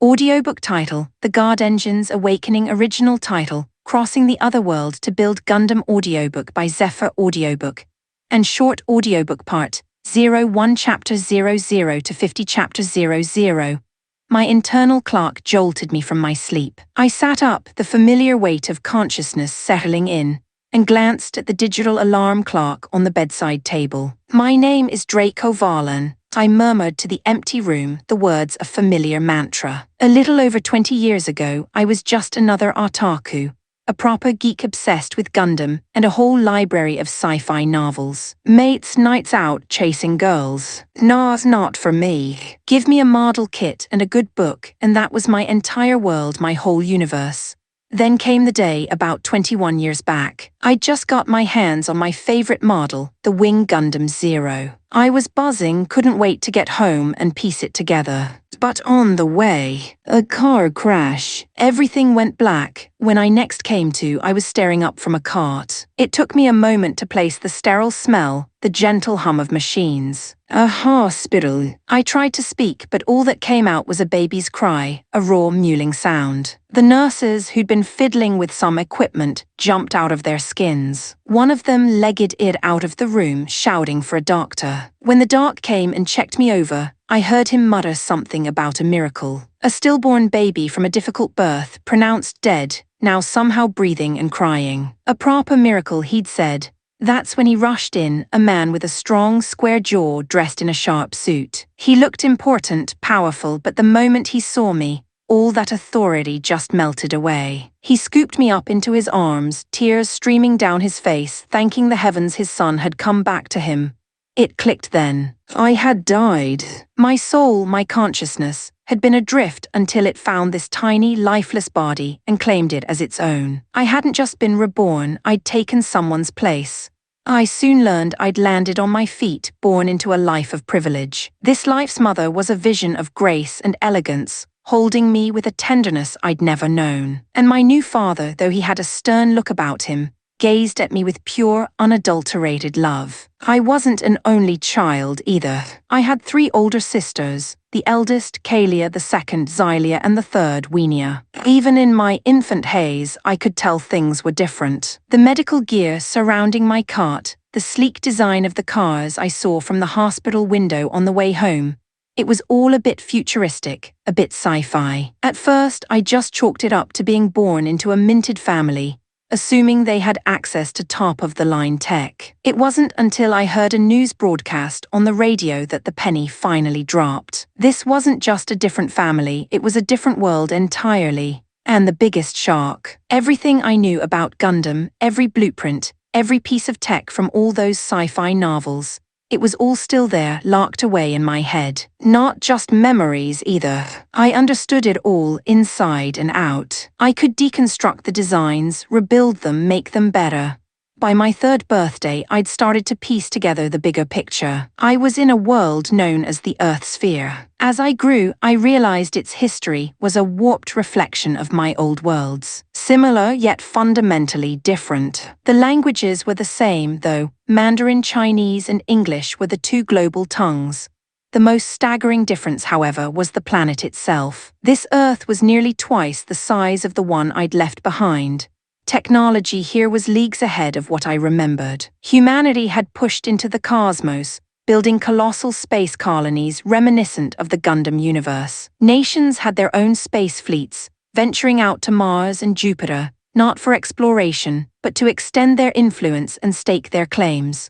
Audiobook title: The Guard Engine's Awakening. Original title: Crossing the Otherworld to Build Gundam. Audiobook by Zephyr Audiobook. And short audiobook part 01 Chapter 00 to 50 Chapter 00. My internal clock jolted me from my sleep. I sat up, the familiar weight of consciousness settling in, and glanced at the digital alarm clock on the bedside table. My name is Draco Varlan. I murmured to the empty room the words of familiar mantra. A little over 20 years ago, I was just another otaku, a proper geek obsessed with Gundam and a whole library of sci-fi novels. Mates nights out chasing girls. Nah, not for me. Give me a model kit and a good book, and that was my entire world, my whole universe. Then came the day about 21 years back. I'd just got my hands on my favorite model, the Wing Gundam Zero. I was buzzing, couldn't wait to get home and piece it together. But on the way, a car crash. Everything went black. When I next came to, I was staring up from a cart. It took me a moment to place the sterile smell, the gentle hum of machines. A hospital. I tried to speak, but all that came out was a baby's cry, a raw mewling sound. The nurses, who'd been fiddling with some equipment, jumped out of their skins. One of them legged it out of the room, shouting for a doctor. When the doc came and checked me over, I heard him mutter something about a miracle. A stillborn baby from a difficult birth, pronounced dead, now somehow breathing and crying. A proper miracle, he'd said. That's when he rushed in, a man with a strong, square jaw dressed in a sharp suit. He looked important, powerful, but the moment he saw me, all that authority just melted away. He scooped me up into his arms, tears streaming down his face, thanking the heavens his son had come back to him. It clicked then. I had died. My soul, my consciousness, had been adrift until it found this tiny, lifeless body and claimed it as its own. I hadn't just been reborn, I'd taken someone's place. I soon learned I'd landed on my feet, born into a life of privilege. This life's mother was a vision of grace and elegance, holding me with a tenderness I'd never known. And my new father, though he had a stern look about him, gazed at me with pure, unadulterated love. I wasn't an only child either. I had 3 older sisters, the eldest, Kalia, the second, Xylia, and the third, Weenia. Even in my infant haze, I could tell things were different. The medical gear surrounding my cart, the sleek design of the cars I saw from the hospital window on the way home, it was all a bit futuristic, a bit sci-fi. At first, I just chalked it up to being born into a minted family, assuming they had access to top-of-the-line tech. It wasn't until I heard a news broadcast on the radio that the penny finally dropped. This wasn't just a different family, it was a different world entirely. And the biggest shock. Everything I knew about Gundam, every blueprint, every piece of tech from all those sci-fi novels, it was all still there, locked away in my head. Not just memories either. I understood it all, inside and out. I could deconstruct the designs, rebuild them, make them better. By my 3rd birthday, I'd started to piece together the bigger picture. I was in a world known as the Earth Sphere. As I grew, I realized its history was a warped reflection of my old worlds. Similar, yet fundamentally different. The languages were the same, though. Mandarin, Chinese, and English were the 2 global tongues. The most staggering difference, however, was the planet itself. This Earth was nearly twice the size of the one I'd left behind. Technology here was leagues ahead of what I remembered. Humanity had pushed into the cosmos, building colossal space colonies reminiscent of the Gundam universe. Nations had their own space fleets, venturing out to Mars and Jupiter, not for exploration, but to extend their influence and stake their claims.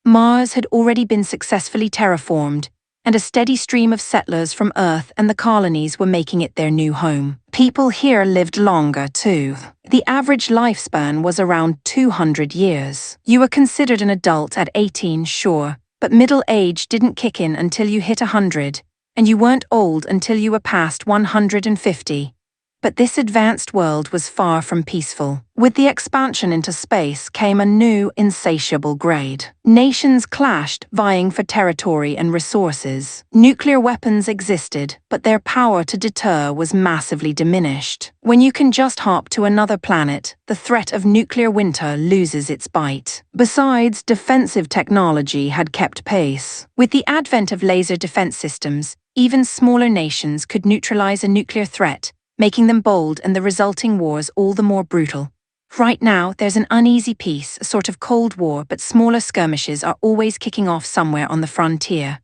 Mars had already been successfully terraformed, and a steady stream of settlers from Earth and the colonies were making it their new home. People here lived longer, too. The average lifespan was around 200 years. You were considered an adult at 18, sure, but middle age didn't kick in until you hit 100, and you weren't old until you were past 150. But this advanced world was far from peaceful. With the expansion into space came a new, insatiable grade. Nations clashed, vying for territory and resources. Nuclear weapons existed, but their power to deter was massively diminished. When you can just hop to another planet, the threat of nuclear winter loses its bite. Besides, defensive technology had kept pace. With the advent of laser defense systems, even smaller nations could neutralize a nuclear threat, making them bold and the resulting wars all the more brutal. Right now, there's an uneasy peace, a sort of Cold War, but smaller skirmishes are always kicking off somewhere on the frontier.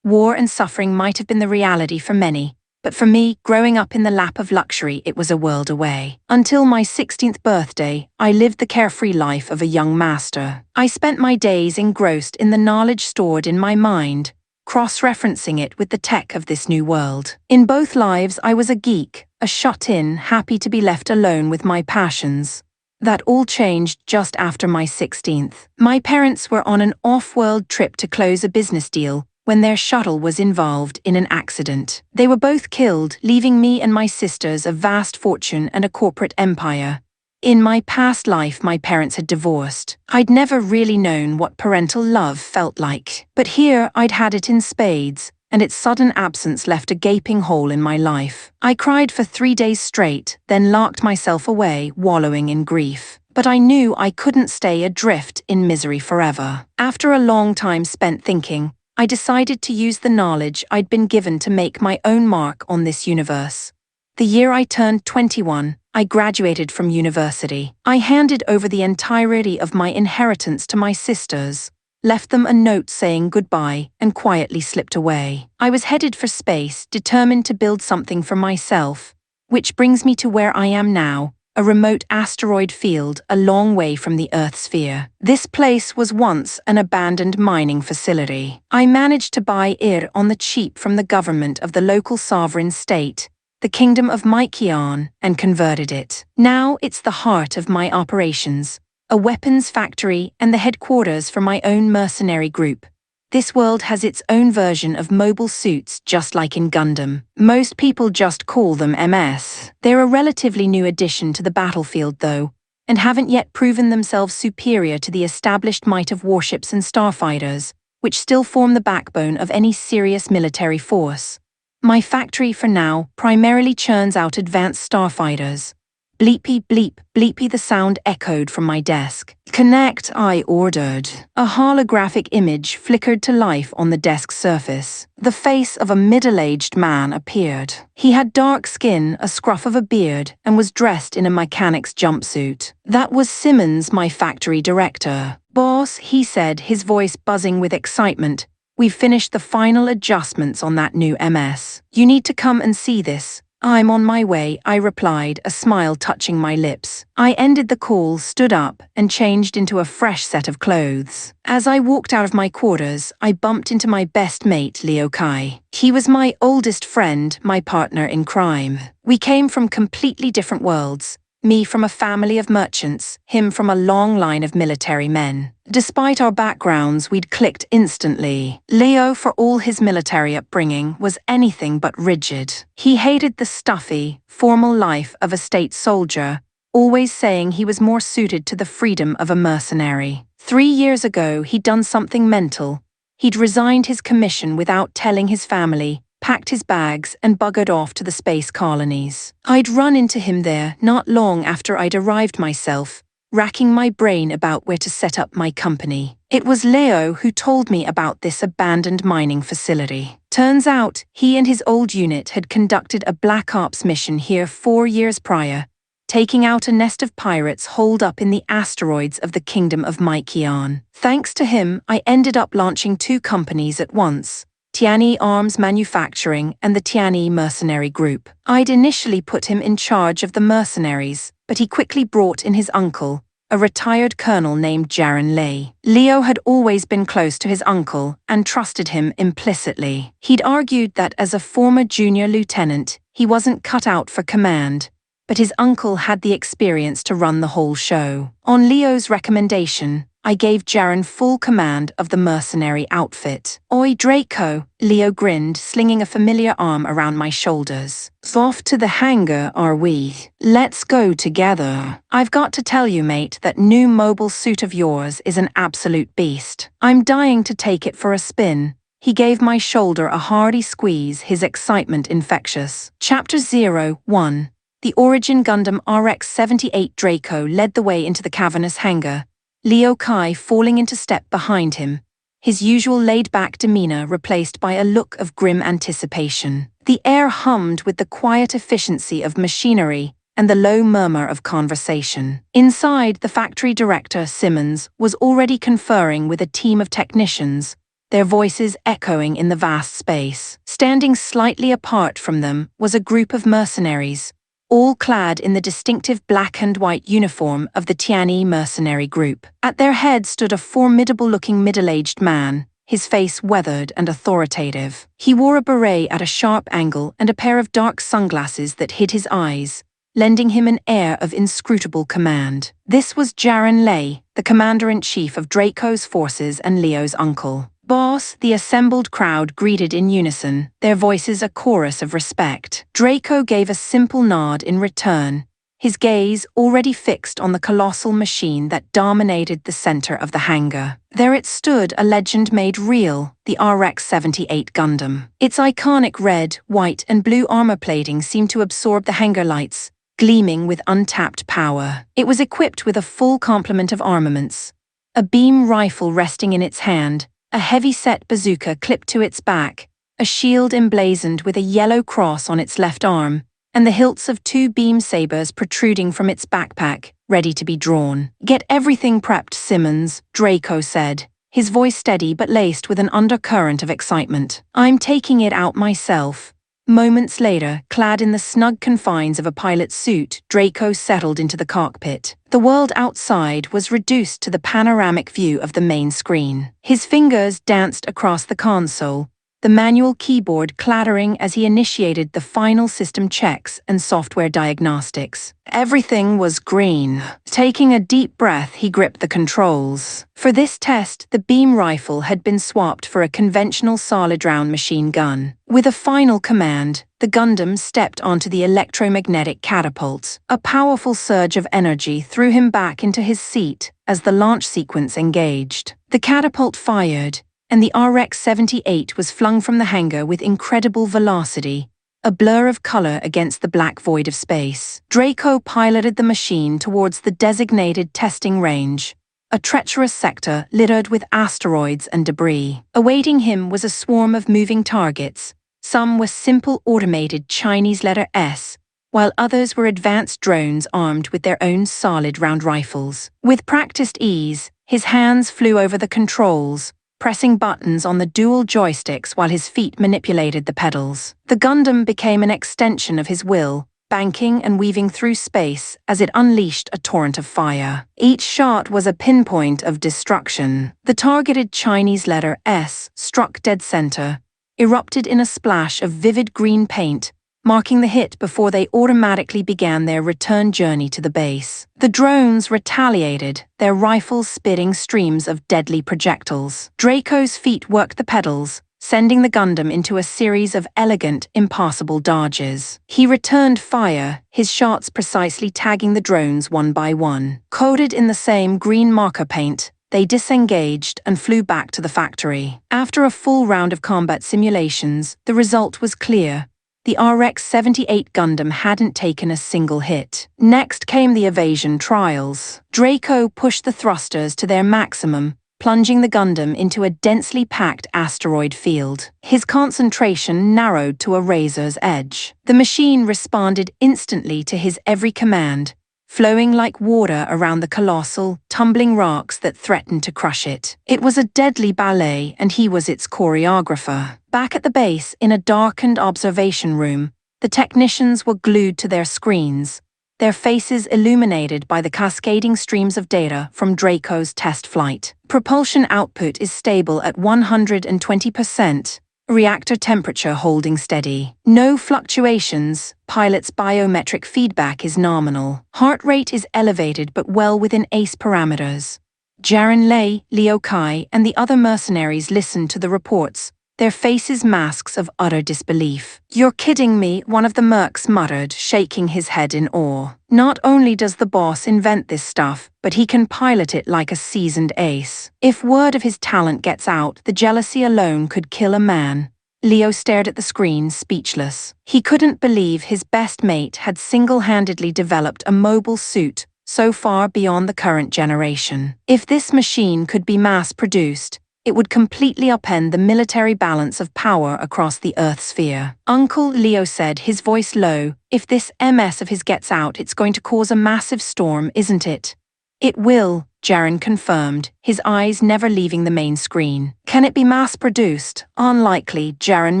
War and suffering might have been the reality for many, but for me, growing up in the lap of luxury, it was a world away. Until my 16th birthday, I lived the carefree life of a young master. I spent my days engrossed in the knowledge stored in my mind, cross-referencing it with the tech of this new world. In both lives, I was a geek, a shut-in, happy to be left alone with my passions. That all changed just after my 16th. My parents were on an off-world trip to close a business deal when their shuttle was involved in an accident. They were both killed, leaving me and my sisters a vast fortune and a corporate empire. In my past life, my parents had divorced. I'd never really known what parental love felt like. But here, I'd had it in spades, and its sudden absence left a gaping hole in my life. I cried for 3 days straight, then locked myself away, wallowing in grief. But I knew I couldn't stay adrift in misery forever. After a long time spent thinking, I decided to use the knowledge I'd been given to make my own mark on this universe. The year I turned 21, I graduated from university. I handed over the entirety of my inheritance to my sisters, left them a note saying goodbye, and quietly slipped away. I was headed for space, determined to build something for myself, which brings me to where I am now, a remote asteroid field a long way from the Earth sphere. This place was once an abandoned mining facility. I managed to buy it on the cheap from the government of the local sovereign state, the Kingdom of Manhwa, and converted it. Now it's the heart of my operations, a weapons factory and the headquarters for my own mercenary group. This world has its own version of mobile suits just like in Gundam. Most people just call them MS. They're a relatively new addition to the battlefield though, and haven't yet proven themselves superior to the established might of warships and starfighters, which still form the backbone of any serious military force. My factory for now primarily churns out advanced starfighters. Bleepy bleep, bleepy the sound echoed from my desk. Connect, I ordered. A holographic image flickered to life on the desk's surface. The face of a middle-aged man appeared. He had dark skin, a scruff of a beard, and was dressed in a mechanic's jumpsuit. That was Simmons, my factory director. Boss, he said, his voice buzzing with excitement. We've finished the final adjustments on that new MS. You need to come and see this. I'm on my way, I replied, a smile touching my lips. I ended the call, stood up, and changed into a fresh set of clothes. As I walked out of my quarters, I bumped into my best mate, Leo Kai. He was my oldest friend, my partner in crime. We came from completely different worlds. Me from a family of merchants, him from a long line of military men. Despite our backgrounds, we'd clicked instantly. Leo, for all his military upbringing, was anything but rigid. He hated the stuffy, formal life of a state soldier, always saying he was more suited to the freedom of a mercenary. 3 years ago, he'd done something mental. He'd resigned his commission without telling his family, packed his bags, and buggered off to the space colonies. I'd run into him there not long after I'd arrived myself, racking my brain about where to set up my company. It was Leo who told me about this abandoned mining facility. Turns out, he and his old unit had conducted a Black Ops mission here 4 years prior, taking out a nest of pirates holed up in the asteroids of the Kingdom of Manhwa. Thanks to him, I ended up launching 2 companies at once, Tianyi Arms Manufacturing and the Tianyi Mercenary Group. I'd initially put him in charge of the mercenaries, but he quickly brought in his uncle, a retired colonel named Jaron Lei. Leo had always been close to his uncle and trusted him implicitly. He'd argued that as a former junior lieutenant, he wasn't cut out for command, but his uncle had the experience to run the whole show. On Leo's recommendation, I gave Jaren full command of the mercenary outfit. Oi, Draco, Leo grinned, slinging a familiar arm around my shoulders. Off to the hangar, are we? Let's go together. I've got to tell you, mate, that new mobile suit of yours is an absolute beast. I'm dying to take it for a spin. He gave my shoulder a hearty squeeze, his excitement infectious. Chapter 01. The Origin Gundam RX-78. Draco led the way into the cavernous hangar, Leo Kai falling into step behind him, his usual laid-back demeanor replaced by a look of grim anticipation. The air hummed with the quiet efficiency of machinery and the low murmur of conversation. Inside, the factory director, Simmons, was already conferring with a team of technicians, their voices echoing in the vast space. Standing slightly apart from them was a group of mercenaries, all clad in the distinctive black and white uniform of the Tianyi mercenary group. At their head stood a formidable-looking middle-aged man, his face weathered and authoritative. He wore a beret at a sharp angle and a pair of dark sunglasses that hid his eyes, lending him an air of inscrutable command. This was Jaren Lei, the commander-in-chief of Draco's forces and Leo's uncle. Boss, the assembled crowd greeted in unison, their voices a chorus of respect. Draco gave a simple nod in return, his gaze already fixed on the colossal machine that dominated the center of the hangar. There it stood, a legend made real, the RX-78 Gundam. Its iconic red, white, and blue armor plating seemed to absorb the hangar lights, gleaming with untapped power. It was equipped with a full complement of armaments, a beam rifle resting in its hand, a heavy-set bazooka clipped to its back, a shield emblazoned with a yellow cross on its left arm, and the hilts of 2 beam sabers protruding from its backpack, ready to be drawn. Get everything prepped, Simmons, Draco said, his voice steady but laced with an undercurrent of excitement. I'm taking it out myself. Moments later, clad in the snug confines of a pilot's suit, Draco settled into the cockpit. The world outside was reduced to the panoramic view of the main screen. His fingers danced across the console, the manual keyboard clattering as he initiated the final system checks and software diagnostics. Everything was green. Taking a deep breath, he gripped the controls. For this test, the beam rifle had been swapped for a conventional solid-round machine gun. With a final command, the Gundam stepped onto the electromagnetic catapult. A powerful surge of energy threw him back into his seat as the launch sequence engaged. The catapult fired, and the RX-78 was flung from the hangar with incredible velocity, a blur of color against the black void of space. Draco piloted the machine towards the designated testing range, a treacherous sector littered with asteroids and debris. Awaiting him was a swarm of moving targets. Some were simple automated Chinese letter S, while others were advanced drones armed with their own solid round rifles. With practiced ease, his hands flew over the controls, pressing buttons on the dual joysticks while his feet manipulated the pedals. The Gundam became an extension of his will, banking and weaving through space as it unleashed a torrent of fire. Each shot was a pinpoint of destruction. The targeted Chinese letter S struck dead center, erupted in a splash of vivid green paint, marking the hit before they automatically began their return journey to the base. The drones retaliated, their rifles spitting streams of deadly projectiles. Draco's feet worked the pedals, sending the Gundam into a series of elegant, impassable dodges. He returned fire, his shots precisely tagging the drones one by one. Coated in the same green marker paint, they disengaged and flew back to the factory. After a full round of combat simulations, the result was clear. The RX-78 Gundam hadn't taken a single hit. Next came the evasion trials. Draco pushed the thrusters to their maximum, plunging the Gundam into a densely packed asteroid field. His concentration narrowed to a razor's edge. The machine responded instantly to his every command, flowing like water around the colossal, tumbling rocks that threatened to crush it. It was a deadly ballet, and he was its choreographer. Back at the base, in a darkened observation room, the technicians were glued to their screens, their faces illuminated by the cascading streams of data from Draco's test flight. Propulsion output is stable at 120%, reactor temperature holding steady. No fluctuations, pilot's biometric feedback is nominal. Heart rate is elevated but well within ACE parameters. Jaren Lei, Liu Kai, and the other mercenaries listened to the reports, their faces masks of utter disbelief. "You're kidding me," one of the mercs muttered, shaking his head in awe. "Not only does the boss invent this stuff, but he can pilot it like a seasoned ace. If word of his talent gets out, the jealousy alone could kill a man." Leo stared at the screen, speechless. He couldn't believe his best mate had single-handedly developed a mobile suit so far beyond the current generation. If this machine could be mass-produced, it would completely upend the military balance of power across the Earth sphere. "Uncle," Leo said, his voice low, "if this MS of his gets out, it's going to cause a massive storm, isn't it?" "It will," Jaren confirmed, his eyes never leaving the main screen. "Can it be mass-produced?" "Unlikely," Jaren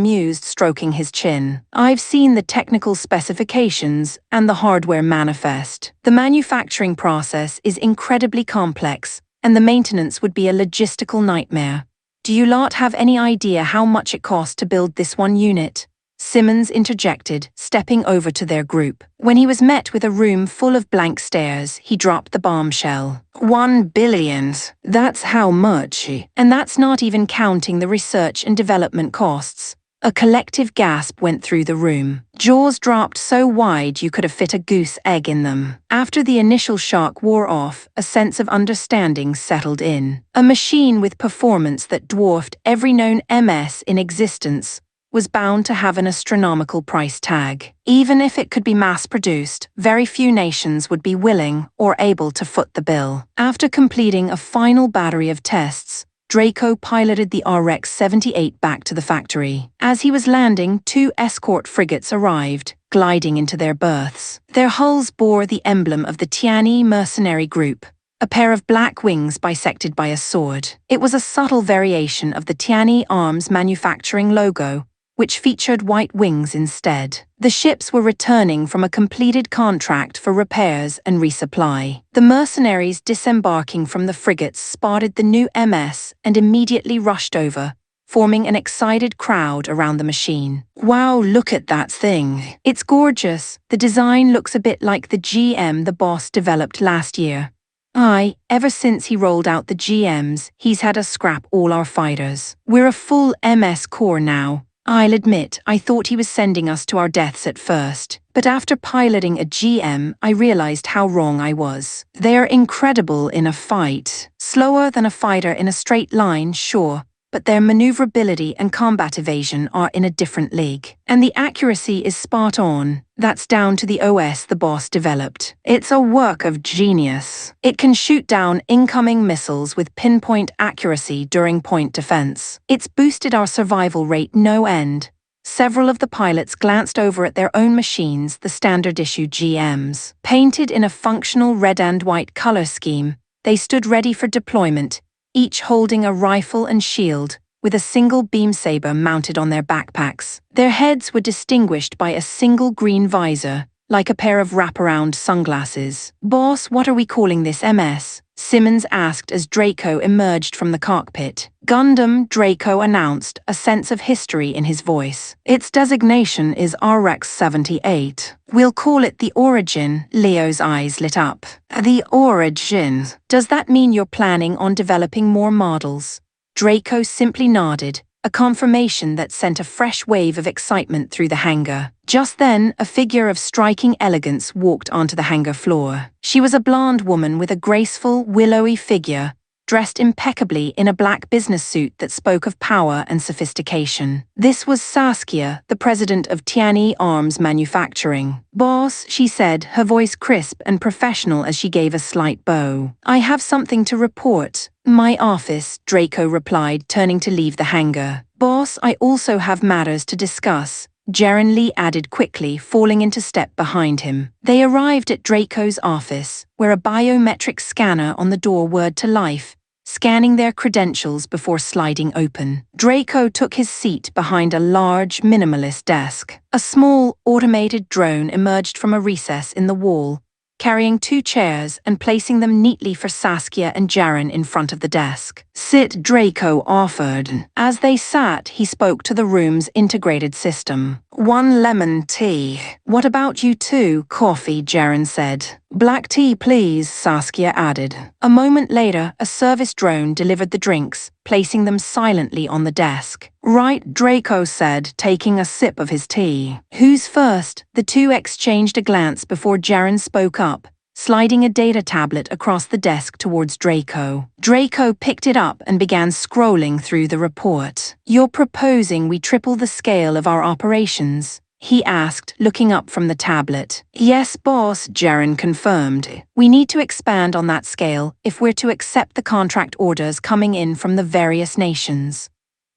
mused, stroking his chin. "I've seen the technical specifications and the hardware manifest. The manufacturing process is incredibly complex, and the maintenance would be a logistical nightmare. Do you lot have any idea how much it costs to build this one unit?" Simmons interjected, stepping over to their group. When he was met with a room full of blank stares, he dropped the bombshell. $1 billion. That's how much. And that's not even counting the research and development costs. A collective gasp went through the room. Jaws dropped so wide you could have fit a goose egg in them. After the initial shock wore off, a sense of understanding settled in. A machine with performance that dwarfed every known MS in existence was bound to have an astronomical price tag. Even if it could be mass-produced, very few nations would be willing or able to foot the bill. After completing a final battery of tests, Draco piloted the RX-78 back to the factory. As he was landing, 2 escort frigates arrived, gliding into their berths. Their hulls bore the emblem of the Tianyi mercenary group, a pair of black wings bisected by a sword. It was a subtle variation of the Tianyi Arms manufacturing logo, which featured white wings instead. The ships were returning from a completed contract for repairs and resupply. The mercenaries disembarking from the frigates spotted the new MS and immediately rushed over, forming an excited crowd around the machine. "Wow, look at that thing. It's gorgeous. The design looks a bit like the GM the boss developed last year." "Aye, ever since he rolled out the GMs, he's had us scrap all our fighters. We're a full MS core now. I'll admit, I thought he was sending us to our deaths at first, but after piloting a GM, I realized how wrong I was. They're incredible in a fight. Slower than a fighter in a straight line, sure, but their maneuverability and combat evasion are in a different league. And the accuracy is spot on. That's down to the OS the boss developed. It's a work of genius. It can shoot down incoming missiles with pinpoint accuracy during point defense. It's boosted our survival rate no end." Several of the pilots glanced over at their own machines, the standard issue GMs. Painted in a functional red and white color scheme, they stood ready for deployment, each holding a rifle and shield, with a single beam saber mounted on their backpacks. Their heads were distinguished by a single green visor, like a pair of wraparound sunglasses. "Boss, what are we calling this MS?" Simmons asked as Draco emerged from the cockpit. "Gundam," Draco announced, a sense of history in his voice. "Its designation is RX-78. We'll call it the Origin." Leo's eyes lit up. "The Origin. Does that mean you're planning on developing more models?" Draco simply nodded, a confirmation that sent a fresh wave of excitement through the hangar. Just then, a figure of striking elegance walked onto the hangar floor. She was a blonde woman with a graceful, willowy figure, dressed impeccably in a black business suit that spoke of power and sophistication. This was Saskia, the president of Tianyi Arms Manufacturing. "Boss," she said, her voice crisp and professional as she gave a slight bow. "I have something to report." "My office," Draco replied, turning to leave the hangar. "Boss, I also have matters to discuss," Jaren Lee added quickly, falling into step behind him. They arrived at Draco's office, where a biometric scanner on the door whirred to life, scanning their credentials before sliding open. Draco took his seat behind a large, minimalist desk. A small, automated drone emerged from a recess in the wall, carrying 2 chairs and placing them neatly for Saskia and Jaren in front of the desk. "Sit," Draco offered. As they sat, he spoke to the room's integrated system. "1 lemon tea." "What about you two?" "Coffee," Jaren said. Black tea, please, Saskia added. A moment later, a service drone delivered the drinks, placing them silently on the desk. Right, Draco said, taking a sip of his tea. Who's first? The two exchanged a glance before Jaren spoke up, sliding a data tablet across the desk towards Draco. Draco picked it up and began scrolling through the report. You're proposing we triple the scale of our operations? He asked, looking up from the tablet. Yes, boss, Jaren confirmed. We need to expand on that scale if we're to accept the contract orders coming in from the various nations.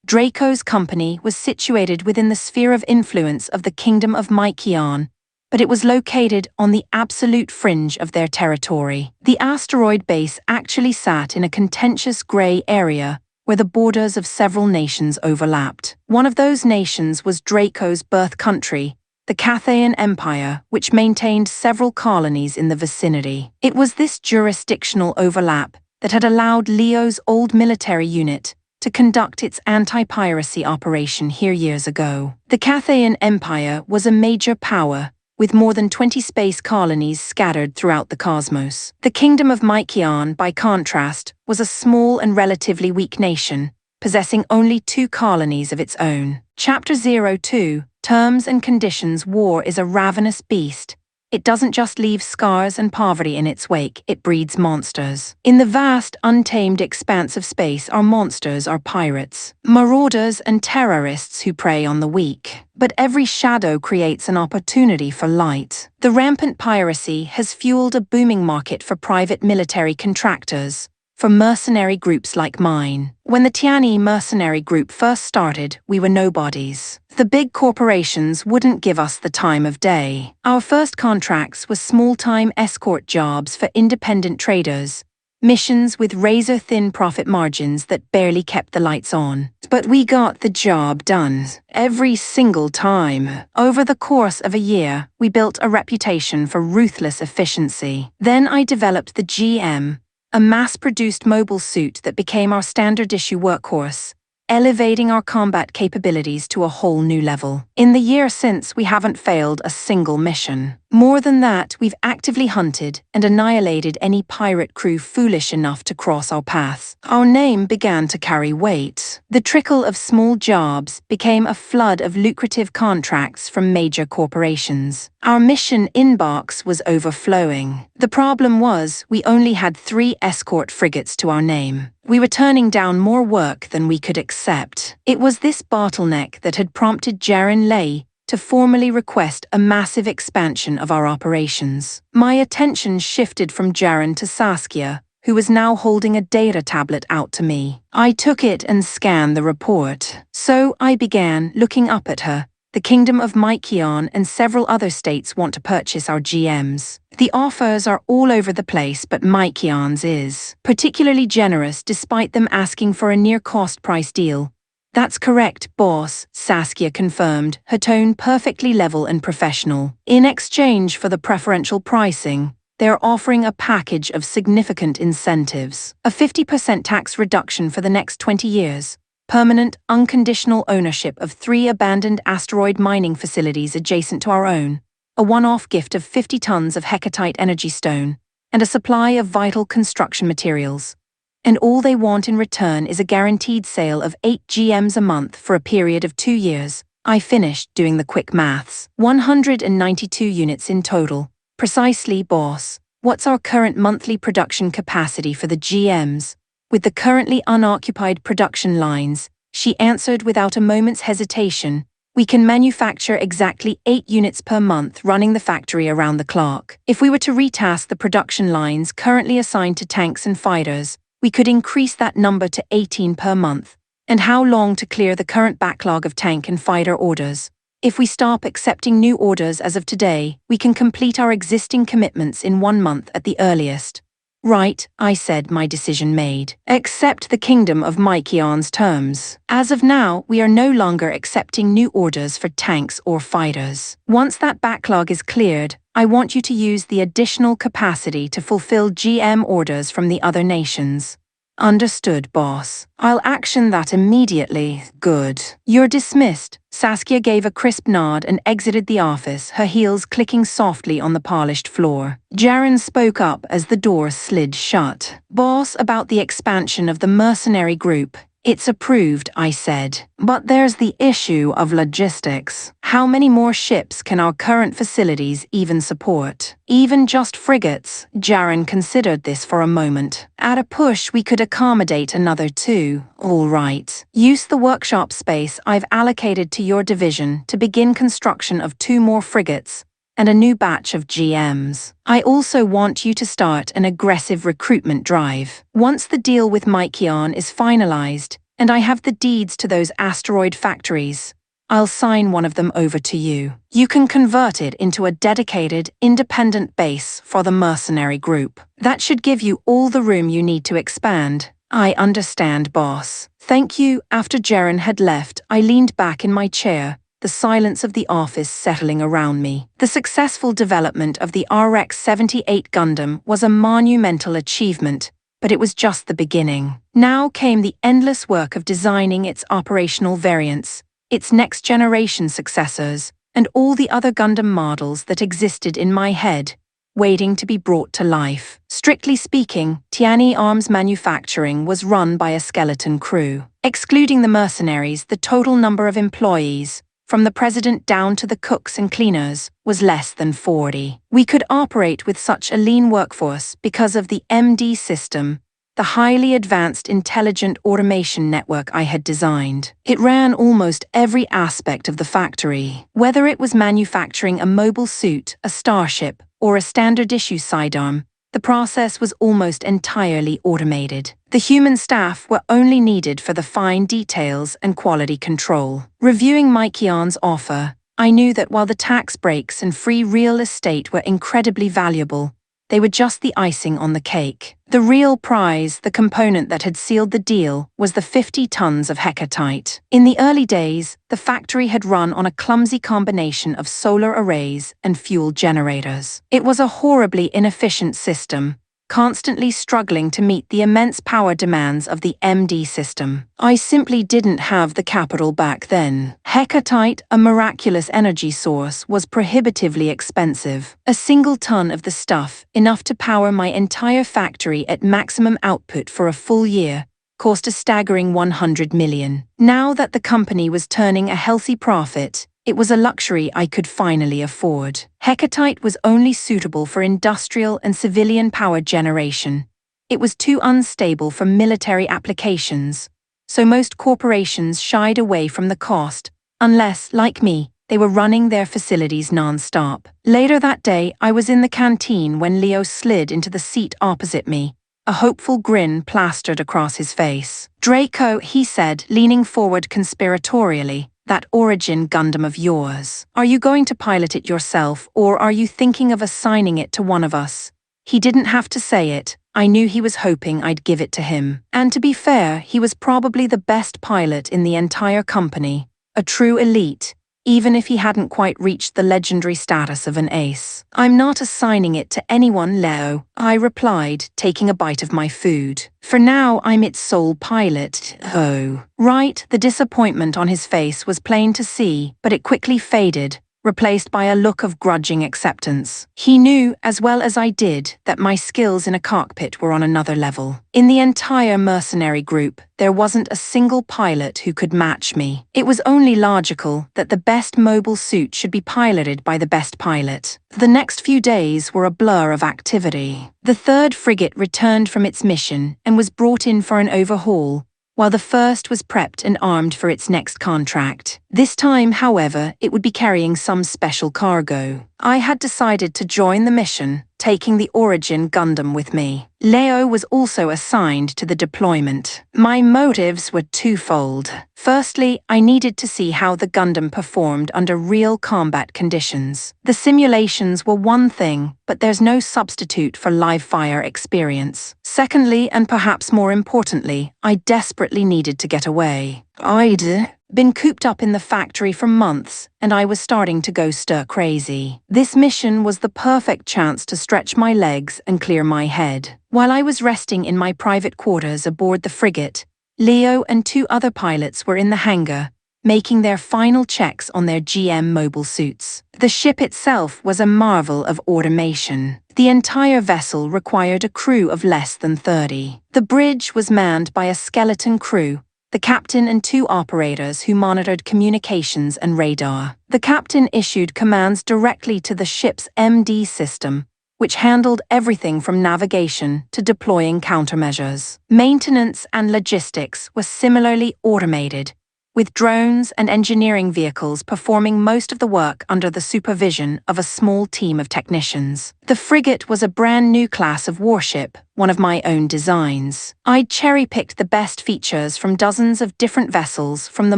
Draco's company was situated within the sphere of influence of the Kingdom of Mykion, but it was located on the absolute fringe of their territory. The asteroid base actually sat in a contentious grey area where the borders of several nations overlapped. One of those nations was Draco's birth country, the Cathayan Empire, which maintained several colonies in the vicinity. It was this jurisdictional overlap that had allowed Leo's old military unit to conduct its anti-piracy operation here years ago. The Cathayan Empire was a major power, with more than 20 space colonies scattered throughout the cosmos. The Kingdom of Mykion, by contrast, was a small and relatively weak nation, possessing only 2 colonies of its own. Chapter 02, Terms and Conditions. War is a ravenous beast. It doesn't just leave scars and poverty in its wake, it breeds monsters. In the vast, untamed expanse of space, our monsters are pirates, marauders and terrorists who prey on the weak. But every shadow creates an opportunity for light. The rampant piracy has fueled a booming market for private military contractors, for mercenary groups like mine. When the Tiani mercenary group first started, we were nobodies. The big corporations wouldn't give us the time of day. Our first contracts were small-time escort jobs for independent traders, missions with razor-thin profit margins that barely kept the lights on. But we got the job done, every single time. Over the course of a year, we built a reputation for ruthless efficiency. Then I developed the GM, a mass-produced mobile suit that became our standard-issue workhorse, elevating our combat capabilities to a whole new level. In the year since, we haven't failed a single mission. More than that, we've actively hunted and annihilated any pirate crew foolish enough to cross our paths. Our name began to carry weight. The trickle of small jobs became a flood of lucrative contracts from major corporations. Our mission inbox was overflowing. The problem was, we only had 3 escort frigates to our name. We were turning down more work than we could accept. It was this bottleneck that had prompted Jaren Lei to formally request a massive expansion of our operations. My attention shifted from Jaren to Saskia, who was now holding a data tablet out to me. I took it and scanned the report. So I began looking up at her. The Kingdom of Mykion and several other states want to purchase our GMs. The offers are all over the place, but Mykion's is particularly generous despite them asking for a near-cost price deal. That's correct, boss, Saskia confirmed, her tone perfectly level and professional. In exchange for the preferential pricing, they're offering a package of significant incentives. A 50% tax reduction for the next 20 years. Permanent, unconditional ownership of 3 abandoned asteroid mining facilities adjacent to our own. A one-off gift of 50 tons of hecatite energy stone. And a supply of vital construction materials. And all they want in return is a guaranteed sale of 8 GMs a month for a period of 2 years. I finished doing the quick maths. 192 units in total. Precisely, boss. What's our current monthly production capacity for the GMs? With the currently unoccupied production lines, she answered without a moment's hesitation, we can manufacture exactly 8 units per month running the factory around the clock. If we were to retask the production lines currently assigned to tanks and fighters, we could increase that number to 18 per month. And how long to clear the current backlog of tank and fighter orders? If we stop accepting new orders as of today, we can complete our existing commitments in 1 month at the earliest. Right, I said, my decision made. Accept the Kingdom of Mykion's terms. As of now, we are no longer accepting new orders for tanks or fighters. Once that backlog is cleared, I want you to use the additional capacity to fulfill GM orders from the other nations. Understood, boss. I'll action that immediately. Good. You're dismissed. Saskia gave a crisp nod and exited the office, her heels clicking softly on the polished floor. Jaren spoke up as the door slid shut. Boss, about the expansion of the mercenary group. It's approved, I said. But there's the issue of logistics. How many more ships can our current facilities even support? Even just frigates? Jaren considered this for a moment. At a push, we could accommodate another 2. All right. Use the workshop space I've allocated to your division to begin construction of 2 more frigates and a new batch of GMs. I also want you to start an aggressive recruitment drive. Once the deal with Mikeon is finalized, and I have the deeds to those asteroid factories, I'll sign one of them over to you. You can convert it into a dedicated, independent base for the mercenary group. That should give you all the room you need to expand. I understand, boss. Thank you. After Jaren had left, I leaned back in my chair, the silence of the office settling around me. The successful development of the RX-78 Gundam was a monumental achievement, but it was just the beginning. Now came the endless work of designing its operational variants, its next-generation successors, and all the other Gundam models that existed in my head, waiting to be brought to life. Strictly speaking, Tianyi Arms manufacturing was run by a skeleton crew. Excluding the mercenaries, the total number of employees, from the president down to the cooks and cleaners, was less than 40. We could operate with such a lean workforce because of the MD system, the highly advanced intelligent automation network I had designed. It ran almost every aspect of the factory. Whether it was manufacturing a mobile suit, a starship, or a standard issue sidearm, the process was almost entirely automated. The human staff were only needed for the fine details and quality control. Reviewing Mikeon's offer, I knew that while the tax breaks and free real estate were incredibly valuable, they were just the icing on the cake. The real prize, the component that had sealed the deal, was the 50 tons of hecatite. In the early days, the factory had run on a clumsy combination of solar arrays and fuel generators. It was a horribly inefficient system, constantly struggling to meet the immense power demands of the MD system. I simply didn't have the capital back then. Hecatite, a miraculous energy source, was prohibitively expensive. A single ton of the stuff, enough to power my entire factory at maximum output for a full year, cost a staggering 100 million. Now that the company was turning a healthy profit, it was a luxury I could finally afford. Hecatite was only suitable for industrial and civilian power generation. It was too unstable for military applications, so most corporations shied away from the cost, unless, like me, they were running their facilities non-stop. Later that day, I was in the canteen when Leo slid into the seat opposite me, a hopeful grin plastered across his face. "Draco," he said, leaning forward conspiratorially, "that Origin Gundam of yours. Are you going to pilot it yourself, or are you thinking of assigning it to one of us?" He didn't have to say it. I knew he was hoping I'd give it to him. And to be fair, he was probably the best pilot in the entire company, a true elite, even if he hadn't quite reached the legendary status of an ace. "I'm not assigning it to anyone, Leo," I replied, taking a bite of my food. "For now, I'm its sole pilot." "Oh, right." The disappointment on his face was plain to see, but it quickly faded, replaced by a look of grudging acceptance. He knew, as well as I did, that my skills in a cockpit were on another level. In the entire mercenary group, there wasn't a single pilot who could match me. It was only logical that the best mobile suit should be piloted by the best pilot. The next few days were a blur of activity. The third frigate returned from its mission and was brought in for an overhaul, while the first was prepped and armed for its next contract. This time, however, it would be carrying some special cargo. I had decided to join the mission, taking the Origin Gundam with me. Leo was also assigned to the deployment. My motives were twofold. Firstly, I needed to see how the Gundam performed under real combat conditions. The simulations were one thing, but there's no substitute for live-fire experience. Secondly, and perhaps more importantly, I desperately needed to get away. I'd been cooped up in the factory for months, and I was starting to go stir-crazy. This mission was the perfect chance to stretch my legs and clear my head. While I was resting in my private quarters aboard the frigate, Leo and 2 other pilots were in the hangar, making their final checks on their GM mobile suits. The ship itself was a marvel of automation. The entire vessel required a crew of less than 30. The bridge was manned by a skeleton crew, the captain and 2 operators who monitored communications and radar. The captain issued commands directly to the ship's MD system, which handled everything from navigation to deploying countermeasures. Maintenance and logistics were similarly automated, with drones and engineering vehicles performing most of the work under the supervision of a small team of technicians. The frigate was a brand new class of warship, one of my own designs. I'd cherry-picked the best features from dozens of different vessels from the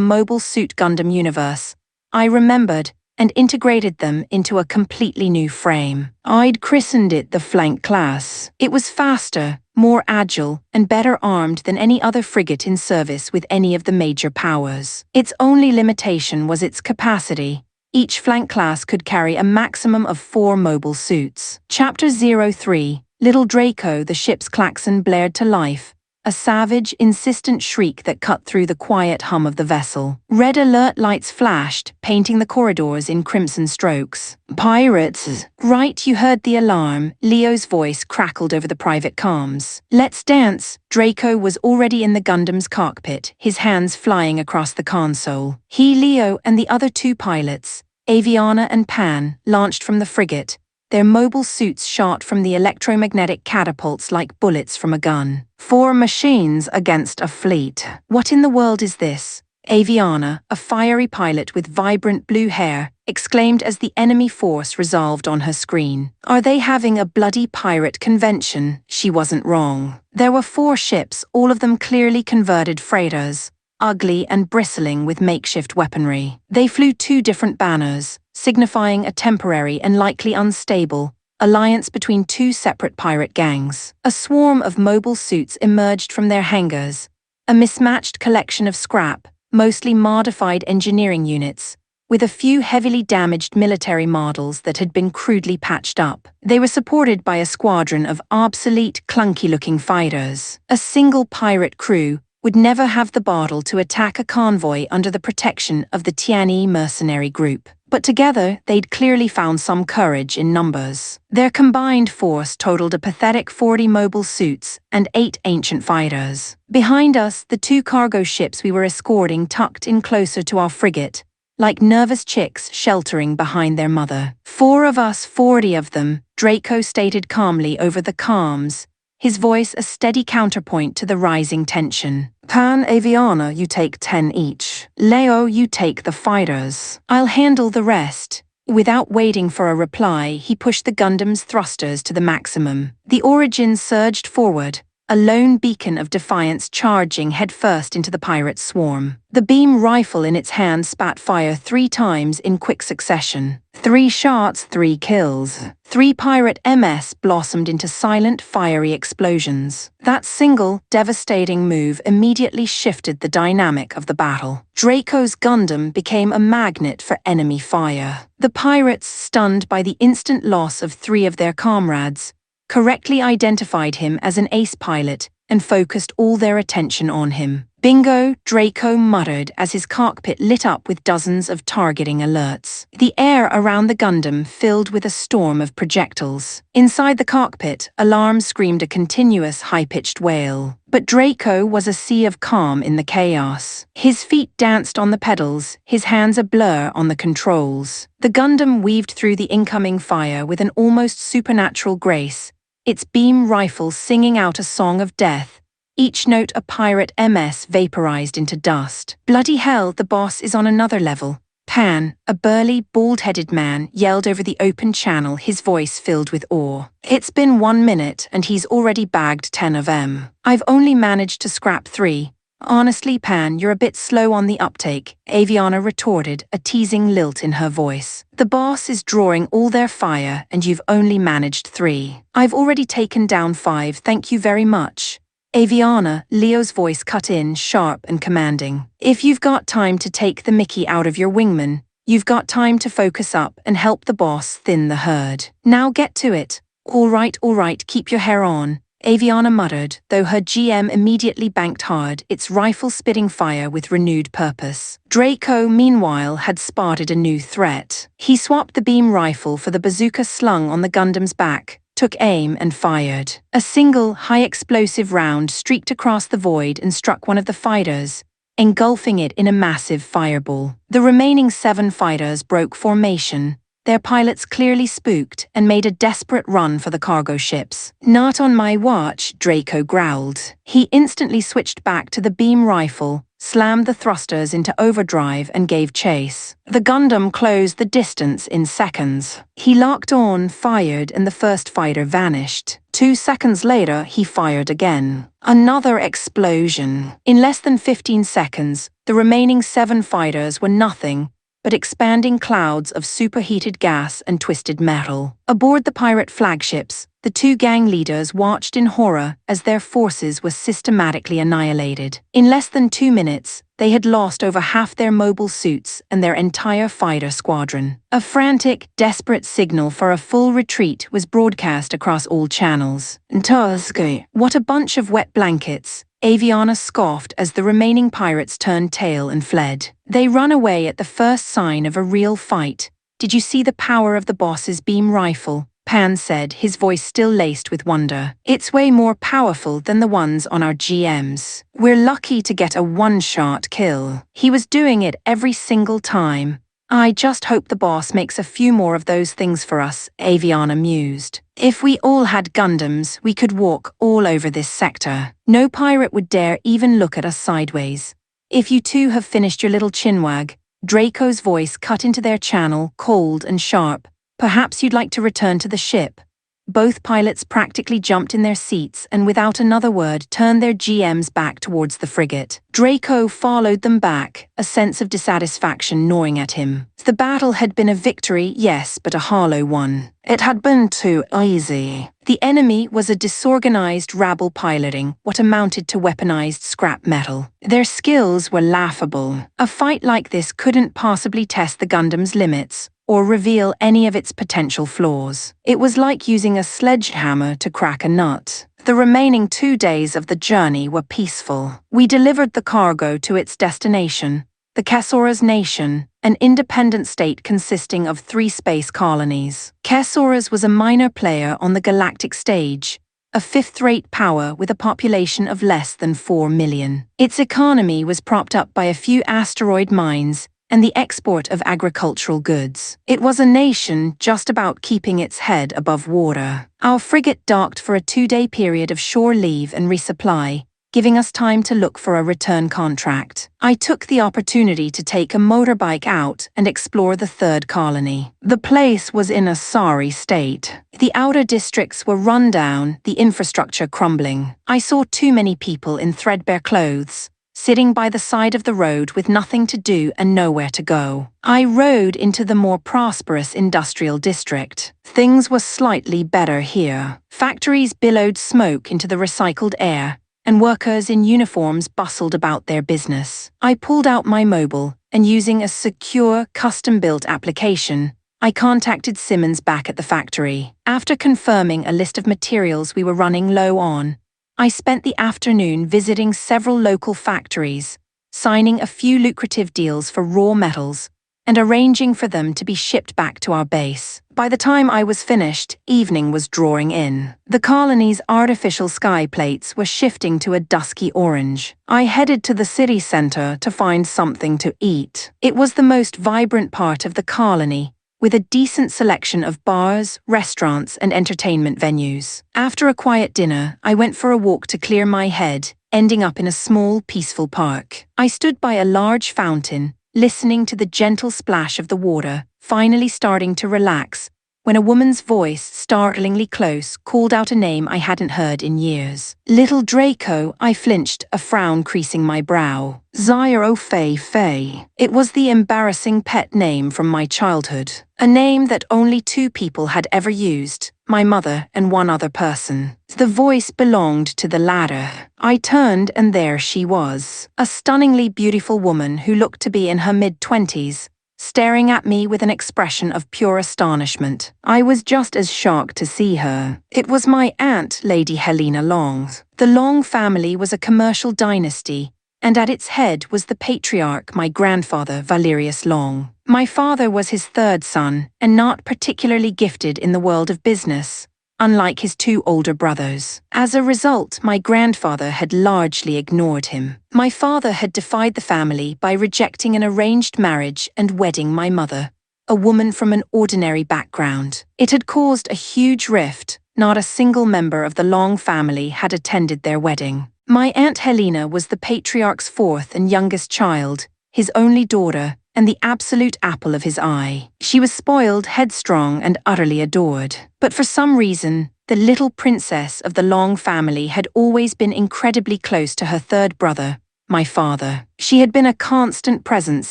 Mobile Suit Gundam universe. I remembered and integrated them into a completely new frame. I'd christened it the Flank class. It was faster, more agile, and better armed than any other frigate in service with any of the major powers. Its only limitation was its capacity. Each flank class could carry a maximum of 4 mobile suits. Chapter 03, Little Draco, the ship's klaxon blared to life, a savage, insistent shriek that cut through the quiet hum of the vessel. Red alert lights flashed, painting the corridors in crimson strokes. Pirates! Right, you heard the alarm. Leo's voice crackled over the private comms. Let's dance! Draco was already in the Gundam's cockpit, his hands flying across the console. He, Leo, and the other 2 pilots, Aviana and Pan, launched from the frigate, their mobile suits shot from the electromagnetic catapults like bullets from a gun. 4 machines against a fleet. What in the world is this? Aviana, a fiery pilot with vibrant blue hair, exclaimed as the enemy force resolved on her screen. Are they having a bloody pirate convention? She wasn't wrong. There were 4 ships, all of them clearly converted freighters, ugly and bristling with makeshift weaponry. They flew 2 different banners, signifying a temporary and likely unstable alliance between 2 separate pirate gangs. A swarm of mobile suits emerged from their hangars, a mismatched collection of scrap, mostly modified engineering units, with a few heavily damaged military models that had been crudely patched up. They were supported by a squadron of obsolete, clunky-looking fighters. A single pirate crew would never have the bottle to attack a convoy under the protection of the Tianyi mercenary group. But together, they'd clearly found some courage in numbers. Their combined force totaled a pathetic 40 mobile suits and 8 ancient fighters. Behind us, the 2 cargo ships we were escorting tucked in closer to our frigate, like nervous chicks sheltering behind their mother. 4 of us, 40 of them, Draco stated calmly over the comms, his voice a steady counterpoint to the rising tension. Pan, Aviana, you take 10 each. Leo, you take the fighters. I'll handle the rest. Without waiting for a reply, he pushed the Gundam's thrusters to the maximum. The Origin surged forward, a lone beacon of defiance charging headfirst into the pirate swarm. The beam rifle in its hand spat fire 3 times in quick succession. 3 shots, 3 kills. 3 pirate MS blossomed into silent, fiery explosions. That single, devastating move immediately shifted the dynamic of the battle. Draco's Gundam became a magnet for enemy fire. The pirates, stunned by the instant loss of 3 of their comrades, correctly identified him as an ace pilot and focused all their attention on him. Bingo, Draco muttered as his cockpit lit up with dozens of targeting alerts. The air around the Gundam filled with a storm of projectiles. Inside the cockpit, alarms screamed a continuous high-pitched wail. But Draco was a sea of calm in the chaos. His feet danced on the pedals, his hands a blur on the controls. The Gundam weaved through the incoming fire with an almost supernatural grace, its beam rifle singing out a song of death, each note a pirate MS vaporized into dust. Bloody hell, the boss is on another level. Pan, a burly, bald-headed man, yelled over the open channel, his voice filled with awe. It's been 1 minute and he's already bagged 10 of them. I've only managed to scrap 3. Honestly, Pan, you're a bit slow on the uptake, Aviana retorted, a teasing lilt in her voice. The boss is drawing all their fire and you've only managed 3. I've already taken down 5, thank you very much. Aviana, Leo's voice cut in, sharp and commanding. If you've got time to take the mickey out of your wingman, you've got time to focus up and help the boss thin the herd. Now get to it. All right, keep your hair on. Aviana muttered, though her GM immediately banked hard, its rifle spitting fire with renewed purpose. Draco, meanwhile, had spotted a new threat. He swapped the beam rifle for the bazooka slung on the Gundam's back, took aim and fired. A single, high-explosive round streaked across the void and struck one of the fighters, engulfing it in a massive fireball. The remaining 7 fighters broke formation, their pilots clearly spooked, and made a desperate run for the cargo ships. "Not on my watch," Draco growled. He instantly switched back to the beam rifle, slammed the thrusters into overdrive and gave chase. The Gundam closed the distance in seconds. He locked on, fired, and the first fighter vanished. 2 seconds later, he fired again. Another explosion. In less than 15 seconds, the remaining 7 fighters were nothing but expanding clouds of superheated gas and twisted metal. Aboard the pirate flagships, the 2 gang leaders watched in horror as their forces were systematically annihilated. In less than 2 minutes, they had lost over half their mobile suits and their entire fighter squadron. A frantic, desperate signal for a full retreat was broadcast across all channels. "Tusk, what a bunch of wet blankets," Aviana scoffed as the remaining pirates turned tail and fled. "They run away at the first sign of a real fight. Did you see the power of the boss's beam rifle?" Pan said, his voice still laced with wonder. "It's way more powerful than the ones on our GMs. We're lucky to get a one-shot kill. He was doing it every single time. I just hope the boss makes a few more of those things for us," Aviana mused. "If we all had Gundams, we could walk all over this sector. No pirate would dare even look at us sideways. If you two have finished your little chinwag," Draco's voice cut into their channel, cold and sharp, "perhaps you'd like to return to the ship." Both pilots practically jumped in their seats and without another word turned their GMs back towards the frigate. Draco followed them back, a sense of dissatisfaction gnawing at him. The battle had been a victory, yes, but a hollow one. It had been too easy. The enemy was a disorganized rabble piloting what amounted to weaponized scrap metal. Their skills were laughable. A fight like this couldn't possibly test the Gundam's limits, or reveal any of its potential flaws. It was like using a sledgehammer to crack a nut. The remaining 2 days of the journey were peaceful. We delivered the cargo to its destination, the Kessora's Nation, an independent state consisting of 3 space colonies. Kessora's was a minor player on the galactic stage, a 5th-rate power with a population of less than 4 million. Its economy was propped up by a few asteroid mines and the export of agricultural goods. It was a nation just about keeping its head above water. Our frigate docked for a 2-day period of shore leave and resupply, giving us time to look for a return contract. I took the opportunity to take a motorbike out and explore the 3rd colony. The place was in a sorry state. The outer districts were run down, the infrastructure crumbling. I saw too many people in threadbare clothes, sitting by the side of the road with nothing to do and nowhere to go. I rode into the more prosperous industrial district. Things were slightly better here. Factories billowed smoke into the recycled air, and workers in uniforms bustled about their business. I pulled out my mobile, and using a secure, custom-built application, I contacted Simmons back at the factory. After confirming a list of materials we were running low on, I spent the afternoon visiting several local factories, signing a few lucrative deals for raw metals, and arranging for them to be shipped back to our base. By the time I was finished, evening was drawing in. The colony's artificial sky plates were shifting to a dusky orange. I headed to the city center to find something to eat. It was the most vibrant part of the colony, with a decent selection of bars, restaurants, and entertainment venues. After a quiet dinner, I went for a walk to clear my head, ending up in a small, peaceful park. I stood by a large fountain, listening to the gentle splash of the water, finally starting to relax, when a woman's voice, startlingly close, called out a name I hadn't heard in years. "Little Draco," I flinched, a frown creasing my brow. "Zyro Fei Fei." It was the embarrassing pet name from my childhood. A name that only 2 people had ever used, my mother and 1 other person. The voice belonged to the latter. I turned and there she was. A stunningly beautiful woman who looked to be in her mid-20s, staring at me with an expression of pure astonishment. I was just as shocked to see her. It was my aunt, Lady Helena Long. The Long family was a commercial dynasty, and at its head was the patriarch, my grandfather, Valerius Long. My father was his third son, and not particularly gifted in the world of business, unlike his two older brothers. As a result, my grandfather had largely ignored him. My father had defied the family by rejecting an arranged marriage and wedding my mother, a woman from an ordinary background. It had caused a huge rift. Not a single member of the Long family had attended their wedding. My Aunt Helena was the patriarch's fourth and youngest child, his only daughter, and the absolute apple of his eye. She was spoiled, headstrong, and utterly adored. But for some reason, the little princess of the Long family had always been incredibly close to her third brother, my father. She had been a constant presence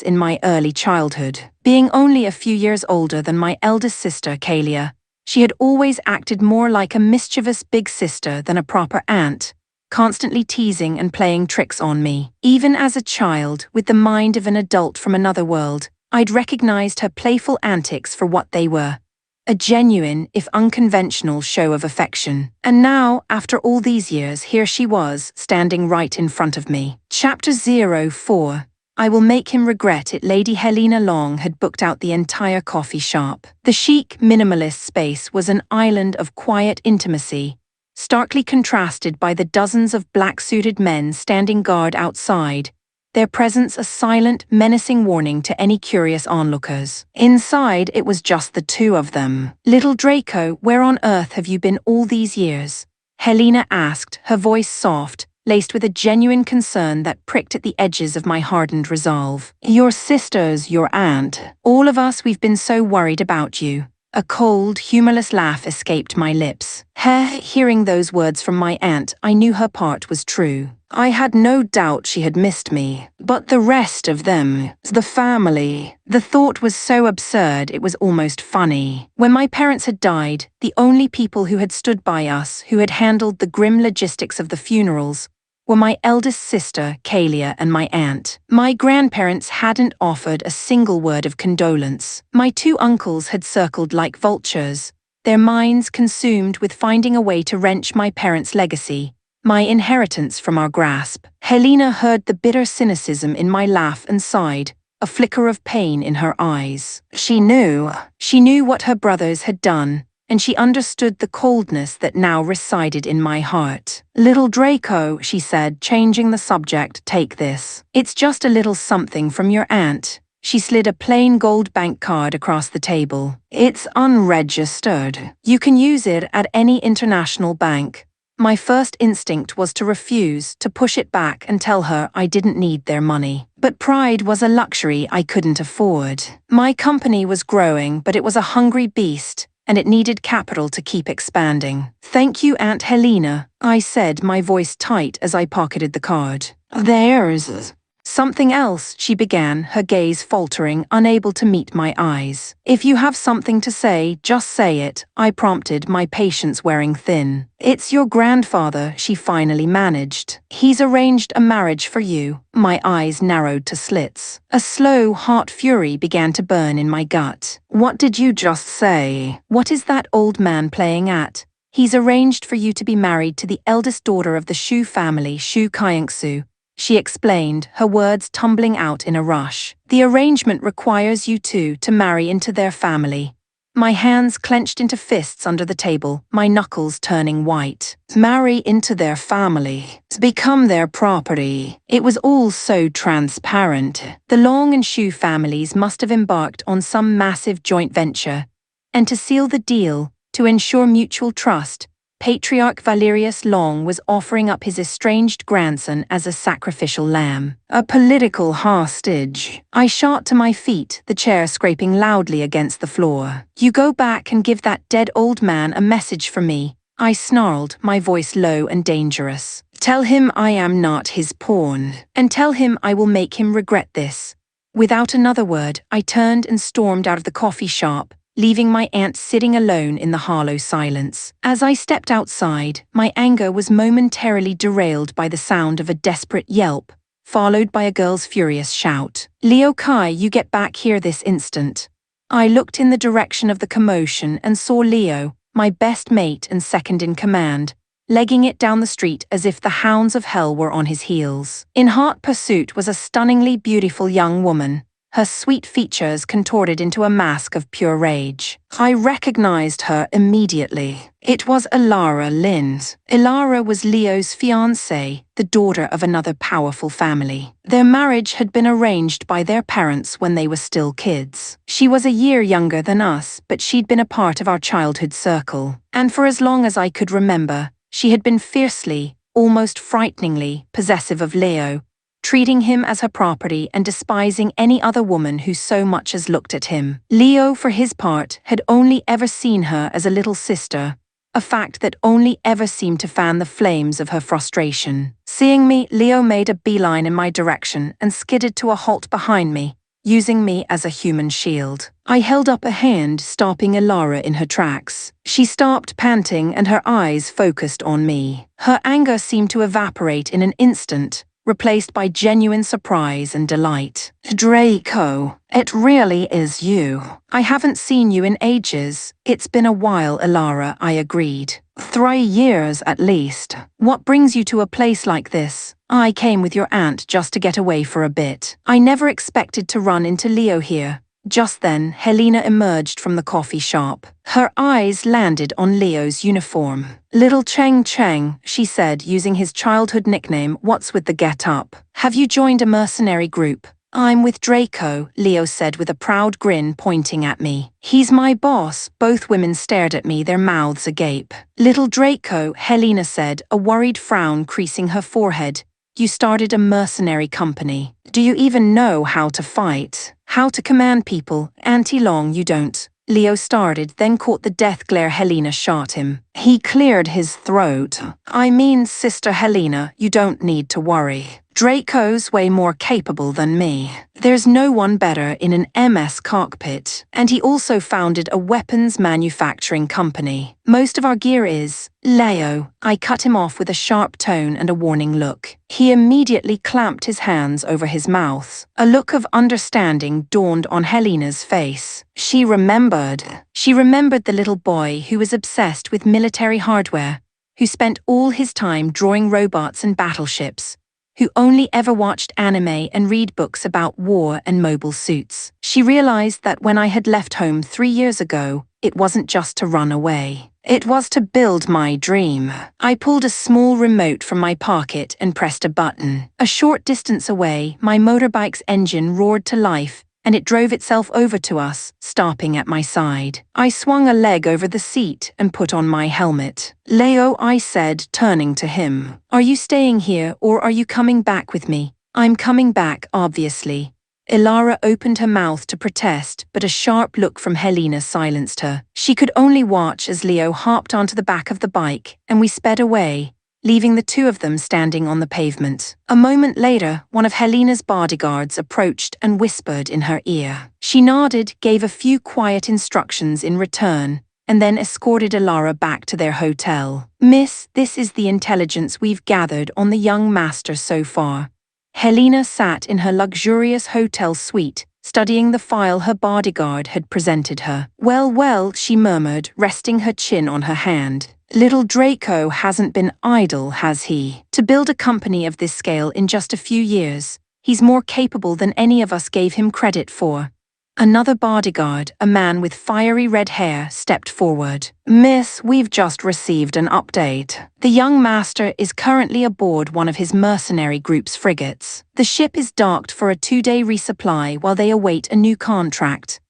in my early childhood. Being only a few years older than my eldest sister, Kalia, she had always acted more like a mischievous big sister than a proper aunt, constantly teasing and playing tricks on me. Even as a child, with the mind of an adult from another world, I'd recognized her playful antics for what they were: a genuine, if unconventional, show of affection. And now, after all these years, here she was, standing right in front of me. Chapter 04. I will make him regret it. Lady Helena Long had booked out the entire coffee shop. The chic, minimalist space was an island of quiet intimacy, starkly contrasted by the dozens of black-suited men standing guard outside, their presence a silent, menacing warning to any curious onlookers. Inside, it was just the two of them. "Little Draco, where on earth have you been all these years?" Helena asked, her voice soft, laced with a genuine concern that pricked at the edges of my hardened resolve. "Your sisters, your aunt, all of us, we've been so worried about you." A cold, humorless laugh escaped my lips. Hearing those words from my aunt, I knew her part was true. I had no doubt she had missed me. But the rest of them, the family, the thought was so absurd it was almost funny. When my parents had died, the only people who had stood by us, who had handled the grim logistics of the funerals, were my eldest sister, Kalia, and my aunt. My grandparents hadn't offered a single word of condolence. My two uncles had circled like vultures, their minds consumed with finding a way to wrench my parents' legacy, my inheritance, from our grasp. Helena heard the bitter cynicism in my laugh and sighed, a flicker of pain in her eyes. She knew what her brothers had done, and she understood the coldness that now resided in my heart. "Little Draco," she said, changing the subject, "take this. It's just a little something from your aunt." She slid a plain gold bank card across the table. "It's unregistered. You can use it at any international bank." My first instinct was to refuse, to push it back and tell her I didn't need their money. But pride was a luxury I couldn't afford. My company was growing, but it was a hungry beast, and it needed capital to keep expanding. "Thank you, Aunt Helena," I said, my voice tight as I pocketed the card. "There's something else," she began, her gaze faltering, unable to meet my eyes. "If you have something to say, just say it," I prompted, my patience wearing thin. "It's your grandfather," she finally managed. "He's arranged a marriage for you." My eyes narrowed to slits. A slow, hot fury began to burn in my gut. "What did you just say? What is that old man playing at?" "He's arranged for you to be married to the eldest daughter of the Shu family, Shu Kaiengsu," she explained, her words tumbling out in a rush. "The arrangement requires you two to marry into their family." My hands clenched into fists under the table, my knuckles turning white. Marry into their family. Become their property. It was all so transparent. The Long and Shu families must have embarked on some massive joint venture. And to seal the deal, to ensure mutual trust, Patriarch Valerius Long was offering up his estranged grandson as a sacrificial lamb. A political hostage. I shot to my feet, the chair scraping loudly against the floor. "You go back and give that dead old man a message for me," I snarled, my voice low and dangerous. "Tell him I am not his pawn. And tell him I will make him regret this." Without another word, I turned and stormed out of the coffee shop, leaving my aunt sitting alone in the hollow silence. As I stepped outside, my anger was momentarily derailed by the sound of a desperate yelp, followed by a girl's furious shout. "Leo Kai, you get back here this instant." I looked in the direction of the commotion and saw Leo, my best mate and second in command, legging it down the street as if the hounds of hell were on his heels. In hot pursuit was a stunningly beautiful young woman, her sweet features contorted into a mask of pure rage. I recognized her immediately. It was Ilara Lind. Ilara was Leo's fiancée, the daughter of another powerful family. Their marriage had been arranged by their parents when they were still kids. She was a year younger than us, but she'd been a part of our childhood circle. And for as long as I could remember, she had been fiercely, almost frighteningly, possessive of Leo, treating him as her property and despising any other woman who so much as looked at him. Leo, for his part, had only ever seen her as a little sister, a fact that only ever seemed to fan the flames of her frustration. Seeing me, Leo made a beeline in my direction and skidded to a halt behind me, using me as a human shield. I held up a hand, stopping Ilara in her tracks. She stopped, panting, and her eyes focused on me. Her anger seemed to evaporate in an instant, replaced by genuine surprise and delight. "Draco, it really is you. I haven't seen you in ages." "It's been a while, Ilara," I agreed. 3 years at least. "What brings you to a place like this?" "I came with your aunt just to get away for a bit. I never expected to run into Leo here." Just then, Helena emerged from the coffee shop. Her eyes landed on Leo's uniform. "Little Cheng Cheng," she said, using his childhood nickname, "what's with the get-up? Have you joined a mercenary group?" "I'm with Draco," Leo said with a proud grin, pointing at me. "He's my boss." Both women stared at me, their mouths agape. "Little Draco," Helena said, a worried frown creasing her forehead. "You started a mercenary company. Do you even know how to fight? How to command people? Auntie Long, you don't." Leo started, then caught the death glare Helena shot him. He cleared his throat. "I mean, Sister Helena, you don't need to worry. Draco's way more capable than me. There's no one better in an MS cockpit. And he also founded a weapons manufacturing company. Most of our gear is..." "Leo," I cut him off with a sharp tone and a warning look. He immediately clamped his hands over his mouth. A look of understanding dawned on Helena's face. She remembered. She remembered the little boy who was obsessed with military hardware, who spent all his time drawing robots and battleships, who only ever watched anime and read books about war and mobile suits. She realized that when I had left home 3 years ago, it wasn't just to run away. It was to build my dream. I pulled a small remote from my pocket and pressed a button. A short distance away, my motorbike's engine roared to life, and it drove itself over to us, stopping at my side. I swung a leg over the seat and put on my helmet. "Leo," I said, turning to him. "Are you staying here or are you coming back with me?" "I'm coming back, obviously." Ilara opened her mouth to protest, but a sharp look from Helena silenced her. She could only watch as Leo hopped onto the back of the bike, and we sped away, leaving the two of them standing on the pavement. A moment later, one of Helena's bodyguards approached and whispered in her ear. She nodded, gave a few quiet instructions in return, and then escorted Ilara back to their hotel. "Miss, this is the intelligence we've gathered on the young master so far." Helena sat in her luxurious hotel suite, studying the file her bodyguard had presented her. "Well, well," she murmured, resting her chin on her hand. "Little Draco hasn't been idle, has he? To build a company of this scale in just a few years, he's more capable than any of us gave him credit for." Another bodyguard, a man with fiery red hair, stepped forward. "Miss, we've just received an update. The young master is currently aboard one of his mercenary group's frigates. The ship is docked for a 2-day resupply while they await a new contract."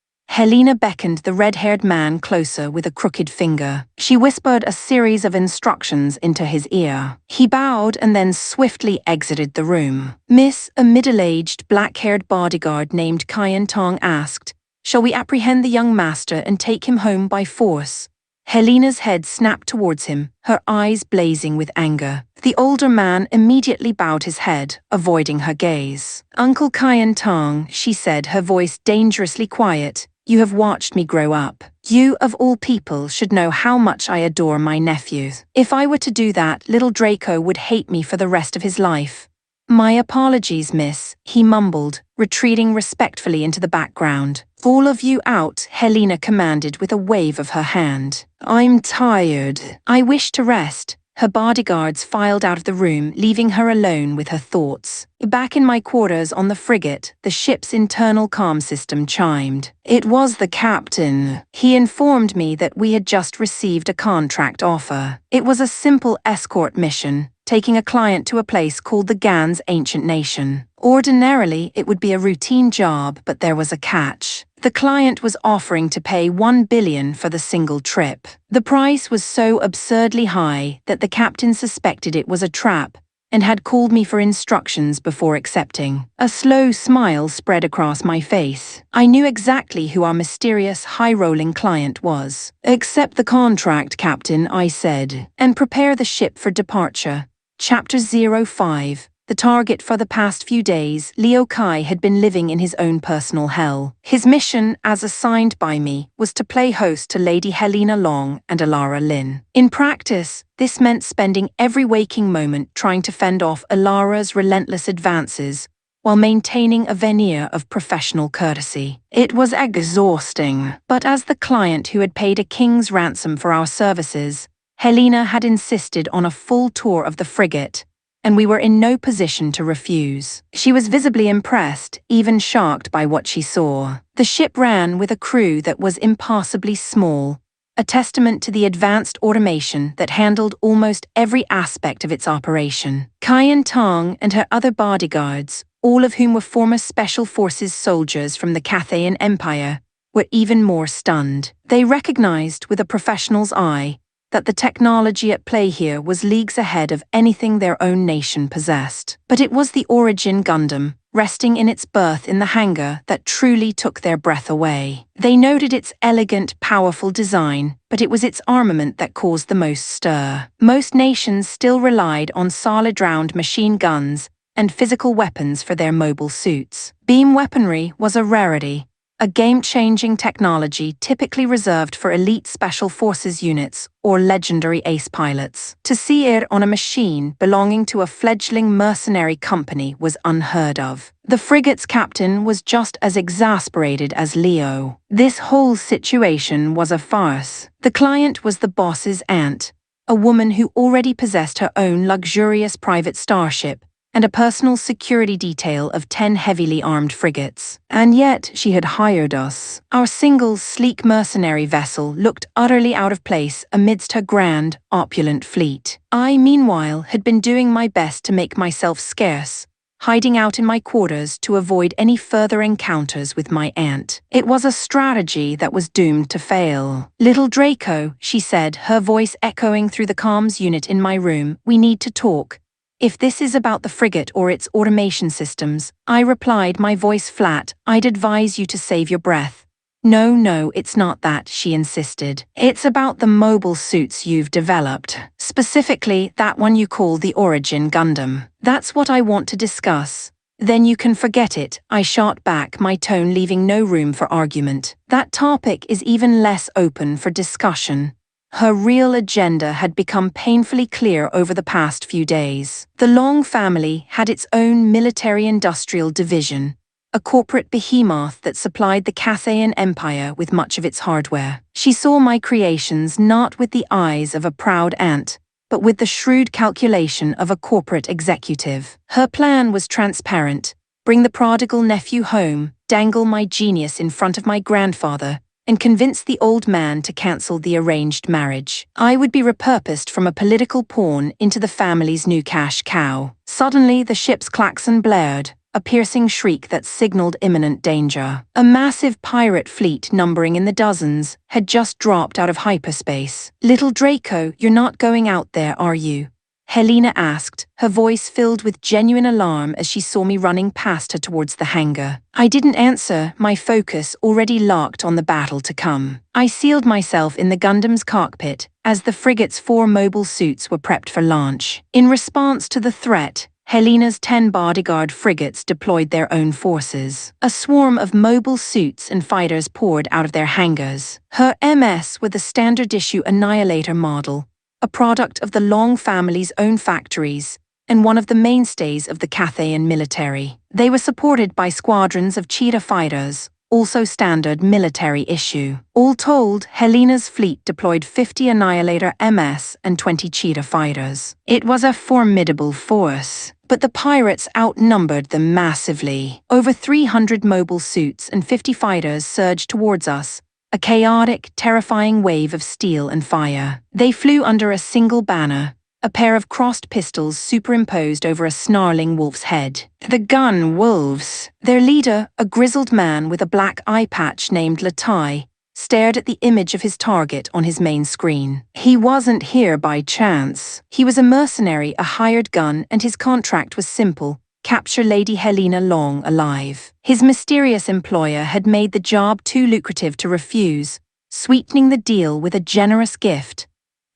Helena beckoned the red-haired man closer with a crooked finger. She whispered a series of instructions into his ear. He bowed and then swiftly exited the room. "Miss," a middle-aged, black-haired bodyguard named Kyan Tong asked, "shall we apprehend the young master and take him home by force?" Helena's head snapped towards him, her eyes blazing with anger. The older man immediately bowed his head, avoiding her gaze. "Uncle Kyan Tong," she said, her voice dangerously quiet, "you have watched me grow up. You, of all people, should know how much I adore my nephew. If I were to do that, little Draco would hate me for the rest of his life." "My apologies, miss," he mumbled, retreating respectfully into the background. "All of you out," Helena commanded with a wave of her hand. "I'm tired. I wish to rest." Her bodyguards filed out of the room, leaving her alone with her thoughts. Back in my quarters on the frigate, the ship's internal comm system chimed. It was the captain. He informed me that we had just received a contract offer. It was a simple escort mission, taking a client to a place called the Gan's Ancient Nation. Ordinarily, it would be a routine job, but there was a catch. The client was offering to pay $1 billion for the single trip. The price was so absurdly high that the captain suspected it was a trap and had called me for instructions before accepting. A slow smile spread across my face. I knew exactly who our mysterious, high-rolling client was. "Accept the contract, Captain," I said, "and prepare the ship for departure." Chapter 05. The target for the past few days, Leo Kai had been living in his own personal hell. His mission, as assigned by me, was to play host to Lady Helena Long and Alara Lin. In practice, this meant spending every waking moment trying to fend off Alara's relentless advances while maintaining a veneer of professional courtesy. It was exhausting, but as the client who had paid a king's ransom for our services, Helena had insisted on a full tour of the frigate, and we were in no position to refuse. She was visibly impressed, even shocked by what she saw. The ship ran with a crew that was impossibly small, a testament to the advanced automation that handled almost every aspect of its operation. Kyan Tong and her other bodyguards, all of whom were former Special Forces soldiers from the Cathayan Empire, were even more stunned. They recognized with a professional's eye that the technology at play here was leagues ahead of anything their own nation possessed. But it was the Origin Gundam, resting in its berth in the hangar, that truly took their breath away. They noted its elegant, powerful design, but it was its armament that caused the most stir. Most nations still relied on solid-round machine guns and physical weapons for their mobile suits. Beam weaponry was a rarity, a game-changing technology typically reserved for elite special forces units or legendary ace pilots. To see it on a machine belonging to a fledgling mercenary company was unheard of. The frigate's captain was just as exasperated as Leo. This whole situation was a farce. The client was the boss's aunt, a woman who already possessed her own luxurious private starship and a personal security detail of 10 heavily armed frigates. And yet she had hired us. Our single, sleek mercenary vessel looked utterly out of place amidst her grand, opulent fleet. I, meanwhile, had been doing my best to make myself scarce, hiding out in my quarters to avoid any further encounters with my aunt. It was a strategy that was doomed to fail. "Little Draco," she said, her voice echoing through the comms unit in my room, "we need to talk. If this is about the frigate or its automation systems," I replied, my voice flat, "I'd advise you to save your breath." No, it's not that," she insisted. "It's about the mobile suits you've developed. Specifically, that one you call the Origin Gundam. That's what I want to discuss." "Then you can forget it," I shot back, my tone leaving no room for argument. "That topic is even less open for discussion." Her real agenda had become painfully clear over the past few days. The Long family had its own military-industrial division, a corporate behemoth that supplied the Cathayan Empire with much of its hardware. She saw my creations not with the eyes of a proud aunt, but with the shrewd calculation of a corporate executive. Her plan was transparent: bring the prodigal nephew home, dangle my genius in front of my grandfather, and convince the old man to cancel the arranged marriage. I would be repurposed from a political pawn into the family's new cash cow. Suddenly, the ship's klaxon blared, a piercing shriek that signaled imminent danger. A massive pirate fleet numbering in the dozens had just dropped out of hyperspace. "Little Draco, you're not going out there, are you?" Helena asked, her voice filled with genuine alarm as she saw me running past her towards the hangar. I didn't answer, my focus already locked on the battle to come. I sealed myself in the Gundam's cockpit as the frigate's 4 mobile suits were prepped for launch. In response to the threat, Helena's 10 bodyguard frigates deployed their own forces. A swarm of mobile suits and fighters poured out of their hangars. Her MS were the standard-issue Annihilator model, a product of the Long family's own factories, and one of the mainstays of the Cathayan military. They were supported by squadrons of cheetah fighters, also standard military issue. All told, Helena's fleet deployed 50 Annihilator MS and 20 cheetah fighters. It was a formidable force, but the pirates outnumbered them massively. Over 300 mobile suits and 50 fighters surged towards us, a chaotic, terrifying wave of steel and fire. They flew under a single banner, a pair of crossed pistols superimposed over a snarling wolf's head. The gun wolves. Their leader, a grizzled man with a black eye patch named Latai, stared at the image of his target on his main screen. He wasn't here by chance. He was a mercenary, a hired gun, and his contract was simple: capture Lady Helena Long alive. His mysterious employer had made the job too lucrative to refuse, sweetening the deal with a generous gift: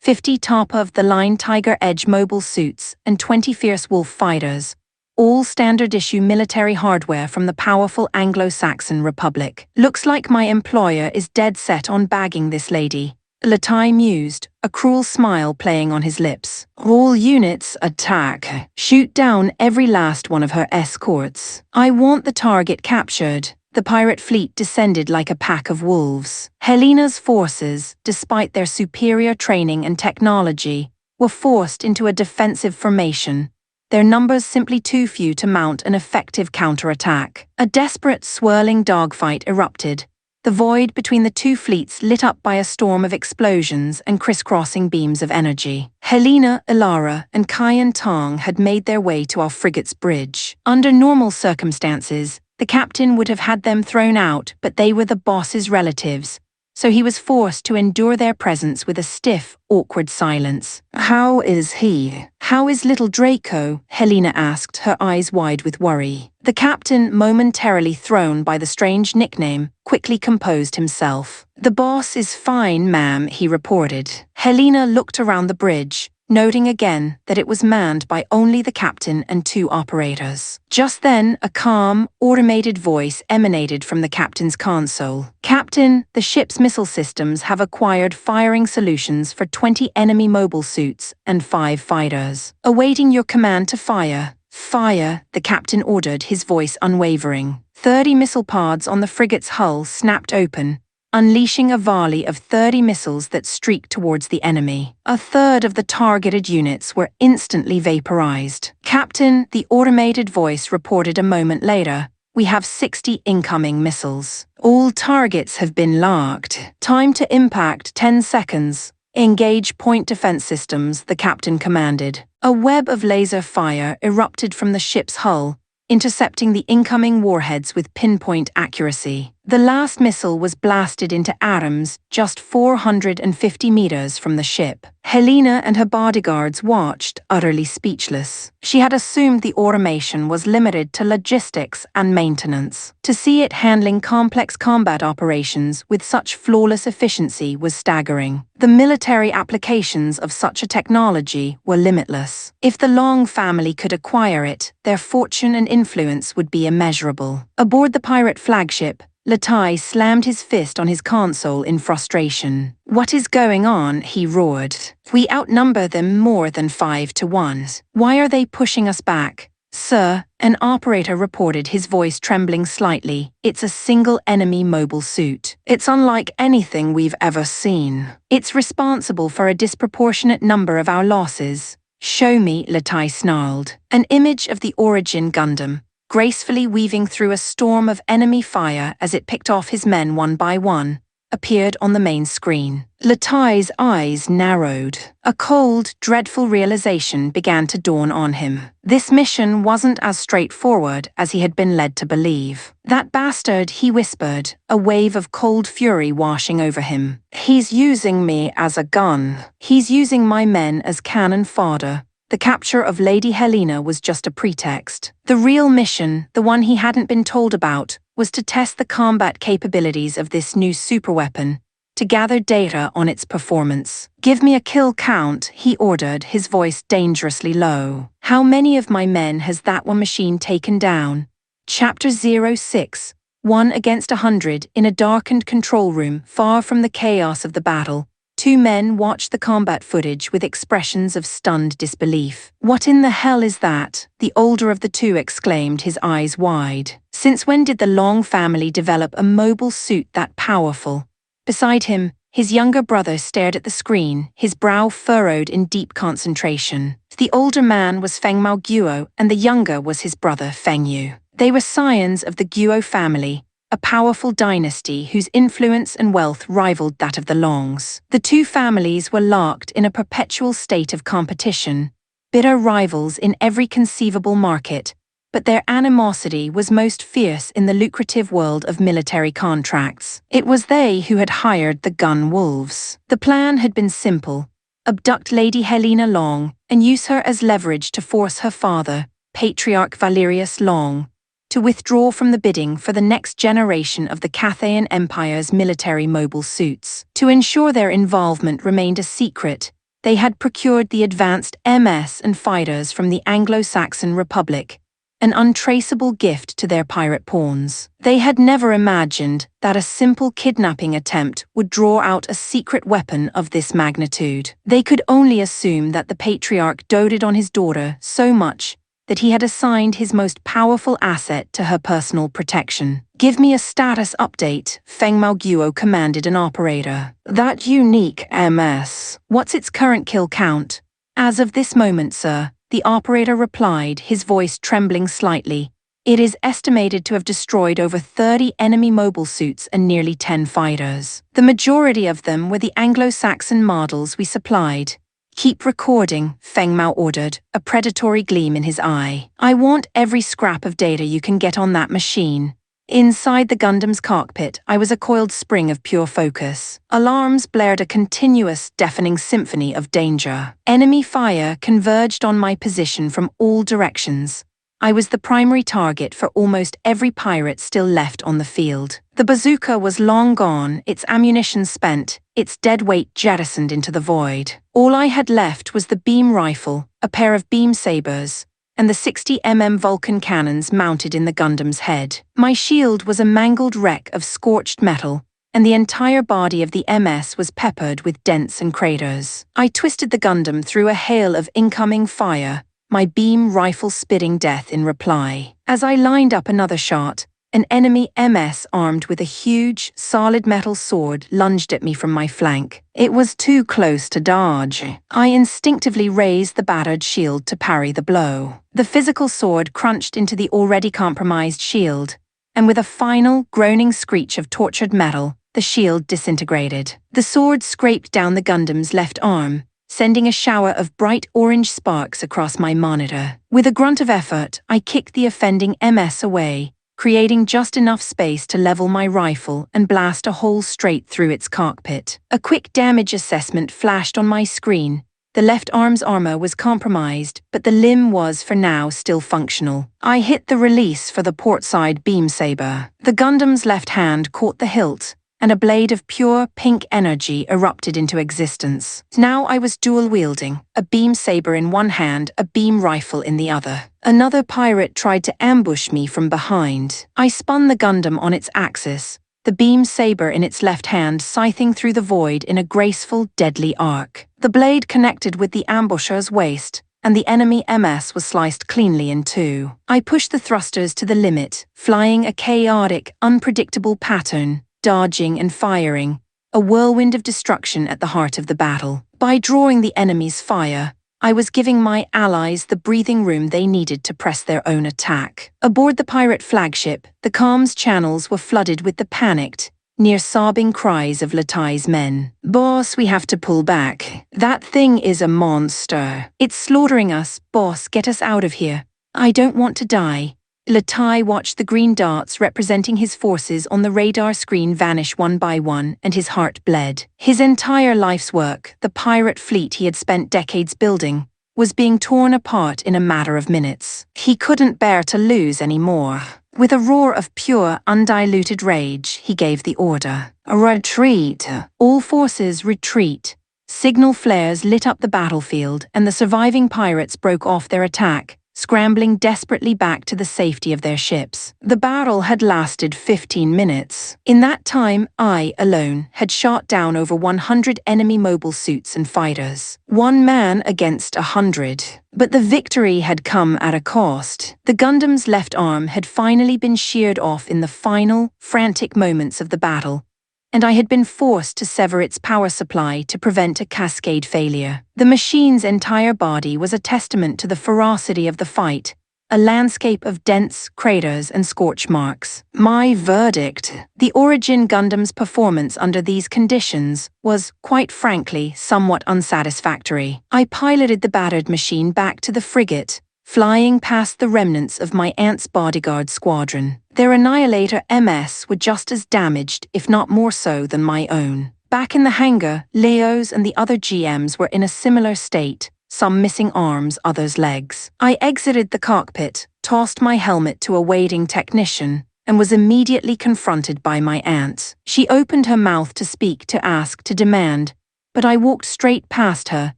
50 top-of-the-line Tiger Edge mobile suits and 20 Fierce Wolf fighters, all standard-issue military hardware from the powerful Anglo-Saxon Republic. Looks like my employer is dead set on bagging this lady, Latai mused, a cruel smile playing on his lips. All units attack. Shoot down every last one of her escorts. I want the target captured. The pirate fleet descended like a pack of wolves. Helena's forces, despite their superior training and technology, were forced into a defensive formation, their numbers simply too few to mount an effective counterattack. A desperate, swirling dogfight erupted, the void between the two fleets lit up by a storm of explosions and crisscrossing beams of energy. Helena, Ilara, and Kyan Tong had made their way to our frigate's bridge. Under normal circumstances, the captain would have had them thrown out, but they were the boss's relatives, so he was forced to endure their presence with a stiff, awkward silence. How is he? How is little Draco? Helena asked, her eyes wide with worry. The captain, momentarily thrown by the strange nickname, quickly composed himself. The boss is fine, ma'am, he reported. Helena looked around the bridge, noting again that it was manned by only the captain and 2 operators. Just then, a calm, automated voice emanated from the captain's console. Captain, the ship's missile systems have acquired firing solutions for 20 enemy mobile suits and 5 fighters. Awaiting your command to fire. Fire, the captain ordered, his voice unwavering. 30 missile pods on the frigate's hull snapped open, unleashing a volley of 30 missiles that streaked towards the enemy. A third of the targeted units were instantly vaporized. Captain, the automated voice reported a moment later, we have 60 incoming missiles. All targets have been locked. Time to impact 10 seconds. Engage point defense systems, the captain commanded. A web of laser fire erupted from the ship's hull, intercepting the incoming warheads with pinpoint accuracy. The last missile was blasted into atoms just 450 meters from the ship. Helena and her bodyguards watched, utterly speechless. She had assumed the automation was limited to logistics and maintenance. To see it handling complex combat operations with such flawless efficiency was staggering. The military applications of such a technology were limitless. If the Long family could acquire it, their fortune and influence would be immeasurable. Aboard the pirate flagship, Latai slammed his fist on his console in frustration. What is going on? He roared. We outnumber them more than 5 to 1. Why are they pushing us back? Sir, an operator reported, his voice trembling slightly. It's a single enemy mobile suit. It's unlike anything we've ever seen. It's responsible for a disproportionate number of our losses. Show me, Latai snarled. An image of the Origin Gundam, gracefully weaving through a storm of enemy fire as it picked off his men one by one, appeared on the main screen. Latai's eyes narrowed. A cold, dreadful realization began to dawn on him. This mission wasn't as straightforward as he had been led to believe. That bastard, he whispered, a wave of cold fury washing over him. He's using me as a gun. He's using my men as cannon fodder. The capture of Lady Helena was just a pretext. The real mission, the one he hadn't been told about, was to test the combat capabilities of this new superweapon, to gather data on its performance. Give me a kill count, he ordered, his voice dangerously low. How many of my men has that one machine taken down? Chapter 06, 1 against 100, in a darkened control room far from the chaos of the battle. Two men watched the combat footage with expressions of stunned disbelief. "What in the hell is that?" the older of the two exclaimed, his eyes wide. "Since when did the Long family develop a mobile suit that powerful?" Beside him, his younger brother stared at the screen, his brow furrowed in deep concentration. The older man was Feng Mao Guo, and the younger was his brother Feng Yu. They were scions of the Guo family, a powerful dynasty whose influence and wealth rivaled that of the Longs. The two families were locked in a perpetual state of competition, bitter rivals in every conceivable market, but their animosity was most fierce in the lucrative world of military contracts. It was they who had hired the gun wolves. The plan had been simple: abduct Lady Helena Long and use her as leverage to force her father, Patriarch Valerius Long, to withdraw from the bidding for the next generation of the Cathayan Empire's military mobile suits. To ensure their involvement remained a secret, they had procured the advanced MS and fighters from the Anglo-Saxon Republic, an untraceable gift to their pirate pawns. They had never imagined that a simple kidnapping attempt would draw out a secret weapon of this magnitude. They could only assume that the Patriarch doted on his daughter so much that he had assigned his most powerful asset to her personal protection. "Give me a status update," Feng Mao Guo commanded an operator. "That unique MS. What's its current kill count?" "As of this moment, sir," the operator replied, his voice trembling slightly. "It is estimated to have destroyed over 30 enemy mobile suits and nearly 10 fighters. The majority of them were the Anglo-Saxon models we supplied." "Keep recording," Feng Mao ordered, a predatory gleam in his eye. "I want every scrap of data you can get on that machine." Inside the Gundam's cockpit, I was a coiled spring of pure focus. Alarms blared a continuous, deafening symphony of danger. Enemy fire converged on my position from all directions. I was the primary target for almost every pirate still left on the field. The bazooka was long gone, its ammunition spent, its dead weight jettisoned into the void. All I had left was the beam rifle, a pair of beam sabers, and the 60mm Vulcan cannons mounted in the Gundam's head. My shield was a mangled wreck of scorched metal, and the entire body of the MS was peppered with dents and craters. I twisted the Gundam through a hail of incoming fire, my beam rifle spitting death in reply. As I lined up another shot, an enemy MS armed with a huge, solid metal sword lunged at me from my flank. It was too close to dodge. I instinctively raised the battered shield to parry the blow. The physical sword crunched into the already compromised shield, and with a final, groaning screech of tortured metal, the shield disintegrated. The sword scraped down the Gundam's left arm, sending a shower of bright orange sparks across my monitor. With a grunt of effort, I kicked the offending MS away, creating just enough space to level my rifle and blast a hole straight through its cockpit. A quick damage assessment flashed on my screen. The left arm's armor was compromised, but the limb was, for now, still functional. I hit the release for the portside beam saber. The Gundam's left hand caught the hilt, and a blade of pure pink energy erupted into existence. Now I was dual-wielding, a beam saber in one hand, a beam rifle in the other. Another pirate tried to ambush me from behind. I spun the Gundam on its axis, the beam saber in its left hand scything through the void in a graceful, deadly arc. The blade connected with the ambusher's waist, and the enemy MS was sliced cleanly in two. I pushed the thrusters to the limit, flying a chaotic, unpredictable pattern, dodging and firing, a whirlwind of destruction at the heart of the battle. By drawing the enemy's fire, I was giving my allies the breathing room they needed to press their own attack. Aboard the pirate flagship, the comms channels were flooded with the panicked, near-sobbing cries of Latai's men. "Boss, we have to pull back. That thing is a monster. It's slaughtering us. Boss, get us out of here. I don't want to die." Latai watched the green dots representing his forces on the radar screen vanish one by one, and his heart bled. His entire life's work, the pirate fleet he had spent decades building, was being torn apart in a matter of minutes. He couldn't bear to lose anymore. With a roar of pure, undiluted rage, he gave the order. "Retreat! All forces retreat!" Signal flares lit up the battlefield, and the surviving pirates broke off their attack, scrambling desperately back to the safety of their ships. The battle had lasted 15 minutes. In that time, I, alone, had shot down over 100 enemy mobile suits and fighters. One man against 100. But the victory had come at a cost. The Gundam's left arm had finally been sheared off in the final, frantic moments of the battle, and I had been forced to sever its power supply to prevent a cascade failure. The machine's entire body was a testament to the ferocity of the fight, a landscape of dents, craters, and scorch marks. My verdict: the Origin Gundam's performance under these conditions was, quite frankly, somewhat unsatisfactory. I piloted the battered machine back to the frigate, flying past the remnants of my aunt's bodyguard squadron. Their Annihilator MS were just as damaged, if not more so, than my own. Back in the hangar, Leo's and the other GMs were in a similar state, some missing arms, others legs. I exited the cockpit, tossed my helmet to a waiting technician, and was immediately confronted by my aunt. She opened her mouth to speak, to ask, to demand, but I walked straight past her,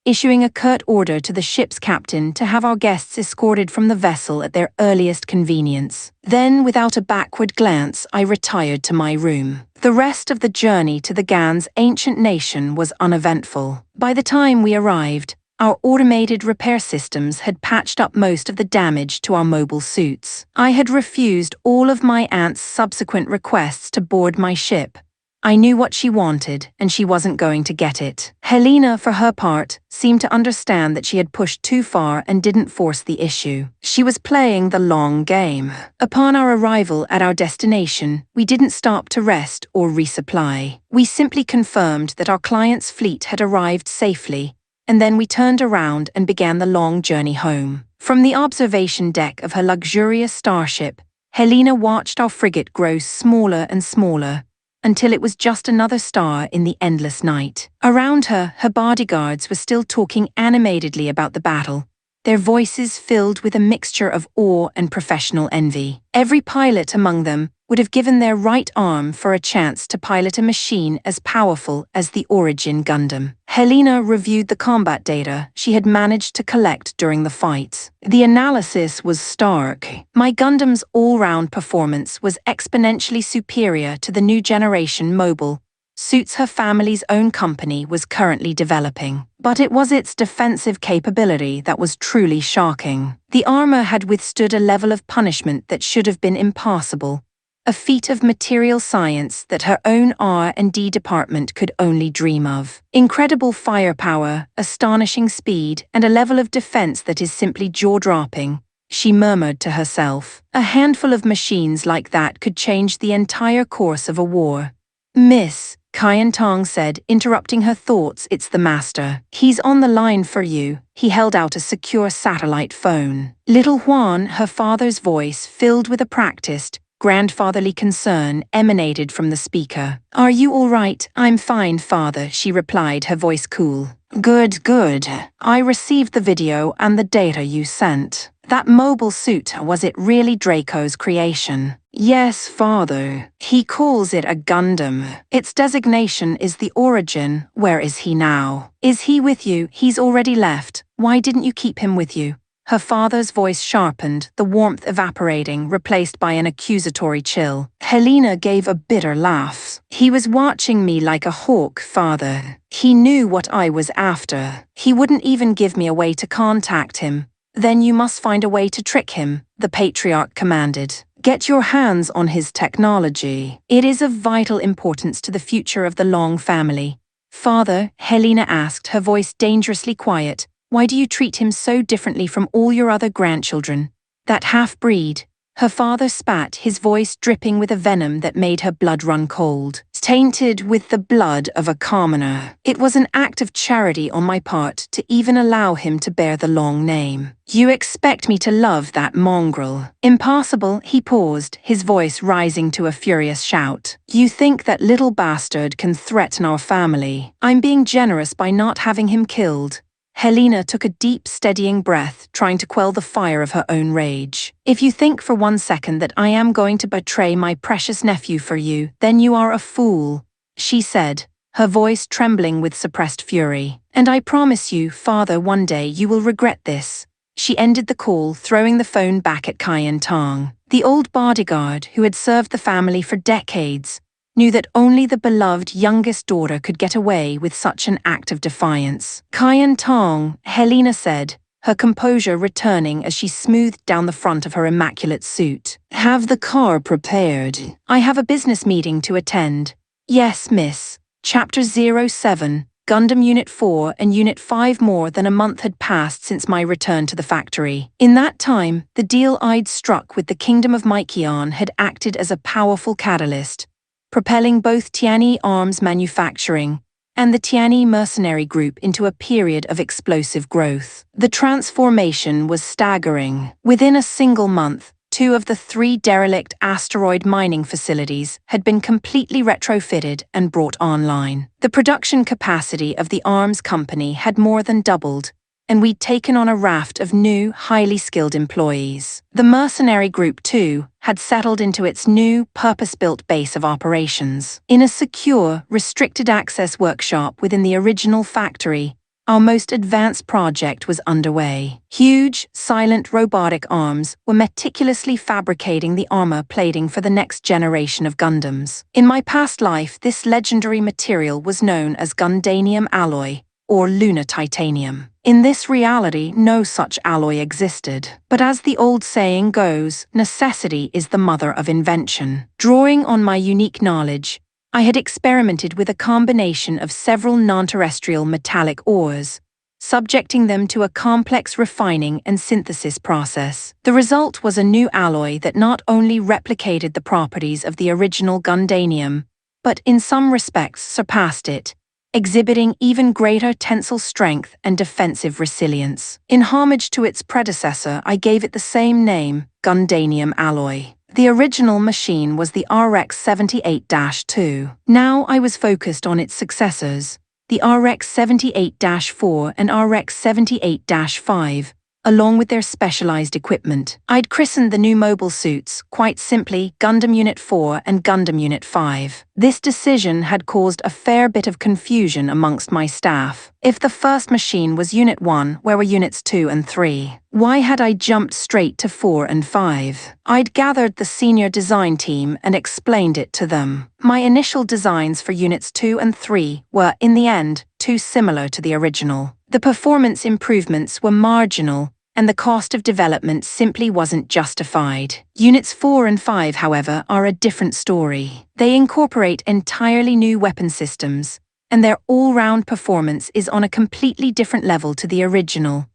issuing a curt order to the ship's captain to have our guests escorted from the vessel at their earliest convenience. Then, without a backward glance, I retired to my room. The rest of the journey to the Gan's ancient nation was uneventful. By the time we arrived, our automated repair systems had patched up most of the damage to our mobile suits. I had refused all of my aunt's subsequent requests to board my ship. I knew what she wanted, and she wasn't going to get it. Helena, for her part, seemed to understand that she had pushed too far and didn't force the issue. She was playing the long game. Upon our arrival at our destination, we didn't stop to rest or resupply. We simply confirmed that our client's fleet had arrived safely, and then we turned around and began the long journey home. From the observation deck of her luxurious starship, Helena watched our frigate grow smaller and smaller, until it was just another star in the endless night. Around her, her bodyguards were still talking animatedly about the battle, their voices filled with a mixture of awe and professional envy. Every pilot among them would have given their right arm for a chance to pilot a machine as powerful as the Origin Gundam. Helena reviewed the combat data she had managed to collect during the fights. The analysis was stark. My Gundam's all-round performance was exponentially superior to the new generation mobile suits her family's own company was currently developing. But it was its defensive capability that was truly shocking. The armor had withstood a level of punishment that should have been impossible, a feat of material science that her own R&D department could only dream of. Incredible firepower, astonishing speed, and a level of defense that is simply jaw-dropping, she murmured to herself. A handful of machines like that could change the entire course of a war. "Miss," Kyan Tong said, interrupting her thoughts, "it's the master. He's on the line for you." He held out a secure satellite phone. Little Juan, her father's voice, filled with a practiced, grandfatherly concern, emanated from the speaker. "Are you all right?" "I'm fine, father," she replied, her voice cool. "Good, good. I received the video and the data you sent. That mobile suit, was it really Draco's creation?" "Yes, father. He calls it a Gundam. Its designation is the Origin. Where is he now?" "Is he with you?" "He's already left. Why didn't you keep him with you?" Her father's voice sharpened, the warmth evaporating, replaced by an accusatory chill. Helena gave a bitter laugh. "He was watching me like a hawk, father. He knew what I was after. He wouldn't even give me a way to contact him." "Then you must find a way to trick him," the patriarch commanded. "Get your hands on his technology. It is of vital importance to the future of the Long family." "Father," Helena asked, her voice dangerously quiet, "why do you treat him so differently from all your other grandchildren? That half-breed." Her father spat, his voice dripping with a venom that made her blood run cold. "Tainted with the blood of a commoner. It was an act of charity on my part to even allow him to bear the Long name. You expect me to love that mongrel?" "Impossible," he paused, his voice rising to a furious shout. "You think that little bastard can threaten our family? I'm being generous by not having him killed." Helena took a deep, steadying breath, trying to quell the fire of her own rage. "If you think for one second that I am going to betray my precious nephew for you, then you are a fool," she said, her voice trembling with suppressed fury. "And I promise you, father, one day you will regret this." She ended the call, throwing the phone back at Kyan Tong. The old bodyguard, who had served the family for decades, knew that only the beloved youngest daughter could get away with such an act of defiance. Kyan Tong, Helena said, her composure returning as she smoothed down the front of her immaculate suit. Have the car prepared. I have a business meeting to attend. Yes, miss. Chapter 07, Gundam Unit 4 and Unit 5. More than a month had passed since my return to the factory. In that time, the deal I'd struck with the Kingdom of Mykion had acted as a powerful catalyst, propelling both Tianyi arms manufacturing and the Tianyi mercenary group into a period of explosive growth. The transformation was staggering. Within a single month, 2 of the 3 derelict asteroid mining facilities had been completely retrofitted and brought online. The production capacity of the arms company had more than doubled, and we'd taken on a raft of new, highly skilled employees. The mercenary group, too, had settled into its new, purpose-built base of operations. In a secure, restricted access workshop within the original factory, our most advanced project was underway. Huge, silent robotic arms were meticulously fabricating the armor plating for the next generation of Gundams. In my past life, this legendary material was known as Gundanium alloy, or lunar titanium. In this reality, no such alloy existed. But as the old saying goes, necessity is the mother of invention. Drawing on my unique knowledge, I had experimented with a combination of several non-terrestrial metallic ores, subjecting them to a complex refining and synthesis process. The result was a new alloy that not only replicated the properties of the original Gundanium, but in some respects surpassed it, exhibiting even greater tensile strength and defensive resilience. In homage to its predecessor, I gave it the same name, Gundanium alloy. The original machine was the RX-78-2. Now I was focused on its successors, the RX-78-4 and RX-78-5, along with their specialized equipment. I'd christened the new mobile suits, quite simply, Gundam Unit 4 and Gundam Unit 5. This decision had caused a fair bit of confusion amongst my staff. If the first machine was Unit 1, where were Units 2 and 3? Why had I jumped straight to 4 and 5? I'd gathered the senior design team and explained it to them. My initial designs for Units 2 and 3 were, in the end, too similar to the original. The performance improvements were marginal, and the cost of development simply wasn't justified. Units 4 and 5, however, are a different story. They incorporate entirely new weapon systems, and their all-round performance is on a completely different level to the original.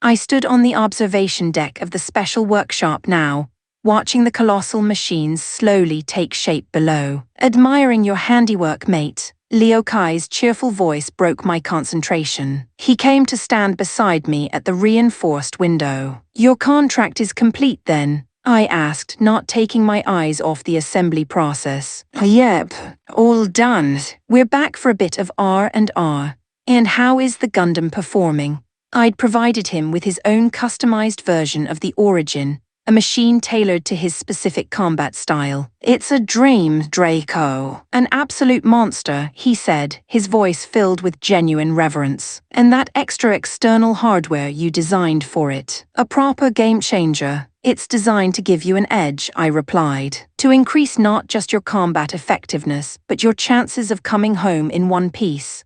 I stood on the observation deck of the special workshop now, watching the colossal machines slowly take shape below. Admiring your handiwork, mate. Liu Kai's cheerful voice broke my concentration. He came to stand beside me at the reinforced window. Your contract is complete then? I asked, not taking my eyes off the assembly process. Yep, all done. We're back for a bit of R&R. And how is the Gundam performing? I'd provided him with his own customized version of the Origin, a machine tailored to his specific combat style. It's a dream, Draco. An absolute monster, he said, his voice filled with genuine reverence. And that extra external hardware you designed for it. A proper game changer. It's designed to give you an edge, I replied. To increase not just your combat effectiveness, but your chances of coming home in one piece.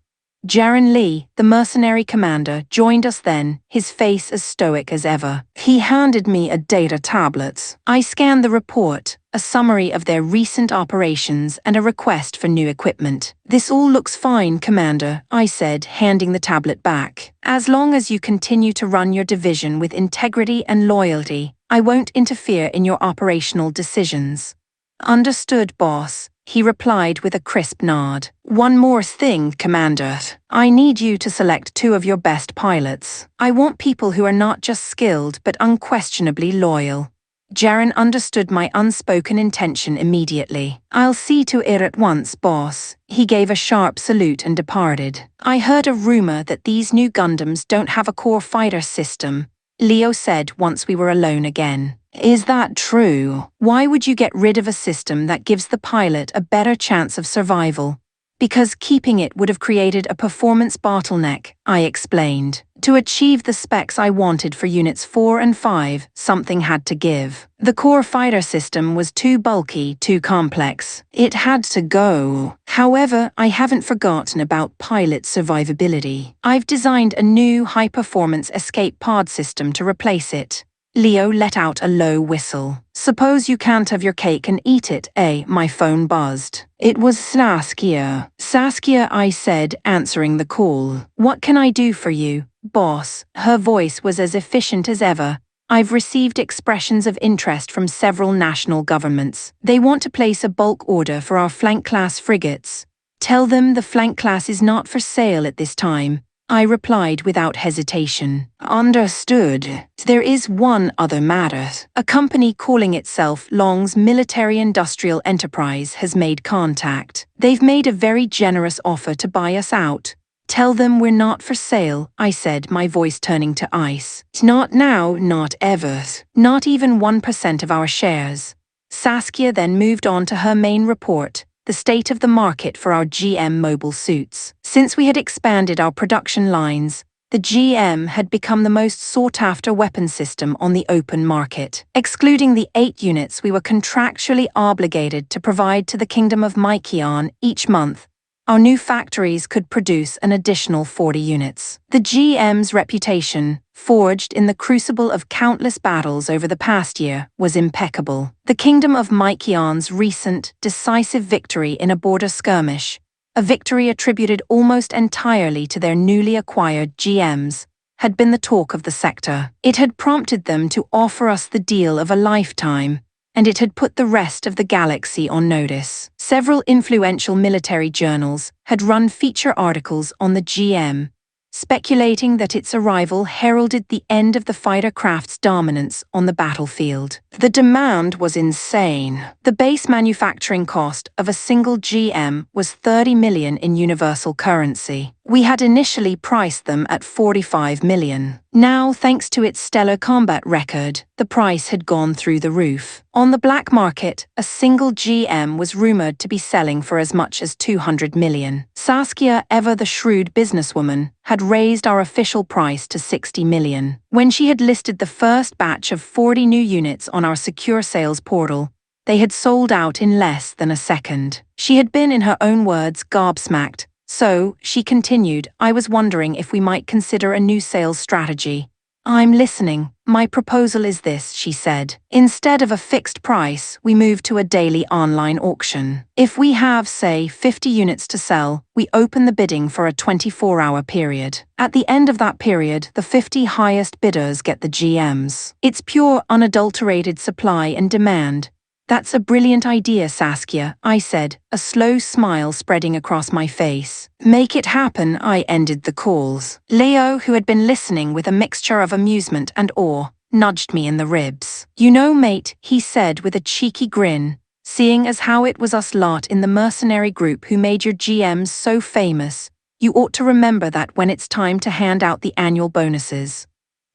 Jaren Lee, the mercenary commander, joined us then, his face as stoic as ever. He handed me a data tablet. I scanned the report, a summary of their recent operations and a request for new equipment. This all looks fine, Commander, I said, handing the tablet back. As long as you continue to run your division with integrity and loyalty, I won't interfere in your operational decisions. Understood, boss. He replied with a crisp nod. One more thing, Commander. I need you to select 2 of your best pilots. I want people who are not just skilled but unquestionably loyal. Jaren understood my unspoken intention immediately. I'll see to it at once, boss. He gave a sharp salute and departed. I heard a rumor that these new Gundams don't have a core fighter system, Leo said once we were alone again. Is that true? Why would you get rid of a system that gives the pilot a better chance of survival? Because keeping it would have created a performance bottleneck, I explained. To achieve the specs I wanted for Units 4 and 5, something had to give. The core fighter system was too bulky, too complex. It had to go. However, I haven't forgotten about pilot survivability. I've designed a new high-performance escape pod system to replace it. Leo let out a low whistle. Suppose you can't have your cake and eat it, eh? My phone buzzed. It was Saskia. Saskia, I said, answering the call. What can I do for you, boss? Her voice was as efficient as ever. I've received expressions of interest from several national governments. They want to place a bulk order for our flank class frigates. Tell them the flank class is not for sale at this time. I replied without hesitation. Understood. There is one other matter. A company calling itself Long's Military Industrial Enterprise has made contact. They've made a very generous offer to buy us out. Tell them we're not for sale, I said, my voice turning to ice. Not now, not ever. Not even 1% of our shares. Saskia then moved on to her main report. The state of the market for our GM mobile suits. Since we had expanded our production lines, the GM had become the most sought-after weapon system on the open market. Excluding the 8 units we were contractually obligated to provide to the Kingdom of Mykion each month, our new factories could produce an additional 40 units. The GM's reputation, forged in the crucible of countless battles over the past year, was impeccable. The Kingdom of Mykion's recent, decisive victory in a border skirmish, a victory attributed almost entirely to their newly acquired GMs, had been the talk of the sector. It had prompted them to offer us the deal of a lifetime, and it had put the rest of the galaxy on notice. Several influential military journals had run feature articles on the GM, speculating that its arrival heralded the end of the fighter craft's dominance on the battlefield. The demand was insane. The base manufacturing cost of a single GM was 30 million in universal currency. We had initially priced them at 45 million. Now, thanks to its stellar combat record, the price had gone through the roof. On the black market, a single GM was rumored to be selling for as much as 200 million. Saskia, ever the shrewd businesswoman, had raised our official price to 60 million. When she had listed the first batch of 40 new units on our secure sales portal, they had sold out in less than a second. She had been, in her own words, gobsmacked. So, she continued, I was wondering if we might consider a new sales strategy. I'm listening. My proposal is this, she said. Instead of a fixed price, we move to a daily online auction. If we have, say, 50 units to sell, we open the bidding for a 24-hour period. At the end of that period, the 50 highest bidders get the GMs. It's pure, unadulterated supply and demand. That's a brilliant idea, Saskia, I said, a slow smile spreading across my face. Make it happen, I ended the calls. Leo, who had been listening with a mixture of amusement and awe, nudged me in the ribs. You know, mate, he said with a cheeky grin, seeing as how it was us lot in the mercenary group who made your GMs so famous, you ought to remember that when it's time to hand out the annual bonuses.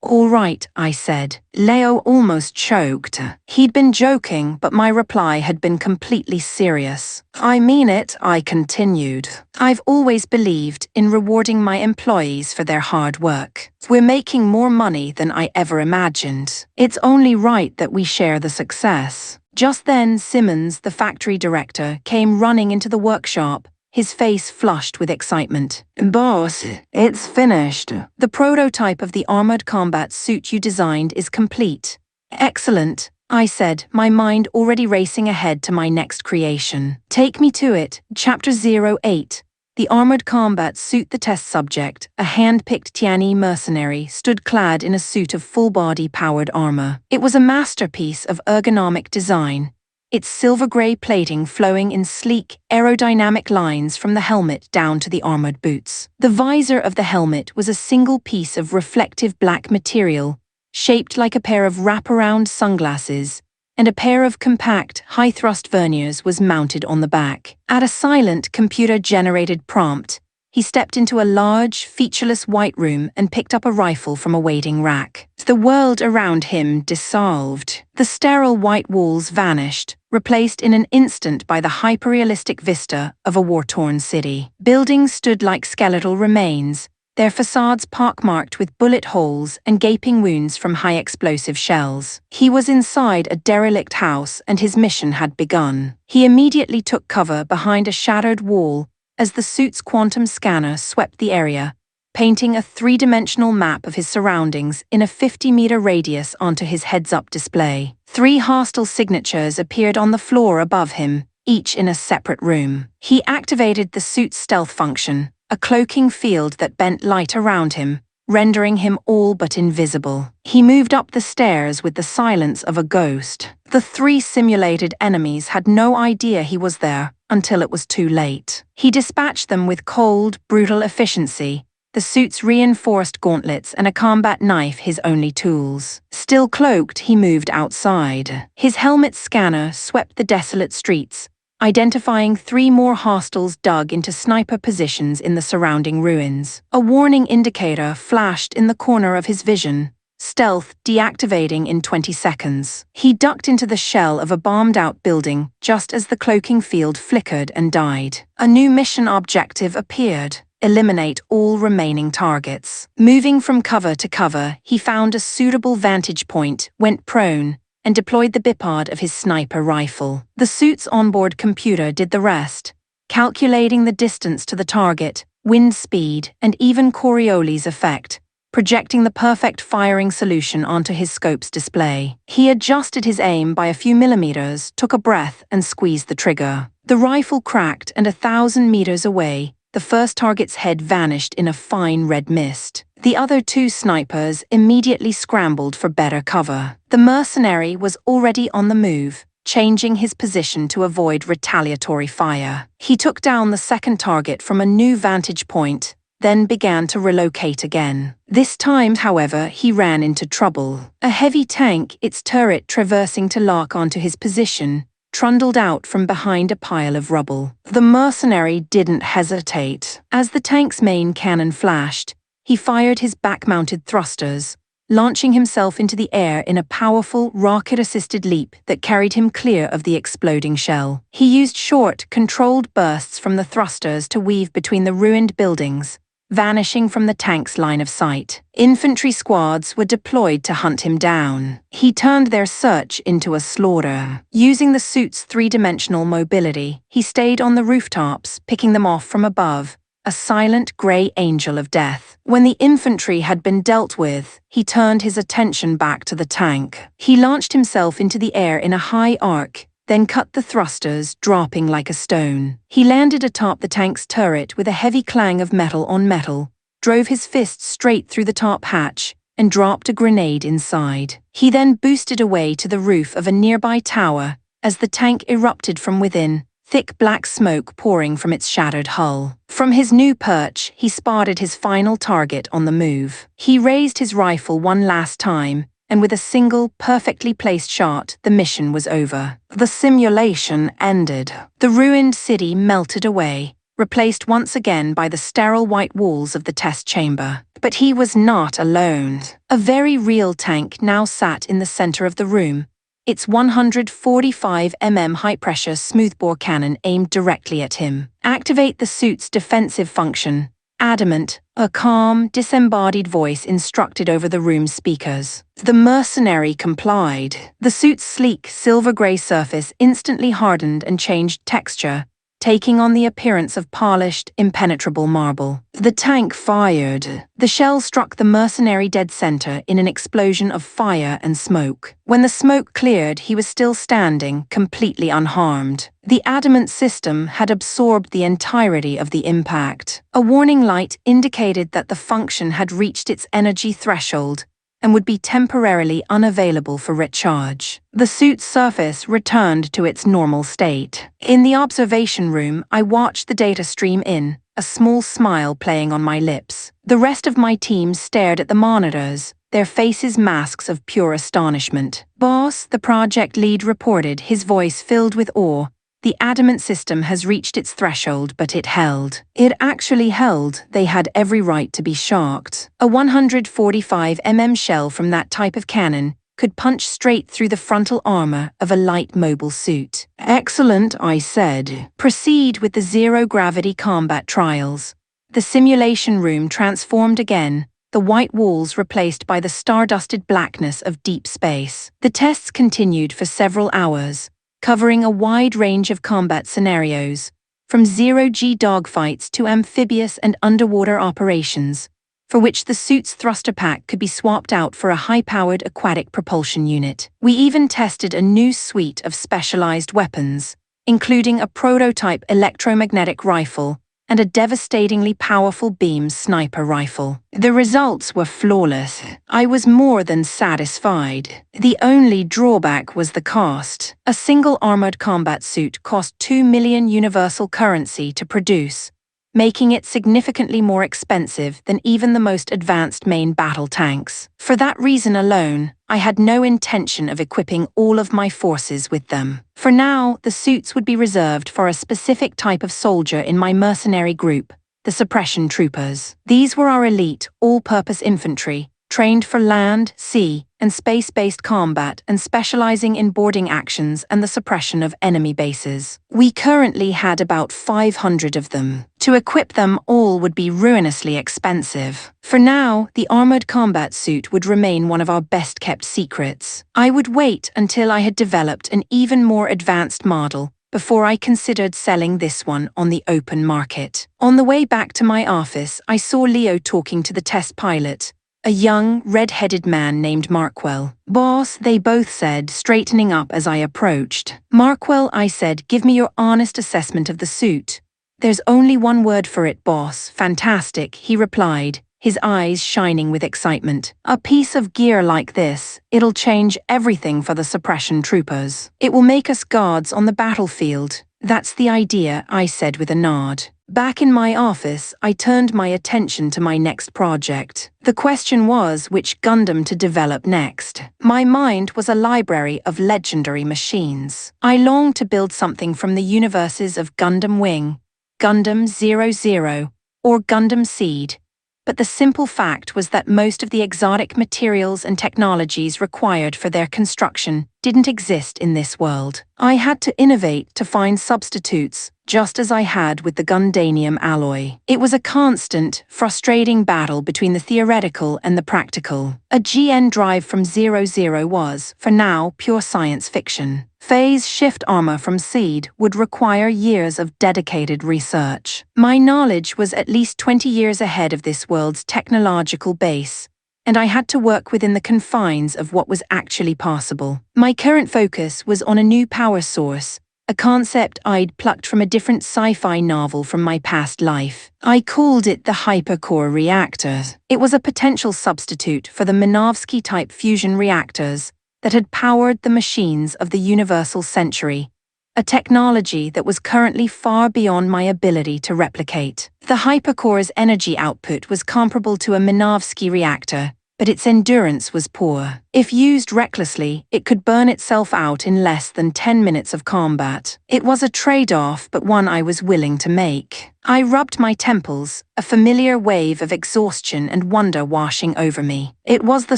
All right, I said. Leo almost choked. He'd been joking, but my reply had been completely serious. I mean it, I continued. I've always believed in rewarding my employees for their hard work. We're making more money than I ever imagined. It's only right that we share the success. Just then, Simmons, the factory director, came running into the workshop, his face flushed with excitement. Boss, it's finished. The prototype of the armored combat suit you designed is complete. Excellent, I said, my mind already racing ahead to my next creation. Take me to it. Chapter 08. The armored combat suit. The test subject, a hand-picked Tianyi mercenary, stood clad in a suit of full-body powered armor. It was a masterpiece of ergonomic design, its silver-gray plating flowing in sleek, aerodynamic lines from the helmet down to the armored boots. The visor of the helmet was a single piece of reflective black material, shaped like a pair of wraparound sunglasses, and a pair of compact, high-thrust verniers was mounted on the back. At a silent, computer-generated prompt, he stepped into a large, featureless white room and picked up a rifle from a waiting rack. The world around him dissolved. The sterile white walls vanished, replaced in an instant by the hyperrealistic vista of a war-torn city. Buildings stood like skeletal remains, their facades pockmarked with bullet holes and gaping wounds from high-explosive shells. He was inside a derelict house and his mission had begun. He immediately took cover behind a shattered wall as the suit's quantum scanner swept the area, painting a three-dimensional map of his surroundings in a 50-meter radius onto his heads-up display. 3 hostile signatures appeared on the floor above him, each in a separate room. He activated the suit's stealth function, a cloaking field that bent light around him, rendering him all but invisible. He moved up the stairs with the silence of a ghost. The 3 simulated enemies had no idea he was there until it was too late. He dispatched them with cold, brutal efficiency, the suit's reinforced gauntlets and a combat knife his only tools. Still cloaked, he moved outside. His helmet's scanner swept the desolate streets, identifying 3 more hostiles dug into sniper positions in the surrounding ruins. A warning indicator flashed in the corner of his vision, stealth deactivating in 20 seconds. He ducked into the shell of a bombed-out building just as the cloaking field flickered and died. A new mission objective appeared: eliminate all remaining targets. Moving from cover to cover, he found a suitable vantage point, went prone, and deployed the bipod of his sniper rifle. The suit's onboard computer did the rest, calculating the distance to the target, wind speed, and even Coriolis effect, projecting the perfect firing solution onto his scope's display. He adjusted his aim by a few millimeters, took a breath, and squeezed the trigger. The rifle cracked, and 1,000 meters away, the first target's head vanished in a fine red mist. The other 2 snipers immediately scrambled for better cover. The mercenary was already on the move, changing his position to avoid retaliatory fire. He took down the second target from a new vantage point, then began to relocate again. This time, however, he ran into trouble. A heavy tank, its turret traversing to lock onto his position, trundled out from behind a pile of rubble. The mercenary didn't hesitate. As the tank's main cannon flashed, he fired his back-mounted thrusters, launching himself into the air in a powerful, rocket-assisted leap that carried him clear of the exploding shell. He used short, controlled bursts from the thrusters to weave between the ruined buildings, vanishing from the tank's line of sight. Infantry squads were deployed to hunt him down. He turned their search into a slaughter. Using the suit's 3-dimensional mobility, he stayed on the rooftops, picking them off from above, a silent grey angel of death. When the infantry had been dealt with, he turned his attention back to the tank. He launched himself into the air in a high arc, then cut the thrusters, dropping like a stone. He landed atop the tank's turret with a heavy clang of metal on metal, drove his fist straight through the top hatch, and dropped a grenade inside. He then boosted away to the roof of a nearby tower as the tank erupted from within, thick black smoke pouring from its shattered hull. From his new perch, he spotted his final target on the move. He raised his rifle one last time, and with a single, perfectly placed shot, the mission was over. The simulation ended. The ruined city melted away, replaced once again by the sterile white walls of the test chamber. But he was not alone. A very real tank now sat in the center of the room, its 145mm high-pressure smoothbore cannon aimed directly at him. Activate the suit's defensive function. Adamant, a calm, disembodied voice instructed over the room's speakers. The mercenary complied. The suit's sleek, silver-gray surface instantly hardened and changed texture, taking on the appearance of polished, impenetrable marble. The tank fired. The shell struck the mercenary dead center in an explosion of fire and smoke. When the smoke cleared, he was still standing, completely unharmed. The adamant system had absorbed the entirety of the impact. A warning light indicated that the function had reached its energy threshold and would be temporarily unavailable for recharge. The suit's surface returned to its normal state. In the observation room, I watched the data stream in, a small smile playing on my lips. The rest of my team stared at the monitors, their faces masks of pure astonishment. "Boss," the project lead reported, his voice filled with awe. "The adamant system has reached its threshold, but it held." It actually held. They had every right to be shocked. A 145mm shell from that type of cannon, could punch straight through the frontal armor of a light mobile suit. "Excellent," I said. "Proceed with the zero-gravity combat trials." The simulation room transformed again, the white walls replaced by the star-dusted blackness of deep space. The tests continued for several hours, covering a wide range of combat scenarios, from zero-G dogfights to amphibious and underwater operations, for which the suit's thruster pack could be swapped out for a high-powered aquatic propulsion unit. We even tested a new suite of specialized weapons, including a prototype electromagnetic rifle and a devastatingly powerful beam sniper rifle. The results were flawless. I was more than satisfied. The only drawback was the cost. A single armored combat suit cost 2 million universal currency to produce, making it significantly more expensive than even the most advanced main battle tanks. For that reason alone, I had no intention of equipping all of my forces with them. For now, the suits would be reserved for a specific type of soldier in my mercenary group, the suppression troopers. These were our elite, all-purpose infantry, trained for land, sea, and space-based combat and specializing in boarding actions and the suppression of enemy bases. We currently had about 500 of them. To equip them all would be ruinously expensive. For now, the armored combat suit would remain one of our best-kept secrets. I would wait until I had developed an even more advanced model before I considered selling this one on the open market. On the way back to my office, I saw Leo talking to the test pilot, a young, red-headed man named Markwell. "Boss," they both said, straightening up as I approached. "Markwell," I said, "give me your honest assessment of the suit." "There's only one word for it, boss. Fantastic," he replied, his eyes shining with excitement. "A piece of gear like this, it'll change everything for the suppression troopers. It will make us gods on the battlefield." "That's the idea," I said with a nod. Back in my office, I turned my attention to my next project. The question was which Gundam to develop next. My mind was a library of legendary machines. I longed to build something from the universes of Gundam Wing, Gundam 00, or Gundam Seed. But the simple fact was that most of the exotic materials and technologies required for their construction didn't exist in this world. I had to innovate to find substitutes, just as I had with the Gundanium alloy. It was a constant, frustrating battle between the theoretical and the practical. A GN drive from 00 was, for now, pure science fiction. Phase shift armor from Seed would require years of dedicated research. My knowledge was at least 20 years ahead of this world's technological base, and I had to work within the confines of what was actually possible. My current focus was on a new power source, a concept I'd plucked from a different sci-fi novel from my past life. I called it the hypercore reactor. It was a potential substitute for the Minovsky-type fusion reactors that had powered the machines of the universal century, a technology that was currently far beyond my ability to replicate. The hypercore's energy output was comparable to a Minovsky reactor, but its endurance was poor. If used recklessly, it could burn itself out in less than 10 minutes of combat. It was a trade-off, but one I was willing to make. I rubbed my temples, a familiar wave of exhaustion and wonder washing over me. It was the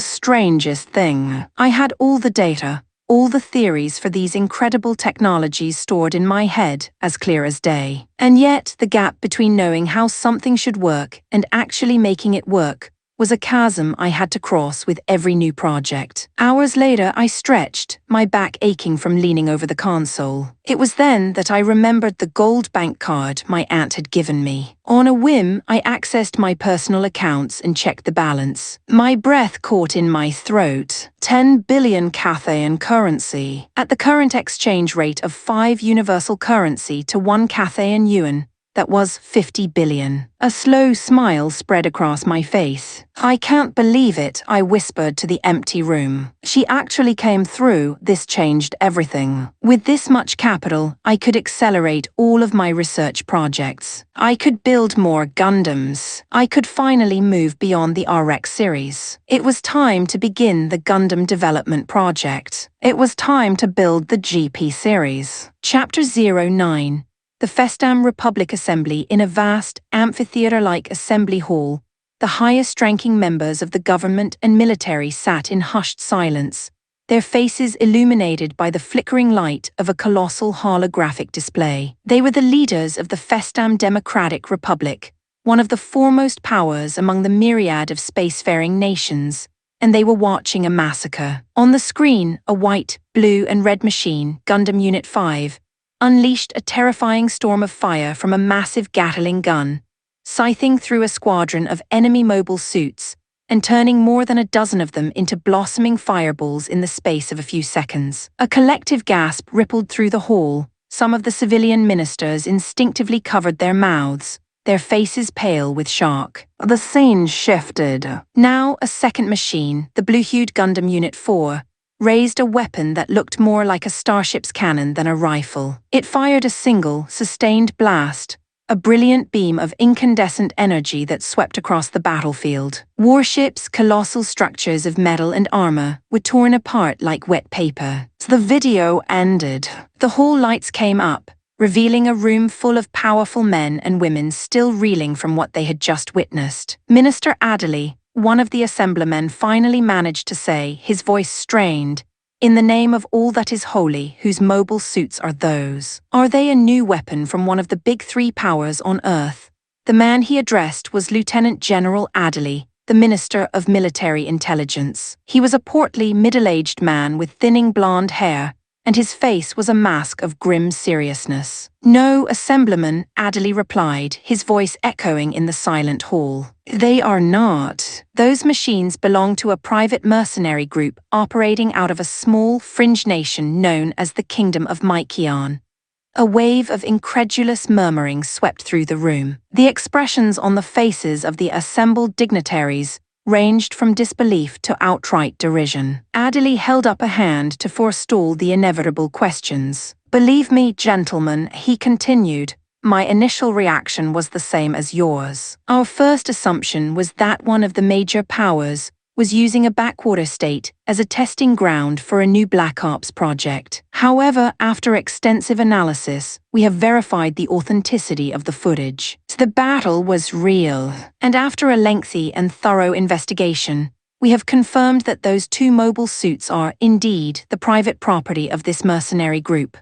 strangest thing. I had all the data, all the theories for these incredible technologies stored in my head as clear as day. And yet, the gap between knowing how something should work and actually making it work was a chasm I had to cross with every new project. Hours later, I stretched, my back aching from leaning over the console. It was then that I remembered the gold bank card my aunt had given me. On a whim, I accessed my personal accounts and checked the balance. My breath caught in my throat. 10 billion Cathayan currency. At the current exchange rate of 5 universal currency to 1 Cathayan yuan, that was 50 billion. A slow smile spread across my face. "I can't believe it," I whispered to the empty room. "She actually came through. This changed everything. With this much capital, I could accelerate all of my research projects. I could build more Gundams. I could finally move beyond the RX series. It was time to begin the Gundam development project. It was time to build the GP series." Chapter 09. The Festam Republic Assembly. In a vast, amphitheater-like assembly hall, the highest-ranking members of the government and military sat in hushed silence, their faces illuminated by the flickering light of a colossal holographic display. They were the leaders of the Festam Democratic Republic, one of the foremost powers among the myriad of spacefaring nations, and they were watching a massacre. On the screen, a white, blue, and red machine, Gundam Unit 5, unleashed a terrifying storm of fire from a massive Gatling gun, scything through a squadron of enemy mobile suits and turning more than a dozen of them into blossoming fireballs in the space of a few seconds. A collective gasp rippled through the hall. Some of the civilian ministers instinctively covered their mouths, their faces pale with shock. The scene shifted. Now a second machine, the blue-hued Gundam Unit 4, raised a weapon that looked more like a starship's cannon than a rifle. It fired a single, sustained blast, a brilliant beam of incandescent energy that swept across the battlefield. Warships, colossal structures of metal and armor, were torn apart like wet paper. The video ended. The hall lights came up, revealing a room full of powerful men and women still reeling from what they had just witnessed. Minister Adderley, one of the assemblymen, finally managed to say, his voice strained, "In the name of all that is holy, whose mobile suits are those? Are they a new weapon from one of the big three powers on Earth?" The man he addressed was Lieutenant General Adderley, the Minister of Military Intelligence. He was a portly, middle-aged man with thinning blonde hair, and his face was a mask of grim seriousness. "No, Assemblyman," Adderley replied, his voice echoing in the silent hall. "They are not. Those machines belong to a private mercenary group operating out of a small, fringe nation known as the Kingdom of Mykion." A wave of incredulous murmuring swept through the room. The expressions on the faces of the assembled dignitaries ranged from disbelief to outright derision. Adderley held up a hand to forestall the inevitable questions. "Believe me, gentlemen," he continued, "my initial reaction was the same as yours. Our first assumption was that one of the major powers was using a backwater state as a testing ground for a new Black Ops project. However, after extensive analysis, we have verified the authenticity of the footage. The battle was real, and after a lengthy and thorough investigation, we have confirmed that those two mobile suits are, indeed, the private property of this mercenary group."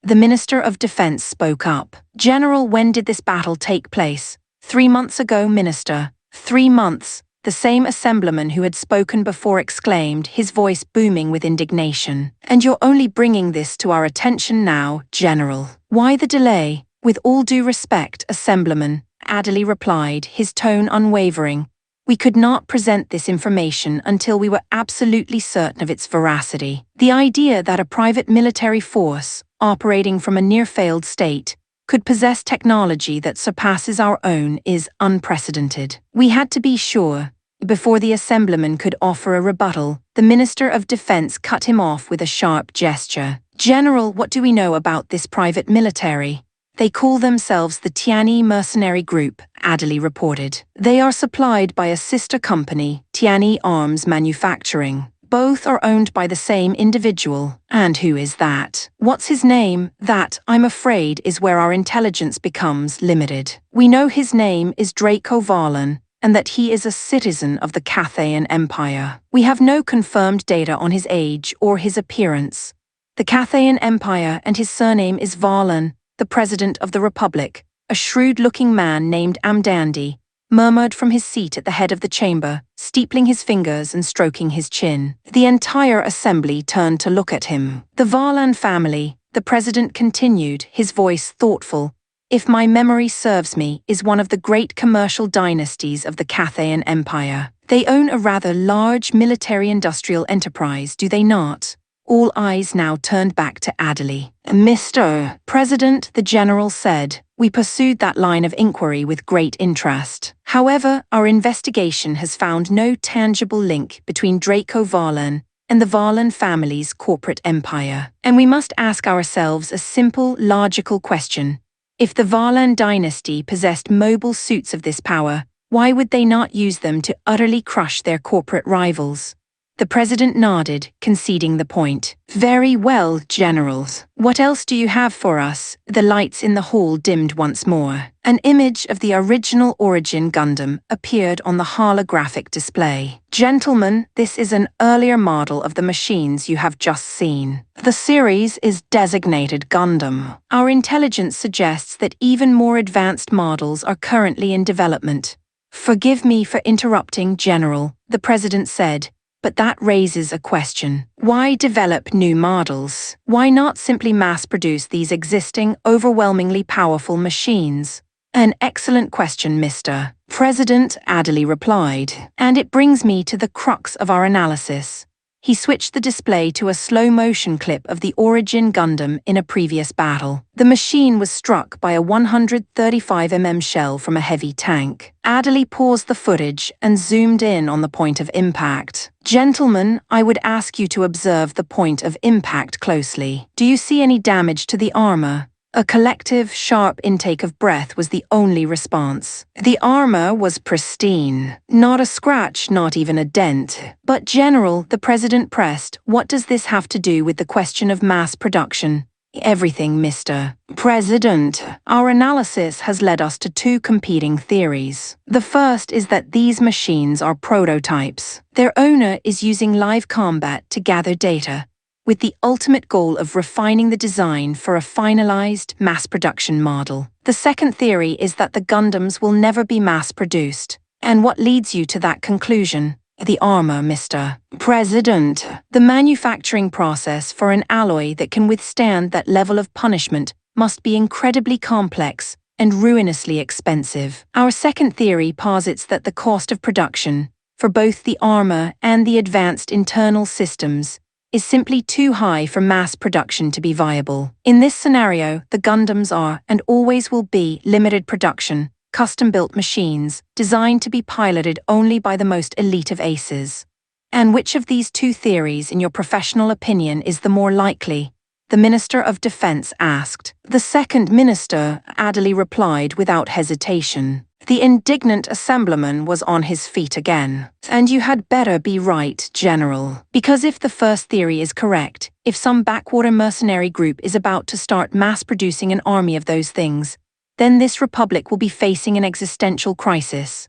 The Minister of Defense spoke up. "General, when did this battle take place?" 3 months ago, Minister." 3 months. The same assemblyman who had spoken before exclaimed, his voice booming with indignation. "And you're only bringing this to our attention now, General. Why the delay?" "With all due respect, Assemblyman," Adderley replied, his tone unwavering, "we could not present this information until we were absolutely certain of its veracity. The idea that a private military force, operating from a near-failed state, could possess technology that surpasses our own is unprecedented. We had to be sure." Before the assemblyman could offer a rebuttal, the Minister of Defense cut him off with a sharp gesture. "General, what do we know about this private military?" "They call themselves the Tianyi Mercenary Group," Adderley reported. "They are supplied by a sister company, Tianyi Arms Manufacturing. Both are owned by the same individual." "And who is that?" "What's his name?" "That, I'm afraid, is where our intelligence becomes limited. We know his name is Draco Varlan, and that he is a citizen of the Cathayan Empire. We have no confirmed data on his age or his appearance. The Cathayan Empire, and his surname is Varlan, the President of the Republic, a shrewd-looking man named Amdandi, murmured from his seat at the head of the chamber, steepling his fingers and stroking his chin. The entire assembly turned to look at him. "The Varlan family," the president continued, his voice thoughtful, "if my memory serves me, is one of the great commercial dynasties of the Cathayan Empire. They own a rather large military-industrial enterprise, do they not?" All eyes now turned back to Adderley. "Mr. President," the general said, "we pursued that line of inquiry with great interest. However, our investigation has found no tangible link between Draco Varlan and the Varlan family's corporate empire. And we must ask ourselves a simple, logical question. If the Varlan dynasty possessed mobile suits of this power, why would they not use them to utterly crush their corporate rivals?" The president nodded, conceding the point. Very well, generals. What else do you have for us? The lights in the hall dimmed once more. An image of the original Origin Gundam appeared on the holographic display. Gentlemen, this is an earlier model of the machines you have just seen. The series is designated Gundam. Our intelligence suggests that even more advanced models are currently in development. Forgive me for interrupting, General, the president said. But that raises a question. Why develop new models? Why not simply mass-produce these existing, overwhelmingly powerful machines? An excellent question, Mr. President, Adderley replied. And it brings me to the crux of our analysis. He switched the display to a slow-motion clip of the Origin Gundam in a previous battle. The machine was struck by a 135mm shell from a heavy tank. Adderley paused the footage and zoomed in on the point of impact. Gentlemen, I would ask you to observe the point of impact closely. Do you see any damage to the armor? A collective, sharp intake of breath was the only response. The armor was pristine. Not a scratch, not even a dent. But General, the president pressed, what does this have to do with the question of mass production? Everything, Mr. President. Our analysis has led us to two competing theories. The first is that these machines are prototypes. Their owner is using live combat to gather data, with the ultimate goal of refining the design for a finalized mass production model. The second theory is that the Gundams will never be mass-produced. And what leads you to that conclusion? The armor, Mr. President. The manufacturing process for an alloy that can withstand that level of punishment must be incredibly complex and ruinously expensive. Our second theory posits that the cost of production, for both the armor and the advanced internal systems, is simply too high for mass production to be viable. In this scenario, the Gundams are, and always will be, limited production, custom-built machines, designed to be piloted only by the most elite of aces. And which of these two theories, in your professional opinion, is the more likely? The Minister of Defense asked. The second, Minister, Adderley replied without hesitation. The indignant assemblyman was on his feet again. And you had better be right, General. Because if the first theory is correct, if some backwater mercenary group is about to start mass-producing an army of those things, then this republic will be facing an existential crisis.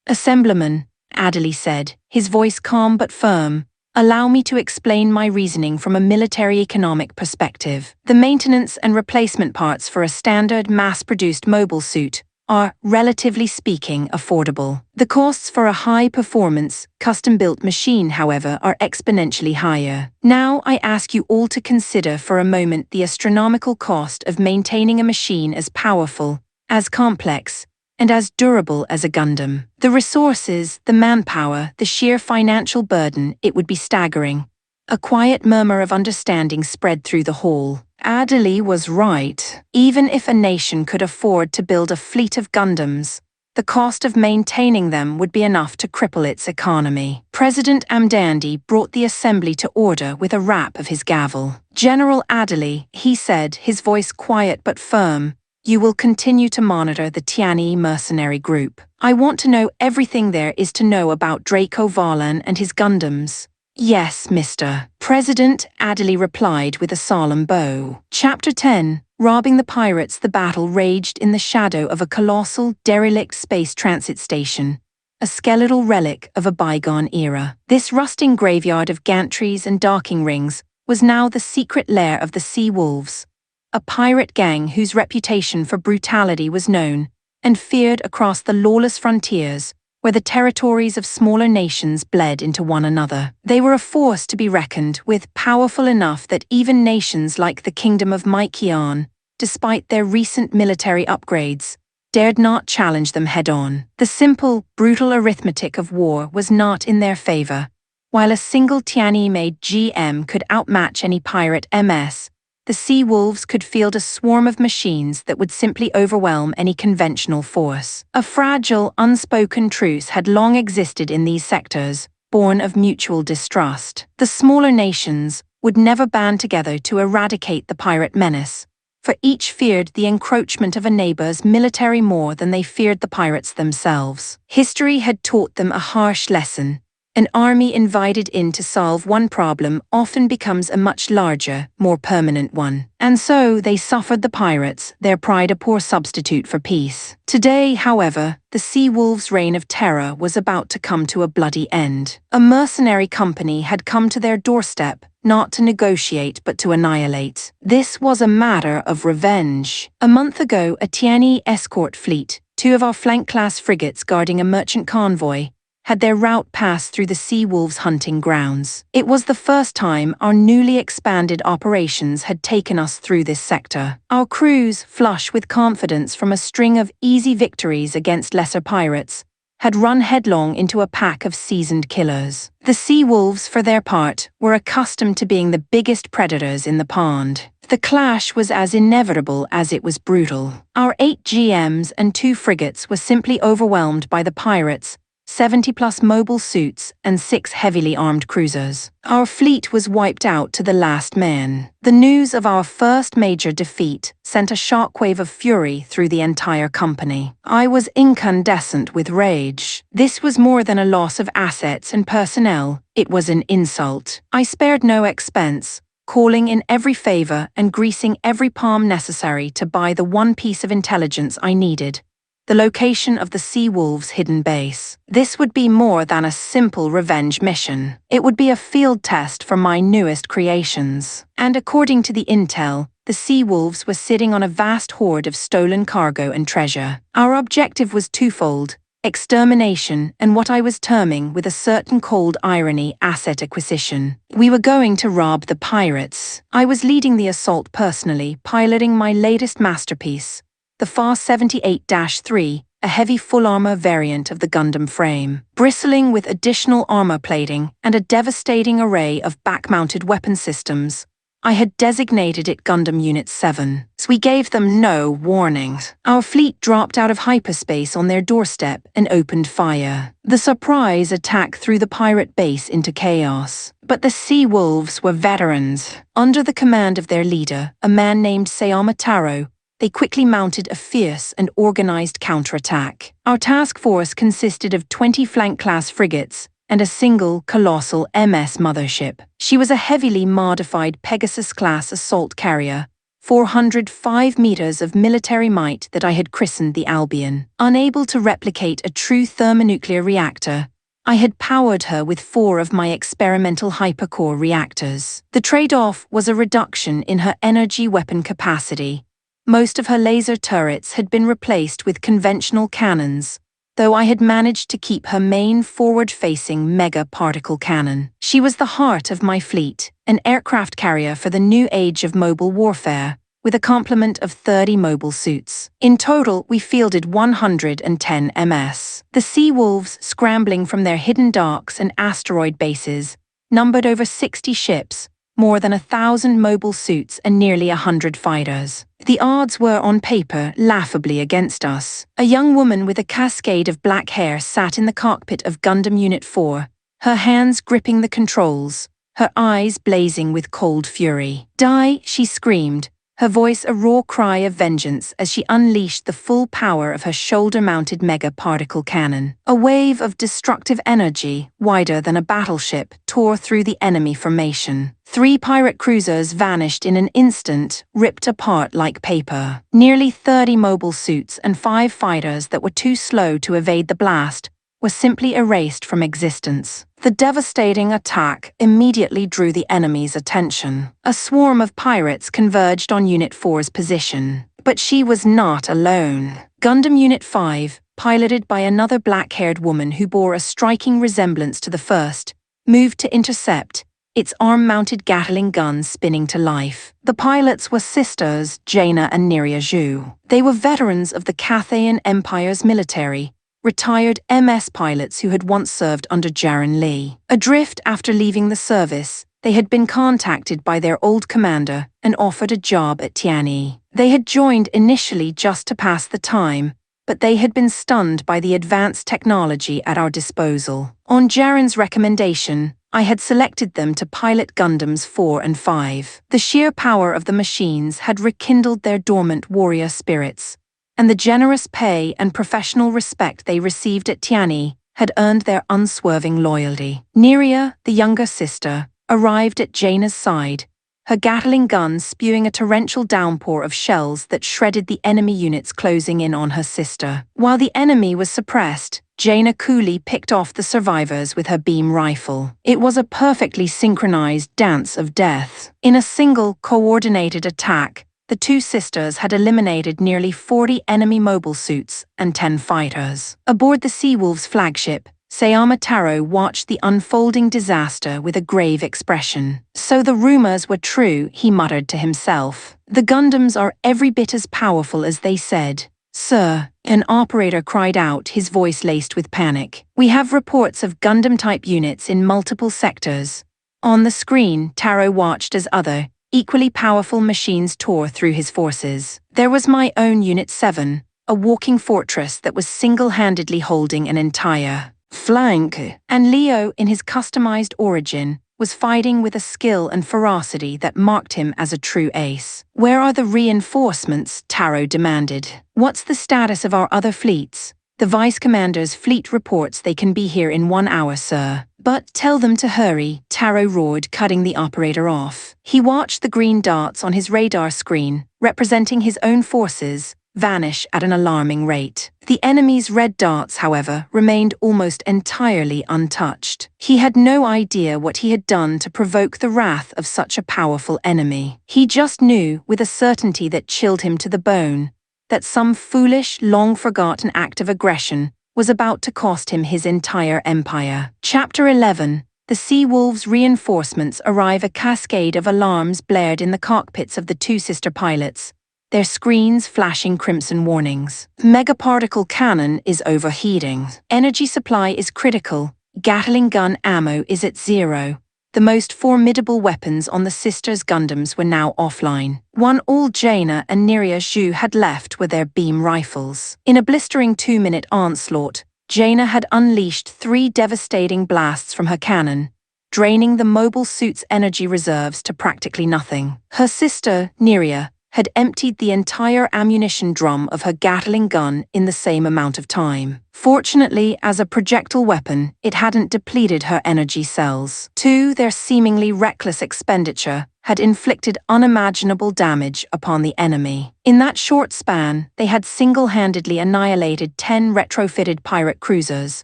Assemblyman, Adderley said, his voice calm but firm, allow me to explain my reasoning from a military economic perspective. The maintenance and replacement parts for a standard mass-produced mobile suit are, relatively speaking, affordable. The costs for a high-performance, custom-built machine, however, are exponentially higher. Now I ask you all to consider for a moment the astronomical cost of maintaining a machine as powerful, as complex, and as durable as a Gundam. The resources, the manpower, the sheer financial burden, it would be staggering. A quiet murmur of understanding spread through the hall. Adderley was right. Even if a nation could afford to build a fleet of Gundams, the cost of maintaining them would be enough to cripple its economy. President Amdandi brought the assembly to order with a rap of his gavel. General Adderley, he said, his voice quiet but firm, you will continue to monitor the Tianyi mercenary group. I want to know everything there is to know about Draco Varlan and his Gundams. Yes, Mr. President, Adderley replied with a solemn bow. Chapter 10. Robbing the pirates. The battle raged in the shadow of a colossal, derelict space transit station, a skeletal relic of a bygone era. This rusting graveyard of gantries and docking rings was now the secret lair of the Sea Wolves, a pirate gang whose reputation for brutality was known and feared across the lawless frontiers, where the territories of smaller nations bled into one another. They were a force to be reckoned with, powerful enough that even nations like the Kingdom of Mykion, despite their recent military upgrades, dared not challenge them head-on. The simple, brutal arithmetic of war was not in their favor. While a single Tianyi-made GM could outmatch any pirate MS, the Sea Wolves could field a swarm of machines that would simply overwhelm any conventional force. A fragile, unspoken truce had long existed in these sectors, born of mutual distrust. The smaller nations would never band together to eradicate the pirate menace, for each feared the encroachment of a neighbor's military more than they feared the pirates themselves. History had taught them a harsh lesson, An army invited in to solve one problem often becomes a much larger, more permanent one. And so they suffered the pirates, their pride a poor substitute for peace. Today, however, the sea wolves' reign of terror was about to come to a bloody end. A mercenary company had come to their doorstep, not to negotiate but to annihilate. This was a matter of revenge. A month ago, a Tianyi escort fleet, two of our flank-class frigates guarding a merchant convoy, had their route pass through the sea wolves' hunting grounds. It was the first time our newly expanded operations had taken us through this sector. Our crews, flush with confidence from a string of easy victories against lesser pirates, had run headlong into a pack of seasoned killers. The sea wolves, for their part, were accustomed to being the biggest predators in the pond. The clash was as inevitable as it was brutal. Our 8 GMs and 2 frigates were simply overwhelmed by the pirates, 70+ mobile suits, and 6 heavily armed cruisers. Our fleet was wiped out to the last man. The news of our first major defeat sent a shockwave of fury through the entire company. I was incandescent with rage. This was more than a loss of assets and personnel, it was an insult. I spared no expense, calling in every favor and greasing every palm necessary to buy the one piece of intelligence I needed: the location of the sea wolves' hidden base. This would be more than a simple revenge mission. It would be a field test for my newest creations. And according to the intel, the sea wolves were sitting on a vast hoard of stolen cargo and treasure. Our objective was twofold: extermination and what I was terming with a certain cold irony asset acquisition. We were going to rob the pirates. I was leading the assault personally, piloting my latest masterpiece, the FAR 78-3, a heavy full-armor variant of the Gundam frame, bristling with additional armor plating and a devastating array of back-mounted weapon systems. I had designated it Gundam Unit 7, so we gave them no warnings. Our fleet dropped out of hyperspace on their doorstep and opened fire. The surprise attack threw the pirate base into chaos. But the sea wolves were veterans. Under the command of their leader, a man named Sayama Taro, they quickly mounted a fierce and organized counterattack. Our task force consisted of 20 flank-class frigates and a single, colossal MS mothership. She was a heavily modified Pegasus-class assault carrier, 405 meters of military might that I had christened the Albion. Unable to replicate a true thermonuclear reactor, I had powered her with 4 of my experimental hypercore reactors. The trade-off was a reduction in her energy weapon capacity. Most of her laser turrets had been replaced with conventional cannons, though I had managed to keep her main forward-facing mega-particle cannon. She was the heart of my fleet, an aircraft carrier for the new age of mobile warfare, with a complement of 30 mobile suits. In total, we fielded 110 MS. The sea wolves, scrambling from their hidden docks and asteroid bases, numbered over 60 ships, more than 1,000 mobile suits and nearly 100 fighters. The odds were, on paper, laughably against us. A young woman with a cascade of black hair sat in the cockpit of Gundam Unit 4, her hands gripping the controls, her eyes blazing with cold fury. "Die!" she screamed, her voice a raw cry of vengeance as she unleashed the full power of her shoulder-mounted mega-particle cannon. A wave of destructive energy, wider than a battleship, tore through the enemy formation. 3 pirate cruisers vanished in an instant, ripped apart like paper. Nearly 30 mobile suits and 5 fighters that were too slow to evade the blast were simply erased from existence. The devastating attack immediately drew the enemy's attention. A swarm of pirates converged on Unit 4's position. But she was not alone. Gundam Unit 5, piloted by another black-haired woman who bore a striking resemblance to the first, moved to intercept, its arm-mounted Gatling guns spinning to life. The pilots were sisters Jaina and Neria Zhu. They were veterans of the Cathayan Empire's military, retired MS pilots who had once served under Jaren Lee. Adrift after leaving the service, they had been contacted by their old commander and offered a job at Tianyi. They had joined initially just to pass the time, but they had been stunned by the advanced technology at our disposal. On Jaren's recommendation, I had selected them to pilot Gundams 4 and 5. The sheer power of the machines had rekindled their dormant warrior spirits, and the generous pay and professional respect they received at Tianyi had earned their unswerving loyalty. Nerea, the younger sister, arrived at Jaina's side, her Gatling gun spewing a torrential downpour of shells that shredded the enemy units closing in on her sister. While the enemy was suppressed, Jaina coolly picked off the survivors with her beam rifle. It was a perfectly synchronized dance of death. In a single, coordinated attack, the two sisters had eliminated nearly 40 enemy mobile suits and 10 fighters. Aboard the Seawolves flagship, Sayama Taro watched the unfolding disaster with a grave expression. So the rumors were true, he muttered to himself. The Gundams are every bit as powerful as they said. Sir, an operator cried out, his voice laced with panic. We have reports of Gundam-type units in multiple sectors. On the screen, Taro watched as other, equally powerful machines tore through his forces. There was my own Unit 7, a walking fortress that was single-handedly holding an entire flank, and Leo, in his customized origin, was fighting with a skill and ferocity that marked him as a true ace. Where are the reinforcements? Taro demanded. What's the status of our other fleets? The Vice Commander's fleet reports they can be here in 1 hour, sir. But tell them to hurry, Taro roared, cutting the operator off. He watched the green dots on his radar screen, representing his own forces, vanish at an alarming rate. The enemy's red dots, however, remained almost entirely untouched. He had no idea what he had done to provoke the wrath of such a powerful enemy. He just knew, with a certainty that chilled him to the bone, that some foolish, long-forgotten act of aggression was about to cost him his entire empire. Chapter 11. The Seawolves' reinforcements arrive. A cascade of alarms blared in the cockpits of the two sister pilots, their screens flashing crimson warnings. Megaparticle cannon is overheating. Energy supply is critical. Gatling gun ammo is at 0. The most formidable weapons on the sisters' Gundams were now offline. All Jaina and Nerea Zhu had left were their beam rifles. In a blistering 2-minute onslaught, Jaina had unleashed 3 devastating blasts from her cannon, draining the mobile suit's energy reserves to practically nothing. Her sister, Nerea, had emptied the entire ammunition drum of her Gatling gun in the same amount of time. Fortunately, as a projectile weapon, it hadn't depleted her energy cells. Their seemingly reckless expenditure had inflicted unimaginable damage upon the enemy. In that short span, they had single-handedly annihilated 10 retrofitted pirate cruisers,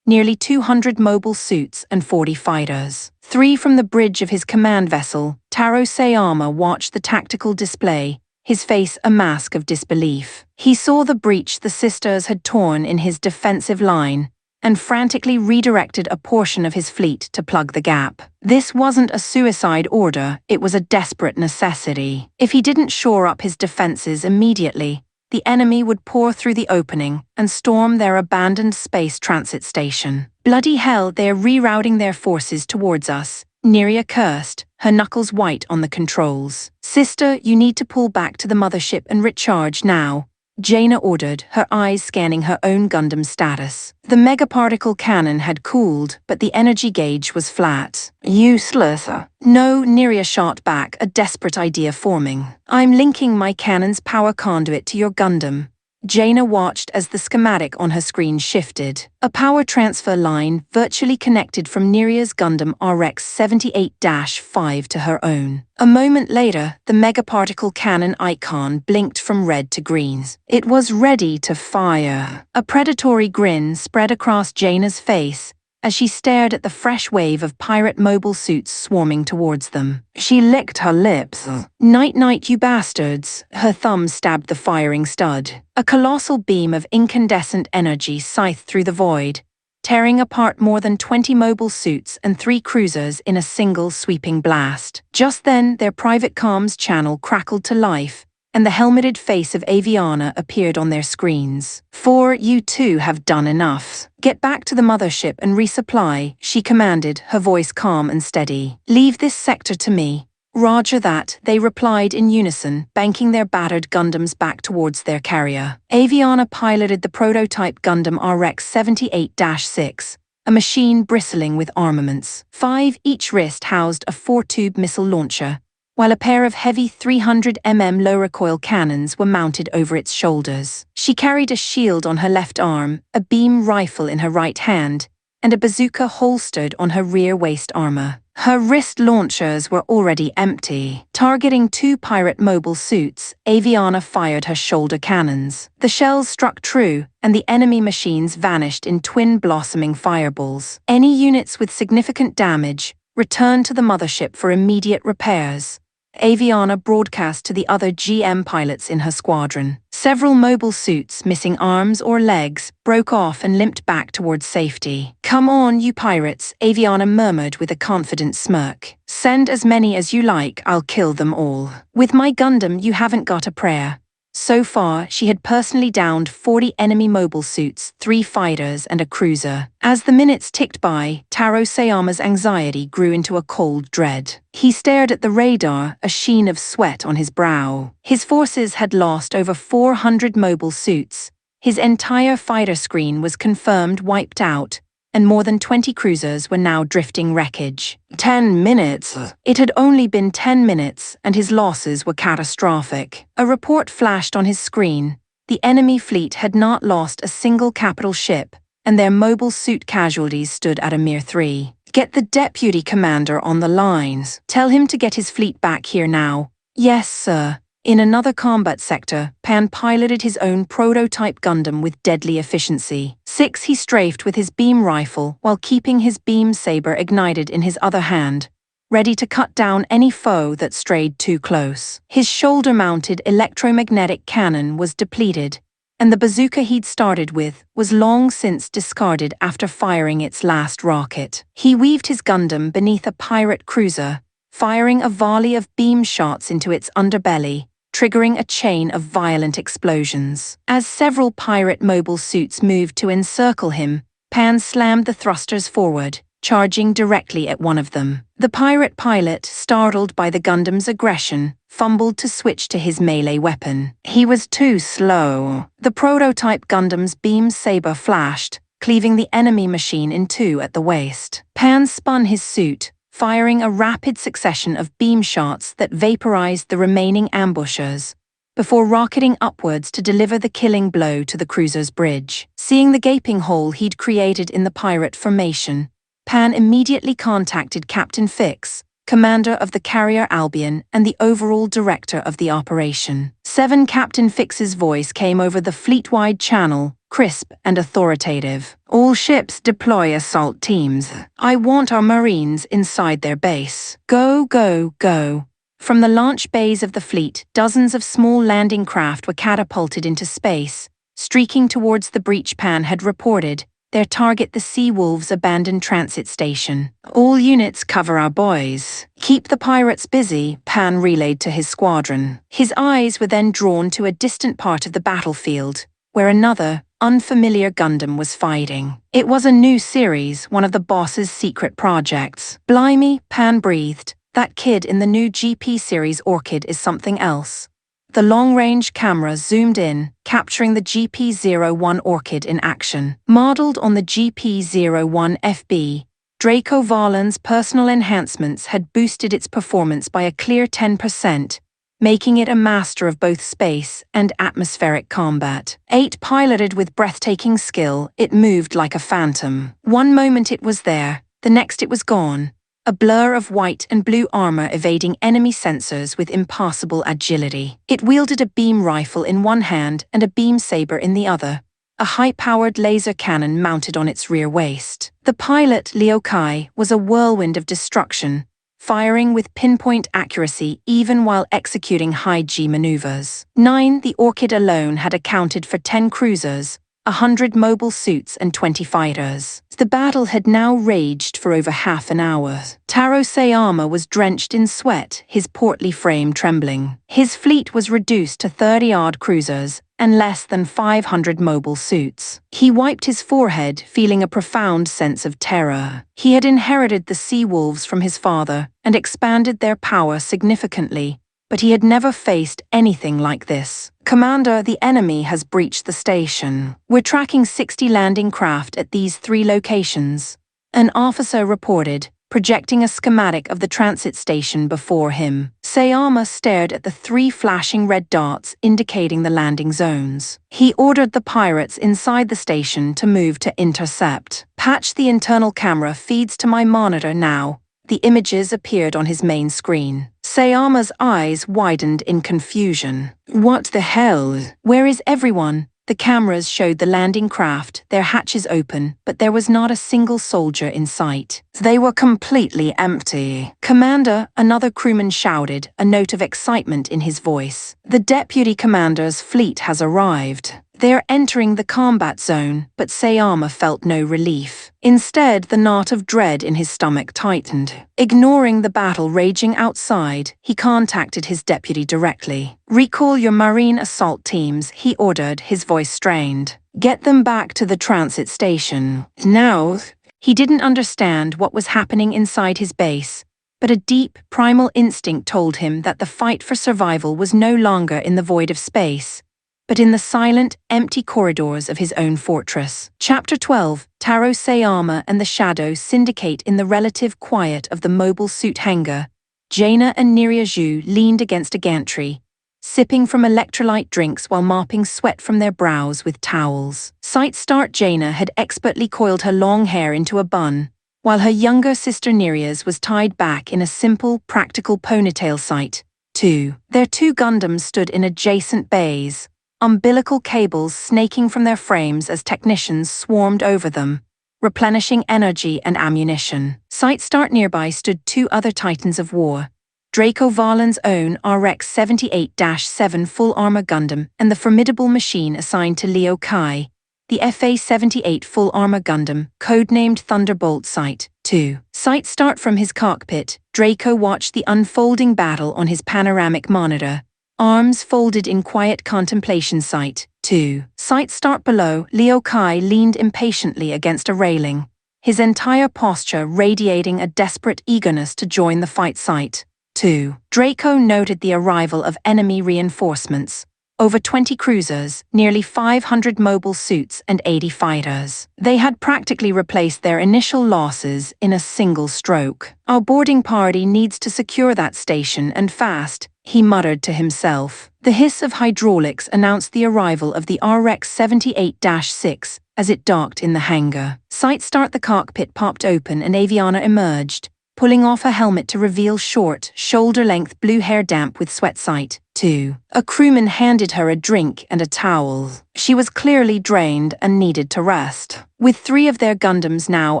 nearly 200 mobile suits and 40 fighters. 3 from the bridge of his command vessel, Taro Sayama watched the tactical display, his face a mask of disbelief. He saw the breach the sisters had torn in his defensive line, and frantically redirected a portion of his fleet to plug the gap. This wasn't a suicide order, it was a desperate necessity. If he didn't shore up his defenses immediately, the enemy would pour through the opening and storm their abandoned space transit station. Bloody hell, they're rerouting their forces towards us, Nerea cursed, her knuckles white on the controls. Sister, you need to pull back to the mothership and recharge now, Jaina ordered, her eyes scanning her own Gundam status. The megaparticle cannon had cooled, but the energy gauge was flat. Useless. No, Nerea shot back, a desperate idea forming. I'm linking my cannon's power conduit to your Gundam. Jaina watched as the schematic on her screen shifted. A power transfer line virtually connected from Nerea's Gundam RX-78-5 to her own. A moment later, the megaparticle cannon icon blinked from red to green. It was ready to fire. A predatory grin spread across Jaina's face as she stared at the fresh wave of pirate mobile suits swarming towards them. She licked her lips. Night-night, you bastards. Her thumb stabbed the firing stud. A colossal beam of incandescent energy scythed through the void, tearing apart more than 20 mobile suits and 3 cruisers in a single sweeping blast. Just then, their private comms channel crackled to life, and the helmeted face of Aviana appeared on their screens. You two have done enough. Get back to the mothership and resupply, she commanded, her voice calm and steady. Leave this sector to me. Roger that, they replied in unison, banking their battered Gundams back towards their carrier. Aviana piloted the prototype Gundam RX-78-6, a machine bristling with armaments. 5 each wrist housed a 4-tube missile launcher, while a pair of heavy 300 low recoil cannons were mounted over its shoulders. She carried a shield on her left arm, a beam rifle in her right hand, and a bazooka holstered on her rear waist armor. Her wrist launchers were already empty. Targeting 2 pirate mobile suits, Aviana fired her shoulder cannons. The shells struck true, and the enemy machines vanished in twin blossoming fireballs. Any units with significant damage returned to the mothership for immediate repairs. Aviana broadcast to the other GM pilots in her squadron. Several mobile suits, missing arms or legs, broke off and limped back towards safety. "Come on, you pirates," Aviana murmured with a confident smirk. "Send as many as you like, I'll kill them all. With my Gundam, you haven't got a prayer." So far, she had personally downed 40 enemy mobile suits, 3 fighters, and a cruiser. As the minutes ticked by, Taro Sayama's anxiety grew into a cold dread. He stared at the radar, a sheen of sweat on his brow. His forces had lost over 400 mobile suits. His entire fighter screen was confirmed wiped out, and more than 20 cruisers were now drifting wreckage. 10 minutes! It had only been 10 minutes, and his losses were catastrophic. A report flashed on his screen. The enemy fleet had not lost a single capital ship, and their mobile suit casualties stood at a mere 3. "Get the deputy commander on the lines. Tell him to get his fleet back here now." "Yes, sir." In another combat sector, Pan piloted his own prototype Gundam with deadly efficiency. 6 he strafed with his beam rifle while keeping his beam saber ignited in his other hand, ready to cut down any foe that strayed too close. His shoulder-mounted electromagnetic cannon was depleted, and the bazooka he'd started with was long since discarded after firing its last rocket. He weaved his Gundam beneath a pirate cruiser, firing a volley of beam shots into its underbelly, triggering a chain of violent explosions. As several pirate mobile suits moved to encircle him, Pan slammed the thrusters forward, charging directly at one of them. The pirate pilot, startled by the Gundam's aggression, fumbled to switch to his melee weapon. He was too slow. The prototype Gundam's beam saber flashed, cleaving the enemy machine in 2 at the waist. Pan spun his suit, firing a rapid succession of beam shots that vaporized the remaining ambushers, before rocketing upwards to deliver the killing blow to the cruiser's bridge. Seeing the gaping hole he'd created in the pirate formation, Pan immediately contacted Captain Fix, commander of the carrier Albion and the overall director of the operation. 7 Captain Fix's voice came over the fleet-wide channel, crisp and authoritative. "All ships deploy assault teams. I want our Marines inside their base. Go, go, go." From the launch bays of the fleet, dozens of small landing craft were catapulted into space, streaking towards the breach Pan had reported, their target the Sea Wolves' abandoned transit station. "All units cover our boys. Keep the pirates busy," Pan relayed to his squadron. His eyes were then drawn to a distant part of the battlefield, where another, unfamiliar Gundam was fighting. It was a new series, one of the boss's secret projects. "Blimey," Pan breathed. "That kid in the new GP series Orchid is something else." The long-range camera zoomed in, capturing the GP-01 Orchid in action. Modeled on the GP-01 FB, Draco Valen's personal enhancements had boosted its performance by a clear 10%, making it a master of both space and atmospheric combat. 8 piloted with breathtaking skill, it moved like a phantom. One moment it was there, the next it was gone. A blur of white and blue armor evading enemy sensors with impossible agility. It wielded a beam rifle in one hand and a beam saber in the other, a high-powered laser cannon mounted on its rear waist. The pilot, Liu Kai, was a whirlwind of destruction, firing with pinpoint accuracy even while executing high-G maneuvers. 9, the Orchid alone had accounted for 10 cruisers, 100 mobile suits and 20 fighters. The battle had now raged for over half an hour. Taro Sayama was drenched in sweat, his portly frame trembling. His fleet was reduced to 30-odd cruisers and less than 500 mobile suits. He wiped his forehead, feeling a profound sense of terror. He had inherited the Sea Wolves from his father and expanded their power significantly, but he had never faced anything like this. "Commander, the enemy has breached the station. We're tracking 60 landing craft at these 3 locations," an officer reported, projecting a schematic of the transit station before him. Sayama stared at the 3 flashing red dots indicating the landing zones. He ordered the pirates inside the station to move to intercept. "Patch the internal camera feeds to my monitor now." The images appeared on his main screen. Sayama's eyes widened in confusion. "What the hell? Where is everyone?" The cameras showed the landing craft, their hatches open, but there was not a single soldier in sight. They were completely empty. "Commander," another crewman shouted, a note of excitement in his voice. "The deputy commander's fleet has arrived. They're entering the combat zone," but Sayama felt no relief. Instead, the knot of dread in his stomach tightened. Ignoring the battle raging outside, he contacted his deputy directly. "Recall your marine assault teams," he ordered, his voice strained. "Get them back to the transit station. Now." He didn't understand what was happening inside his base, but a deep, primal instinct told him that the fight for survival was no longer in the void of space, but in the silent, empty corridors of his own fortress. Chapter 12, Taro Sayama and the Shadow syndicate. In the relative quiet of the mobile suit hangar, Jaina and Niryuju leaned against a gantry, sipping from electrolyte drinks while mopping sweat from their brows with towels. Sight Start Jaina had expertly coiled her long hair into a bun, while her younger sister Nerea's was tied back in a simple, practical ponytail. Sight 2. Their 2 Gundams stood in adjacent bays, umbilical cables snaking from their frames as technicians swarmed over them, replenishing energy and ammunition. Sight Start nearby stood 2 other titans of war, Draco Varlan's own RX-78-7 full-armor Gundam and the formidable machine assigned to Leo Kai, the FA-78 full-armor Gundam, codenamed Thunderbolt. Sight 2. Sight Start from his cockpit, Draco watched the unfolding battle on his panoramic monitor, arms folded in quiet contemplation. Sight 2. Sight Start below, Leo Kai leaned impatiently against a railing, his entire posture radiating a desperate eagerness to join the fight. Sight 2. Draco noted the arrival of enemy reinforcements, over 20 cruisers, nearly 500 mobile suits and 80 fighters. They had practically replaced their initial losses in a single stroke. "Our boarding party needs to secure that station, and fast," he muttered to himself. The hiss of hydraulics announced the arrival of the RX-78-6 as it docked in the hangar. Sight Start. The cockpit popped open and Aviana emerged, pulling off her helmet to reveal short, shoulder-length blue hair damp with sweat. Sight 2. A crewman handed her a drink and a towel. She was clearly drained and needed to rest. With 3 of their Gundams now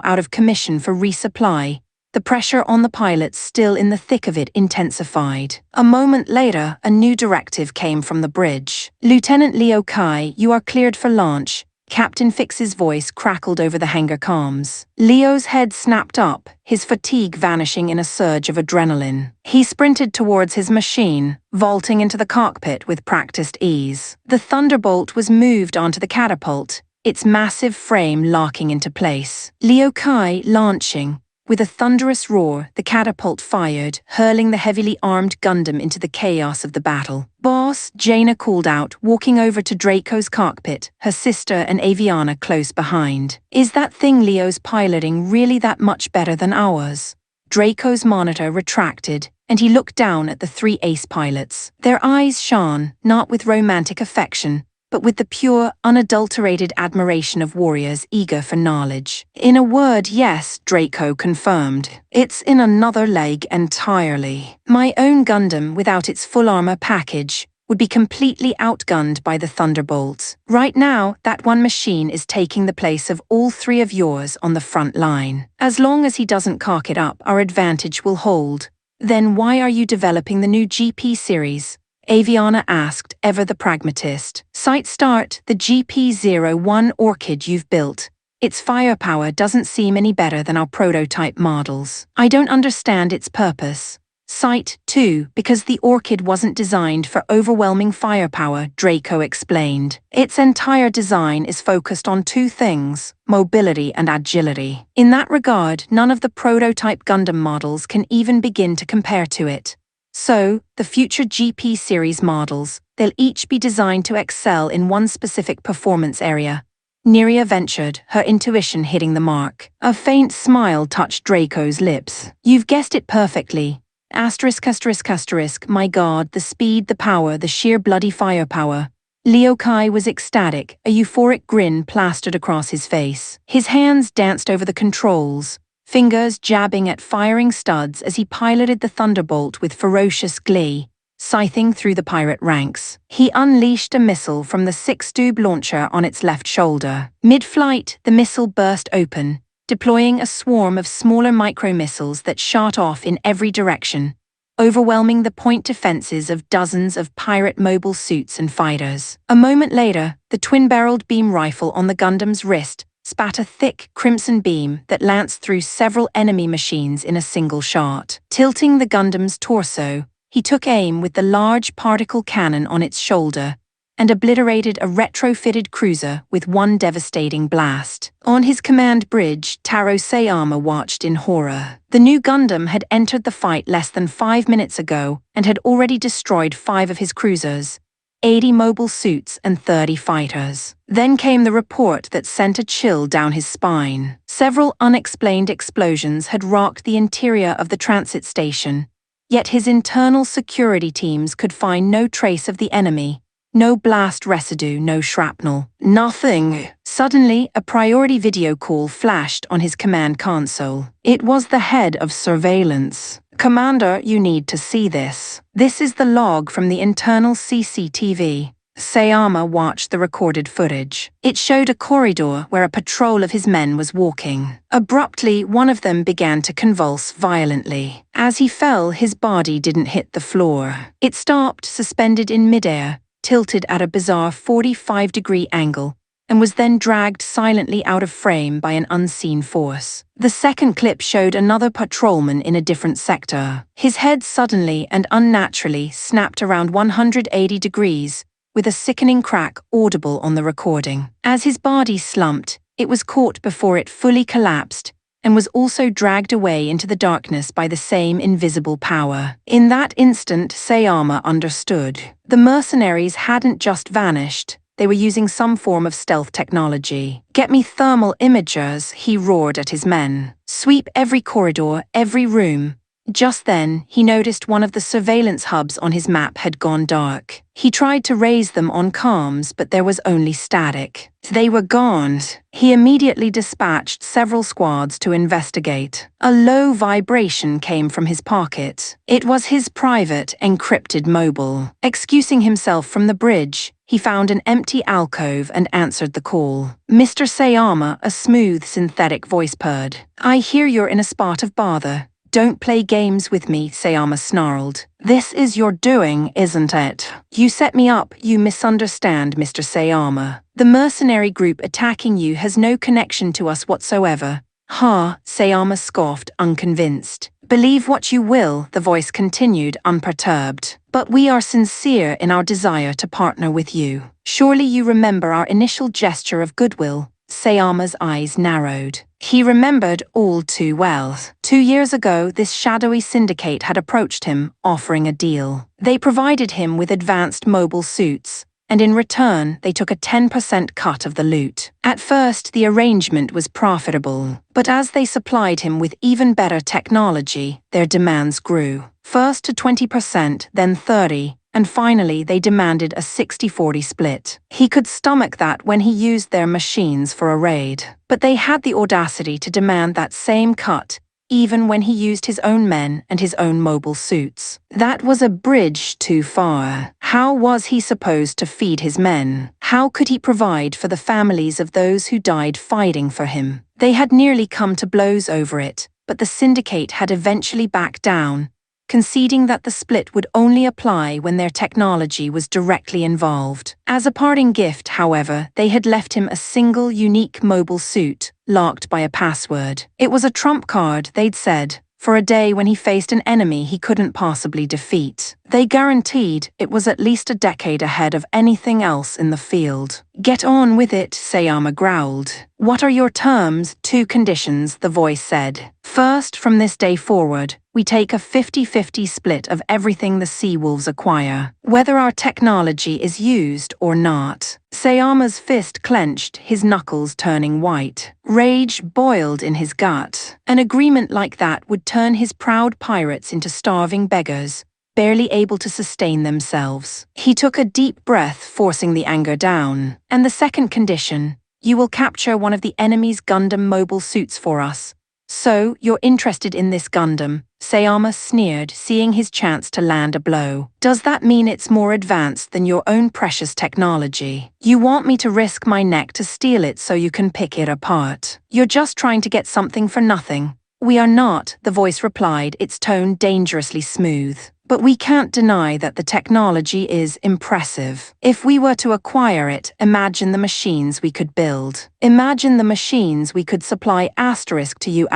out of commission for resupply, the pressure on the pilots still in the thick of it intensified. A moment later, a new directive came from the bridge. "Lieutenant Leo Kai, you are cleared for launch." Captain Fix's voice crackled over the hangar comms. Leo's head snapped up, his fatigue vanishing in a surge of adrenaline. He sprinted towards his machine, vaulting into the cockpit with practiced ease. The Thunderbolt was moved onto the catapult, its massive frame locking into place. Leo Kai launching. With a thunderous roar, the catapult fired, hurling the heavily armed Gundam into the chaos of the battle. "Boss," Jaina called out, walking over to Draco's cockpit, her sister and Aviana close behind. "Is that thing Leo's piloting really that much better than ours?" Draco's monitor retracted, and he looked down at the 3 ace pilots. Their eyes shone, not with romantic affection, but with the pure, unadulterated admiration of warriors eager for knowledge. "In a word, yes," Draco confirmed. "It's in another leg entirely. My own Gundam, without its full armor package, would be completely outgunned by the Thunderbolts. Right now, that one machine is taking the place of all 3 of yours on the front line. As long as he doesn't cock it up, our advantage will hold." "Then why are you developing the new GP series?" Aviana asked, ever the pragmatist. "Sight Start, the GP-01 Orchid you've built. Its firepower doesn't seem any better than our prototype models. I don't understand its purpose." Sight 2, because the Orchid wasn't designed for overwhelming firepower, Draco explained. Its entire design is focused on 2 things, mobility and agility. In that regard, none of the prototype Gundam models can even begin to compare to it. So, the future GP series models, they'll each be designed to excel in one specific performance area. Neria ventured, her intuition hitting the mark. A faint smile touched Draco's lips. You've guessed it perfectly. Asterisk, asterisk, asterisk, my god, the speed, the power, the sheer bloody firepower. Leo Kai was ecstatic, a euphoric grin plastered across his face. His hands danced over the controls, fingers jabbing at firing studs as he piloted the Thunderbolt with ferocious glee, scything through the pirate ranks. He unleashed a missile from the six-tube launcher on its left shoulder. Mid-flight, the missile burst open, deploying a swarm of smaller micro-missiles that shot off in every direction, overwhelming the point defenses of dozens of pirate mobile suits and fighters. A moment later, the twin-barreled beam rifle on the Gundam's wrist spat a thick, crimson beam that lanced through several enemy machines in a single shot. Tilting the Gundam's torso, he took aim with the large particle cannon on its shoulder and obliterated a retrofitted cruiser with one devastating blast. On his command bridge, Taro Sayama watched in horror. The new Gundam had entered the fight less than 5 minutes ago and had already destroyed 5 of his cruisers, 80 mobile suits and 30 fighters. Then came the report that sent a chill down his spine. Several unexplained explosions had rocked the interior of the transit station, yet his internal security teams could find no trace of the enemy. No blast residue, no shrapnel. Nothing. Suddenly, a priority video call flashed on his command console. It was the head of surveillance. Commander, you need to see this. This is the log from the internal CCTV. Sayama watched the recorded footage. It showed a corridor where a patrol of his men was walking. Abruptly, one of them began to convulse violently. As he fell, his body didn't hit the floor. It stopped, suspended in midair, tilted at a bizarre 45-degree angle, and was then dragged silently out of frame by an unseen force. The second clip showed another patrolman in a different sector. His head suddenly and unnaturally snapped around 180 degrees, with a sickening crack audible on the recording. As his body slumped, it was caught before it fully collapsed, and was also dragged away into the darkness by the same invisible power. In that instant, Sayama understood. The mercenaries hadn't just vanished. They were using some form of stealth technology. Get me thermal imagers, he roared at his men. Sweep every corridor, every room. Just then, he noticed one of the surveillance hubs on his map had gone dark. He tried to raise them on comms, but there was only static. They were gone. He immediately dispatched several squads to investigate. A low vibration came from his pocket. It was his private, encrypted mobile. Excusing himself from the bridge, he found an empty alcove and answered the call. Mr. Sayama, a smooth, synthetic voice purred. I hear you're in a spot of bother. Don't play games with me, Sayama snarled. This is your doing, isn't it? You set me up, you misunderstand, Mr. Sayama. The mercenary group attacking you has no connection to us whatsoever. Ha, Sayama scoffed, unconvinced. Believe what you will, the voice continued, unperturbed. But we are sincere in our desire to partner with you. Surely you remember our initial gesture of goodwill. Sayama's eyes narrowed. He remembered all too well. 2 years ago, this shadowy syndicate had approached him, offering a deal. They provided him with advanced mobile suits, and in return, they took a 10% cut of the loot. At first, the arrangement was profitable, but as they supplied him with even better technology, their demands grew. First to 20%, then 30%. And finally, they demanded a 60-40 split. He could stomach that when he used their machines for a raid. But they had the audacity to demand that same cut, even when he used his own men and his own mobile suits. That was a bridge too far. How was he supposed to feed his men? How could he provide for the families of those who died fighting for him? They had nearly come to blows over it, but the syndicate had eventually backed down, conceding that the split would only apply when their technology was directly involved. As a parting gift, however, they had left him a single unique mobile suit, locked by a password. It was a trump card, they'd said, for a day when he faced an enemy he couldn't possibly defeat. They guaranteed it was at least a decade ahead of anything else in the field. "Get on with it," Sayama growled. "What are your terms?" "Two conditions," the voice said. "First, from this day forward, we take a 50-50 split of everything the sea wolves acquire, whether our technology is used or not." Sayama's fist clenched, his knuckles turning white. Rage boiled in his gut. An agreement like that would turn his proud pirates into starving beggars, barely able to sustain themselves. He took a deep breath, forcing the anger down. "And the second condition, you will capture one of the enemy's Gundam mobile suits for us." "So, you're interested in this Gundam?" Sayama sneered, seeing his chance to land a blow. "Does that mean it's more advanced than your own precious technology? You want me to risk my neck to steal it so you can pick it apart? You're just trying to get something for nothing." "We are not," the voice replied, its tone dangerously smooth. "But we can't deny that the technology is impressive. If we were to acquire it, imagine the machines we could build. Imagine the machines we could supply to you.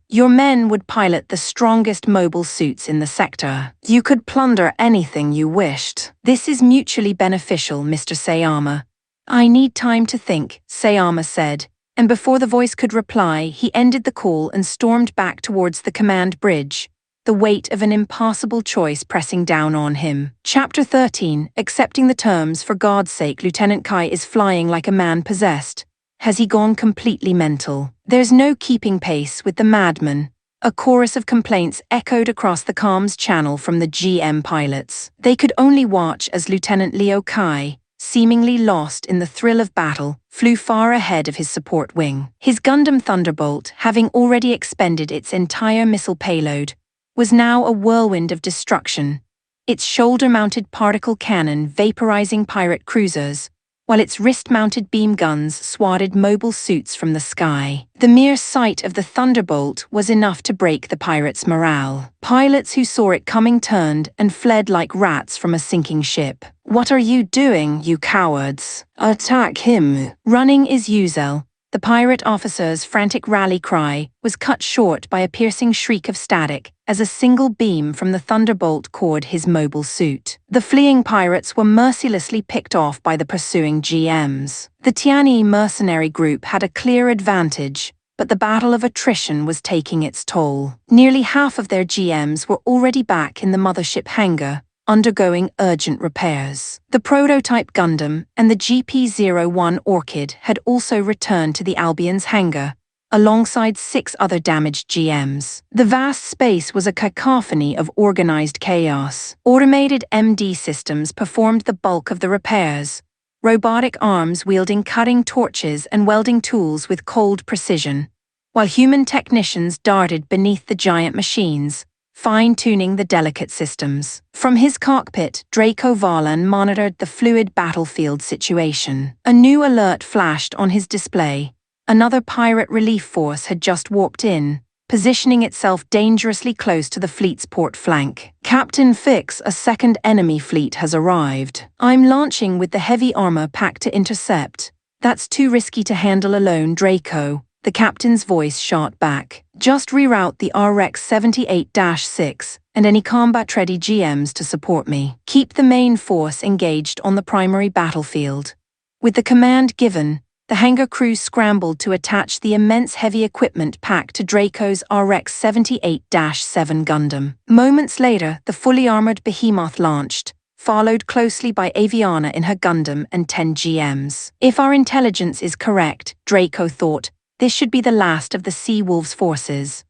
Your men would pilot the strongest mobile suits in the sector. You could plunder anything you wished. This is mutually beneficial, Mr. Sayama." "I need time to think," Sayama said, and before the voice could reply, he ended the call and stormed back towards the command bridge, the weight of an impossible choice pressing down on him. Chapter 13, Accepting the Terms. For God's sake, Lieutenant Kai is flying like a man possessed. Has he gone completely mental? There's no keeping pace with the madman. A chorus of complaints echoed across the comms channel from the GM pilots. They could only watch as Lieutenant Leo Kai, seemingly lost in the thrill of battle, flew far ahead of his support wing. His Gundam Thunderbolt, having already expended its entire missile payload, was now a whirlwind of destruction, its shoulder-mounted particle cannon vaporizing pirate cruisers, while its wrist-mounted beam guns swatted mobile suits from the sky. The mere sight of the Thunderbolt was enough to break the pirates' morale. Pilots who saw it coming turned and fled like rats from a sinking ship. "What are you doing, you cowards? Attack him!" "Running is usual." The pirate officer's frantic rally cry was cut short by a piercing shriek of static as a single beam from the Thunderbolt cored his mobile suit. The fleeing pirates were mercilessly picked off by the pursuing GMs. The Tianyi mercenary group had a clear advantage, but the battle of attrition was taking its toll. Nearly half of their GMs were already back in the mothership hangar, undergoing urgent repairs. The prototype Gundam and the GP-01 Orchid had also returned to the Albion's hangar, alongside 6 other damaged GMs. The vast space was a cacophony of organized chaos. Automated MD systems performed the bulk of the repairs, robotic arms wielding cutting torches and welding tools with cold precision, while human technicians darted beneath the giant machines, fine-tuning the delicate systems. From his cockpit, Draco Varlan monitored the fluid battlefield situation. A new alert flashed on his display. Another pirate relief force had just warped in, positioning itself dangerously close to the fleet's port flank. "Captain Fix, a second enemy fleet has arrived. I'm launching with the heavy armor pack to intercept." "That's too risky to handle alone, Draco," the captain's voice shot back. "Just reroute the RX-78-6 and any combat-ready GMs to support me. Keep the main force engaged on the primary battlefield." With the command given, the hangar crew scrambled to attach the immense heavy equipment pack to Draco's RX-78-7 Gundam. Moments later, the fully armored behemoth launched, followed closely by Aviana in her Gundam and 10 GMs. If our intelligence is correct, Draco thought, this should be the last of the Sea Wolves' forces.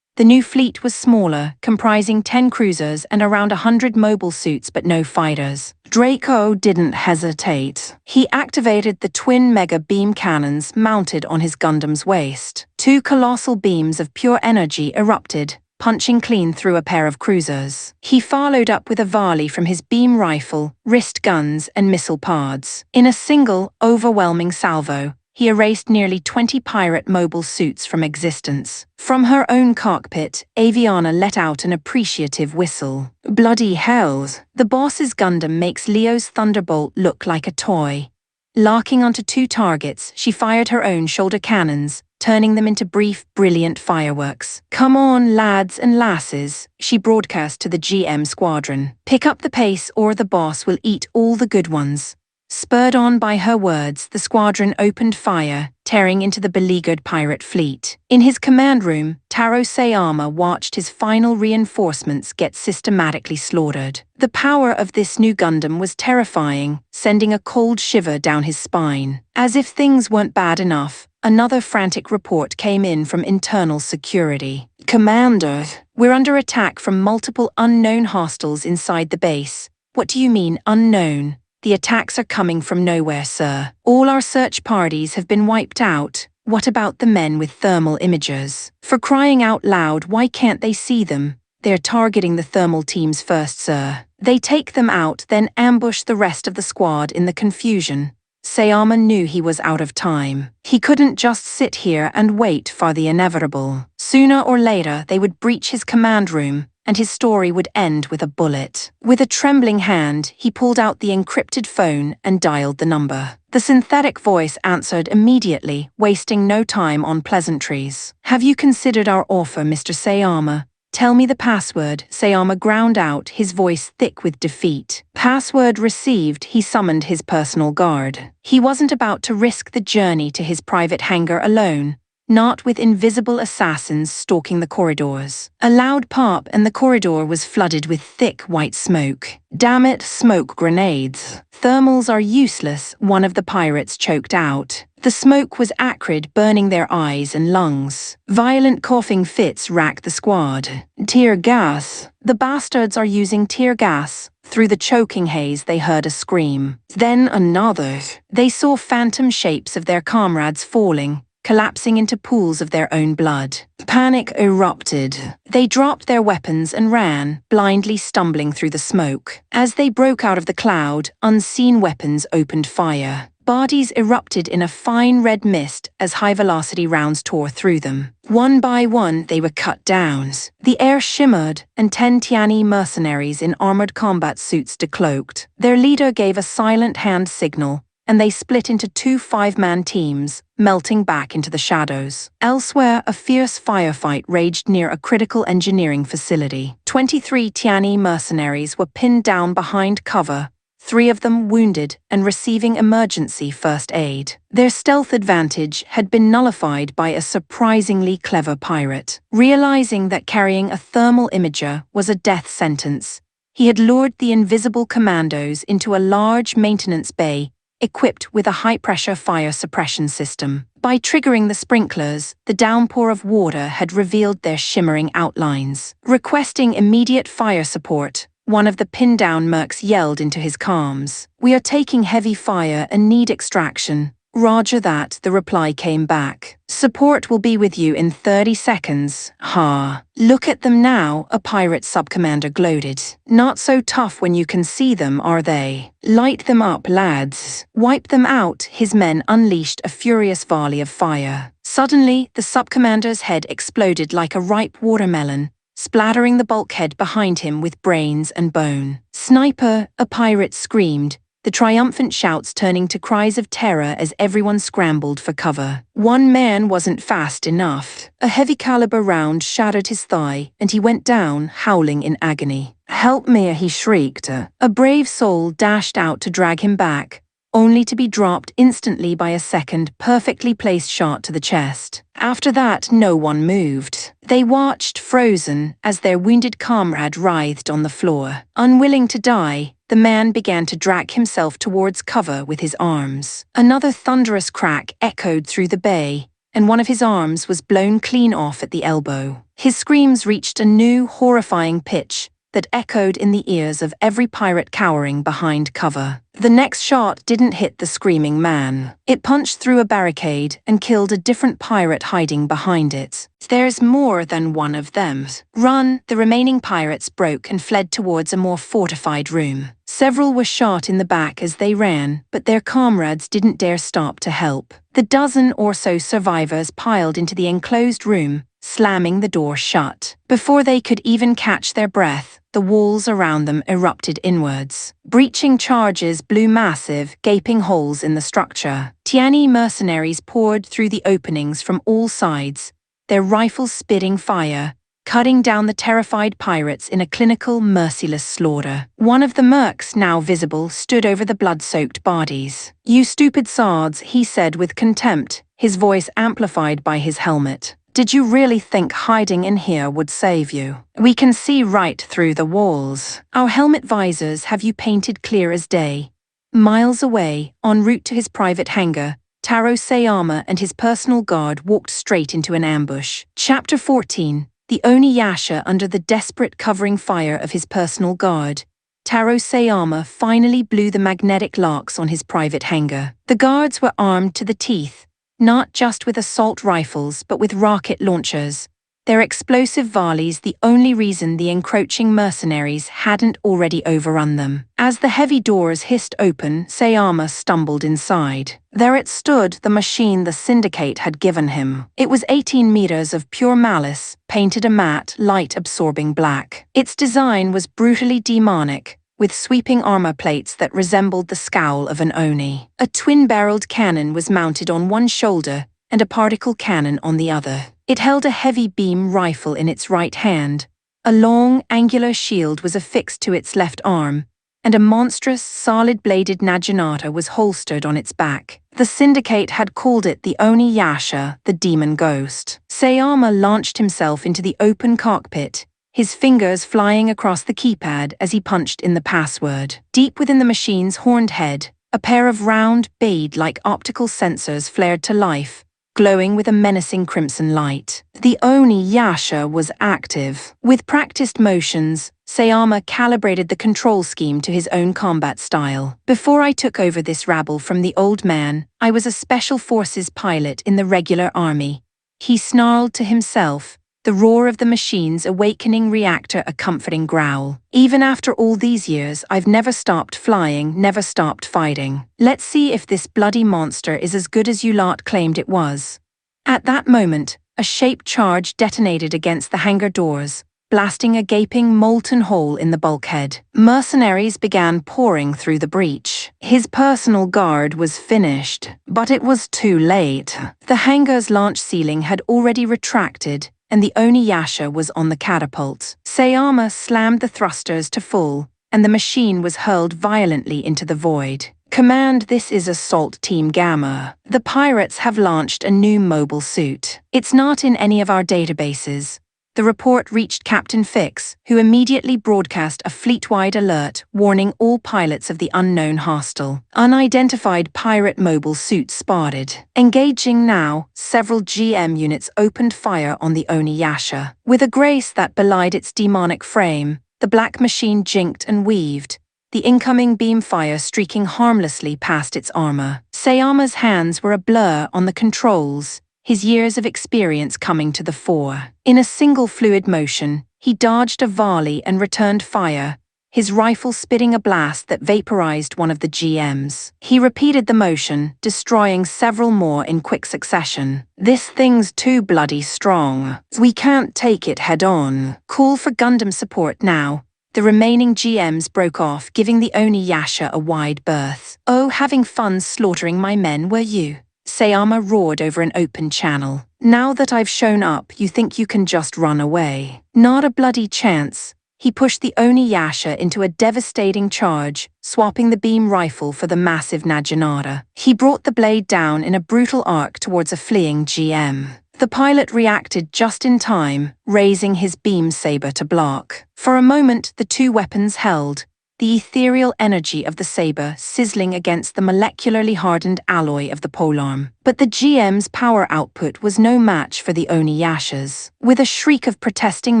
The new fleet was smaller, comprising 10 cruisers and around 100 mobile suits but no fighters. Draco didn't hesitate. He activated the twin mega beam cannons mounted on his Gundam's waist. 2 colossal beams of pure energy erupted, punching clean through a pair of cruisers. He followed up with a volley from his beam rifle, wrist guns, and missile pods. In a single, overwhelming salvo, he erased nearly 20 pirate mobile suits from existence. From her own cockpit, Aviana let out an appreciative whistle. "Bloody hells! The boss's Gundam makes Leo's Thunderbolt look like a toy." Locking onto 2 targets, she fired her own shoulder cannons, turning them into brief, brilliant fireworks. "Come on, lads and lasses," she broadcast to the GM squadron. "Pick up the pace or the boss will eat all the good ones." Spurred on by her words, the squadron opened fire, tearing into the beleaguered pirate fleet. In his command room, Taro Sayama watched his final reinforcements get systematically slaughtered. The power of this new Gundam was terrifying, sending a cold shiver down his spine. As if things weren't bad enough, another frantic report came in from internal security. "Commander, we're under attack from multiple unknown hostiles inside the base." "What do you mean, unknown?" "The attacks are coming from nowhere, sir. All our search parties have been wiped out." "What about the men with thermal imagers? For crying out loud, why can't they see them?" "They're targeting the thermal teams first, sir. They take them out, then ambush the rest of the squad in the confusion." Sayama knew he was out of time. He couldn't just sit here and wait for the inevitable. Sooner or later, they would breach his command room, and his story would end with a bullet. With a trembling hand, he pulled out the encrypted phone and dialed the number. The synthetic voice answered immediately, wasting no time on pleasantries. "Have you considered our offer, Mr. Sayama?" "Tell me the password," Sayama ground out, his voice thick with defeat. Password received, he summoned his personal guard. He wasn't about to risk the journey to his private hangar alone. Not with invisible assassins stalking the corridors. A loud pop and the corridor was flooded with thick white smoke. "Damn it, smoke grenades." "Thermals are useless," one of the pirates choked out. The smoke was acrid, burning their eyes and lungs. Violent coughing fits racked the squad. "Tear gas." "The bastards are using tear gas." Through the choking haze they heard a scream. Then another. They saw phantom shapes of their comrades falling, collapsing into pools of their own blood. Panic erupted. They dropped their weapons and ran, blindly stumbling through the smoke. As they broke out of the cloud, unseen weapons opened fire. Bodies erupted in a fine red mist as high-velocity rounds tore through them. One by one, they were cut down. The air shimmered, and 10 Tiani mercenaries in armored combat suits decloaked. Their leader gave a silent hand signal, and they split into 2 5-man teams, melting back into the shadows. Elsewhere, a fierce firefight raged near a critical engineering facility. 23 Tiani mercenaries were pinned down behind cover, 3 of them wounded and receiving emergency first aid. Their stealth advantage had been nullified by a surprisingly clever pirate. Realizing that carrying a thermal imager was a death sentence, he had lured the invisible commandos into a large maintenance bay equipped with a high-pressure fire suppression system. By triggering the sprinklers, the downpour of water had revealed their shimmering outlines. Requesting immediate fire support, one of the pinned-down mercs yelled into his comms. "We are taking heavy fire and need extraction." "Roger that," the reply came back. "Support will be with you in 30 seconds. Ha. "Look at them now," a pirate subcommander gloated. "Not so tough when you can see them, are they? Light them up, lads." "Wipe them out," his men unleashed a furious volley of fire. Suddenly, the subcommander's head exploded like a ripe watermelon, splattering the bulkhead behind him with brains and bone. "Sniper," a pirate screamed, the triumphant shouts turning to cries of terror as everyone scrambled for cover. One man wasn't fast enough. A heavy-caliber round shattered his thigh, and he went down, howling in agony. "Help me," he shrieked. A brave soul dashed out to drag him back, only to be dropped instantly by a second, perfectly placed shot to the chest. After that, no one moved. They watched, frozen, as their wounded comrade writhed on the floor. Unwilling to die, the man began to drag himself towards cover with his arms. Another thunderous crack echoed through the bay, and one of his arms was blown clean off at the elbow. His screams reached a new, horrifying pitch that echoed in the ears of every pirate cowering behind cover. The next shot didn't hit the screaming man. It punched through a barricade and killed a different pirate hiding behind it. "There's more than one of them. Run!" The remaining pirates broke and fled towards a more fortified room. Several were shot in the back as they ran, but their comrades didn't dare stop to help. The dozen or so survivors piled into the enclosed room, slamming the door shut. Before they could even catch their breath, the walls around them erupted inwards. Breaching charges blew massive, gaping holes in the structure. Tiani mercenaries poured through the openings from all sides, their rifles spitting fire, cutting down the terrified pirates in a clinical, merciless slaughter. One of the mercs, now visible, stood over the blood-soaked bodies. "You stupid sods," he said with contempt, his voice amplified by his helmet. "Did you really think hiding in here would save you? We can see right through the walls. Our helmet visors have you painted clear as day." Miles away, en route to his private hangar, Taro Sayama and his personal guard walked straight into an ambush. Chapter 14. The Oniyasha. Under the desperate covering fire of his personal guard, Taro Sayama finally blew the magnetic locks on his private hangar. The guards were armed to the teeth, not just with assault rifles but with rocket launchers, their explosive volleys the only reason the encroaching mercenaries hadn't already overrun them. As the heavy doors hissed open, Sayama stumbled inside. There it stood, the machine the Syndicate had given him. It was 18 meters of pure malice, painted a matte, light-absorbing black. Its design was brutally demonic, with sweeping armor plates that resembled the scowl of an Oni. A twin-barreled cannon was mounted on one shoulder and a particle cannon on the other. It held a heavy beam rifle in its right hand, a long, angular shield was affixed to its left arm, and a monstrous, solid-bladed naginata was holstered on its back. The Syndicate had called it the Oniyasha, the demon ghost. Sayama launched himself into the open cockpit, his fingers flying across the keypad as he punched in the password. Deep within the machine's horned head, a pair of round, bead-like optical sensors flared to life, glowing with a menacing crimson light. The Oniyasha was active. With practiced motions, Sayama calibrated the control scheme to his own combat style. "Before I took over this rabble from the old man, I was a special forces pilot in the regular army," he snarled to himself, the roar of the machine's awakening reactor a comforting growl. "Even after all these years, I've never stopped flying, never stopped fighting. Let's see if this bloody monster is as good as you lot claimed it was." At that moment, a shaped charge detonated against the hangar doors, blasting a gaping molten hole in the bulkhead. Mercenaries began pouring through the breach. His personal guard was finished, but it was too late. The hangar's launch ceiling had already retracted, and the Oniyasha was on the catapult. Sayama slammed the thrusters to full, and the machine was hurled violently into the void. "Command, this is Assault Team Gamma. The pirates have launched a new mobile suit. It's not in any of our databases." The report reached Captain Fix, who immediately broadcast a fleet-wide alert warning all pilots of the unknown hostile. Unidentified pirate mobile suits spotted. Engaging now, several GM units opened fire on the Oniyasha. With a grace that belied its demonic frame, the black machine jinked and weaved, the incoming beam fire streaking harmlessly past its armor. Sayama's hands were a blur on the controls, his years of experience coming to the fore. In a single fluid motion, he dodged a volley and returned fire, his rifle spitting a blast that vaporized one of the GMs. He repeated the motion, destroying several more in quick succession. "This thing's too bloody strong. We can't take it head-on. Call for Gundam support now." The remaining GMs broke off, giving the Oniyasha a wide berth. "Oh, having fun slaughtering my men, were you?" Sayama roared over an open channel. "Now that I've shown up, you think you can just run away? Not a bloody chance." He pushed the Oniyasha into a devastating charge, swapping the beam rifle for the massive naginata. He brought the blade down in a brutal arc towards a fleeing GM. The pilot reacted just in time, raising his beam saber to block. For a moment, the two weapons held, the ethereal energy of the saber sizzling against the molecularly hardened alloy of the polearm. But the GM's power output was no match for the Oniyasha's. With a shriek of protesting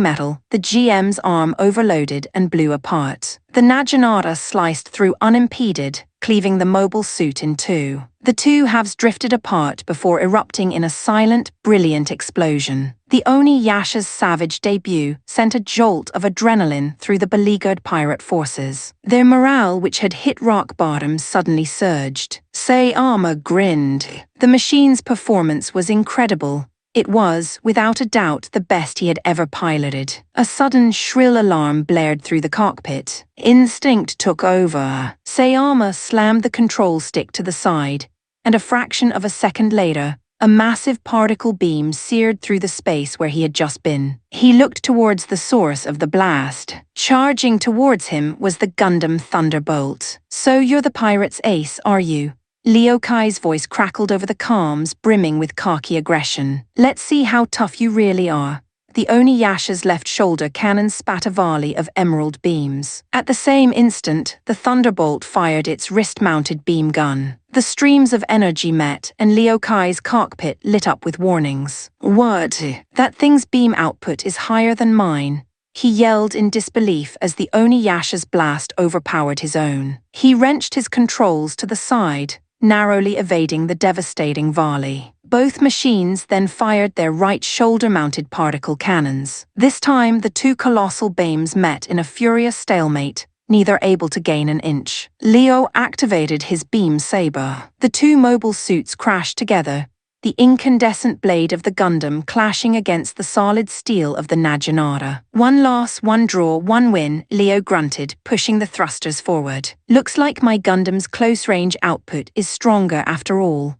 metal, the GM's arm overloaded and blew apart. The naginata sliced through unimpeded, cleaving the mobile suit in two. The two halves drifted apart before erupting in a silent, brilliant explosion. The Oniyasha's savage debut sent a jolt of adrenaline through the beleaguered pirate forces. Their morale, which had hit rock bottom, suddenly surged. Sayama grinned. The machine's performance was incredible, It was, without a doubt, the best he had ever piloted. A sudden shrill alarm blared through the cockpit. Instinct took over. Sayama slammed the control stick to the side, and a fraction of a second later, a massive particle beam seared through the space where he had just been. He looked towards the source of the blast. Charging towards him was the Gundam Thunderbolt. "So you're the pirate's ace, are you?" Leo Kai's voice crackled over the comms, brimming with khaki aggression. "Let's see how tough you really are." The Oniyasha's left shoulder cannon spat a volley of emerald beams. At the same instant, the Thunderbolt fired its wrist-mounted beam gun. The streams of energy met, and Leo Kai's cockpit lit up with warnings. "What? That thing's beam output is higher than mine," he yelled in disbelief as the Oniyasha's blast overpowered his own. He wrenched his controls to the side, narrowly evading the devastating volley. Both machines then fired their right shoulder-mounted particle cannons. This time, the two colossal beams met in a furious stalemate, neither able to gain an inch. Leo activated his beam saber. The two mobile suits crashed together, the incandescent blade of the Gundam clashing against the solid steel of the Naginata. "One loss, one draw, one win," Leo grunted, pushing the thrusters forward. "Looks like my Gundam's close-range output is stronger after all."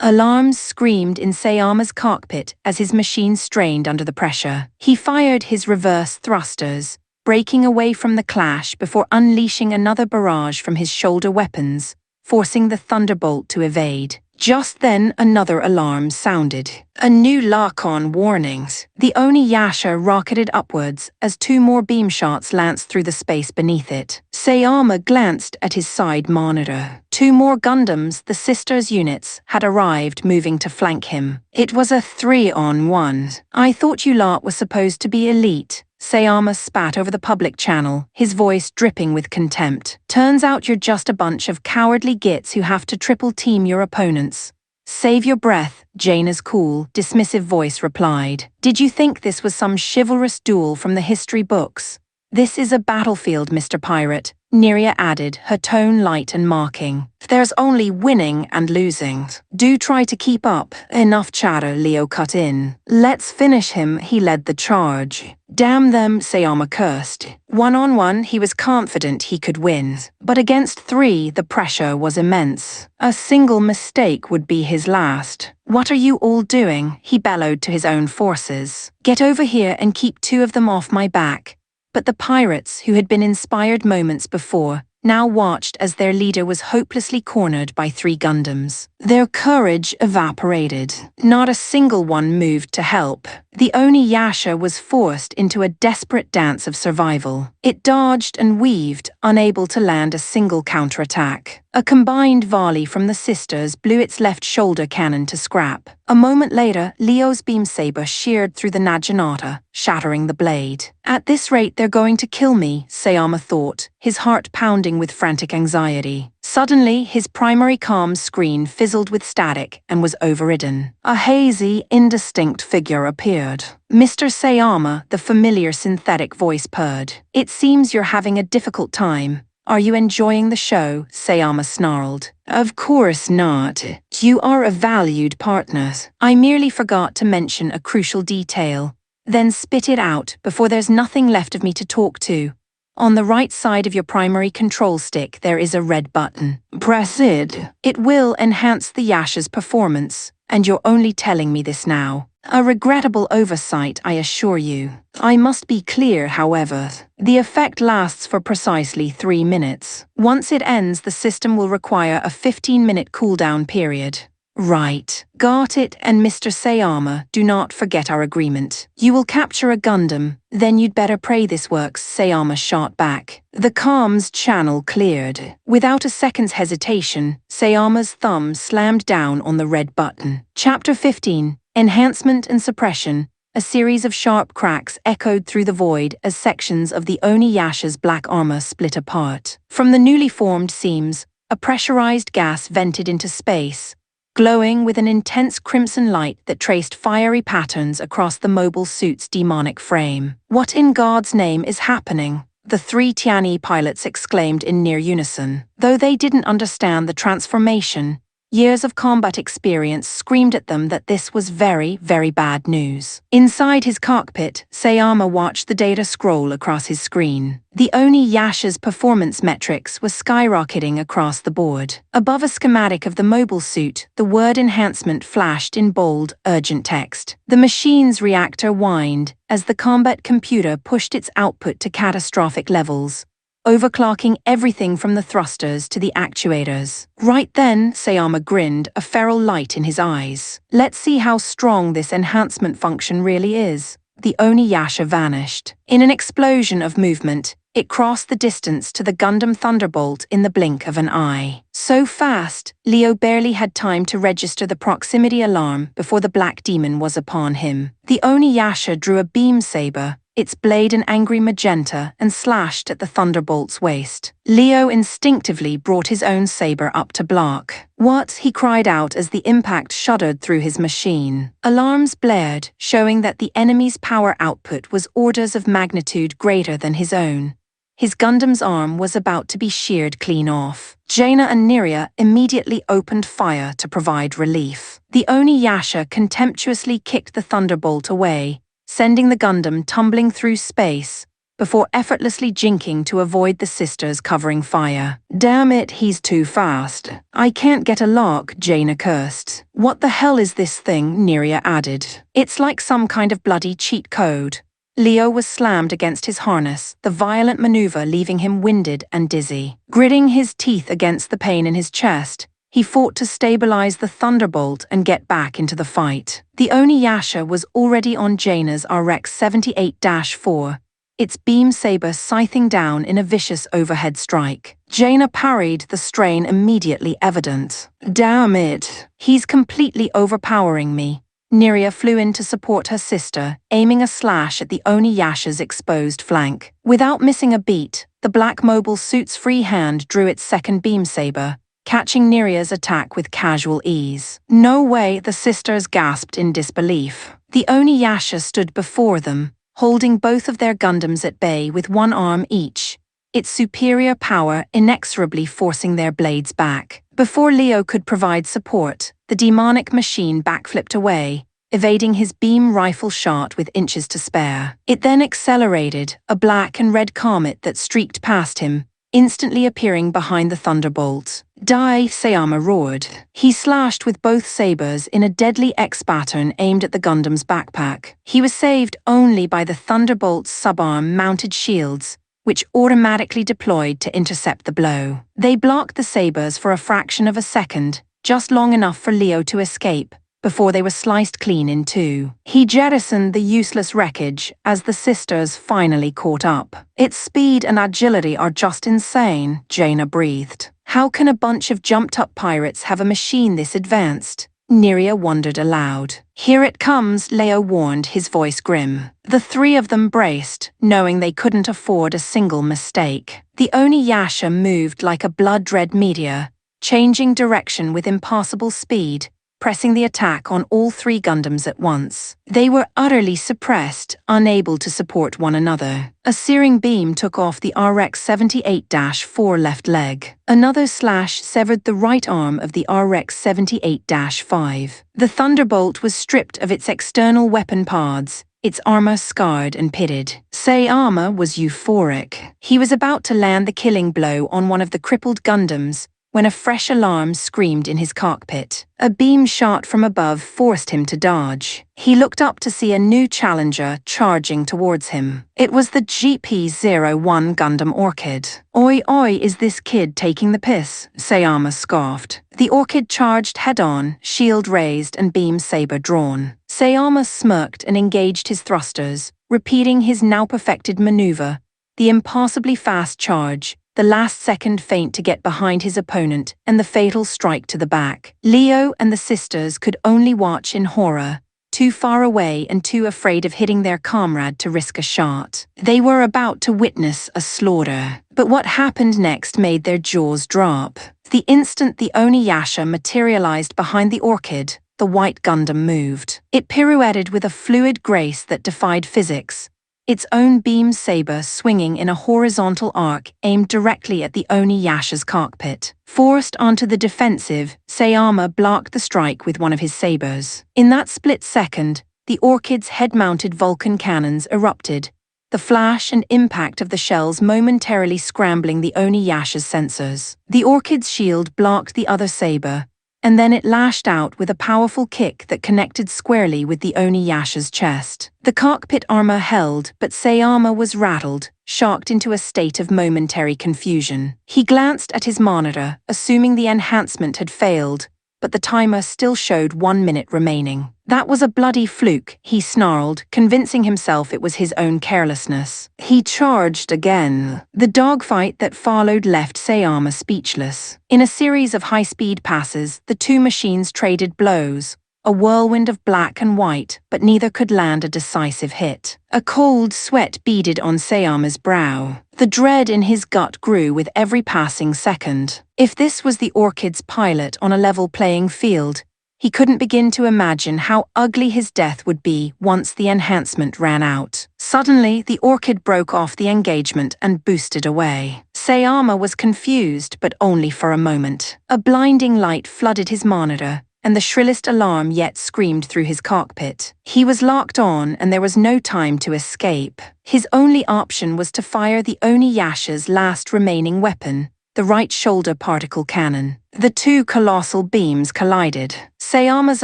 Alarms screamed in Sayama's cockpit as his machine strained under the pressure. He fired his reverse thrusters, breaking away from the clash before unleashing another barrage from his shoulder weapons, forcing the Thunderbolt to evade. Just then, another alarm sounded. A new lock-on warnings. The Oniyasha rocketed upwards as two more beam shots lanced through the space beneath it. Sayama glanced at his side monitor. Two more Gundams, the sisters' units, had arrived, moving to flank him. "It was a 3-on-1. I thought you lot was supposed to be elite." Sayama spat over the public channel, his voice dripping with contempt. "Turns out you're just a bunch of cowardly gits who have to triple-team your opponents." "Save your breath," Jaina's cool, dismissive voice replied. "Did you think this was some chivalrous duel from the history books?" "This is a battlefield, Mr. Pirate," Neria added, her tone light and mocking. "There's only winning and losing. Do try to keep up." "Enough chatter," Leo cut in. "Let's finish him," he led the charge. "Damn them," Sayama cursed. One-on-one, he was confident he could win. But against three, the pressure was immense. A single mistake would be his last. "What are you all doing?" he bellowed to his own forces. "Get over here and keep two of them off my back." But the pirates, who had been inspired moments before, now watched as their leader was hopelessly cornered by three Gundams. Their courage evaporated. Not a single one moved to help. The Oniyasha was forced into a desperate dance of survival. It dodged and weaved, unable to land a single counterattack. A combined volley from the sisters blew its left shoulder cannon to scrap. A moment later, Leo's beam saber sheared through the Naginata, shattering the blade. "At this rate, they're going to kill me," Sayama thought, his heart pounding with frantic anxiety. Suddenly, his primary comms screen fizzled with static and was overridden. A hazy, indistinct figure appeared. "Mr. Sayama," the familiar synthetic voice purred. "It seems you're having a difficult time. Are you enjoying the show?" Sayama snarled. "Of course not. You are a valued partner. I merely forgot to mention a crucial detail." "Then spit it out before there's nothing left of me to talk to." On the right side of your primary control stick, there is a red button. Press it. It will enhance the Yasha's performance, and you're only telling me this now. A regrettable oversight, I assure you. I must be clear, however. The effect lasts for precisely 3 minutes. Once it ends, the system will require a 15-minute cooldown period. Right. Got it, and Mr. Sayama, do not forget our agreement. You will capture a Gundam, then you'd better pray this works, Sayama shot back. The comms channel cleared. Without a second's hesitation, Sayama's thumb slammed down on the red button. Chapter 15, Enhancement and Suppression. A series of sharp cracks echoed through the void as sections of the Oniyasha's black armor split apart. From the newly formed seams, a pressurized gas vented into space, glowing with an intense crimson light that traced fiery patterns across the mobile suit's demonic frame. "What in God's name is happening?" the three Tianyi pilots exclaimed in near unison. Though they didn't understand the transformation, Years of combat experience screamed at them that this was very, very bad news. Inside his cockpit, Sayama watched the data scroll across his screen. The Oni Yasha's performance metrics were skyrocketing across the board. Above a schematic of the mobile suit, the word enhancement flashed in bold, urgent text. The machine's reactor whined as the combat computer pushed its output to catastrophic levels, overclocking everything from the thrusters to the actuators. Right then, Sayama grinned, a feral light in his eyes. Let's see how strong this enhancement function really is. The Oniyasha vanished. In an explosion of movement, it crossed the distance to the Gundam Thunderbolt in the blink of an eye. So fast, Leo barely had time to register the proximity alarm before the Black Demon was upon him. The Oniyasha drew a beam saber, its blade an angry magenta, and slashed at the Thunderbolt's waist. Leo instinctively brought his own saber up to block. "What?" he cried out as the impact shuddered through his machine. Alarms blared, showing that the enemy's power output was orders of magnitude greater than his own. His Gundam's arm was about to be sheared clean off. Jaina and Neria immediately opened fire to provide relief. The Oniyasha contemptuously kicked the Thunderbolt away, sending the Gundam tumbling through space, before effortlessly jinking to avoid the sisters covering fire. "Damn it, he's too fast. I can't get a lock," Jaina cursed. "What the hell is this thing?" Neria added. "It's like some kind of bloody cheat code." Leo was slammed against his harness, the violent maneuver leaving him winded and dizzy. Gritting his teeth against the pain in his chest, he fought to stabilize the Thunderbolt and get back into the fight. The Oniyasha was already on Jaina's RX 78-4, its beam saber scything down in a vicious overhead strike. Jaina parried, the strain immediately evident. "Damn it, he's completely overpowering me." Neria flew in to support her sister, aiming a slash at the Oniyasha's exposed flank. Without missing a beat, the black mobile suit's free hand drew its second beam saber, catching Neria's attack with casual ease. "No way," the sisters gasped in disbelief. The Oniyasha stood before them, holding both of their Gundams at bay with one arm each, its superior power inexorably forcing their blades back. Before Leo could provide support, the demonic machine backflipped away, evading his beam rifle shot with inches to spare. It then accelerated, a black and red comet that streaked past him, instantly appearing behind the Thunderbolt. "Die!" Sayama roared. He slashed with both sabers in a deadly X pattern aimed at the Gundam's backpack. He was saved only by the Thunderbolt's subarm-mounted shields, which automatically deployed to intercept the blow. They blocked the sabers for a fraction of a second, just long enough for Leo to escape, before they were sliced clean in two. He jettisoned the useless wreckage as the sisters finally caught up. "Its speed and agility are just insane," Jaina breathed. "How can a bunch of jumped-up pirates have a machine this advanced?" Neria wondered aloud. "Here it comes," Leo warned, his voice grim. The three of them braced, knowing they couldn't afford a single mistake. The Oniyasha moved like a blood-red meteor, changing direction with impossible speed, pressing the attack on all three Gundams at once. They were utterly suppressed, unable to support one another. A searing beam took off the RX 78-4 left leg. Another slash severed the right arm of the RX 78-5. The Thunderbolt was stripped of its external weapon pods, its armor scarred and pitted. Sayama was euphoric. He was about to land the killing blow on one of the crippled Gundams, when a fresh alarm screamed in his cockpit. A beam shot from above forced him to dodge. He looked up to see a new challenger charging towards him. It was the GP-01 Gundam Orchid. "Oi oi, is this kid taking the piss?" Sayama scoffed. The Orchid charged head-on, shield raised and beam saber drawn. Sayama smirked and engaged his thrusters, repeating his now-perfected maneuver, the impossibly fast charge, the last-second feint to get behind his opponent, and the fatal strike to the back. Leo and the sisters could only watch in horror, too far away and too afraid of hitting their comrade to risk a shot. They were about to witness a slaughter. But what happened next made their jaws drop. The instant the Oniyasha materialized behind the Orchid, the white Gundam moved. It pirouetted with a fluid grace that defied physics, its own beam saber swinging in a horizontal arc aimed directly at the Oniyasha's cockpit. Forced onto the defensive, Sayama blocked the strike with one of his sabers. In that split second, the Orchid's head-mounted Vulcan cannons erupted, the flash and impact of the shells momentarily scrambling the Oniyasha's sensors. The Orchid's shield blocked the other saber, and then it lashed out with a powerful kick that connected squarely with the Oniyasha's chest. The cockpit armor held, but Sayama was rattled, shocked into a state of momentary confusion. He glanced at his monitor, assuming the enhancement had failed, but the timer still showed 1 minute remaining. That was a bloody fluke, he snarled, convincing himself it was his own carelessness. He charged again. The dogfight that followed left Sayama speechless. In a series of high-speed passes, the two machines traded blows, a whirlwind of black and white, but neither could land a decisive hit. A cold sweat beaded on Sayama's brow. The dread in his gut grew with every passing second. If this was the Orchid's pilot on a level playing field, he couldn't begin to imagine how ugly his death would be once the enhancement ran out. Suddenly, the Orchid broke off the engagement and boosted away. Sayama was confused, but only for a moment. A blinding light flooded his monitor, and the shrillest alarm yet screamed through his cockpit. He was locked on, and there was no time to escape. His only option was to fire the Oniyasha's last remaining weapon, the right shoulder particle cannon. The two colossal beams collided. Sayama's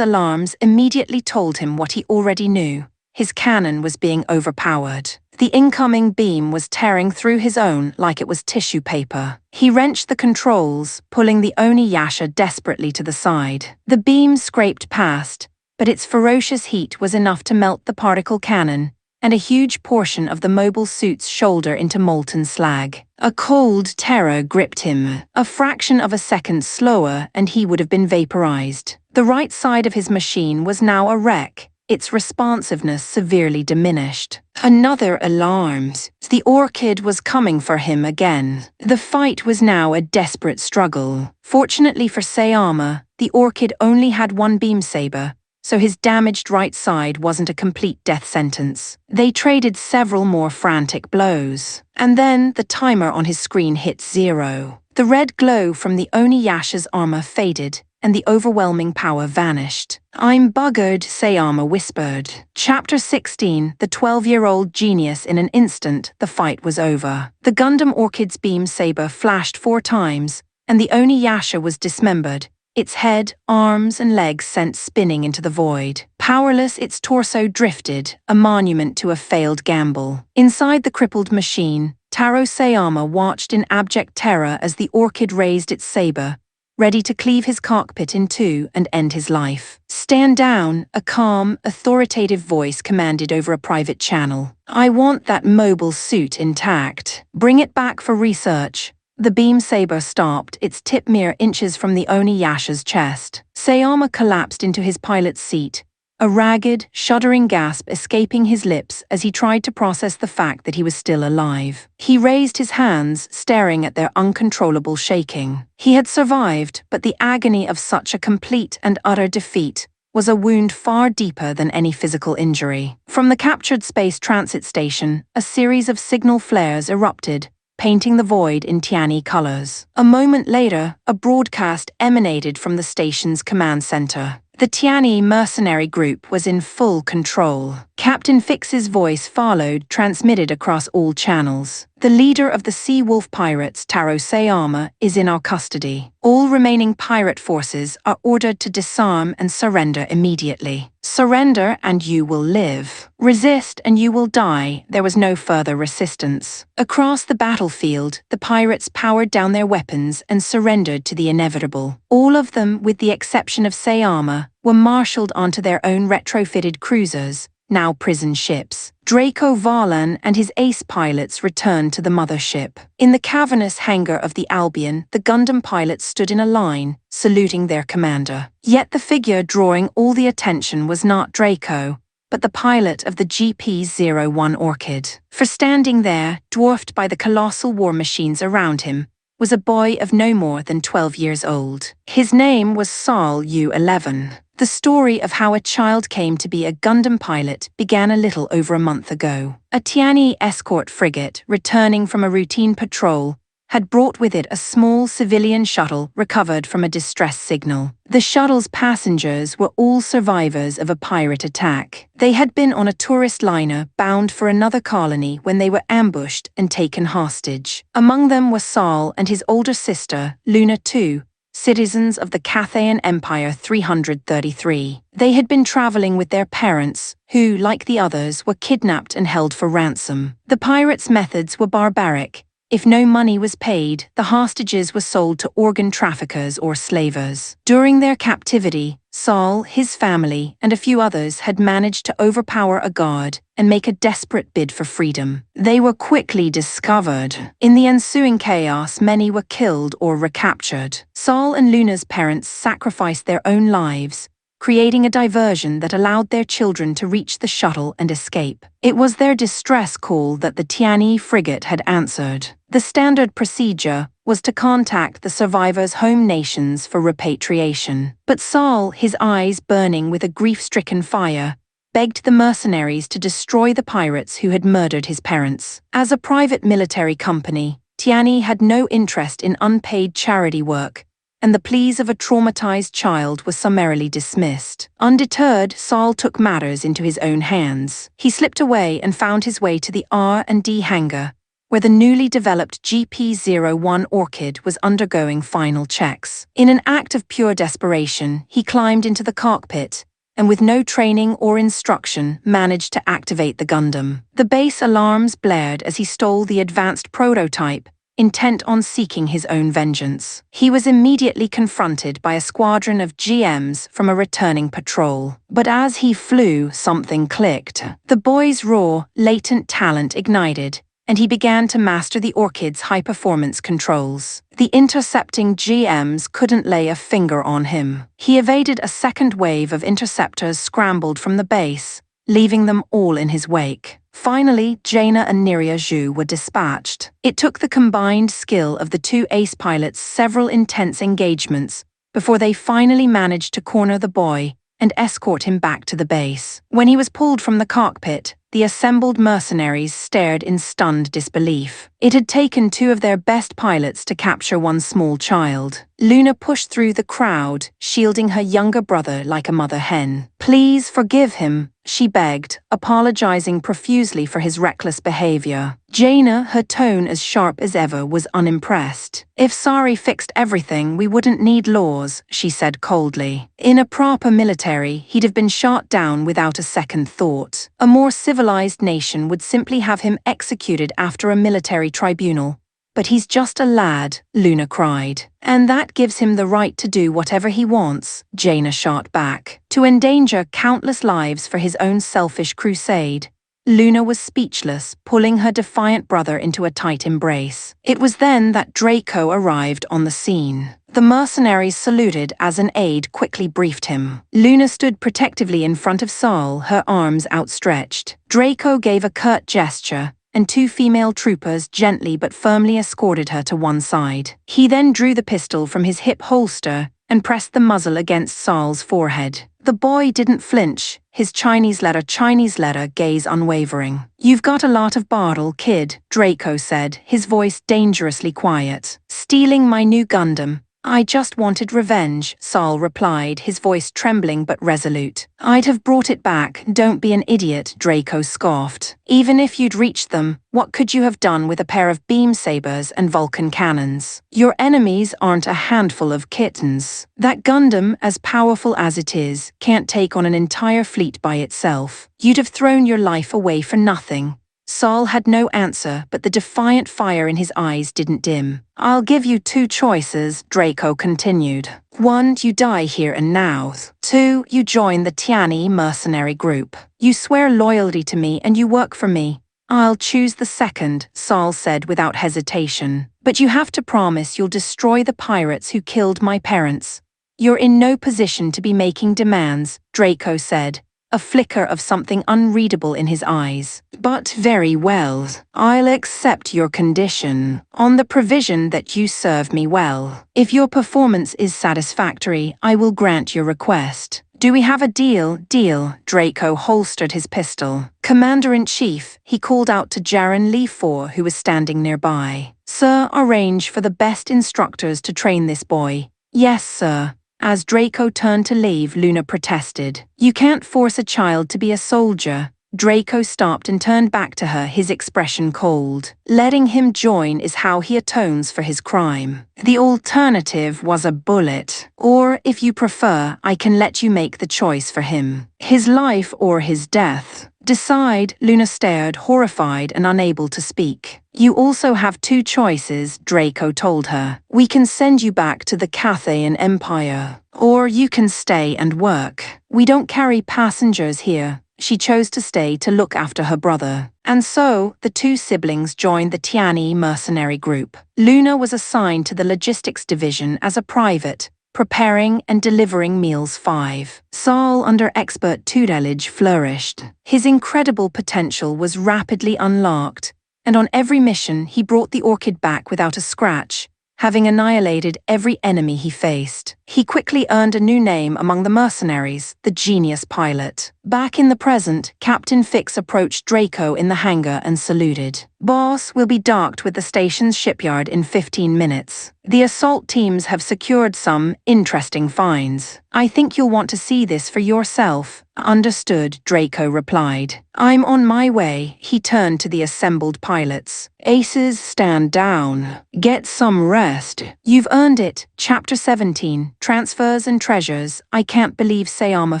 alarms immediately told him what he already knew. His cannon was being overpowered. The incoming beam was tearing through his own like it was tissue paper. He wrenched the controls, pulling the Oniyasha desperately to the side. The beam scraped past, but its ferocious heat was enough to melt the particle cannon, and a huge portion of the mobile suit's shoulder into molten slag. A cold terror gripped him. A fraction of a second slower, and he would have been vaporized. The right side of his machine was now a wreck, its responsiveness severely diminished. Another alarm. The Orchid was coming for him again. The fight was now a desperate struggle. Fortunately for Sayama, the Orchid only had one beam saber, so his damaged right side wasn't a complete death sentence. They traded several more frantic blows. And then the timer on his screen hit 0. The red glow from the Oniyasha's armor faded, and the overwhelming power vanished. "I'm buggered," Sayama whispered. Chapter 16, the 12-year-old genius. In an instant, the fight was over. The Gundam Orchid's beam saber flashed 4 times, and the Oniyasha was dismembered, its head, arms, and legs sent spinning into the void. Powerless, its torso drifted, a monument to a failed gamble. Inside the crippled machine, Taro Sayama watched in abject terror as the Orchid raised its saber, ready to cleave his cockpit in two and end his life. "Stand down," a calm, authoritative voice commanded over a private channel. "I want that mobile suit intact. Bring it back for research." The beam saber stopped, its tip mere inches from the Oniyasha's chest. Sayama collapsed into his pilot's seat, a ragged, shuddering gasp escaping his lips as he tried to process the fact that he was still alive. He raised his hands, staring at their uncontrollable shaking. He had survived, but the agony of such a complete and utter defeat was a wound far deeper than any physical injury. From the captured space transit station, a series of signal flares erupted, painting the void in Tiani colors. A moment later, a broadcast emanated from the station's command center. The Tiani mercenary group was in full control. Captain Fix's voice followed, transmitted across all channels. "The leader of the Sea Wolf pirates, Taro Sayama, is in our custody. All remaining pirate forces are ordered to disarm and surrender immediately. Surrender and you will live. Resist and you will die." There was no further resistance. Across the battlefield, the pirates powered down their weapons and surrendered to the inevitable. All of them, with the exception of Sayama, were marshaled onto their own retrofitted cruisers, now prison ships. Draco Varlan and his ace pilots returned to the mothership. In the cavernous hangar of the Albion, the Gundam pilots stood in a line, saluting their commander. Yet the figure drawing all the attention was not Draco, but the pilot of the GP-01 Orchid. For standing there, dwarfed by the colossal war machines around him, was a boy of no more than 12 years old. His name was Saul U11. The story of how a child came to be a Gundam pilot began a little over a month ago. A Tianyi escort frigate, returning from a routine patrol, had brought with it a small civilian shuttle recovered from a distress signal. The shuttle's passengers were all survivors of a pirate attack. They had been on a tourist liner bound for another colony when they were ambushed and taken hostage. Among them were Saul and his older sister, Luna II, citizens of the Cathayan Empire 333. They had been traveling with their parents, who, like the others, were kidnapped and held for ransom. The pirates' methods were barbaric. If no money was paid, the hostages were sold to organ traffickers or slavers. During their captivity, Saul, his family, and a few others had managed to overpower a guard and make a desperate bid for freedom. They were quickly discovered. In the ensuing chaos, many were killed or recaptured. Saul and Luna's parents sacrificed their own lives, creating a diversion that allowed their children to reach the shuttle and escape. It was their distress call that the Tianyi frigate had answered. The standard procedure was to contact the survivors' home nations for repatriation. But Saul, his eyes burning with a grief-stricken fire, begged the mercenaries to destroy the pirates who had murdered his parents. As a private military company, Tianyi had no interest in unpaid charity work, and the pleas of a traumatized child were summarily dismissed. Undeterred, Saul took matters into his own hands. He slipped away and found his way to the R&D hangar, where the newly developed GP-01 Orchid was undergoing final checks. In an act of pure desperation, he climbed into the cockpit, and with no training or instruction, managed to activate the Gundam. The base alarms blared as he stole the advanced prototype, intent on seeking his own vengeance. He was immediately confronted by a squadron of GMs from a returning patrol. But as he flew, something clicked. The boy's raw, latent talent ignited, and he began to master the Orchid's high-performance controls. The intercepting GMs couldn't lay a finger on him. He evaded a second wave of interceptors scrambled from the base, leaving them all in his wake. Finally, Jaina and Neria Zhu were dispatched. It took the combined skill of the two ace pilots several intense engagements before they finally managed to corner the boy and escort him back to the base. When he was pulled from the cockpit, the assembled mercenaries stared in stunned disbelief. It had taken two of their best pilots to capture one small child. Luna pushed through the crowd, shielding her younger brother like a mother hen. "Please forgive him," she begged, apologizing profusely for his reckless behavior. Jaina, her tone as sharp as ever, was unimpressed. "If sorry fixed everything, we wouldn't need laws," she said coldly. In a proper military, he'd have been shot down without a second thought. A more civilized nation would simply have him executed after a military tribunal. "But he's just a lad," Luna cried. "And that gives him the right to do whatever he wants," Jaina shot back. To endanger countless lives for his own selfish crusade, Luna was speechless, pulling her defiant brother into a tight embrace. It was then that Draco arrived on the scene. The mercenaries saluted as an aide quickly briefed him. Luna stood protectively in front of Saul, her arms outstretched. Draco gave a curt gesture, and two female troopers gently but firmly escorted her to one side. He then drew the pistol from his hip holster and pressed the muzzle against Saul's forehead. The boy didn't flinch, his Chinese letter gaze unwavering. "You've got a lot of bottle, kid," Draco said, his voice dangerously quiet. "Stealing my new Gundam. I just wanted revenge," Saul replied, his voice trembling but resolute. "I'd have brought it back, don't be an idiot," Draco scoffed. "Even if you'd reached them, what could you have done with a pair of beam sabers and Vulcan cannons? Your enemies aren't a handful of kittens. That Gundam, as powerful as it is, can't take on an entire fleet by itself. You'd have thrown your life away for nothing." Saul had no answer, but the defiant fire in his eyes didn't dim. "I'll give you two choices," Draco continued. "One, you die here and now. Two, you join the Tianyi mercenary group. You swear loyalty to me and you work for me." "I'll choose the second," Saul said without hesitation. "But you have to promise you'll destroy the pirates who killed my parents." "You're in no position to be making demands," Draco said, a flicker of something unreadable in his eyes. "But very well, I'll accept your condition, on the provision that you serve me well. If your performance is satisfactory, I will grant your request. Do we have a deal?" "Deal." Draco holstered his pistol. "Commander-in-Chief," he called out to Jaren Lee IV, who was standing nearby. "Sir, arrange for the best instructors to train this boy." "Yes, sir." As Draco turned to leave, Luna protested. "You can't force a child to be a soldier." Draco stopped and turned back to her, his expression cold. "Letting him join is how he atones for his crime. The alternative was a bullet. Or, if you prefer, I can let you make the choice for him. His life or his death. Decide." Luna stared, horrified and unable to speak. "You also have two choices," Draco told her. "We can send you back to the Cathayan Empire. Or you can stay and work. We don't carry passengers here." She chose to stay to look after her brother. And so, the two siblings joined the Tiani mercenary group. Luna was assigned to the logistics division as a private, preparing and delivering meals 5. Saul, under expert tutelage, flourished. His incredible potential was rapidly unlocked, and on every mission he brought the orchid back without a scratch, having annihilated every enemy he faced. He quickly earned a new name among the mercenaries, the Genius Pilot. Back in the present, Captain Fix approached Draco in the hangar and saluted. "Boss, will be docked with the station's shipyard in 15 minutes. The assault teams have secured some interesting finds. I think you'll want to see this for yourself." "Understood," Draco replied. "I'm on my way." He turned to the assembled pilots. "Aces, stand down. Get some rest. You've earned it." Chapter 17, Transfers and Treasures. I can't believe Sayama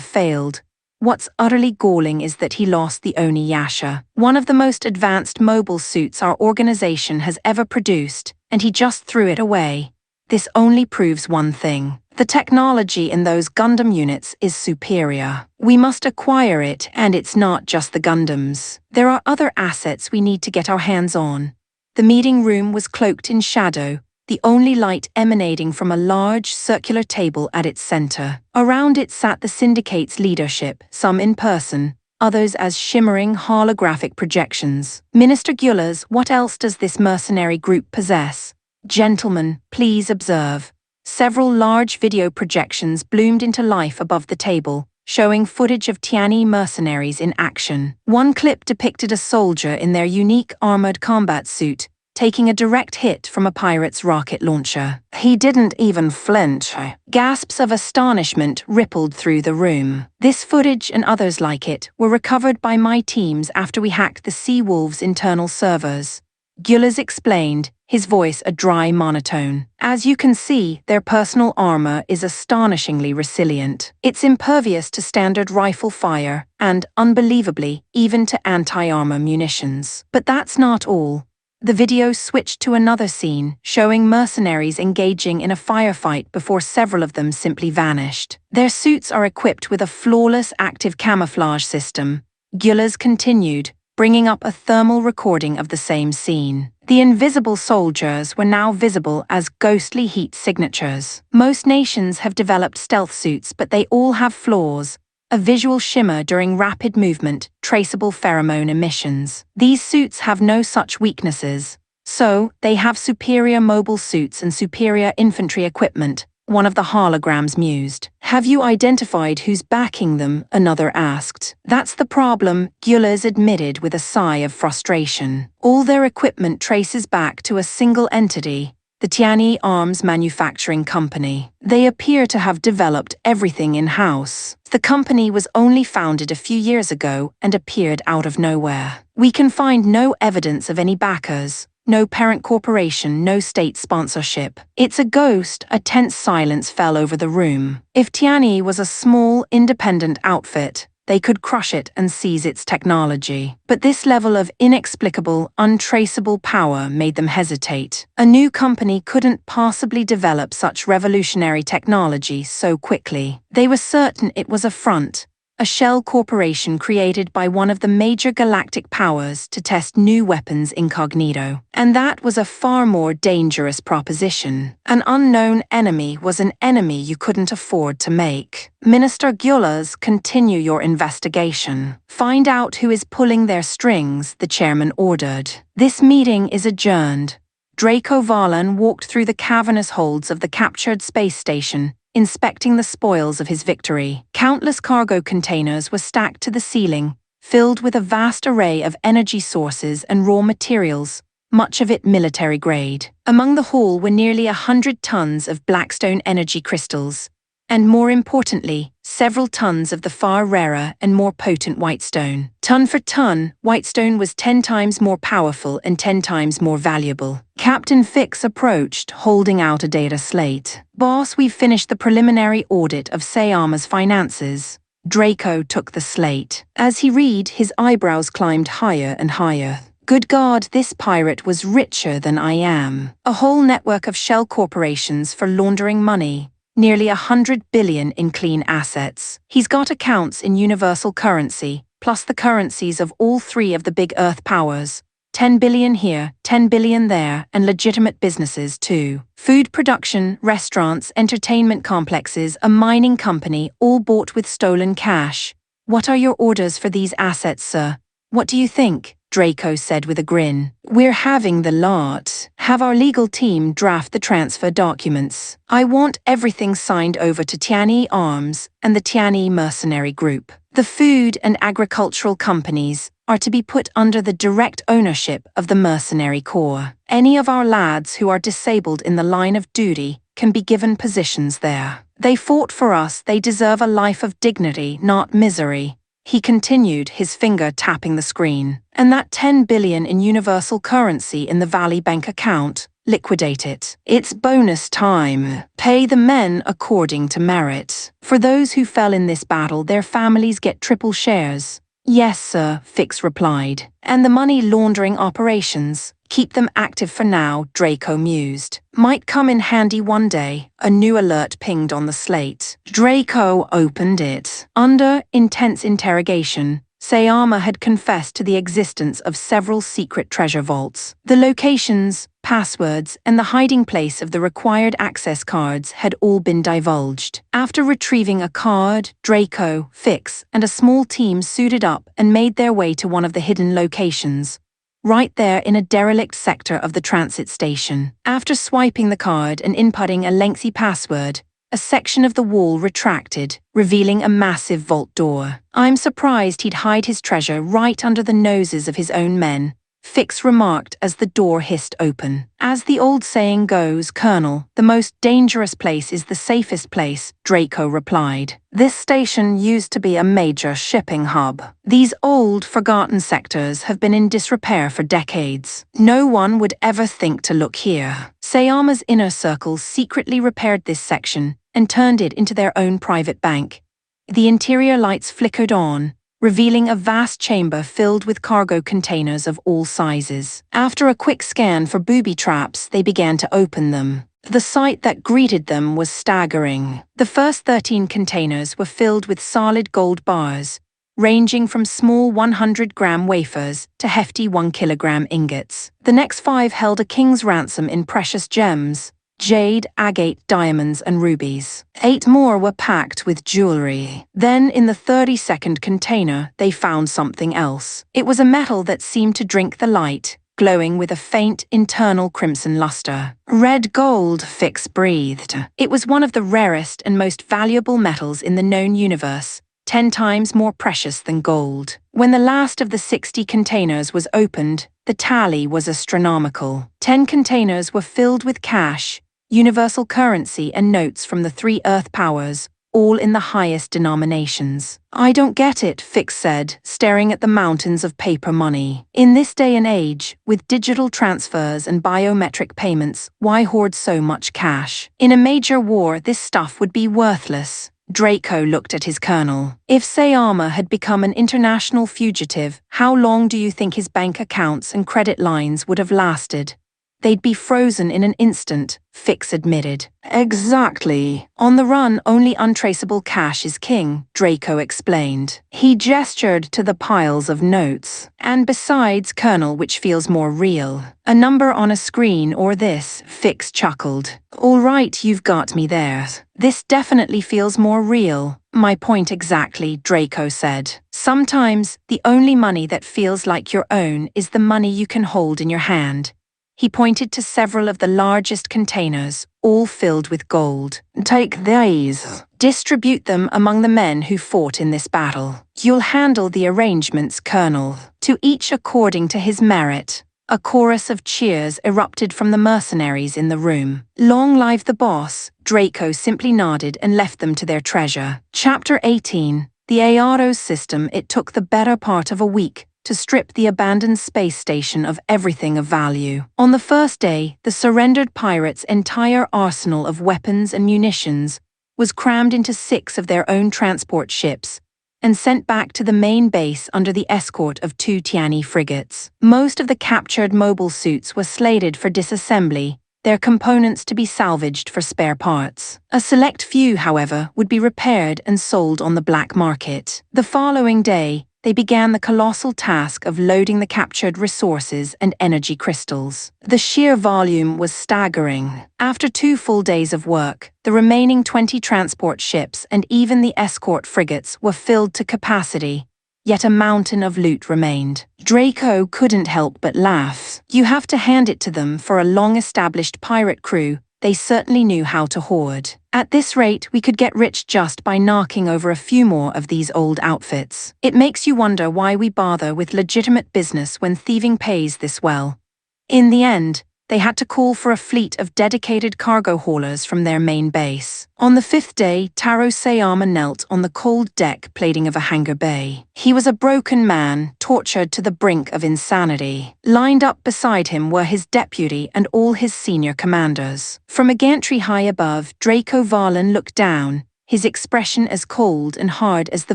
failed. What's utterly galling is that he lost the Oniyasha, one of the most advanced mobile suits our organization has ever produced, and he just threw it away. This only proves one thing. The technology in those Gundam units is superior. We must acquire it, and it's not just the Gundams. There are other assets we need to get our hands on. The meeting room was cloaked in shadow, the only light emanating from a large circular table at its center. Around it sat the syndicate's leadership, some in person, others as shimmering holographic projections. "Minister Gullers, what else does this mercenary group possess?" "Gentlemen, please observe." Several large video projections bloomed into life above the table, showing footage of Tiani mercenaries in action. One clip depicted a soldier in their unique armored combat suit, taking a direct hit from a pirate's rocket launcher. "He didn't even flinch." Gasps of astonishment rippled through the room. This footage and others like it were recovered by my teams after we hacked the Sea Wolves' internal servers. Gullers explained, his voice a dry monotone. "As you can see, their personal armor is astonishingly resilient. It's impervious to standard rifle fire and, unbelievably, even to anti-armor munitions. But that's not all." The video switched to another scene, showing mercenaries engaging in a firefight before several of them simply vanished. "Their suits are equipped with a flawless active camouflage system," Gullers continued, bringing up a thermal recording of the same scene. The invisible soldiers were now visible as ghostly heat signatures. Most nations have developed stealth suits, but they all have flaws. A visual shimmer during rapid movement, traceable pheromone emissions. These suits have no such weaknesses. So, they have superior mobile suits and superior infantry equipment, one of the holograms mused. "Have you identified who's backing them?" another asked. "That's the problem," Gullers admitted with a sigh of frustration. "All their equipment traces back to a single entity, the Tiani Arms Manufacturing Company. They appear to have developed everything in-house. The company was only founded a few years ago and appeared out of nowhere. We can find no evidence of any backers. No parent corporation, no state sponsorship. It's a ghost." A tense silence fell over the room. If Tiani was a small, independent outfit, they could crush it and seize its technology. But this level of inexplicable, untraceable power made them hesitate. A new company couldn't possibly develop such revolutionary technology so quickly. They were certain it was a front, a shell corporation created by one of the major galactic powers to test new weapons incognito. And that was a far more dangerous proposition. An unknown enemy was an enemy you couldn't afford to make. Minister Gyulas, continue your investigation. Find out who is pulling their strings, the chairman ordered. This meeting is adjourned. Draco Valan walked through the cavernous holds of the captured space station, inspecting the spoils of his victory. Countless cargo containers were stacked to the ceiling, filled with a vast array of energy sources and raw materials, much of it military grade. Among the haul were nearly 100 tons of Blackstone energy crystals, and more importantly, several tons of the far rarer and more potent Whitestone. Ton for ton, Whitestone was 10 times more powerful and 10 times more valuable. Captain Fix approached, holding out a data slate. Boss, we've finished the preliminary audit of Sayama's finances. Draco took the slate. As he read, his eyebrows climbed higher and higher. Good God, this pirate was richer than I am. A whole network of shell corporations for laundering money. Nearly 100 billion in clean assets. He's got accounts in universal currency, plus the currencies of all three of the big Earth powers. 10 billion here, 10 billion there, and legitimate businesses too. Food production, restaurants, entertainment complexes, a mining company, all bought with stolen cash. What are your orders for these assets, sir? What do you think? Draco said with a grin. We're having the lot. Have our legal team draft the transfer documents. I want everything signed over to Tianyi Arms and the Tianyi Mercenary Group. The food and agricultural companies are to be put under the direct ownership of the Mercenary Corps. Any of our lads who are disabled in the line of duty can be given positions there. They fought for us, they deserve a life of dignity, not misery. He continued, his finger tapping the screen. And that 10 billion in universal currency in the Valley Bank account, liquidate it. It's bonus time. Pay the men according to merit. For those who fell in this battle, their families get triple shares. Yes, sir, Fix replied. And the money laundering operations, keep them active for now, Draco mused. Might come in handy one day. A new alert pinged on the slate. Draco opened it. Under intense interrogation, Sayama had confessed to the existence of several secret treasure vaults. The locations, passwords, and the hiding place of the required access cards had all been divulged. After retrieving a card, Draco, Fix, and a small team suited up and made their way to one of the hidden locations, right there in a derelict sector of the transit station. After swiping the card and inputting a lengthy password, a section of the wall retracted, revealing a massive vault door. I'm surprised he'd hide his treasure right under the noses of his own men, Fix remarked as the door hissed open. As the old saying goes, Colonel, the most dangerous place is the safest place, Draco replied. This station used to be a major shipping hub. These old, forgotten sectors have been in disrepair for decades. No one would ever think to look here. Sayama's inner circle secretly repaired this section and turned it into their own private bank. The interior lights flickered on, revealing a vast chamber filled with cargo containers of all sizes. After a quick scan for booby traps, they began to open them. The sight that greeted them was staggering. The first 13 containers were filled with solid gold bars, ranging from small 100-gram wafers to hefty 1-kilogram ingots. The next 5 held a king's ransom in precious gems, jade, agate, diamonds, and rubies. 8 more were packed with jewelry. Then, in the 32nd container, they found something else. It was a metal that seemed to drink the light, glowing with a faint, internal crimson luster. Red gold, Fix breathed. It was one of the rarest and most valuable metals in the known universe, 10 times more precious than gold. When the last of the 60 containers was opened, the tally was astronomical. 10 containers were filled with cash, universal currency, and notes from the 3 Earth powers, all in the highest denominations. I don't get it, Fix said, staring at the mountains of paper money. In this day and age, with digital transfers and biometric payments, why hoard so much cash? In a major war, this stuff would be worthless. Draco looked at his colonel. If Sayama had become an international fugitive, how long do you think his bank accounts and credit lines would have lasted? they'd be frozen in an instant, Fix admitted. Exactly. On the run, only untraceable cash is king, Draco explained. He gestured to the piles of notes. And besides, Colonel, which feels more real. A number on a screen or this, Fix chuckled. All right, you've got me there. This definitely feels more real. My point exactly, Draco said. Sometimes, the only money that feels like your own is the money you can hold in your hand. He pointed to several of the largest containers, all filled with gold. Take these. Distribute them among the men who fought in this battle. You'll handle the arrangements, Colonel. To each according to his merit. A chorus of cheers erupted from the mercenaries in the room. Long live the boss, Draco simply nodded and left them to their treasure. Chapter 18. The Aearos system. It took the better part of a week to strip the abandoned space station of everything of value. On the first day, the surrendered pirates' entire arsenal of weapons and munitions was crammed into 6 of their own transport ships and sent back to the main base under the escort of 2 Tiani frigates. Most of the captured mobile suits were slated for disassembly, their components to be salvaged for spare parts. A select few, however, would be repaired and sold on the black market. The following day, they began the colossal task of loading the captured resources and energy crystals. The sheer volume was staggering. After 2 full days of work, the remaining 20 transport ships and even the escort frigates were filled to capacity, yet a mountain of loot remained. Draco couldn't help but laugh. You have to hand it to them, for a long-established pirate crew, they certainly knew how to hoard. At this rate, we could get rich just by knocking over a few more of these old outfits. It makes you wonder why we bother with legitimate business when thieving pays this well. In the end, they had to call for a fleet of dedicated cargo haulers from their main base. On the 5th day, Taro Sayama knelt on the cold deck plating of a hangar bay. He was a broken man, tortured to the brink of insanity. Lined up beside him were his deputy and all his senior commanders. From a gantry high above, Draco Varlin looked down, his expression as cold and hard as the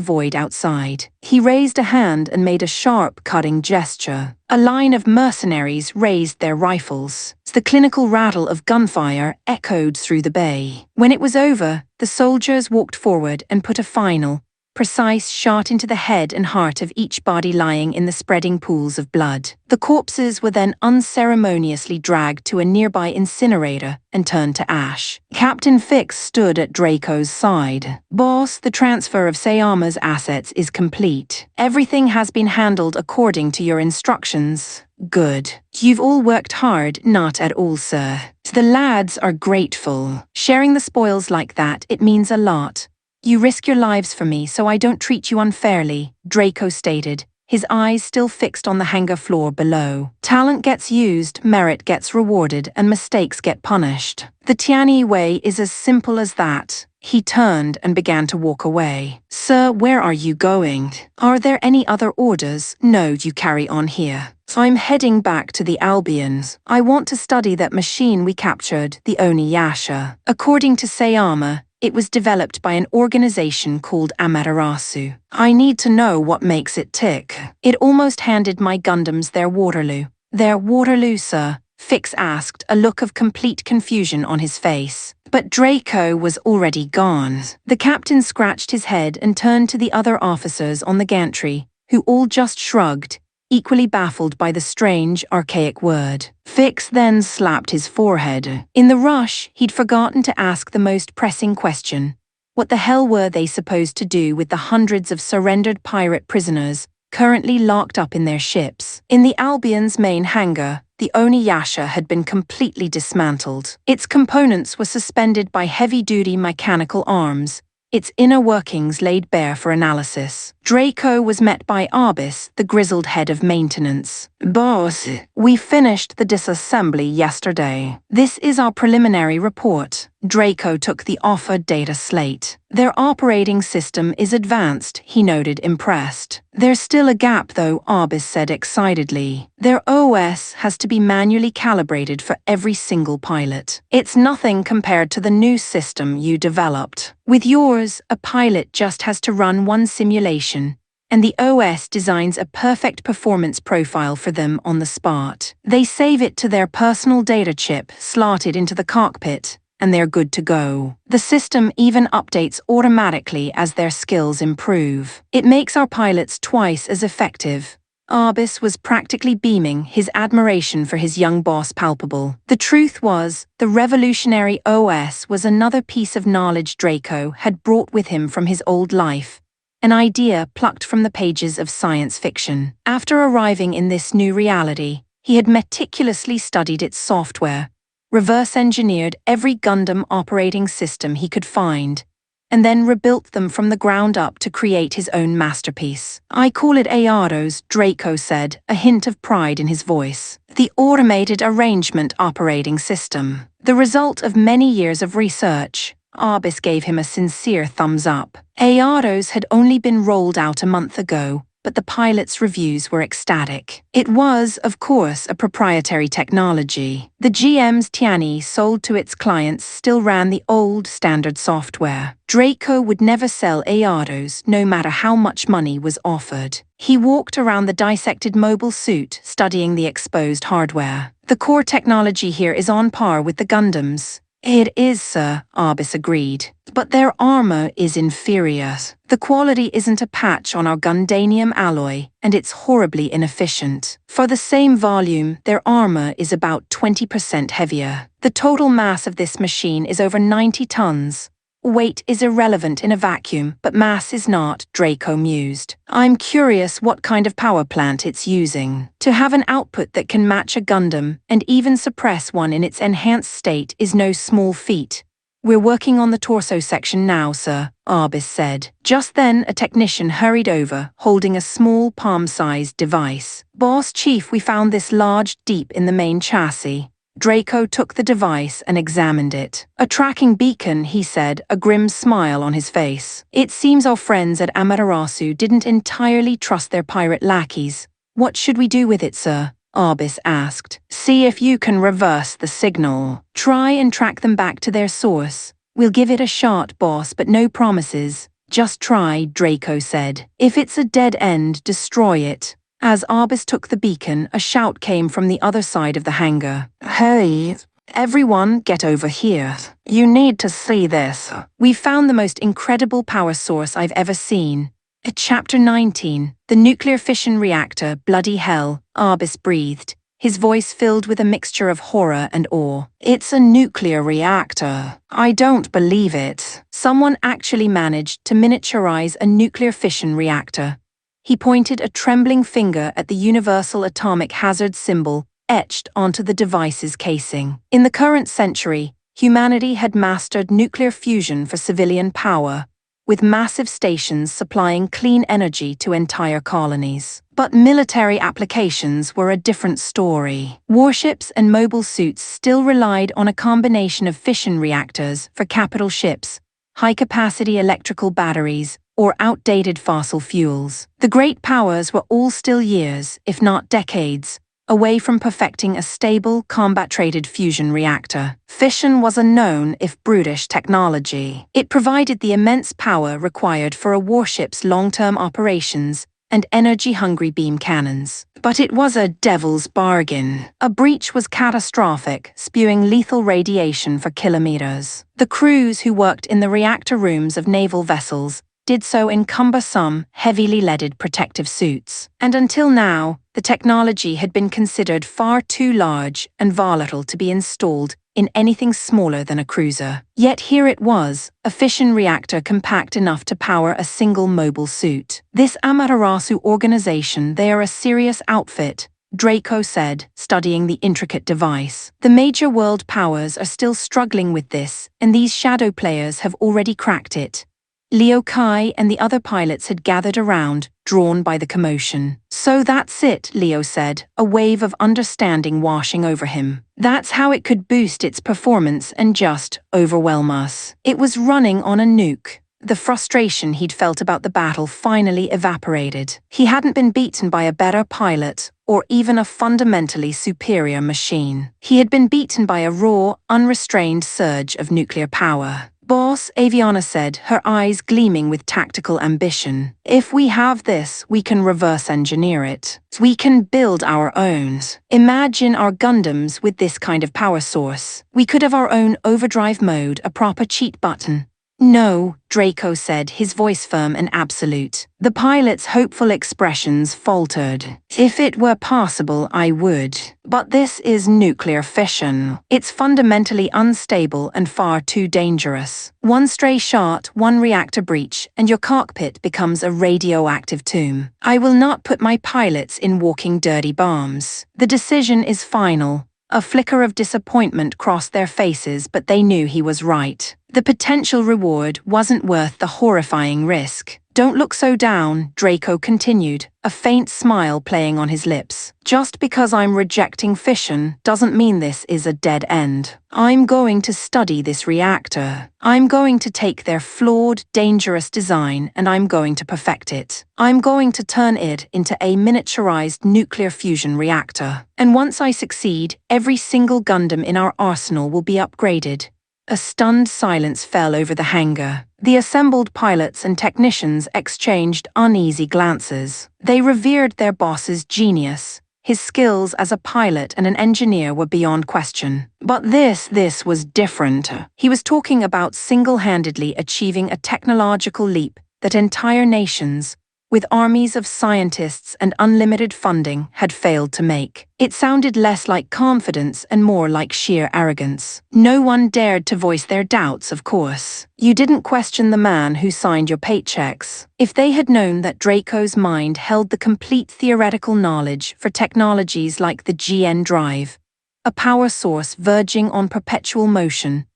void outside. He raised a hand and made a sharp, cutting gesture. A line of mercenaries raised their rifles. The clinical rattle of gunfire echoed through the bay. When it was over, the soldiers walked forward and put a final, precise shot into the head and heart of each body lying in the spreading pools of blood. The corpses were then unceremoniously dragged to a nearby incinerator and turned to ash. Captain Fix stood at Draco's side. Boss, the transfer of Sayama's assets is complete. Everything has been handled according to your instructions. Good. You've all worked hard, not at all, sir. The lads are grateful. Sharing the spoils like that, it means a lot. You risk your lives for me, so I don't treat you unfairly, Draco stated, his eyes still fixed on the hangar floor below. Talent gets used, merit gets rewarded, and mistakes get punished. The Tiani way is as simple as that. He turned and began to walk away. Sir, where are you going? Are there any other orders? No, you carry on here. I'm heading back to the Albions. I want to study that machine we captured, the Oniyasha. According to Sayama, it was developed by an organization called Amaterasu. I need to know what makes it tick. It almost handed my Gundams their Waterloo. Their Waterloo, sir? Fix asked, a look of complete confusion on his face. But Draco was already gone. The captain scratched his head and turned to the other officers on the gantry, who all just shrugged, equally baffled by the strange, archaic word. Fix then slapped his forehead. In the rush, he'd forgotten to ask the most pressing question. What the hell were they supposed to do with the hundreds of surrendered pirate prisoners currently locked up in their ships? In the Albion's main hangar, the Oniyasha had been completely dismantled. Its components were suspended by heavy-duty mechanical arms, its inner workings laid bare for analysis. Draco was met by Arbis, the grizzled head of maintenance. Boss, we finished the disassembly yesterday. This is our preliminary report. Draco took the offered data slate. Their operating system is advanced, he noted, impressed. There's still a gap though, Arbis said excitedly. Their OS has to be manually calibrated for every single pilot. It's nothing compared to the new system you developed. With yours, a pilot just has to run one simulation, and the OS designs a perfect performance profile for them on the spot. They save it to their personal data chip slotted into the cockpit, and they're good to go. The system even updates automatically as their skills improve. It makes our pilots twice as effective. Arbus was practically beaming, his admiration for his young boss palpable. The truth was, the revolutionary OS was another piece of knowledge Draco had brought with him from his old life, an idea plucked from the pages of science fiction. After arriving in this new reality, he had meticulously studied its software, reverse-engineered every Gundam operating system he could find, and then rebuilt them from the ground up to create his own masterpiece. "I call it Ayado's," Draco said, a hint of pride in his voice. "The automated arrangement operating system. The result of many years of research." Arbus gave him a sincere thumbs up. Ayado's had only been rolled out a month ago, but the pilot's reviews were ecstatic. It was, of course, a proprietary technology. The GM's Tianyi sold to its clients still ran the old standard software. Draco would never sell Ayado's no matter how much money was offered. He walked around the dissected mobile suit, studying the exposed hardware. "The core technology here is on par with the Gundams." "It is, sir," Arbus agreed. "But their armor is inferior. The quality isn't a patch on our Gundanium alloy, and it's horribly inefficient. For the same volume, their armor is about 20% heavier. The total mass of this machine is over 90 tons. Weight is irrelevant in a vacuum, but mass is not," Draco mused. "I'm curious what kind of power plant it's using. To have an output that can match a Gundam, and even suppress one in its enhanced state, is no small feat." "We're working on the torso section now, sir," Arbus said. Just then a technician hurried over, holding a small palm-sized device. "Boss Chief, we found this lodged deep in the main chassis." Draco took the device and examined it. "A tracking beacon," he said, a grim smile on his face. "It seems our friends at Amaterasu didn't entirely trust their pirate lackeys." "What should we do with it, sir?" Arbus asked. "See if you can reverse the signal. Try and track them back to their source." "We'll give it a shot, boss, but no promises." "Just try," Draco said. "If it's a dead end, destroy it." As Arbus took the beacon, a shout came from the other side of the hangar. "Hey, everyone, get over here. You need to see this. We've found the most incredible power source I've ever seen." Chapter 19, The Nuclear Fission Reactor, Bloody Hell, Arbus breathed, his voice filled with a mixture of horror and awe. "It's a nuclear reactor. I don't believe it. Someone actually managed to miniaturize a nuclear fission reactor." He pointed a trembling finger at the universal atomic hazard symbol etched onto the device's casing. In the current century, humanity had mastered nuclear fusion for civilian power, with massive stations supplying clean energy to entire colonies. But military applications were a different story. Warships and mobile suits still relied on a combination of fission reactors for capital ships, high-capacity electrical batteries, or outdated fossil fuels. The great powers were all still years, if not decades, away from perfecting a stable, combat-rated fusion reactor. Fission was a known, if brutish, technology. It provided the immense power required for a warship's long-term operations and energy-hungry beam cannons. But it was a devil's bargain. A breach was catastrophic, spewing lethal radiation for kilometers. The crews who worked in the reactor rooms of naval vessels did so in cumbersome, heavily leaded protective suits. And until now, the technology had been considered far too large and volatile to be installed in anything smaller than a cruiser. Yet here it was, a fission reactor compact enough to power a single mobile suit. "This Amaterasu organization, they are a serious outfit," Draco said, studying the intricate device. "The major world powers are still struggling with this, and these shadow players have already cracked it." Leo Kai and the other pilots had gathered around, drawn by the commotion. "So that's it," Leo said, a wave of understanding washing over him. "That's how it could boost its performance and just overwhelm us." It was running on a nuke. The frustration he'd felt about the battle finally evaporated. He hadn't been beaten by a better pilot, or even a fundamentally superior machine. He had been beaten by a raw, unrestrained surge of nuclear power. Boss, Aviana said, her eyes gleaming with tactical ambition. If we have this, we can reverse engineer it. We can build our own. Imagine our Gundams with this kind of power source. We could have our own overdrive mode, a proper cheat button. No, Draco said, his voice firm and absolute. The pilot's hopeful expressions faltered. If it were possible, I would. But this is nuclear fission. It's fundamentally unstable and far too dangerous. One stray shot, one reactor breach, and your cockpit becomes a radioactive tomb. I will not put my pilots in walking dirty bombs. The decision is final. A flicker of disappointment crossed their faces, but they knew he was right. The potential reward wasn't worth the horrifying risk. Don't look so down, Draco continued, a faint smile playing on his lips. Just because I'm rejecting fission doesn't mean this is a dead end. I'm going to study this reactor. I'm going to take their flawed, dangerous design and I'm going to perfect it. I'm going to turn it into a miniaturized nuclear fusion reactor. And once I succeed, every single Gundam in our arsenal will be upgraded. A stunned silence fell over the hangar. The assembled pilots and technicians exchanged uneasy glances. They revered their boss's genius. His skills as a pilot and an engineer were beyond question. But this was different. He was talking about single-handedly achieving a technological leap that entire nations, with armies of scientists and unlimited funding, had failed to make. It sounded less like confidence and more like sheer arrogance. No one dared to voice their doubts, of course. You didn't question the man who signed your paychecks. If they had known that Draco's mind held the complete theoretical knowledge for technologies like the GN drive, a power source verging on perpetual motion,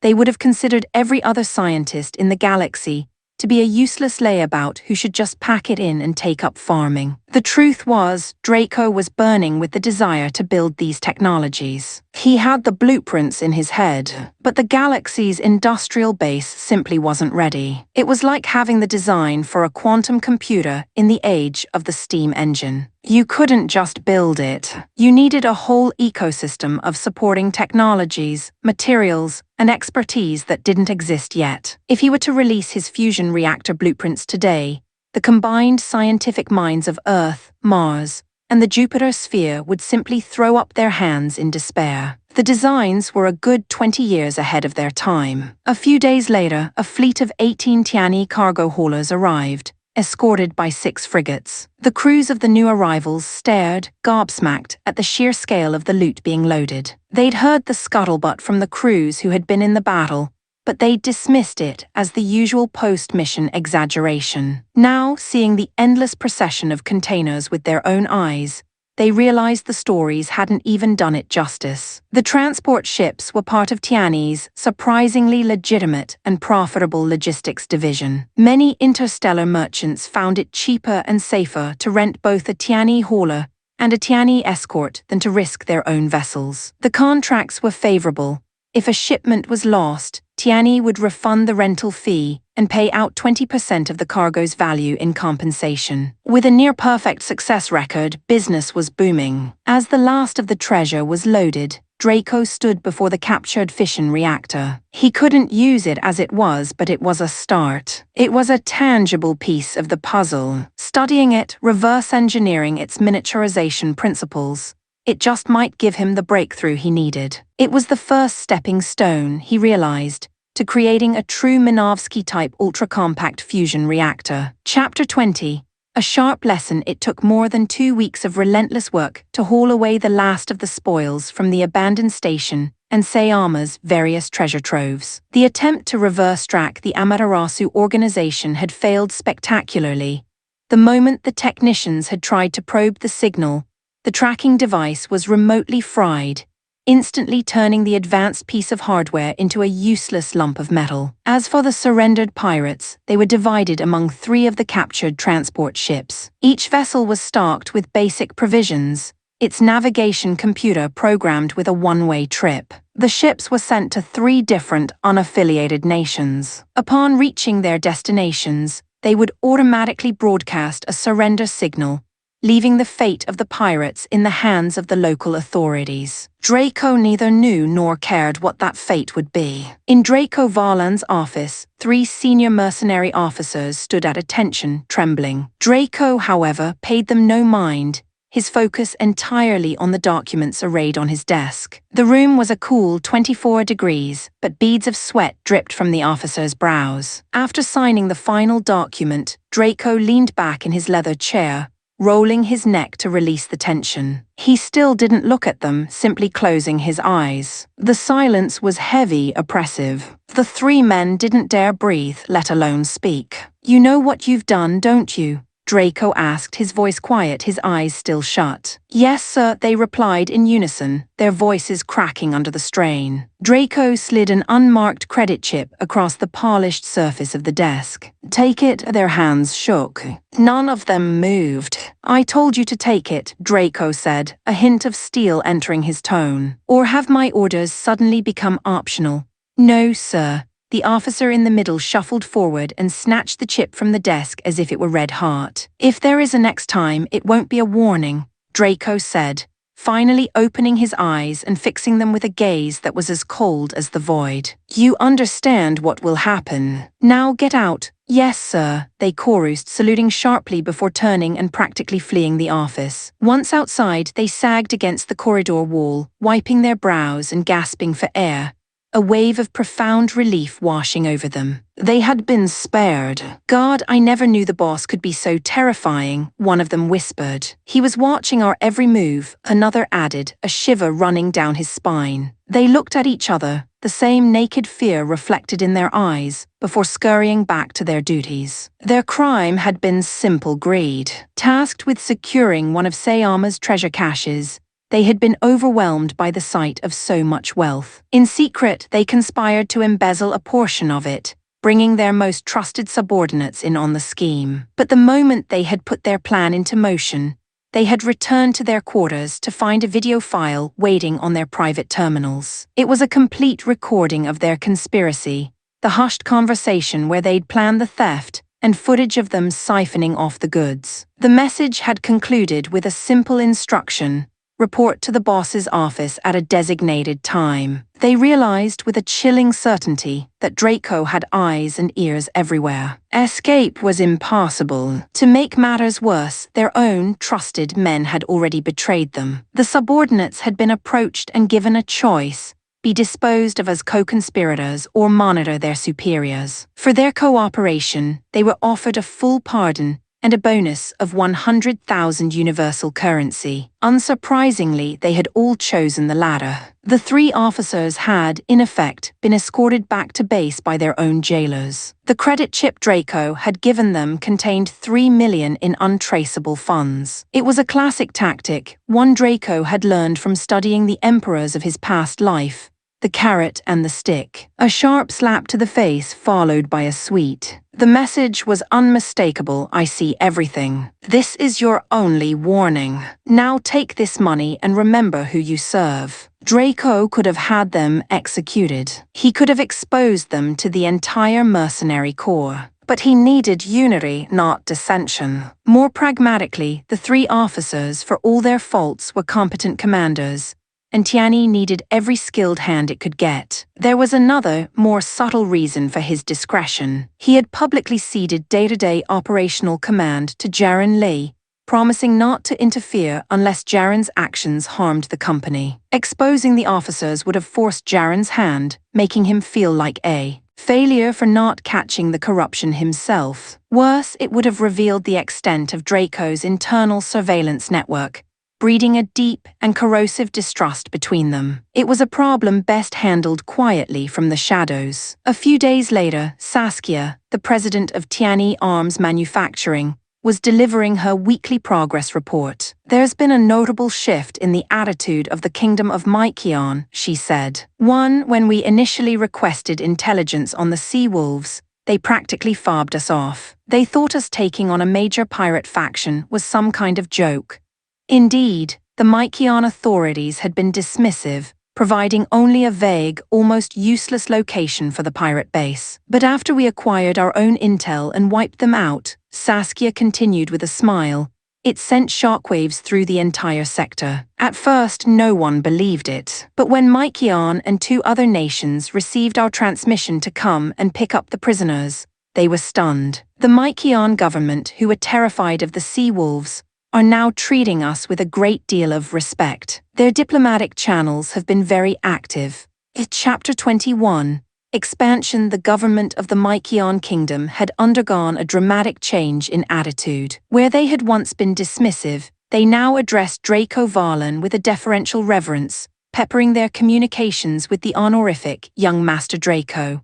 they would have considered every other scientist in the galaxy to be a useless layabout who should just pack it in and take up farming. The truth was, Draco was burning with the desire to build these technologies. He had the blueprints in his head, but the galaxy's industrial base simply wasn't ready. It was like having the design for a quantum computer in the age of the steam engine. You couldn't just build it. You needed a whole ecosystem of supporting technologies, materials, and expertise that didn't exist yet. If he were to release his fusion reactor blueprints today, the combined scientific minds of Earth, Mars, and the Jupiter sphere would simply throw up their hands in despair. The designs were a good 20 years ahead of their time. A few days later, a fleet of 18 Tianyi cargo haulers arrived, escorted by 6 frigates. The crews of the new arrivals stared, gobsmacked, at the sheer scale of the loot being loaded. They'd heard the scuttlebutt from the crews who had been in the battle, but they dismissed it as the usual post-mission exaggeration. Now, seeing the endless procession of containers with their own eyes, they realized the stories hadn't even done it justice. The transport ships were part of Tianyi's surprisingly legitimate and profitable logistics division. Many interstellar merchants found it cheaper and safer to rent both a Tianyi hauler and a Tianyi escort than to risk their own vessels. The contracts were favorable. If a shipment was lost, Tianyi would refund the rental fee and pay out 20% of the cargo's value in compensation. With a near-perfect success record, business was booming. As the last of the treasure was loaded, Draco stood before the captured fission reactor. He couldn't use it as it was, but it was a start. It was a tangible piece of the puzzle. Studying it, reverse engineering its miniaturization principles, it just might give him the breakthrough he needed. It was the first stepping stone, he realized, to creating a true Minovsky-type ultra-compact fusion reactor. Chapter 20. A sharp lesson. It took more than 2 weeks of relentless work to haul away the last of the spoils from the abandoned station and Sayama's various treasure troves. The attempt to reverse-track the Amaterasu organization had failed spectacularly. The moment the technicians had tried to probe the signal, the tracking device was remotely fried, instantly turning the advanced piece of hardware into a useless lump of metal. As for the surrendered pirates, they were divided among 3 of the captured transport ships. Each vessel was stocked with basic provisions, its navigation computer programmed with a one-way trip. The ships were sent to 3 different, unaffiliated nations. Upon reaching their destinations, they would automatically broadcast a surrender signal, leaving the fate of the pirates in the hands of the local authorities. Draco neither knew nor cared what that fate would be. In Draco Varland's office, 3 senior mercenary officers stood at attention, trembling. Draco, however, paid them no mind, his focus entirely on the documents arrayed on his desk. The room was a cool 24 degrees, but beads of sweat dripped from the officer's brows. After signing the final document, Draco leaned back in his leather chair, rolling his neck to release the tension. He still didn't look at them, simply closing his eyes. The silence was heavy, oppressive. The 3 men didn't dare breathe, let alone speak. "You know what you've done, don't you?" Draco asked, his voice quiet, his eyes still shut. "Yes, sir," they replied in unison, their voices cracking under the strain. Draco slid an unmarked credit chip across the polished surface of the desk. "Take it," their hands shook. None of them moved. "I told you to take it," Draco said, a hint of steel entering his tone. "Or have my orders suddenly become optional?" "No, sir." The officer in the middle shuffled forward and snatched the chip from the desk as if it were red hot. "If there is a next time, it won't be a warning," Draco said, finally opening his eyes and fixing them with a gaze that was as cold as the void. "You understand what will happen. Now get out." "Yes, sir," they chorused, saluting sharply before turning and practically fleeing the office. Once outside, they sagged against the corridor wall, wiping their brows and gasping for air, a wave of profound relief washing over them. They had been spared. "God, I never knew the boss could be so terrifying," one of them whispered. "He was watching our every move," another added, a shiver running down his spine. They looked at each other, the same naked fear reflected in their eyes, before scurrying back to their duties. Their crime had been simple greed. Tasked with securing one of Sayama's treasure caches, they had been overwhelmed by the sight of so much wealth. In secret, they conspired to embezzle a portion of it, bringing their most trusted subordinates in on the scheme. But the moment they had put their plan into motion, they had returned to their quarters to find a video file waiting on their private terminals. It was a complete recording of their conspiracy, the hushed conversation where they'd planned the theft, and footage of them siphoning off the goods. The message had concluded with a simple instruction: report to the boss's office at a designated time. They realized with a chilling certainty that Draco had eyes and ears everywhere. Escape was impossible. To make matters worse, their own trusted men had already betrayed them. The subordinates had been approached and given a choice: be disposed of as co-conspirators or monitor their superiors. For their cooperation, they were offered a full pardon and a bonus of 100,000 universal currency. Unsurprisingly, they had all chosen the latter. The 3 officers had, in effect, been escorted back to base by their own jailers. The credit chip Draco had given them contained 3 million in untraceable funds. It was a classic tactic, one Draco had learned from studying the emperors of his past life: the carrot and the stick. A sharp slap to the face followed by a sweet. The message was unmistakable: "I see everything. This is your only warning. Now take this money and remember who you serve." Draco could have had them executed. He could have exposed them to the entire mercenary corps. But he needed unity, not dissension. More pragmatically, the 3 officers, for all their faults, were competent commanders, and Tianyi needed every skilled hand it could get. There was another, more subtle reason for his discretion. He had publicly ceded day-to-day operational command to Jaren Li, promising not to interfere unless Jaren's actions harmed the company. Exposing the officers would have forced Jaren's hand, making him feel like a failure for not catching the corruption himself. Worse, it would have revealed the extent of Draco's internal surveillance network, breeding a deep and corrosive distrust between them. It was a problem best handled quietly from the shadows. A few days later, Saskia, the president of Tianyi Arms Manufacturing, was delivering her weekly progress report. "There's been a notable shift in the attitude of the Kingdom of Mykion," she said. "One, when we initially requested intelligence on the sea wolves, they practically fobbed us off. They thought us taking on a major pirate faction was some kind of joke. Indeed, the Mykion authorities had been dismissive, providing only a vague, almost useless location for the pirate base. But after we acquired our own intel and wiped them out," Saskia continued with a smile, It sent shockwaves through the entire sector. At first, no one believed it. But when Manhwa and 2 other nations received our transmission to come and pick up the prisoners, they were stunned. The Manhwa government, who were terrified of the sea wolves, are now treating us with a great deal of respect. Their diplomatic channels have been very active. In Chapter 21, Expansion, the government of the Manhwa kingdom had undergone a dramatic change in attitude. Where they had once been dismissive, they now addressed Draco Varlan with a deferential reverence, peppering their communications with the honorific young Master Draco.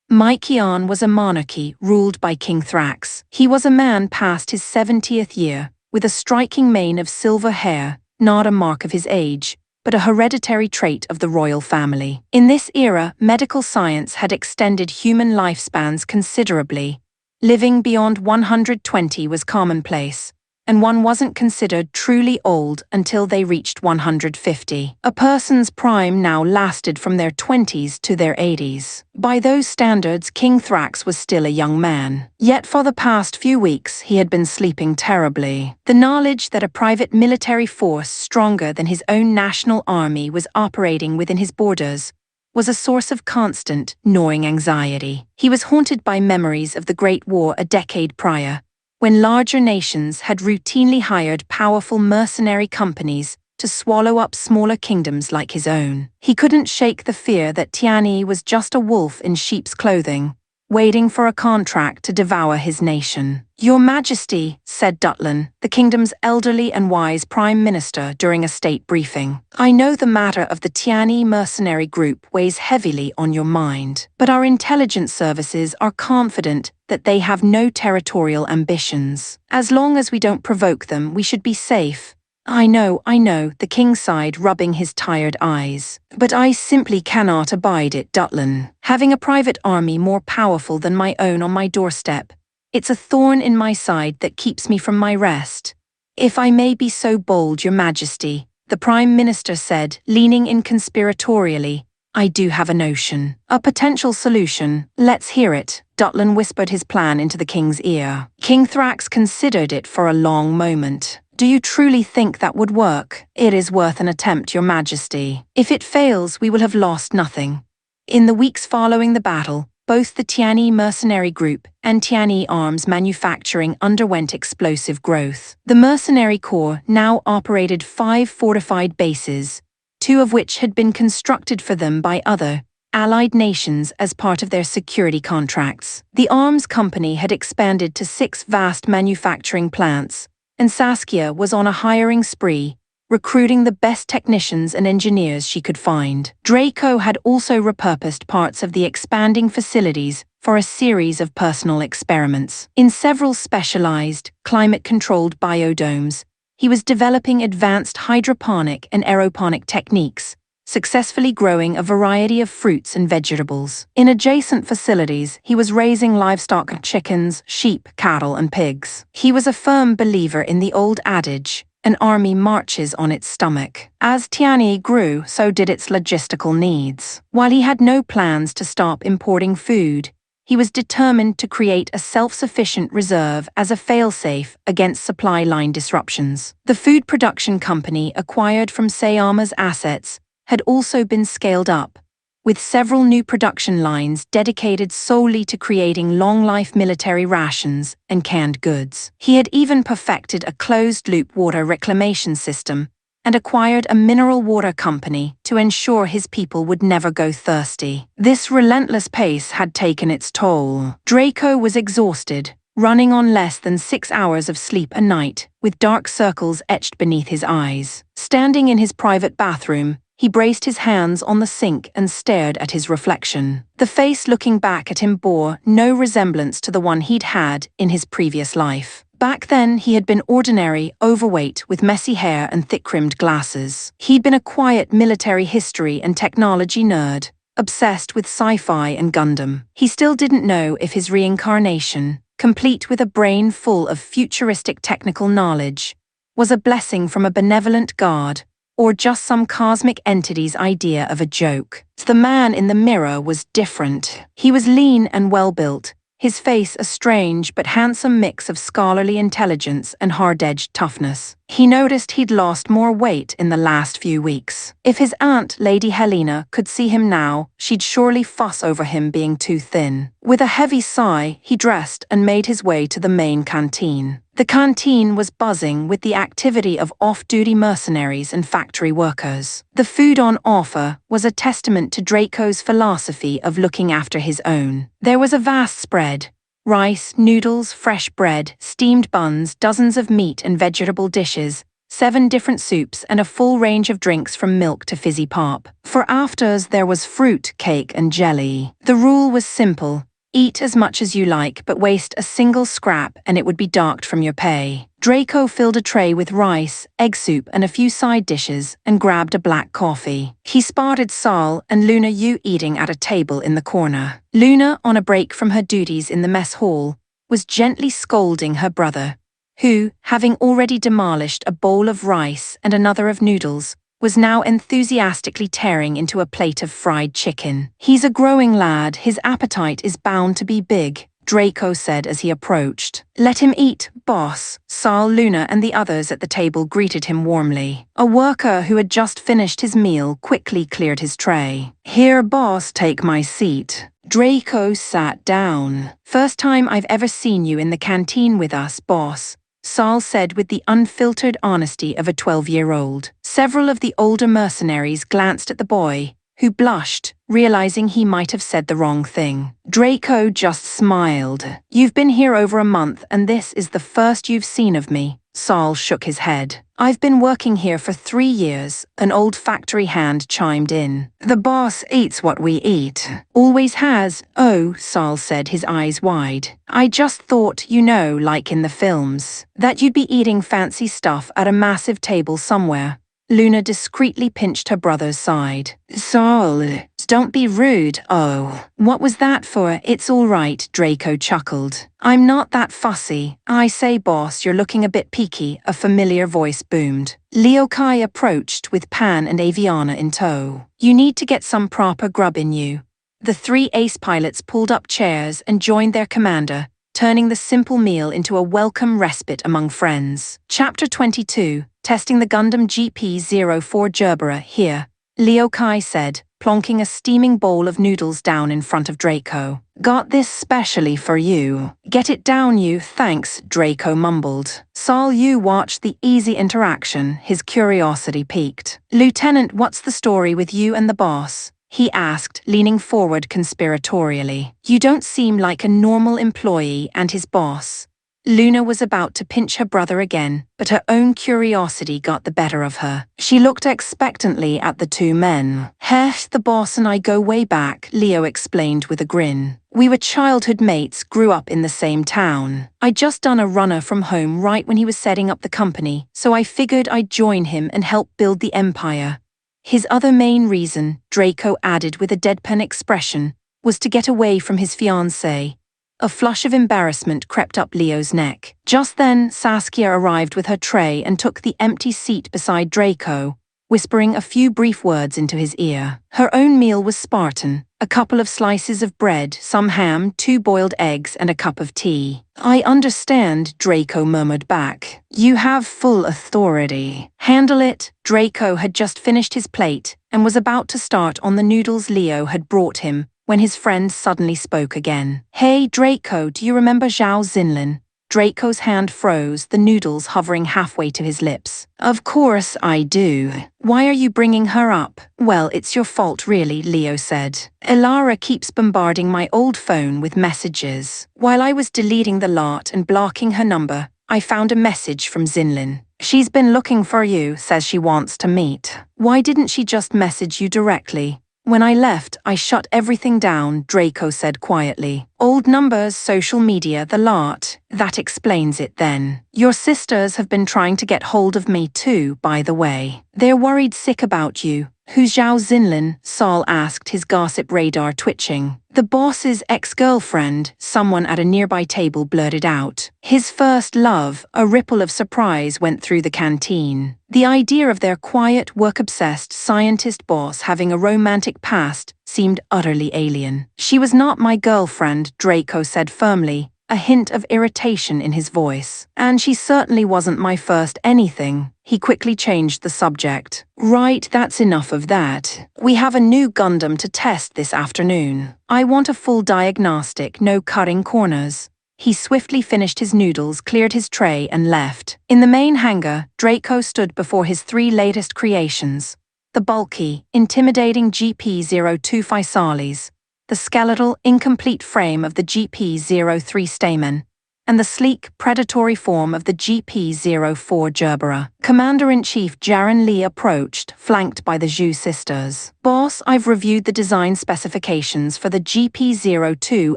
Manhwa was a monarchy ruled by King Thrax. He was a man past his 70th year, with a striking mane of silver hair, not a mark of his age, but a hereditary trait of the royal family. In this era, medical science had extended human lifespans considerably. Living beyond 120 was commonplace, and one wasn't considered truly old until they reached 150. A person's prime now lasted from their 20s to their 80s. By those standards, King Thrax was still a young man. Yet for the past few weeks, he had been sleeping terribly. The knowledge that a private military force stronger than his own national army was operating within his borders was a source of constant, gnawing anxiety. He was haunted by memories of the Great War a decade prior, when larger nations had routinely hired powerful mercenary companies to swallow up smaller kingdoms like his own. He couldn't shake the fear that Tianyi was just a wolf in sheep's clothing, waiting for a contract to devour his nation. "Your Majesty," said Dutlan, the kingdom's elderly and wise prime minister, during a state briefing, "I know the matter of the Tianyi mercenary group weighs heavily on your mind, but our intelligence services are confident that they have no territorial ambitions. As long as we don't provoke them, we should be safe." I know, the king sighed, rubbing his tired eyes. "But I simply cannot abide it, Dutlan. Having a private army more powerful than my own on my doorstep, it's a thorn in my side that keeps me from my rest." "If I may be so bold, Your Majesty," the Prime Minister said, leaning in conspiratorially, "I do have a notion. A potential solution. Let's hear it." Dutlan whispered his plan into the king's ear. King Thrax considered it for a long moment. "Do you truly think that would work?" "It is worth an attempt, Your Majesty. If it fails, we will have lost nothing." In the weeks following the battle, both the Tianyi mercenary group and Tianyi arms manufacturing underwent explosive growth. The mercenary corps now operated 5 fortified bases, 2 of which had been constructed for them by other allied nations as part of their security contracts. The arms company had expanded to 6 vast manufacturing plants, and Saskia was on a hiring spree, recruiting the best technicians and engineers she could find. Draco had also repurposed parts of the expanding facilities for a series of personal experiments. In several specialized, climate-controlled biodomes, he was developing advanced hydroponic and aeroponic techniques, successfully growing a variety of fruits and vegetables. In adjacent facilities, he was raising livestock, chickens, sheep, cattle, and pigs. He was a firm believer in the old adage, "An army marches on its stomach." As Tianyi grew, so did its logistical needs. While he had no plans to stop importing food, he was determined to create a self-sufficient reserve as a failsafe against supply line disruptions. The food production company acquired from Sayama's assets had also been scaled up, with several new production lines dedicated solely to creating long-life military rations and canned goods. He had even perfected a closed-loop water reclamation system and acquired a mineral water company to ensure his people would never go thirsty. This relentless pace had taken its toll. Draco was exhausted, running on less than 6 hours of sleep a night, with dark circles etched beneath his eyes. Standing in his private bathroom, he braced his hands on the sink and stared at his reflection. The face looking back at him bore no resemblance to the one he'd had in his previous life. Back then, he had been ordinary, overweight, with messy hair and thick-rimmed glasses. He'd been a quiet military history and technology nerd, obsessed with sci-fi and Gundam. He still didn't know if his reincarnation, complete with a brain full of futuristic technical knowledge, was a blessing from a benevolent god, or just some cosmic entity's idea of a joke. The man in the mirror was different. He was lean and well-built, his face a strange but handsome mix of scholarly intelligence and hard-edged toughness. He noticed he'd lost more weight in the last few weeks. If his aunt, Lady Helena, could see him now, she'd surely fuss over him being too thin. With a heavy sigh, he dressed and made his way to the main canteen. The canteen was buzzing with the activity of off-duty mercenaries and factory workers. The food on offer was a testament to Draco's philosophy of looking after his own. There was a vast spread: rice, noodles, fresh bread, steamed buns, dozens of meat and vegetable dishes, 7 different soups, and a full range of drinks from milk to fizzy pop. For afters there was fruit, cake and jelly. The rule was simple: eat as much as you like, but waste a single scrap and it would be docked from your pay. Draco filled a tray with rice, egg soup and a few side dishes and grabbed a black coffee. He spotted Sol and Luna Yu eating at a table in the corner. Luna, on a break from her duties in the mess hall, was gently scolding her brother, who, having already demolished a bowl of rice and another of noodles, was now enthusiastically tearing into a plate of fried chicken. "He's a growing lad, his appetite is bound to be big," Draco said as he approached. "Let him eat, boss." Sol, Luna and the others at the table greeted him warmly. A worker who had just finished his meal quickly cleared his tray. "Here, boss, take my seat." Draco sat down. "First time I've ever seen you in the canteen with us, boss," Sol said with the unfiltered honesty of a 12-year-old. Several of the older mercenaries glanced at the boy, who blushed, realizing he might have said the wrong thing. Draco just smiled. "You've been here over a month and this is the first you've seen of me." Sol shook his head. "I've been working here for 3 years," an old factory hand chimed in. "The boss eats what we eat." "Always has." "Oh," Sol said, his eyes wide. "I just thought, like in the films, that you'd be eating fancy stuff at a massive table somewhere." Luna discreetly pinched her brother's side. "Sol, don't be rude." "Oh, what was that for?" "It's all right," Draco chuckled. "I'm not that fussy." "I say, boss, you're looking a bit peaky," a familiar voice boomed. Leokai approached with Pan and Aviana in tow. "You need to get some proper grub in you." The 3 ace pilots pulled up chairs and joined their commander, turning the simple meal into a welcome respite among friends. Chapter 22, Testing the Gundam GP-04 Gerbera here, Leokai said, plonking a steaming bowl of noodles down in front of Draco. "Got this specially for you." "Get it down, you." "Thanks," Draco mumbled. Sol Yu watched the easy interaction, his curiosity piqued. "Lieutenant, what's the story with you and the boss?" he asked, leaning forward conspiratorially. "You don't seem like a normal employee and his boss." Luna was about to pinch her brother again, but her own curiosity got the better of her. She looked expectantly at the 2 men. "Heh, the boss and I go way back," Leo explained with a grin. "We were childhood mates, grew up in the same town. I'd just done a runner from home right when he was setting up the company, so I figured I'd join him and help build the empire." His other main reason, Draco added with a deadpan expression, was to get away from his fiancée. A flush of embarrassment crept up Leo's neck. Just then, Saskia arrived with her tray and took the empty seat beside Draco, whispering a few brief words into his ear. Her own meal was Spartan: a couple of slices of bread, some ham, 2 boiled eggs, and a cup of tea. "I understand," Draco murmured back. "You have full authority." "Handle it." Draco had just finished his plate and was about to start on the noodles Leo had brought him when his friend suddenly spoke again. "Hey, Draco, do you remember Zhao Xinlin?" Draco's hand froze, the noodles hovering halfway to his lips. "Of course I do. Why are you bringing her up?" "Well, it's your fault really," Leo said. "Elara keeps bombarding my old phone with messages. While I was deleting the lot and blocking her number, I found a message from Xinlin. She's been looking for you, says she wants to meet." "Why didn't she just message you directly?" "When I left, I shut everything down," Draco said quietly. "Old numbers, social media, the lot. That explains it then. Your sisters have been trying to get hold of me too, by the way. They're worried sick about you." Who's Zhao Xinlin? Saul asked, his gossip radar twitching. The boss's ex-girlfriend, someone at a nearby table blurted out. His first love. A ripple of surprise went through the canteen. The idea of their quiet, work-obsessed scientist boss having a romantic past seemed utterly alien. She was not my girlfriend, Draco said firmly, a hint of irritation in his voice. And she certainly wasn't my first anything. He quickly changed the subject. Right, that's enough of that. We have a new Gundam to test this afternoon. I want a full diagnostic, no cutting corners. He swiftly finished his noodles, cleared his tray, and left. In the main hangar, Draco stood before his 3 latest creations. The bulky, intimidating GP-02 Physalis, the skeletal, incomplete frame of the GP-03 Stamen, and the sleek, predatory form of the GP-04 Gerbera. Commander-in-Chief Jaren Lee approached, flanked by the Zhu sisters. Boss, I've reviewed the design specifications for the GP-02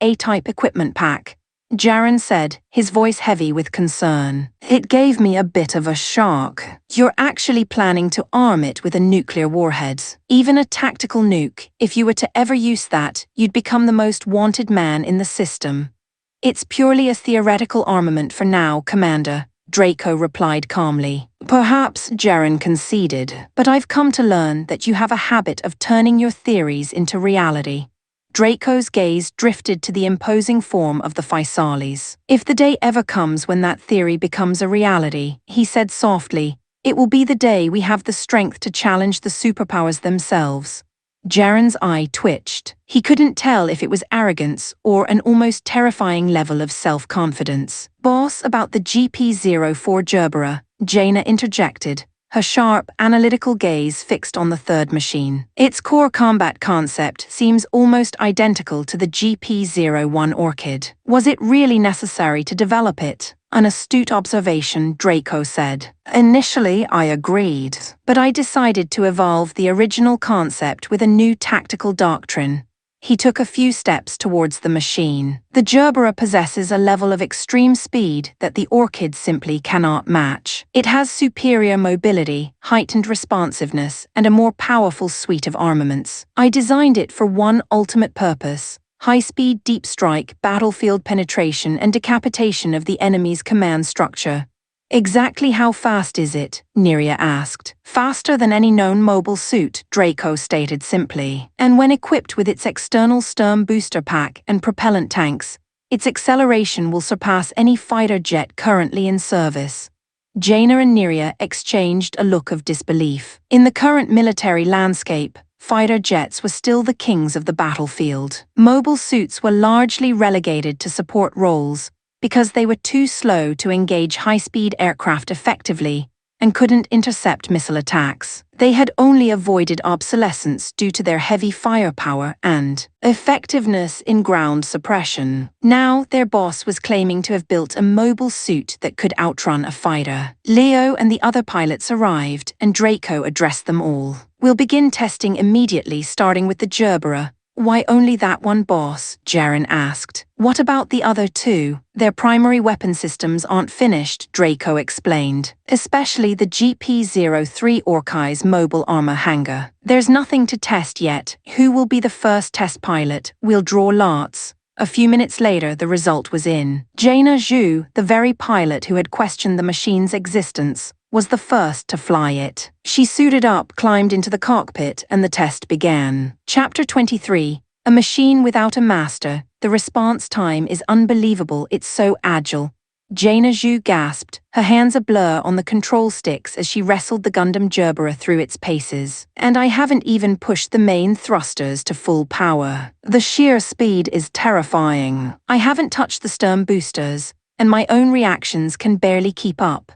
A-type equipment pack, Jaren said, his voice heavy with concern. It gave me a bit of a shock. You're actually planning to arm it with a nuclear warhead. Even a tactical nuke. If you were to ever use that, you'd become the most wanted man in the system. It's purely a theoretical armament for now, Commander, Draco replied calmly. Perhaps, Jaren conceded, but I've come to learn that you have a habit of turning your theories into reality. Draco's gaze drifted to the imposing form of the Physalis. If the day ever comes when that theory becomes a reality, he said softly, it will be the day we have the strength to challenge the superpowers themselves. Jaren's eye twitched. He couldn't tell if it was arrogance or an almost terrifying level of self-confidence. Boss, about the GP-04 Gerbera, Jaina interjected, her sharp, analytical gaze fixed on the third machine. Its core combat concept seems almost identical to the GP-01 Orchid. Was it really necessary to develop it? An astute observation, Draco said. Initially, I agreed, but I decided to evolve the original concept with a new tactical doctrine. He took a few steps towards the machine. The Gerbera possesses a level of extreme speed that the Orchid simply cannot match. It has superior mobility, heightened responsiveness, and a more powerful suite of armaments. I designed it for one ultimate purpose: high-speed deep strike, battlefield penetration, and decapitation of the enemy's command structure. Exactly how fast is it? Neria asked. Faster than any known mobile suit, Draco stated simply. And when equipped with its external Sturm booster pack and propellant tanks, its acceleration will surpass any fighter jet currently in service. Jaina and Neria exchanged a look of disbelief. In the current military landscape, fighter jets were still the kings of the battlefield. Mobile suits were largely relegated to support roles, because they were too slow to engage high-speed aircraft effectively and couldn't intercept missile attacks. They had only avoided obsolescence due to their heavy firepower and effectiveness in ground suppression. Now, their boss was claiming to have built a mobile suit that could outrun a fighter. Leo and the other pilots arrived, and Draco addressed them all. We'll begin testing immediately, starting with the Gerbera. Why only that one, boss? Jaren asked. What about the other 2? Their primary weapon systems aren't finished, Draco explained. Especially the GP-03 Orkai's mobile armor hangar. There's nothing to test yet. Who will be the first test pilot? We'll draw lots. A few minutes later, the result was in. Jaina Zhu, the very pilot who had questioned the machine's existence, was the first to fly it. She suited up, climbed into the cockpit, and the test began. Chapter 23, A Machine Without a Master. The response time is unbelievable, it's so agile. Jaina Zhu gasped, her hands a blur on the control sticks as she wrestled the Gundam Gerbera through its paces. And I haven't even pushed the main thrusters to full power. The sheer speed is terrifying. I haven't touched the Sturm boosters, and my own reactions can barely keep up.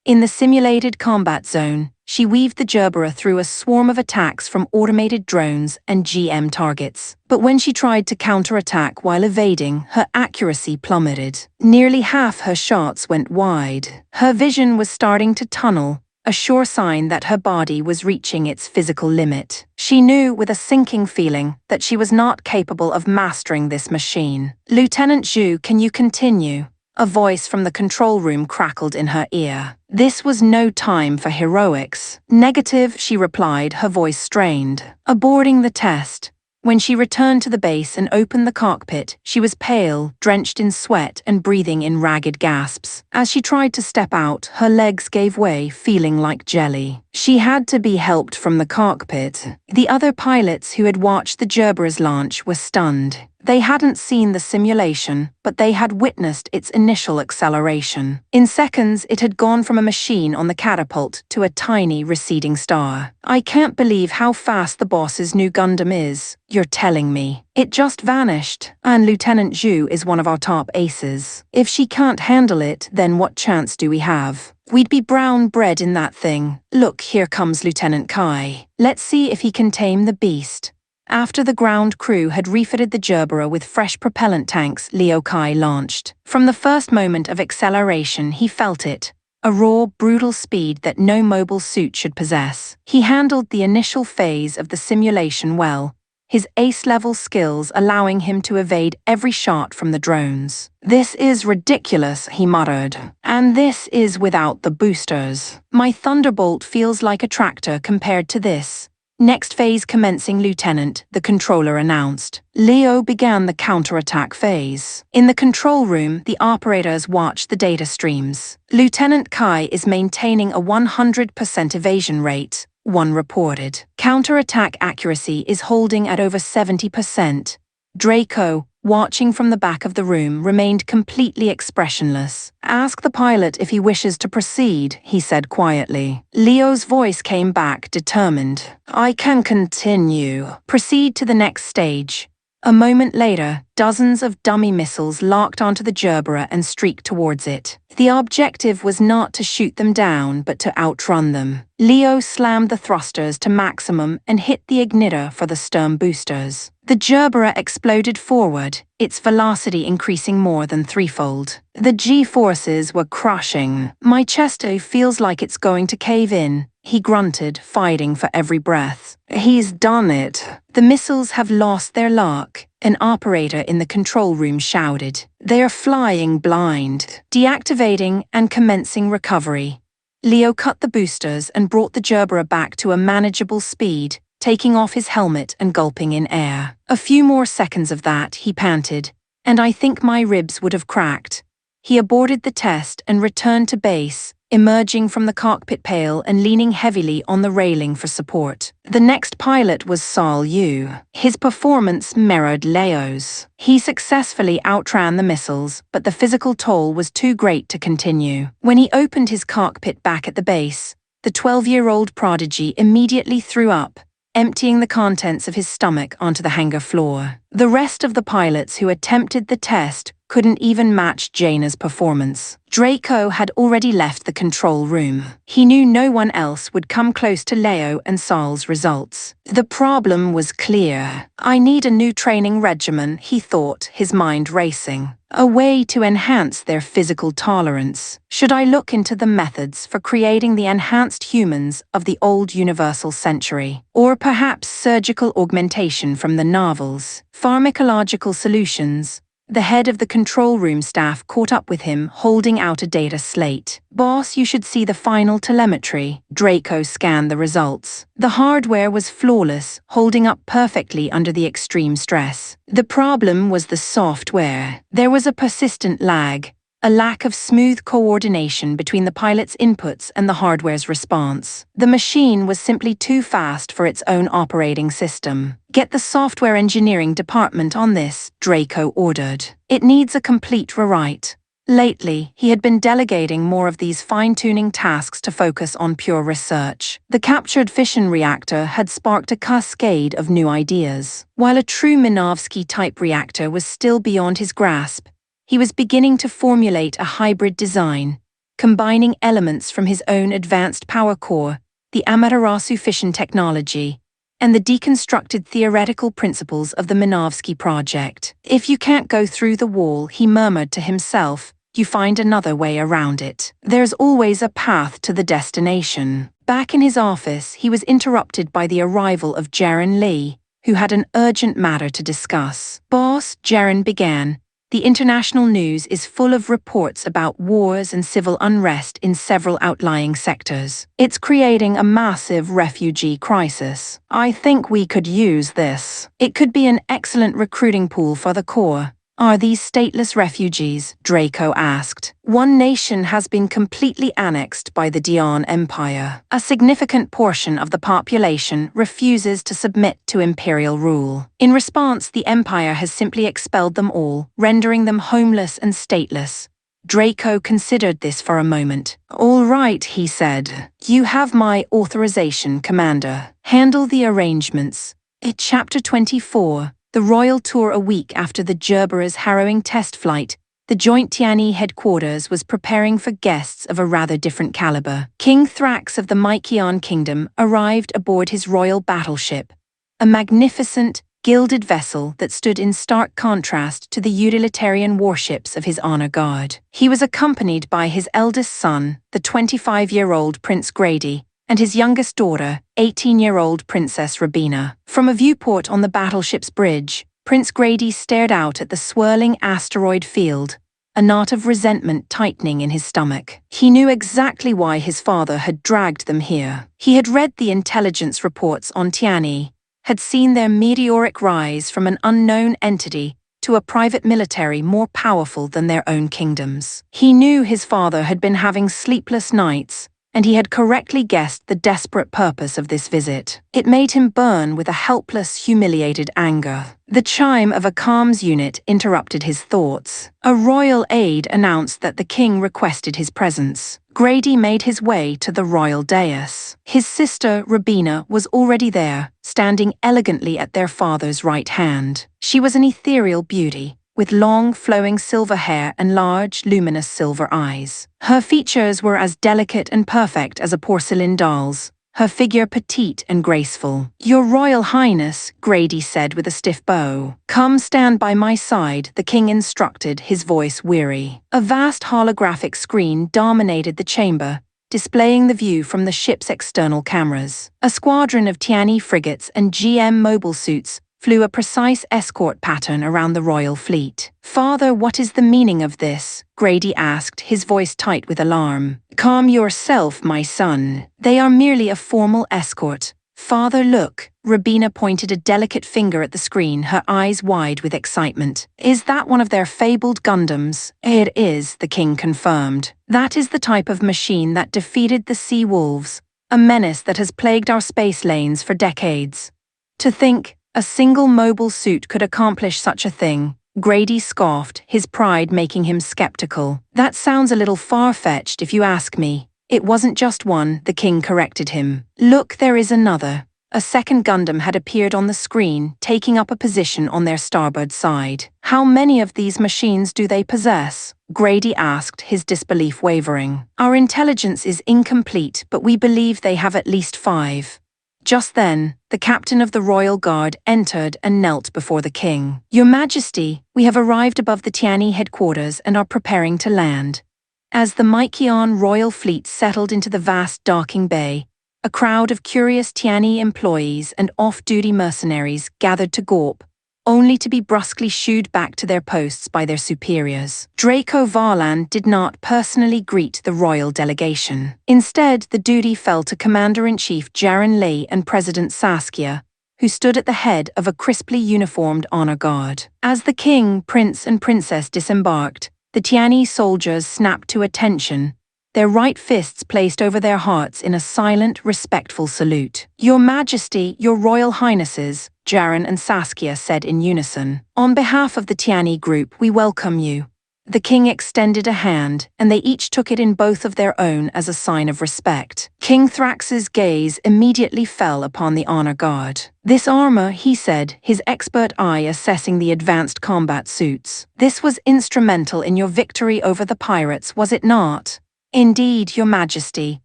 In the simulated combat zone, she weaved the Gerbera through a swarm of attacks from automated drones and GM targets. But when she tried to counterattack while evading, her accuracy plummeted. Nearly half her shots went wide. Her vision was starting to tunnel, a sure sign that her body was reaching its physical limit. She knew with a sinking feeling that she was not capable of mastering this machine. Lieutenant Zhu, can you continue? A voice from the control room crackled in her ear. This was no time for heroics. Negative, she replied, her voice strained. Aborting the test. When she returned to the base and opened the cockpit, she was pale, drenched in sweat, and breathing in ragged gasps. As she tried to step out, her legs gave way, feeling like jelly. She had to be helped from the cockpit. The other pilots who had watched the Gerber's launch were stunned. They hadn't seen the simulation, but they had witnessed its initial acceleration. In seconds, it had gone from a machine on the catapult to a tiny receding star. I can't believe how fast the boss's new Gundam is. You're telling me. It just vanished, and Lieutenant Zhu is one of our top aces. If she can't handle it, then what chance do we have? We'd be brown bread in that thing. Look, here comes Lieutenant Kai. Let's see if he can tame the beast. After the ground crew had refitted the Gerbera with fresh propellant tanks, Liu Kai launched. From the first moment of acceleration, he felt it. A raw, brutal speed that no mobile suit should possess. He handled the initial phase of the simulation well, his ace-level skills allowing him to evade every shot from the drones. This is ridiculous, he muttered. And this is without the boosters. My Thunderbolt feels like a tractor compared to this. Next phase commencing, Lieutenant, the controller announced. Leo began the counterattack phase. In the control room, the operators watched the data streams. Lieutenant Kai is maintaining a 100% evasion rate, one reported. Counterattack accuracy is holding at over 70%. Draco, watching from the back of the room, remained completely expressionless. Ask the pilot if he wishes to proceed, he said quietly. Leo's voice came back, determined. I can continue. Proceed to the next stage. A moment later, dozens of dummy missiles locked onto the Gerbera and streaked towards it. The objective was not to shoot them down, but to outrun them. Leo slammed the thrusters to maximum and hit the igniter for the stern boosters. The Gerbera exploded forward, its velocity increasing more than threefold. The G-forces were crushing. My chest feels like it's going to cave in, he grunted, fighting for every breath. He's done it. The missiles have lost their luck, an operator in the control room shouted. They are flying blind. Deactivating and commencing recovery. Leo cut the boosters and brought the Gerbera back to a manageable speed, taking off his helmet and gulping in air. A few more seconds of that, he panted, and I think my ribs would have cracked. He aborted the test and returned to base, emerging from the cockpit pale and leaning heavily on the railing for support. The next pilot was Sol Yu. His performance mirrored Leo's. He successfully outran the missiles, but the physical toll was too great to continue. When he opened his cockpit back at the base, the 12-year-old prodigy immediately threw up, emptying the contents of his stomach onto the hangar floor. The rest of the pilots who attempted the test couldn't even match Jaina's performance. Draco had already left the control room. He knew no one else would come close to Leo and Sol's results. The problem was clear. I need a new training regimen, he thought, his mind racing. A way to enhance their physical tolerance. Should I look into the methods for creating the enhanced humans of the old universal century? Or perhaps surgical augmentation from the novels? Pharmacological solutions. The head of the control room staff caught up with him, holding out a data slate. Boss, you should see the final telemetry. Draco scanned the results. The hardware was flawless, holding up perfectly under the extreme stress. The problem was the software. There was a persistent lag, a lack of smooth coordination between the pilot's inputs and the hardware's response. The machine was simply too fast for its own operating system. Get the software engineering department on this, Draco ordered. It needs a complete rewrite. Lately, he had been delegating more of these fine-tuning tasks to focus on pure research. The captured fission reactor had sparked a cascade of new ideas. While a true Minovsky-type reactor was still beyond his grasp, he was beginning to formulate a hybrid design, combining elements from his own advanced power core, the Amaterasu fission technology, and the deconstructed theoretical principles of the Minovsky project. If you can't go through the wall, he murmured to himself, you find another way around it. There's always a path to the destination. Back in his office, he was interrupted by the arrival of Jaren Lee, who had an urgent matter to discuss. Boss, Jaren began, The international news is full of reports about wars and civil unrest in several outlying sectors. It's creating a massive refugee crisis. I think we could use this. It could be an excellent recruiting pool for the Corps. Are these stateless refugees? Draco asked. One nation has been completely annexed by the Dian Empire. A significant portion of the population refuses to submit to imperial rule. In response, the Empire has simply expelled them all, rendering them homeless and stateless. Draco considered this for a moment. All right, he said. You have my authorization, Commander. Handle the arrangements. Chapter 24. The royal tour. A week after the Gerbera's harrowing test flight, the joint Tiani headquarters was preparing for guests of a rather different caliber. King Thrax of the Mykian Kingdom arrived aboard his royal battleship, a magnificent, gilded vessel that stood in stark contrast to the utilitarian warships of his honor guard. He was accompanied by his eldest son, the 25-year-old Prince Grady, and his youngest daughter, 18-year-old Princess Rabina. From a viewport on the battleship's bridge, Prince Grady stared out at the swirling asteroid field, a knot of resentment tightening in his stomach. He knew exactly why his father had dragged them here. He had read the intelligence reports on Tiani, had seen their meteoric rise from an unknown entity to a private military more powerful than their own kingdoms. He knew his father had been having sleepless nights, and he had correctly guessed the desperate purpose of this visit. It made him burn with a helpless, humiliated anger. The chime of a comms unit interrupted his thoughts. A royal aide announced that the king requested his presence. Grady made his way to the royal dais. His sister, Rabina, was already there, standing elegantly at their father's right hand. She was an ethereal beauty, with long, flowing silver hair and large, luminous silver eyes. Her features were as delicate and perfect as a porcelain doll's, her figure petite and graceful. "Your Royal Highness," Grady said with a stiff bow. "Come stand by my side," the king instructed, his voice weary. A vast holographic screen dominated the chamber, displaying the view from the ship's external cameras. A squadron of Tiani frigates and GM mobile suits flew a precise escort pattern around the royal fleet. "Father, what is the meaning of this?" Grady asked, his voice tight with alarm. "Calm yourself, my son. They are merely a formal escort. Father, look." Rabina pointed a delicate finger at the screen, her eyes wide with excitement. "Is that one of their fabled Gundams?" "It is," the king confirmed. "That is the type of machine that defeated the Sea Wolves, a menace that has plagued our space lanes for decades. To think a single mobile suit could accomplish such a thing." Grady scoffed, his pride making him skeptical. "That sounds a little far-fetched if you ask me." "It wasn't just one," the king corrected him. "Look, there is another." A second Gundam had appeared on the screen, taking up a position on their starboard side. "How many of these machines do they possess?" Grady asked, his disbelief wavering. "Our intelligence is incomplete, but we believe they have at least 5. Just then, the captain of the royal guard entered and knelt before the king. "Your Majesty, we have arrived above the Tiani headquarters and are preparing to land." As the Mykian royal fleet settled into the vast docking bay, a crowd of curious Tiani employees and off-duty mercenaries gathered to gawp, only to be brusquely shooed back to their posts by their superiors. Draco Varlan did not personally greet the royal delegation. Instead, the duty fell to Commander-in-Chief Jaren Lei and President Saskia, who stood at the head of a crisply uniformed honor guard. As the king, prince, and princess disembarked, the Tiani soldiers snapped to attention, their right fists placed over their hearts in a silent, respectful salute. "Your Majesty, your Royal Highnesses," Jaren and Saskia said in unison. "On behalf of the Tiani group, we welcome you." The king extended a hand, and they each took it in both of their own as a sign of respect. King Thrax's gaze immediately fell upon the honor guard. "This armor," he said, his expert eye assessing the advanced combat suits. "This was instrumental in your victory over the pirates, was it not?" "Indeed, Your Majesty,"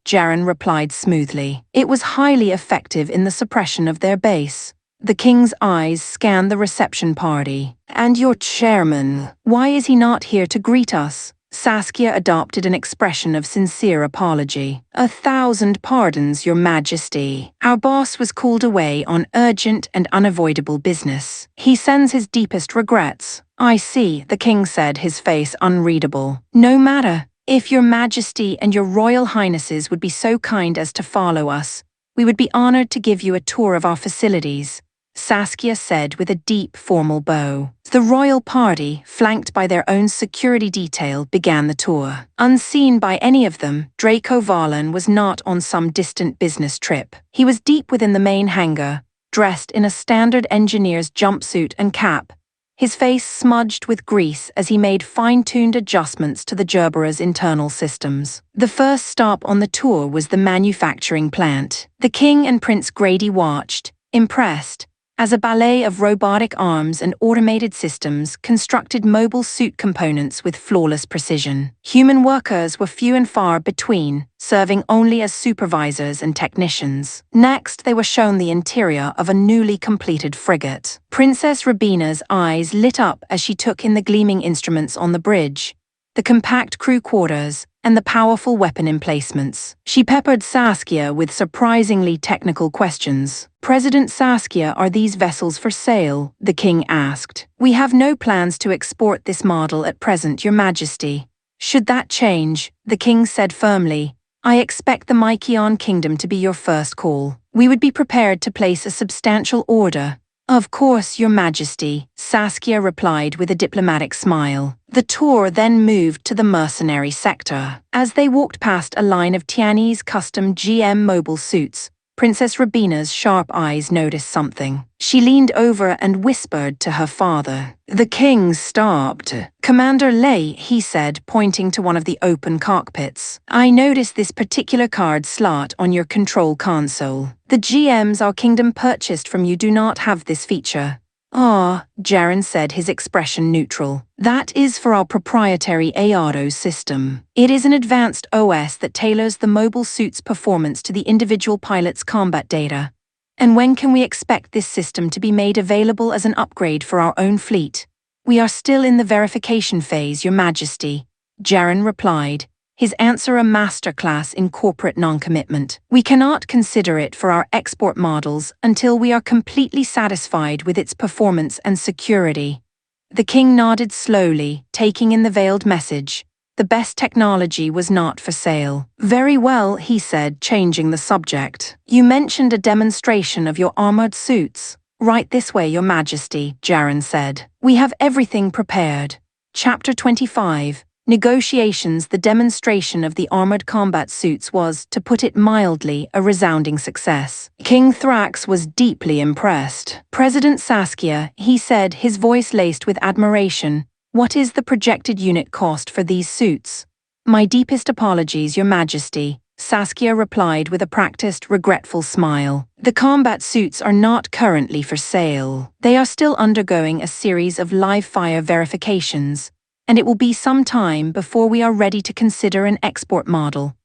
Jaren replied smoothly. "It was highly effective in the suppression of their base." The king's eyes scanned the reception party. "And your chairman, why is he not here to greet us?" Saskia adopted an expression of sincere apology. "1,000 pardons, Your Majesty. Our boss was called away on urgent and unavoidable business. He sends his deepest regrets." I see, the king said, his face unreadable. No matter. If your majesty and your royal highnesses would be so kind as to follow us, we would be honored to give you a tour of our facilities, Saskia said with a deep formal bow. The royal party, flanked by their own security detail, began the tour. Unseen by any of them, Draco Varlan was not on some distant business trip. He was deep within the main hangar, dressed in a standard engineer's jumpsuit and cap, his face smudged with grease as he made fine-tuned adjustments to the Gerbera's internal systems. The first stop on the tour was the manufacturing plant. The king and Prince Grady watched, impressed, as a ballet of robotic arms and automated systems constructed mobile suit components with flawless precision. Human workers were few and far between, serving only as supervisors and technicians. Next, they were shown the interior of a newly completed frigate. Princess Rabina's eyes lit up as she took in the gleaming instruments on the bridge, the compact crew quarters, and the powerful weapon emplacements. She peppered Saskia with surprisingly technical questions. President Saskia, are these vessels for sale? The king asked. We have no plans to export this model at present, Your Majesty. Should that change, the king said firmly, I expect the Mykion Kingdom to be your first call. We would be prepared to place a substantial order. Of course, Your Majesty, Saskia replied with a diplomatic smile. The tour then moved to the mercenary sector. As they walked past a line of Tiani's custom GM mobile suits, Princess Rabina's sharp eyes noticed something. She leaned over and whispered to her father. The king stopped. Commander Lei, he said, pointing to one of the open cockpits. I noticed this particular card slot on your control console. The GMs our kingdom purchased from you do not have this feature. Ah, Jaren said, his expression neutral. That is for our proprietary Aado system. It is an advanced OS that tailors the mobile suit's performance to the individual pilot's combat data. And when can we expect this system to be made available as an upgrade for our own fleet? We are still in the verification phase, Your Majesty, Jaren replied, his answer a masterclass in corporate non-commitment. We cannot consider it for our export models until we are completely satisfied with its performance and security. The king nodded slowly, taking in the veiled message. The best technology was not for sale. Very well, he said, changing the subject. You mentioned a demonstration of your armored suits. Right this way, Your Majesty, Jaren said. We have everything prepared. Chapter 25. Negotiations. The demonstration of the armored combat suits was, to put it mildly, a resounding success. King Thrax was deeply impressed. President Saskia, he said, his voice laced with admiration, what is the projected unit cost for these suits? My deepest apologies, Your Majesty, Saskia replied with a practiced, regretful smile. The combat suits are not currently for sale. They are still undergoing a series of live-fire verifications, and it will be some time before we are ready to consider an export model.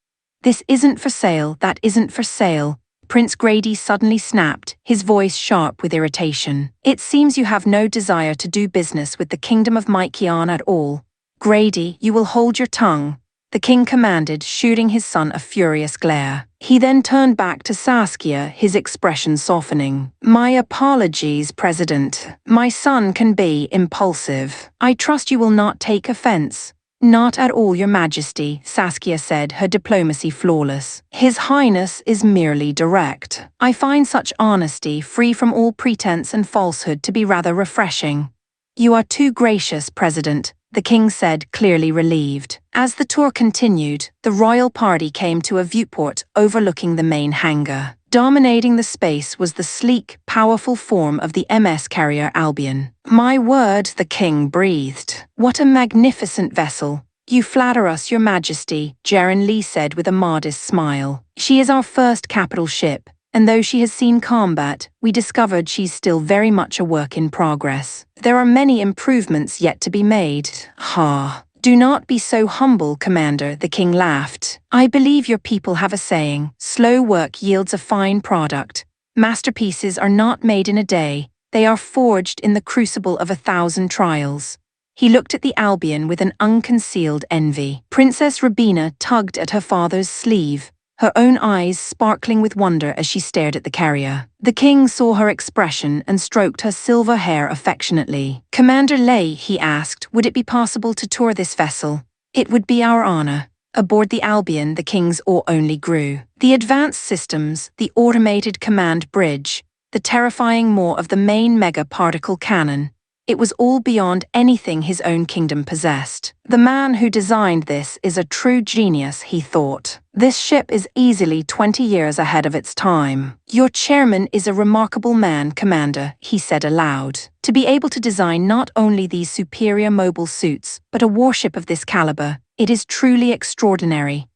This isn't for sale, that isn't for sale, Prince Grady suddenly snapped, his voice sharp with irritation. It seems you have no desire to do business with the Kingdom of Mykion at all. Grady, you will hold your tongue, the king commanded, shooting his son a furious glare. He then turned back to Saskia, his expression softening. My apologies, President. My son can be impulsive. I trust you will not take offense. Not at all, Your Majesty, Saskia said, her diplomacy flawless. His Highness is merely direct. I find such honesty, free from all pretense and falsehood, to be rather refreshing. You are too gracious, President, the king said, clearly relieved. As the tour continued, the royal party came to a viewport overlooking the main hangar. Dominating the space was the sleek, powerful form of the MS carrier Albion. My word, the king breathed. What a magnificent vessel. You flatter us, Your Majesty, Jaren Lee said with a modest smile. She is our first capital ship, and though she has seen combat, we discovered she's still very much a work in progress. There are many improvements yet to be made. Ha! Do not be so humble, Commander, the king laughed. I believe your people have a saying, slow work yields a fine product. Masterpieces are not made in a day, they are forged in the crucible of 1,000 trials. He looked at the Albion with an unconcealed envy. Princess Rabina tugged at her father's sleeve, her own eyes sparkling with wonder as she stared at the carrier. The king saw her expression and stroked her silver hair affectionately. "Commander Lei," he asked, "would it be possible to tour this vessel? It would be our honor." Aboard the Albion, the king's awe only grew. The advanced systems, the automated command bridge, the terrifying maw of the main mega-particle cannon. It was all beyond anything his own kingdom possessed. The man who designed this is a true genius, he thought. This ship is easily 20 years ahead of its time. "Your chairman is a remarkable man, Commander," he said aloud. To be able to design not only these superior mobile suits, but a warship of this caliber, it is truly extraordinary.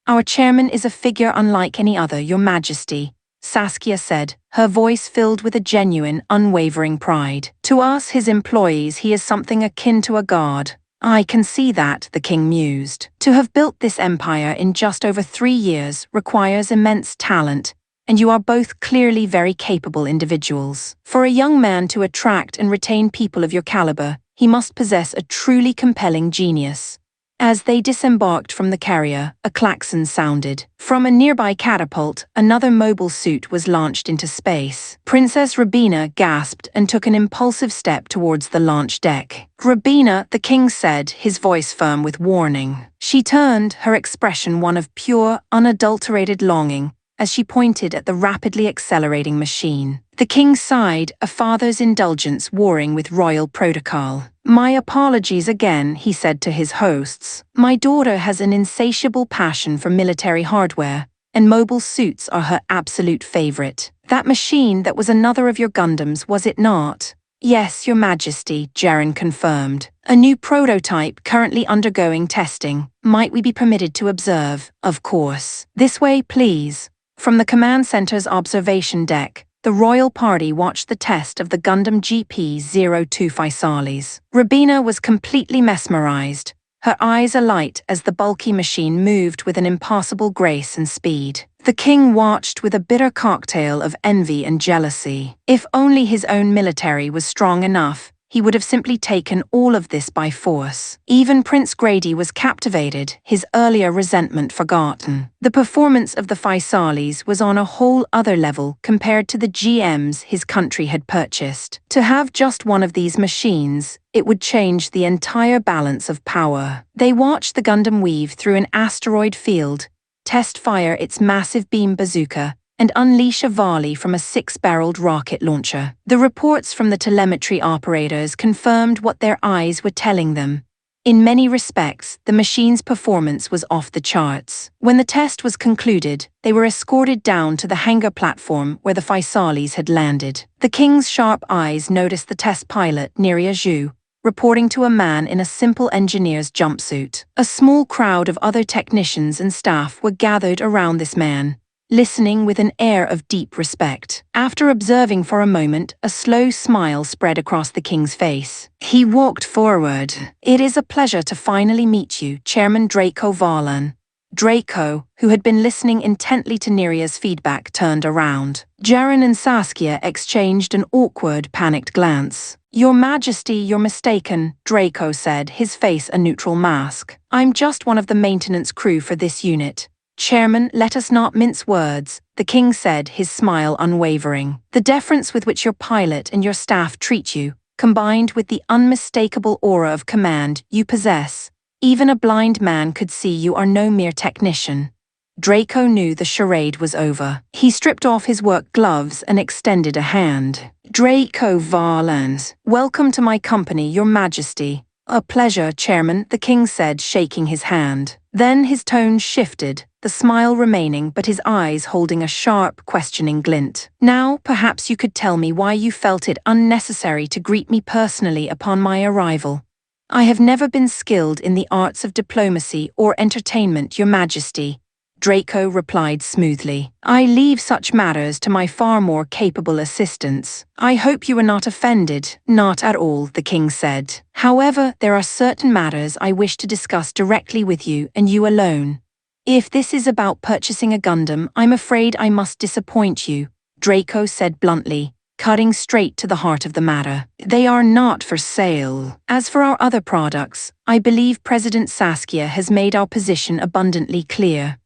"Our chairman is a figure unlike any other, Your Majesty," Saskia said, her voice filled with a genuine, unwavering pride. "To us, his employees, he is something akin to a god." "I can see that," the king mused. "To have built this empire in just over 3 years requires immense talent, and you are both clearly very capable individuals. For a young man to attract and retain people of your caliber, he must possess a truly compelling genius." As they disembarked from the carrier, a klaxon sounded. From a nearby catapult, another mobile suit was launched into space. Princess Rabina gasped and took an impulsive step towards the launch deck. "Rabina," the king said, his voice firm with warning. She turned, her expression one of pure, unadulterated longing, as she pointed at the rapidly accelerating machine. The king sighed, a father's indulgence warring with royal protocol. "My apologies again," he said to his hosts. "My daughter has an insatiable passion for military hardware, and mobile suits are her absolute favorite. That machine, that was another of your Gundams, was it not?" "Yes, Your Majesty," Jaren confirmed. "A new prototype currently undergoing testing. Might we be permitted to observe?" "Of course. This way, please." From the command center's observation deck, the royal party watched the test of the Gundam GP-02 Faisalis. Rabina was completely mesmerized, her eyes alight as the bulky machine moved with an impossible grace and speed. The king watched with a bitter cocktail of envy and jealousy. If only his own military was strong enough, he would have simply taken all of this by force. Even Prince Grady was captivated, his earlier resentment forgotten. The performance of the Faisalis was on a whole other level compared to the GMs his country had purchased. To have just one of these machines, it would change the entire balance of power. They watched the Gundam weave through an asteroid field, test fire its massive beam bazooka, and unleash a volley from a 6-barreled rocket launcher. The reports from the telemetry operators confirmed what their eyes were telling them. In many respects, the machine's performance was off the charts. When the test was concluded, they were escorted down to the hangar platform where the Faisalis had landed. The king's sharp eyes noticed the test pilot, Neria Zhu, reporting to a man in a simple engineer's jumpsuit. A small crowd of other technicians and staff were gathered around this man, listening with an air of deep respect. After observing for a moment, a slow smile spread across the king's face. He walked forward. "It is a pleasure to finally meet you, Chairman Draco Varlan." Draco, who had been listening intently to Neria's feedback, turned around. Jaren and Saskia exchanged an awkward, panicked glance. "Your Majesty, you're mistaken," Draco said, his face a neutral mask. "I'm just one of the maintenance crew for this unit." "Chairman, let us not mince words," the king said, his smile unwavering. "The deference with which your pilot and your staff treat you, combined with the unmistakable aura of command you possess, even a blind man could see you are no mere technician." Draco knew the charade was over. He stripped off his work gloves and extended a hand. "Draco Varlans, welcome to my company, Your Majesty." "A pleasure, Chairman," the king said, shaking his hand. Then his tone shifted, the smile remaining but his eyes holding a sharp, questioning glint. "Now, perhaps you could tell me why you felt it unnecessary to greet me personally upon my arrival." "I have never been skilled in the arts of diplomacy or entertainment, Your Majesty," Draco replied smoothly. "I leave such matters to my far more capable assistants." "I hope you are not offended." "Not at all," the king said. "However, there are certain matters I wish to discuss directly with you and you alone." "If this is about purchasing a Gundam, I'm afraid I must disappoint you," Draco said bluntly, cutting straight to the heart of the matter. "They are not for sale. As for our other products, I believe President Saskia has made our position abundantly clear.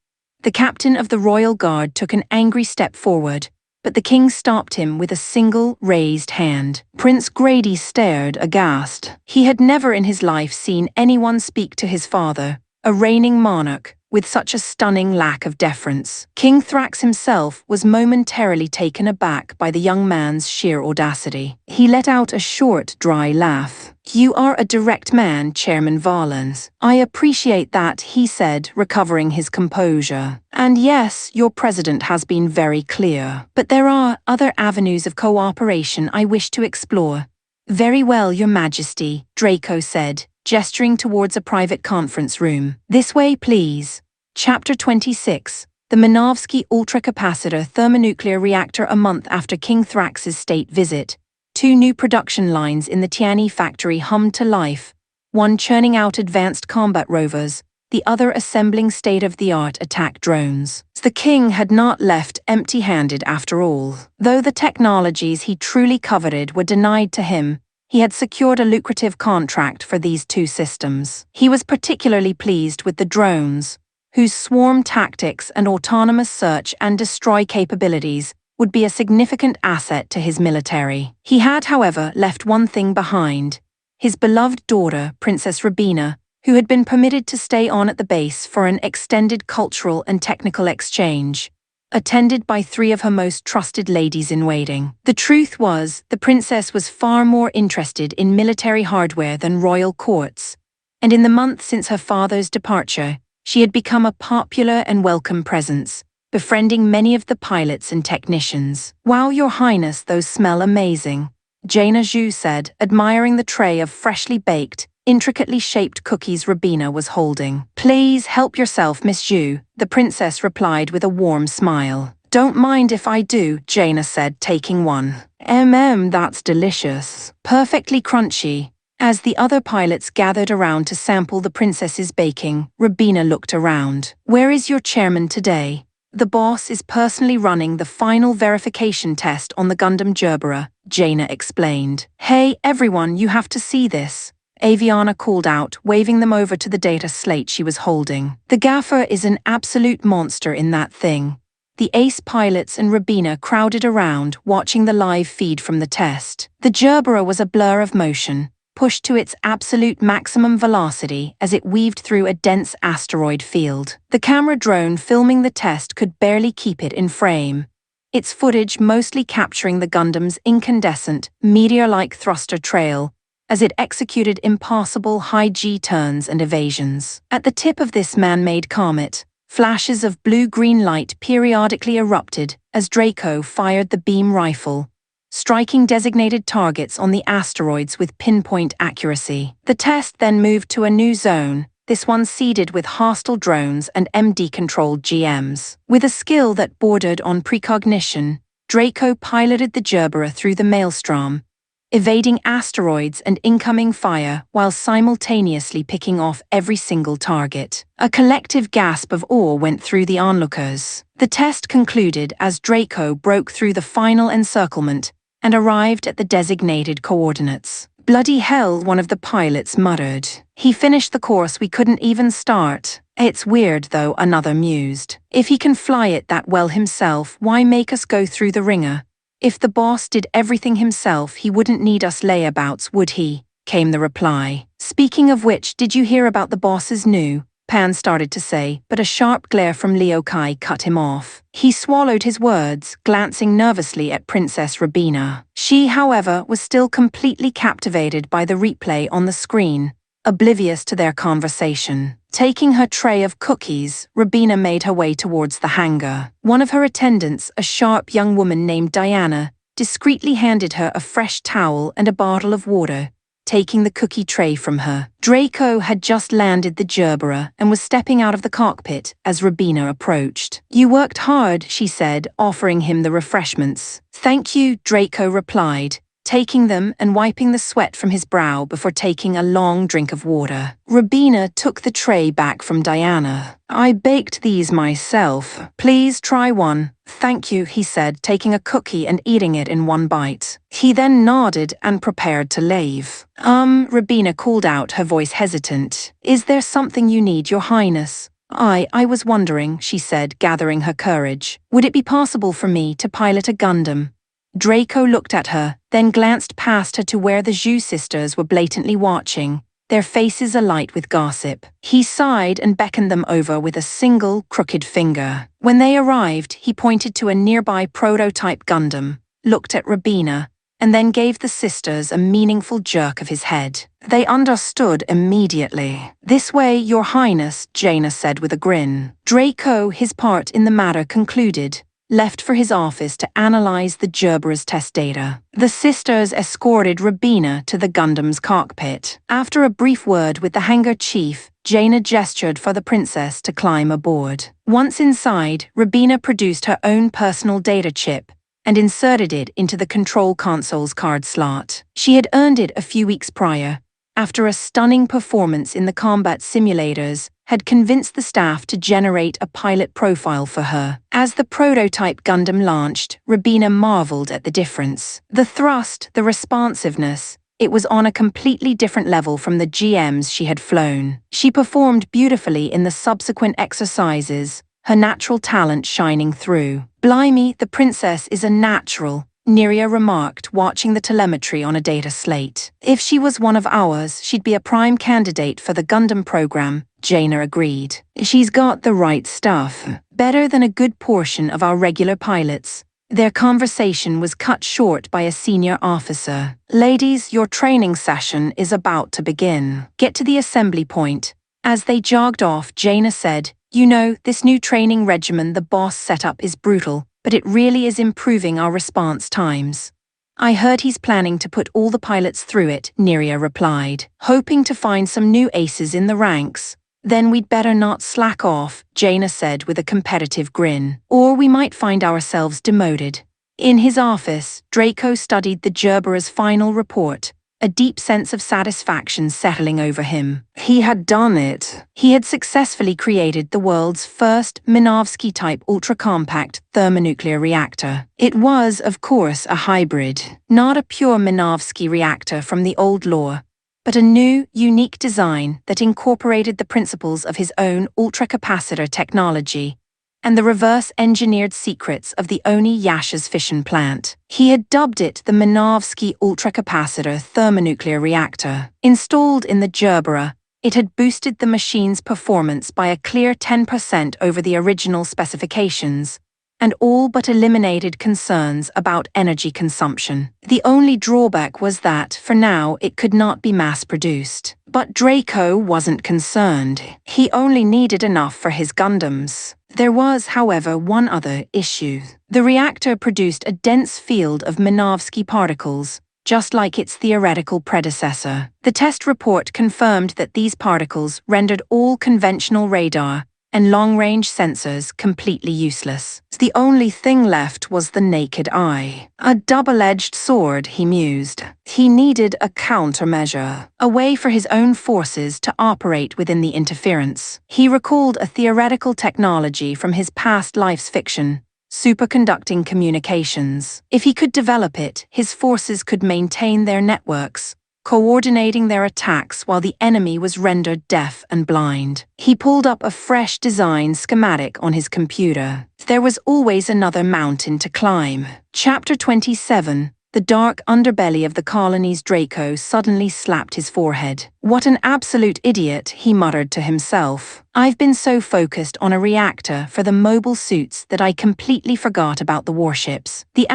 The captain of the royal guard took an angry step forward, but the king stopped him with a single raised hand. Prince Grady stared aghast. He had never in his life seen anyone speak to his father, a reigning monarch, with such a stunning lack of deference. King Thrax himself was momentarily taken aback by the young man's sheer audacity. He let out a short, dry laugh. "You are a direct man, Chairman Valens. I appreciate that," he said, recovering his composure. "And yes, your president has been very clear. But there are other avenues of cooperation I wish to explore." "Very well, Your Majesty," Draco said, gesturing towards a private conference room. "This way, please." Chapter 26. The Manhwasystem ultracapacitor thermonuclear reactor. A month after King Thrax's state visit, 2 new production lines in the Tiani factory hummed to life, one churning out advanced combat rovers, the other assembling state-of-the-art attack drones. The king had not left empty-handed after all. Though the technologies he truly coveted were denied to him, he had secured a lucrative contract for these 2 systems. He was particularly pleased with the drones, whose swarm tactics and autonomous search and destroy capabilities would be a significant asset to his military. He had, however, left one thing behind: his beloved daughter, Princess Rabina, who had been permitted to stay on at the base for an extended cultural and technical exchange, attended by 3 of her most trusted ladies-in-waiting. The truth was, the princess was far more interested in military hardware than royal courts, and in the month since her father's departure, she had become a popular and welcome presence, befriending many of the pilots and technicians. "Wow, Your Highness, those smell amazing," Jaina Zhu said, admiring the tray of freshly baked, intricately shaped cookies Rabina was holding. "Please help yourself, Miss Zhu," the princess replied with a warm smile. "Don't mind if I do," Jaina said, taking one. That's delicious. Perfectly crunchy." As the other pilots gathered around to sample the princess's baking, Rabina looked around. "Where is your chairman today?" "The boss is personally running the final verification test on the Gundam Gerbera," Jaina explained. "Hey, everyone, you have to see this," Aviana called out, waving them over to the data slate she was holding. "The gaffer is an absolute monster in that thing." The ace pilots and Rabina crowded around, watching the live feed from the test. The Gerbera was a blur of motion, pushed to its absolute maximum velocity as it weaved through a dense asteroid field. The camera drone filming the test could barely keep it in frame, its footage mostly capturing the Gundam's incandescent, meteor-like thruster trail as it executed impossible high G-turns and evasions. At the tip of this man-made comet, flashes of blue-green light periodically erupted as Draco fired the beam rifle, striking designated targets on the asteroids with pinpoint accuracy. The test then moved to a new zone, this one seeded with hostile drones and MD-controlled GMs. With a skill that bordered on precognition, Draco piloted the Gerbera through the maelstrom, evading asteroids and incoming fire while simultaneously picking off every single target. A collective gasp of awe went through the onlookers. The test concluded as Draco broke through the final encirclement and arrived at the designated coordinates. "Bloody hell," one of the pilots muttered. "He finished the course we couldn't even start." "It's weird though," another mused. "If he can fly it that well himself, why make us go through the ringer? If the boss did everything himself, he wouldn't need us layabouts, would he?" came the reply. "Speaking of which, did you hear about the boss's new?" Pan started to say, but a sharp glare from Liu Kai cut him off. He swallowed his words, glancing nervously at Princess Rabina. She, however, was still completely captivated by the replay on the screen, oblivious to their conversation. Taking her tray of cookies, Rabina made her way towards the hangar. One of her attendants, a sharp young woman named Diana, discreetly handed her a fresh towel and a bottle of water, taking the cookie tray from her. Draco had just landed the Gerbera and was stepping out of the cockpit as Rabina approached. "You worked hard," she said, offering him the refreshments. "Thank you," Draco replied, taking them and wiping the sweat from his brow before taking a long drink of water. Rabina took the tray back from Diana. "I baked these myself. Please try one." "Thank you," he said, taking a cookie and eating it in one bite. He then nodded and prepared to leave. Rabina called out, her voice hesitant. "Is there something you need, Your Highness?" I was wondering, she said, gathering her courage. Would it be possible for me to pilot a Gundam? Draco looked at her, then glanced past her to where the Zhu sisters were blatantly watching, their faces alight with gossip. He sighed and beckoned them over with a single, crooked finger. When they arrived, he pointed to a nearby prototype Gundam, looked at Rabina, and then gave the sisters a meaningful jerk of his head. They understood immediately. "This way, Your Highness," Jaina said with a grin. Draco, his part in the matter concluded, left for his office to analyze the Gerber's test data. The sisters escorted Rabina to the Gundam's cockpit. After a brief word with the hangar chief, Jaina gestured for the princess to climb aboard. Once inside, Rabina produced her own personal data chip and inserted it into the control console's card slot. She had earned it a few weeks prior, after a stunning performance in the combat simulators had convinced the staff to generate a pilot profile for her. As the prototype Gundam launched, Rabina marveled at the difference. The thrust, the responsiveness, it was on a completely different level from the GMs she had flown. She performed beautifully in the subsequent exercises, her natural talent shining through. "Blimey, the princess is a natural," Neria remarked, watching the telemetry on a data slate. "If she was one of ours, she'd be a prime candidate for the Gundam program," Jaina agreed. "She's got the right stuff. Better than a good portion of our regular pilots." Their conversation was cut short by a senior officer. "Ladies, your training session is about to begin. Get to the assembly point." As they jogged off, Jaina said, "You know, this new training regimen the boss set up is brutal, but it really is improving our response times." "I heard he's planning to put all the pilots through it," Neria replied, hoping to find some new aces in the ranks. "Then we'd better not slack off," Jaina said with a competitive grin, "or we might find ourselves demoted." In his office, Draco studied the Gerber's final report, a deep sense of satisfaction settling over him. He had done it. He had successfully created the world's first Minovsky-type ultra-compact thermonuclear reactor. It was, of course, a hybrid, not a pure Minovsky reactor from the old lore, but a new, unique design that incorporated the principles of his own ultracapacitor technology and the reverse-engineered secrets of the Oni Yasha's fission plant. He had dubbed it the Minovsky ultracapacitor thermonuclear reactor. Installed in the Gerbera, it had boosted the machine's performance by a clear 10% over the original specifications, and all but eliminated concerns about energy consumption. The only drawback was that, for now, it could not be mass-produced. But Draco wasn't concerned. He only needed enough for his Gundams. There was, however, one other issue. The reactor produced a dense field of Minovsky particles, just like its theoretical predecessor. The test report confirmed that these particles rendered all conventional radar and long-range sensors completely useless. The only thing left was the naked eye. A double-edged sword, he mused. He needed a countermeasure, a way for his own forces to operate within the interference. He recalled a theoretical technology from his past life's fiction, superconducting communications. If he could develop it, his forces could maintain their networks, coordinating their attacks while the enemy was rendered deaf and blind. He pulled up a fresh design schematic on his computer. There was always another mountain to climb. Chapter 27. The dark underbelly of the colony's Draco suddenly slapped his forehead. "What an absolute idiot," he muttered to himself. "I've been so focused on a reactor for the mobile suits that I completely forgot about the warships. The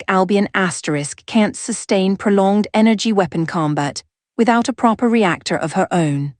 Albion can't sustain prolonged energy weapon combat without a proper reactor of her own."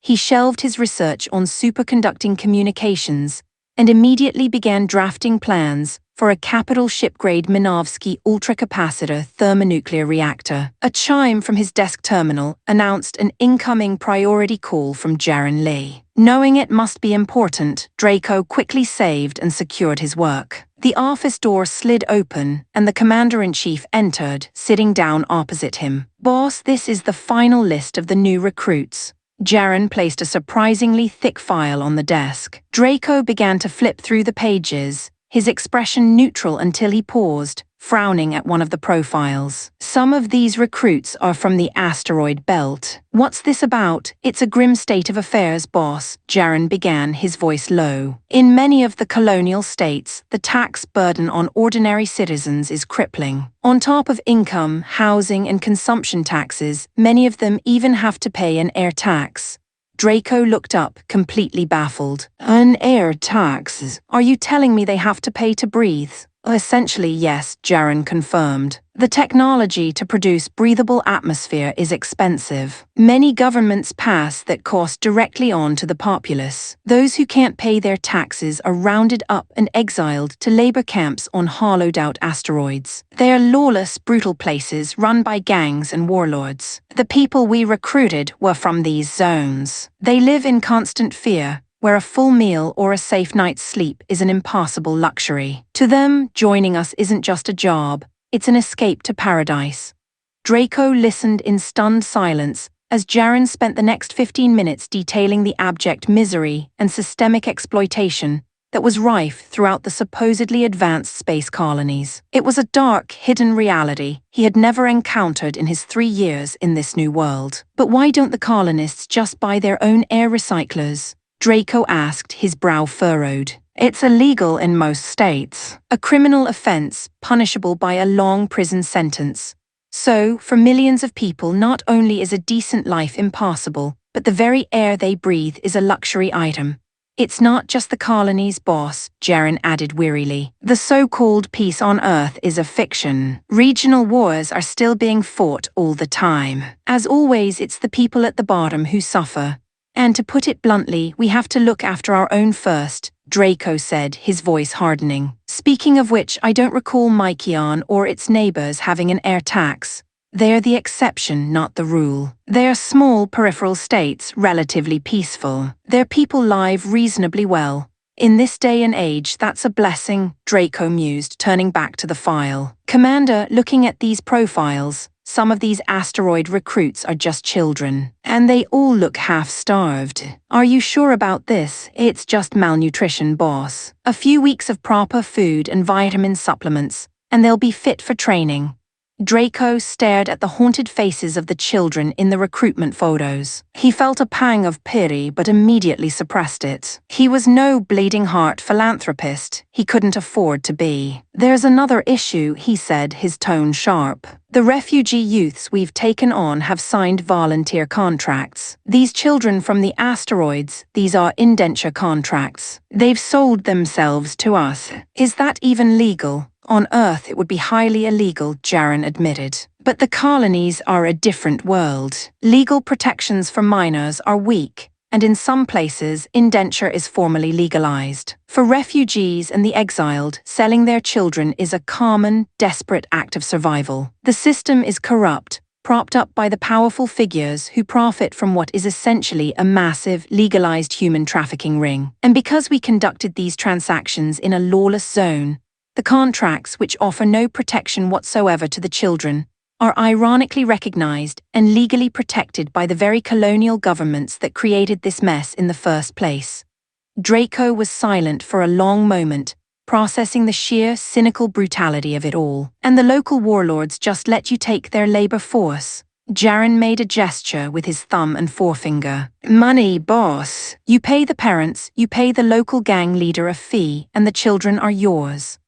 He shelved his research on superconducting communications and immediately began drafting plans for a capital ship-grade Minovsky ultracapacitor thermonuclear reactor. A chime from his desk terminal announced an incoming priority call from Jaren Lee. Knowing it must be important, Draco quickly saved and secured his work. The office door slid open, and the commander-in-chief entered, sitting down opposite him. "Boss, this is the final list of the new recruits." Jaren placed a surprisingly thick file on the desk. Draco began to flip through the pages, his expression neutral until he paused, frowning at one of the profiles. "Some of these recruits are from the asteroid belt." "What's this about?" "It's a grim state of affairs, boss," Jaren began, his voice low. "In many of the colonial states, the tax burden on ordinary citizens is crippling. On top of income, housing, and consumption taxes, many of them even have to pay an air tax." Draco looked up, completely baffled. "An air tax? Are you telling me they have to pay to breathe?" "Essentially, yes," Jaren confirmed. "The technology to produce breathable atmosphere is expensive. Many governments pass that cost directly on to the populace. Those who can't pay their taxes are rounded up and exiled to labor camps on hollowed-out asteroids. They are lawless, brutal places run by gangs and warlords. The people we recruited were from these zones. They live in constant fear, where a full meal or a safe night's sleep is an impossible luxury. To them, joining us isn't just a job, it's an escape to paradise." Draco listened in stunned silence as Jaren spent the next 15 minutes detailing the abject misery and systemic exploitation that was rife throughout the supposedly advanced space colonies. It was a dark, hidden reality he had never encountered in his 3 years in this new world. "But why don't the colonists just buy their own air recyclers?" Draco asked, his brow furrowed. "It's illegal in most states. A criminal offense, punishable by a long prison sentence. So, for millions of people, not only is a decent life impossible, but the very air they breathe is a luxury item." "It's not just the colonies, boss," Jaren added wearily. "The so-called peace on Earth is a fiction. Regional wars are still being fought all the time. As always, it's the people at the bottom who suffer. And to put it bluntly, we have to look after our own first," Draco said, his voice hardening. "Speaking of which, I don't recall Mykion or its neighbors having an air tax. They're the exception, not the rule. They are small peripheral states, relatively peaceful. Their people live reasonably well. In this day and age, that's a blessing," Draco mused, turning back to the file. "Commander, looking at these profiles, some of these asteroid recruits are just children, and they all look half-starved. Are you sure about this?" "It's just malnutrition, boss. A few weeks of proper food and vitamin supplements, and they'll be fit for training." Draco stared at the haunted faces of the children in the recruitment photos. He felt a pang of pity but immediately suppressed it. He was no bleeding heart philanthropist. He couldn't afford to be. "There's another issue," he said, his tone sharp. "The refugee youths we've taken on have signed volunteer contracts. These children from the asteroids, these are indenture contracts. They've sold themselves to us. Is that even legal?" "On Earth, it would be highly illegal," Jaren admitted. "But the colonies are a different world. Legal protections for minors are weak, and in some places, indenture is formally legalized. For refugees and the exiled, selling their children is a common, desperate act of survival. The system is corrupt, propped up by the powerful figures who profit from what is essentially a massive, legalized human trafficking ring. And because we conducted these transactions in a lawless zone, the contracts, which offer no protection whatsoever to the children, are ironically recognized and legally protected by the very colonial governments that created this mess in the first place." Draco was silent for a long moment, processing the sheer, cynical brutality of it all. "And the local warlords just let you take their labor force?" Jaren made a gesture with his thumb and forefinger. "Money, boss. You pay the parents, you pay the local gang leader a fee, and the children are yours.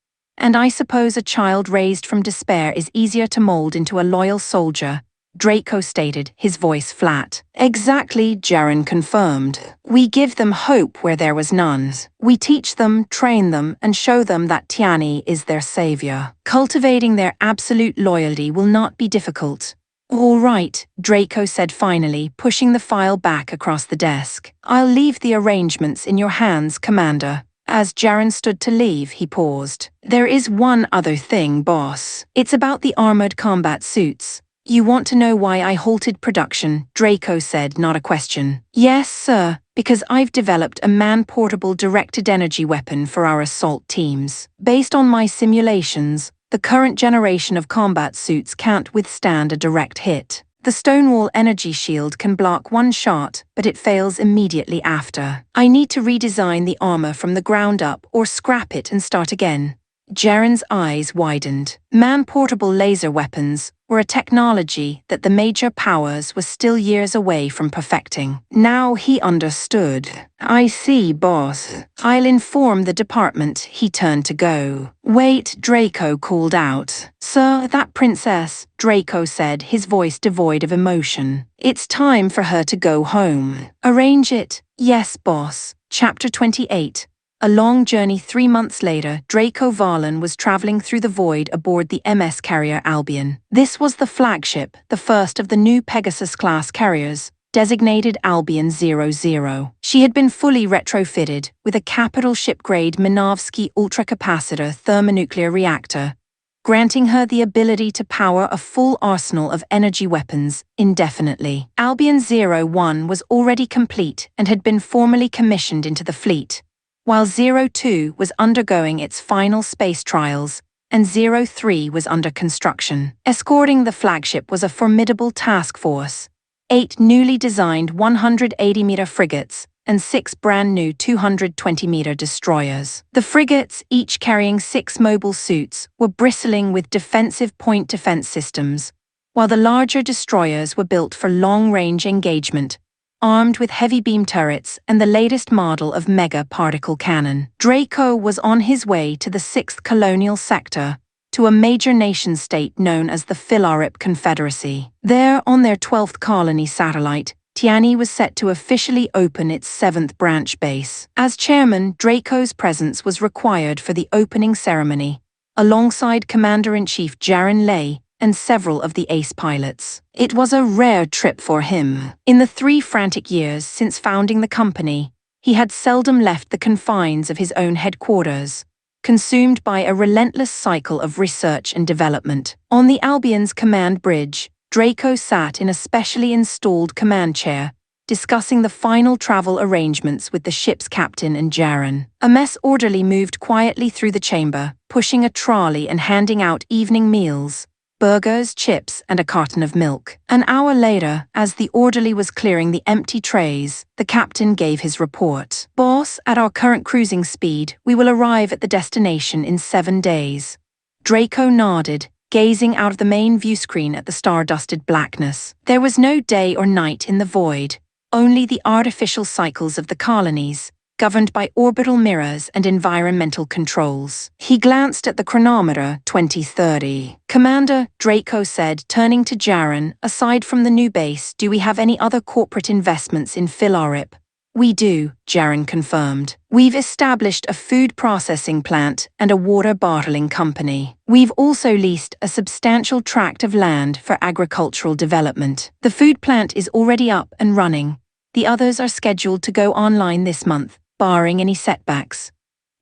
And I suppose a child raised from despair is easier to mold into a loyal soldier," Draco stated, his voice flat. "Exactly," Jaren confirmed. "We give them hope where there was none. We teach them, train them, and show them that Tiani is their savior. Cultivating their absolute loyalty will not be difficult." "All right," Draco said finally, pushing the file back across the desk. "I'll leave the arrangements in your hands, Commander." As Jaren stood to leave, he paused. "There is one other thing, boss. It's about the armored combat suits. You want to know why I halted production?" Draco said, not a question. "Yes, sir, because I've developed a man-portable directed energy weapon for our assault teams. Based on my simulations, the current generation of combat suits can't withstand a direct hit. The Stonewall energy shield can block one shot, but it fails immediately after. I need to redesign the armor from the ground up or scrap it and start again." Jaren's eyes widened. Man-portable laser weapons were a technology that the major powers were still years away from perfecting. Now he understood. I see, boss. I'll inform the department. He turned to go. Wait, Draco called out. Sir, that princess, Draco said, his voice devoid of emotion. It's time for her to go home. Arrange it. Yes, boss. Chapter 28. A long journey 3 months later, Draco Varlin was traveling through the void aboard the MS carrier Albion. This was the flagship, the first of the new Pegasus-class carriers, designated Albion 00. She had been fully retrofitted with a capital ship-grade Minovsky ultracapacitor thermonuclear reactor, granting her the ability to power a full arsenal of energy weapons indefinitely. Albion 01 was already complete and had been formally commissioned into the fleet, while 02 was undergoing its final space trials, and 03 was under construction. Escorting the flagship was a formidable task force: 8 newly designed 180-meter frigates and 6 brand-new 220-meter destroyers. The frigates, each carrying 6 mobile suits, were bristling with defensive point defense systems, while the larger destroyers were built for long-range engagement, armed with heavy beam turrets and the latest model of mega particle cannon. Draco was on his way to the 6th colonial sector, to a major nation-state known as the Philarip Confederacy. There, on their 12th colony satellite, Tiani was set to officially open its 7th branch base. As chairman, Draco's presence was required for the opening ceremony, alongside Commander-in-Chief Jaren Lei and several of the ace pilots. It was a rare trip for him. In the 3 frantic years since founding the company, he had seldom left the confines of his own headquarters, consumed by a relentless cycle of research and development. On the Albion's command bridge, Draco sat in a specially installed command chair, discussing the final travel arrangements with the ship's captain and Jaren. A mess orderly moved quietly through the chamber, pushing a trolley and handing out evening meals: burgers, chips, and a carton of milk. An hour later, as the orderly was clearing the empty trays, the captain gave his report. Boss, at our current cruising speed, we will arrive at the destination in 7 days. Draco nodded, gazing out of the main view screen at the star-dusted blackness. There was no day or night in the void, only the artificial cycles of the colonies, governed by orbital mirrors and environmental controls. He glanced at the chronometer. 2030. Commander, Draco said, turning to Jaren, aside from the new base, do we have any other corporate investments in Philarip? We do, Jaren confirmed. We've established a food processing plant and a water bottling company. We've also leased a substantial tract of land for agricultural development. The food plant is already up and running. The others are scheduled to go online this month, barring any setbacks.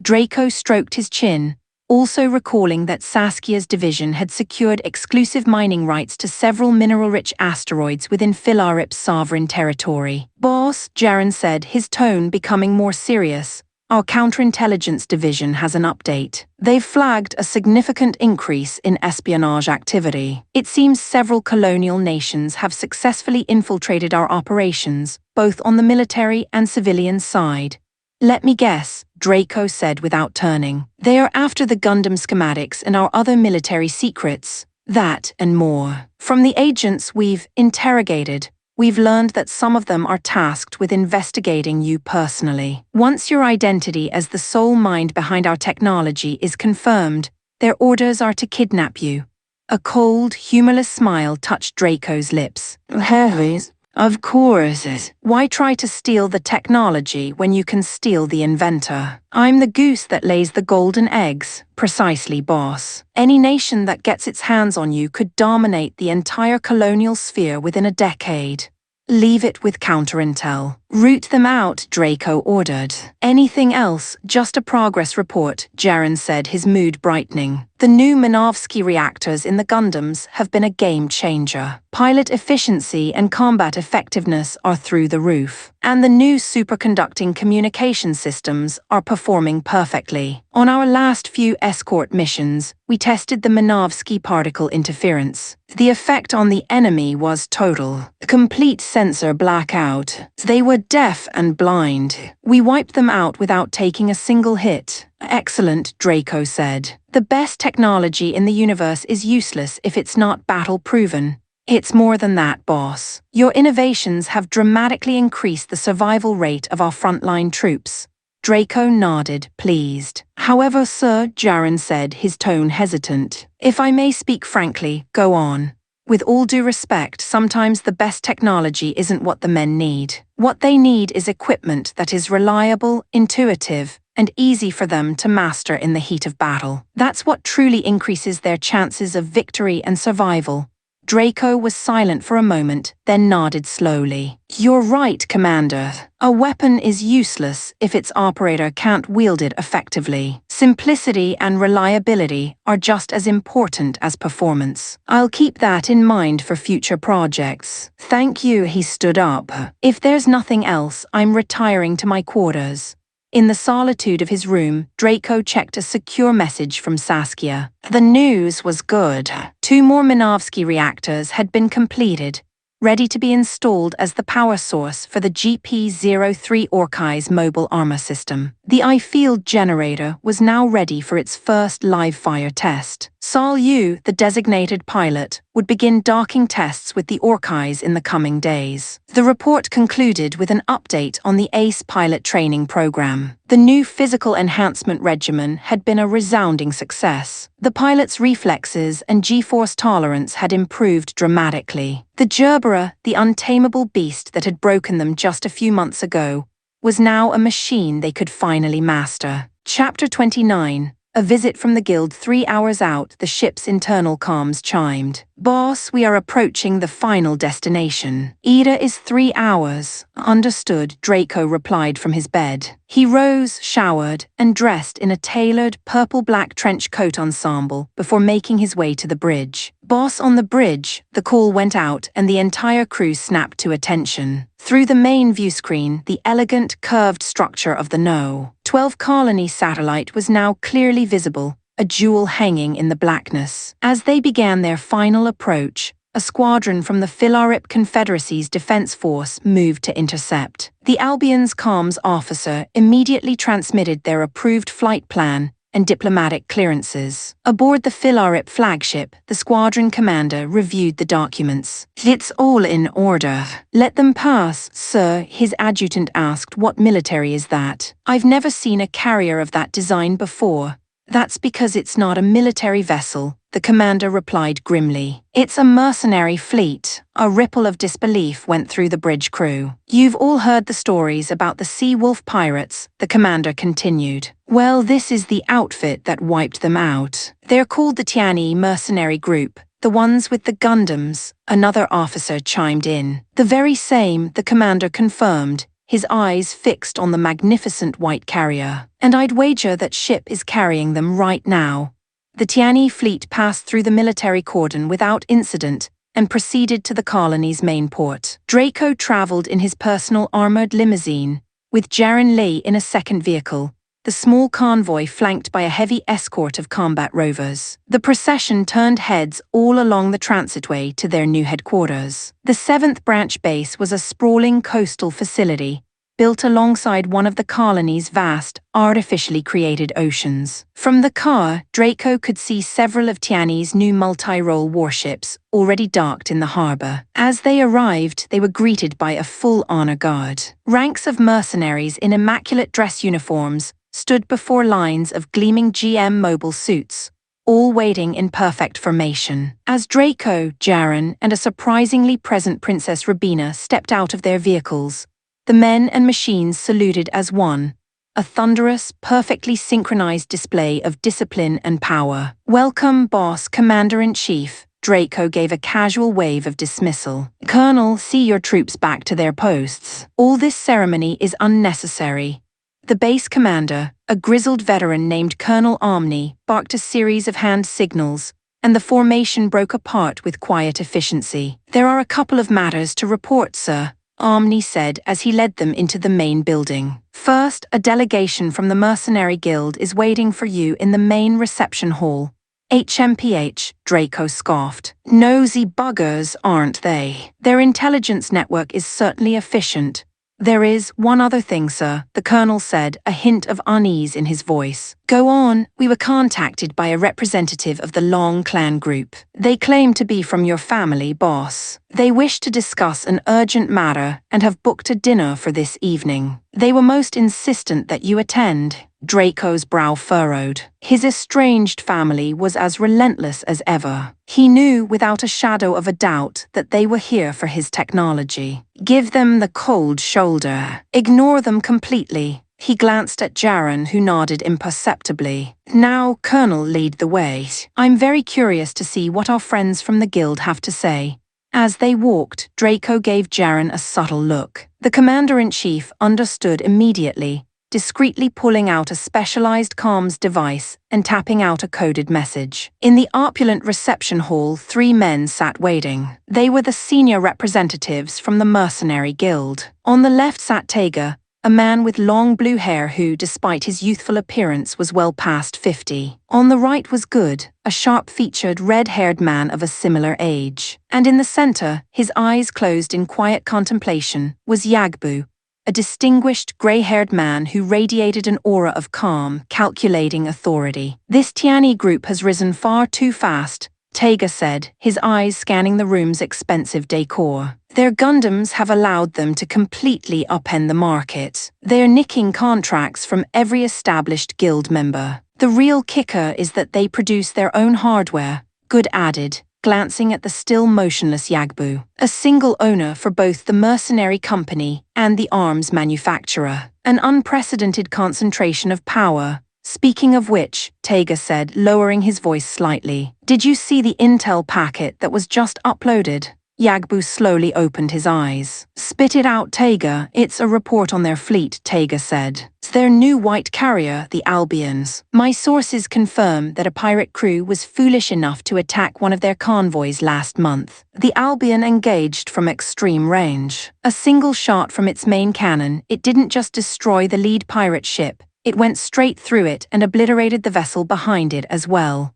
Draco stroked his chin, also recalling that Saskia's division had secured exclusive mining rights to several mineral-rich asteroids within Philarip's sovereign territory. Boss, Jaren said, his tone becoming more serious, our counterintelligence division has an update. They've flagged a significant increase in espionage activity. It seems several colonial nations have successfully infiltrated our operations, both on the military and civilian side. Let me guess, Draco said without turning. They are after the Gundam schematics and our other military secrets. That and more. From the agents we've interrogated, we've learned that some of them are tasked with investigating you personally. Once your identity as the sole mind behind our technology is confirmed, their orders are to kidnap you. A cold, humorless smile touched Draco's lips. Heavies. Of course. Why try to steal the technology when you can steal the inventor? I'm the goose that lays the golden eggs. Precisely, boss. Any nation that gets its hands on you could dominate the entire colonial sphere within a decade. Leave it with counterintel. Root them out, Draco ordered. Anything else? Just a progress report, Jaren said, his mood brightening. The new Minovsky reactors in the Gundams have been a game changer. Pilot efficiency and combat effectiveness are through the roof. And the new superconducting communication systems are performing perfectly. On our last few escort missions, we tested the Minovsky particle interference. The effect on the enemy was total. Complete sensor blackout. They were deaf and blind. We wiped them out without taking a single hit. Excellent, Draco said. The best technology in the universe is useless if it's not battle-proven. It's more than that, boss. Your innovations have dramatically increased the survival rate of our frontline troops. Draco nodded, pleased. However, sir, Jaren said, his tone hesitant. If I may speak frankly, go on. With all due respect, sometimes the best technology isn't what the men need. What they need is equipment that is reliable, intuitive, and easy for them to master in the heat of battle. That's what truly increases their chances of victory and survival. Draco was silent for a moment, then nodded slowly. You're right, Commander. A weapon is useless if its operator can't wield it effectively. Simplicity and reliability are just as important as performance. I'll keep that in mind for future projects. Thank you, he stood up. If there's nothing else, I'm retiring to my quarters. In the solitude of his room, Draco checked a secure message from Saskia. The news was good. 2 more Minovsky reactors had been completed, ready to be installed as the power source for the GP-03 Orkai's mobile armor system. The I-field generator was now ready for its first live-fire test. Sol Yu, the designated pilot, would begin docking tests with the Orkais in the coming days. The report concluded with an update on the ACE pilot training program. The new physical enhancement regimen had been a resounding success. The pilot's reflexes and G-force tolerance had improved dramatically. The Gerbera, the untamable beast that had broken them just a few months ago, was now a machine they could finally master. Chapter 29. A visit from the guild. 3 hours out, the ship's internal comms chimed. Boss, we are approaching the final destination. Ida is 3 hours. Understood, Draco replied from his bed. He rose, showered, and dressed in a tailored purple-black trench coat ensemble before making his way to the bridge. Boss, on the bridge, the call went out and the entire crew snapped to attention. Through the main view screen, the elegant, curved structure of the No. 12 colony satellite was now clearly visible, a jewel hanging in the blackness. As they began their final approach, a squadron from the Philarip Confederacy's defense force moved to intercept. The Albion's comms officer immediately transmitted their approved flight plan and diplomatic clearances. Aboard the Philarip flagship, the squadron commander reviewed the documents. It's all in order. Let them pass, sir, his adjutant asked. What military is that? I've never seen a carrier of that design before. That's because it's not a military vessel, the commander replied grimly. It's a mercenary fleet. A ripple of disbelief went through the bridge crew. You've all heard the stories about the Sea Wolf pirates, the commander continued. Well, this is the outfit that wiped them out. They're called the Tiani mercenary group, the ones with the Gundams, another officer chimed in. The very same, the commander confirmed, his eyes fixed on the magnificent white carrier. And I'd wager that ship is carrying them right now. The Tiani fleet passed through the military cordon without incident and proceeded to the colony's main port. Draco traveled in his personal armored limousine, with Jaren Lee in a second vehicle, the small convoy flanked by a heavy escort of combat rovers. The procession turned heads all along the transitway to their new headquarters. The 7th branch base was a sprawling coastal facility, built alongside one of the colony's vast, artificially created oceans. From the car, Draco could see several of Tiani's new multi-role warships already docked in the harbor. As they arrived, they were greeted by a full honor guard. Ranks of mercenaries in immaculate dress uniforms stood before lines of gleaming GM mobile suits, all waiting in perfect formation. As Draco, Jaren, and a surprisingly present Princess Rabina stepped out of their vehicles, the men and machines saluted as one, a thunderous, perfectly synchronized display of discipline and power. Welcome, boss, commander-in-chief. Draco gave a casual wave of dismissal. Colonel, see your troops back to their posts. All this ceremony is unnecessary. The base commander, a grizzled veteran named Colonel Omni, barked a series of hand signals, and the formation broke apart with quiet efficiency. There are a couple of matters to report, sir, Omni said as he led them into the main building. First, a delegation from the Mercenary Guild is waiting for you in the main reception hall. HMPH, Draco scoffed. Nosy buggers, aren't they? Their intelligence network is certainly efficient. There is one other thing, sir, the colonel said, a hint of unease in his voice. Go on, we were contacted by a representative of the Long clan group. They claim to be from your family, boss. They wish to discuss an urgent matter and have booked a dinner for this evening. They were most insistent that you attend. Draco's brow furrowed. His estranged family was as relentless as ever. He knew without a shadow of a doubt that they were here for his technology. Give them the cold shoulder. Ignore them completely. He glanced at Jaren, who nodded imperceptibly. Now, Colonel, lead the way. I'm very curious to see what our friends from the guild have to say. As they walked, Draco gave Jaren a subtle look. The Commander-in-Chief understood immediately, discreetly pulling out a specialized comms device and tapping out a coded message. In the opulent reception hall, 3 men sat waiting. They were the senior representatives from the Mercenary Guild. On the left sat Taiga, a man with long blue hair who, despite his youthful appearance, was well past 50. On the right was Good, a sharp-featured, red-haired man of a similar age. And in the center, his eyes closed in quiet contemplation, was Yagbu, a distinguished, grey-haired man who radiated an aura of calm, calculating authority. This Tiani group has risen far too fast, Taiga said, his eyes scanning the room's expensive decor. Their Gundams have allowed them to completely upend the market. They're nicking contracts from every established guild member. The real kicker is that they produce their own hardware, Good added, glancing at the still motionless Yagbu. A single owner for both the mercenary company and the arms manufacturer. An unprecedented concentration of power. Speaking of which, Taiga said, lowering his voice slightly, did you see the intel packet that was just uploaded? Yagbu slowly opened his eyes. Spit it out, Taiga. It's a report on their fleet, Taiga said. It's their new white carrier, the Albions. My sources confirm that a pirate crew was foolish enough to attack one of their convoys last month. The Albion engaged from extreme range. A single shot from its main cannon, it didn't just destroy the lead pirate ship, it went straight through it and obliterated the vessel behind it as well.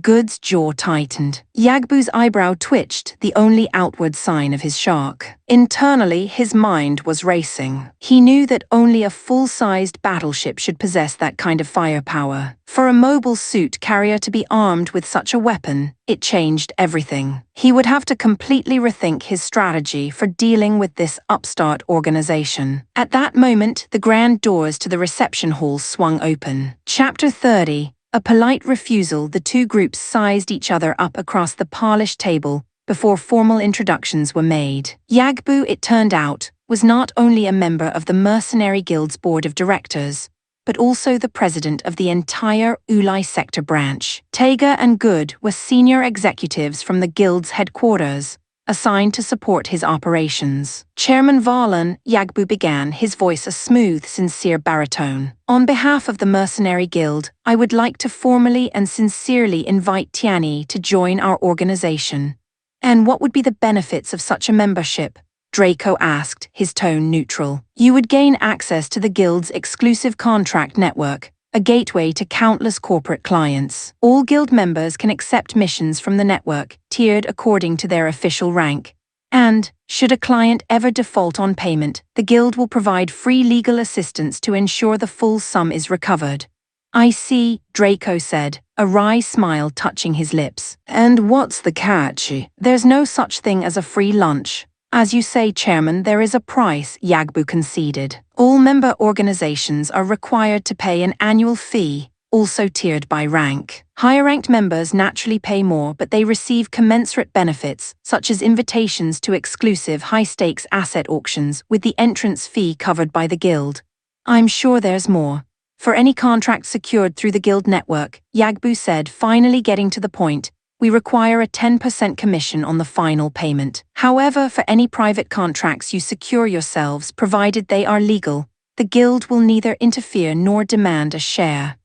Good's jaw tightened. Yagbu's eyebrow twitched, the only outward sign of his shock. Internally, his mind was racing. He knew that only a full-sized battleship should possess that kind of firepower. For a mobile suit carrier to be armed with such a weapon, it changed everything. He would have to completely rethink his strategy for dealing with this upstart organization. At that moment, the grand doors to the reception hall swung open. Chapter 30. A polite refusal. The two groups sized each other up across the polished table before formal introductions were made. Yagbu, it turned out, was not only a member of the Mercenary Guild's board of directors, but also the president of the entire Ulai sector branch. Taiga and Good were senior executives from the guild's headquarters, assigned to support his operations. Chairman Valen, Yagbu began, his voice a smooth, sincere baritone. On behalf of the Mercenary Guild, I would like to formally and sincerely invite Tiani to join our organization. And what would be the benefits of such a membership? Draco asked, his tone neutral. You would gain access to the Guild's exclusive contract network, a gateway to countless corporate clients. All Guild members can accept missions from the network, tiered according to their official rank. And, should a client ever default on payment, the Guild will provide free legal assistance to ensure the full sum is recovered. I see, Draco said, a wry smile touching his lips. And what's the catch? There's no such thing as a free lunch. As you say, Chairman, there is a price, Yagbu conceded. All member organizations are required to pay an annual fee, also tiered by rank. Higher-ranked members naturally pay more, but they receive commensurate benefits, such as invitations to exclusive high-stakes asset auctions with the entrance fee covered by the Guild. I'm sure there's more. For any contract secured through the Guild network, Yagbu said, finally getting to the point, we require a 10% commission on the final payment. However, for any private contracts you secure yourselves, provided they are legal, the Guild will neither interfere nor demand a share.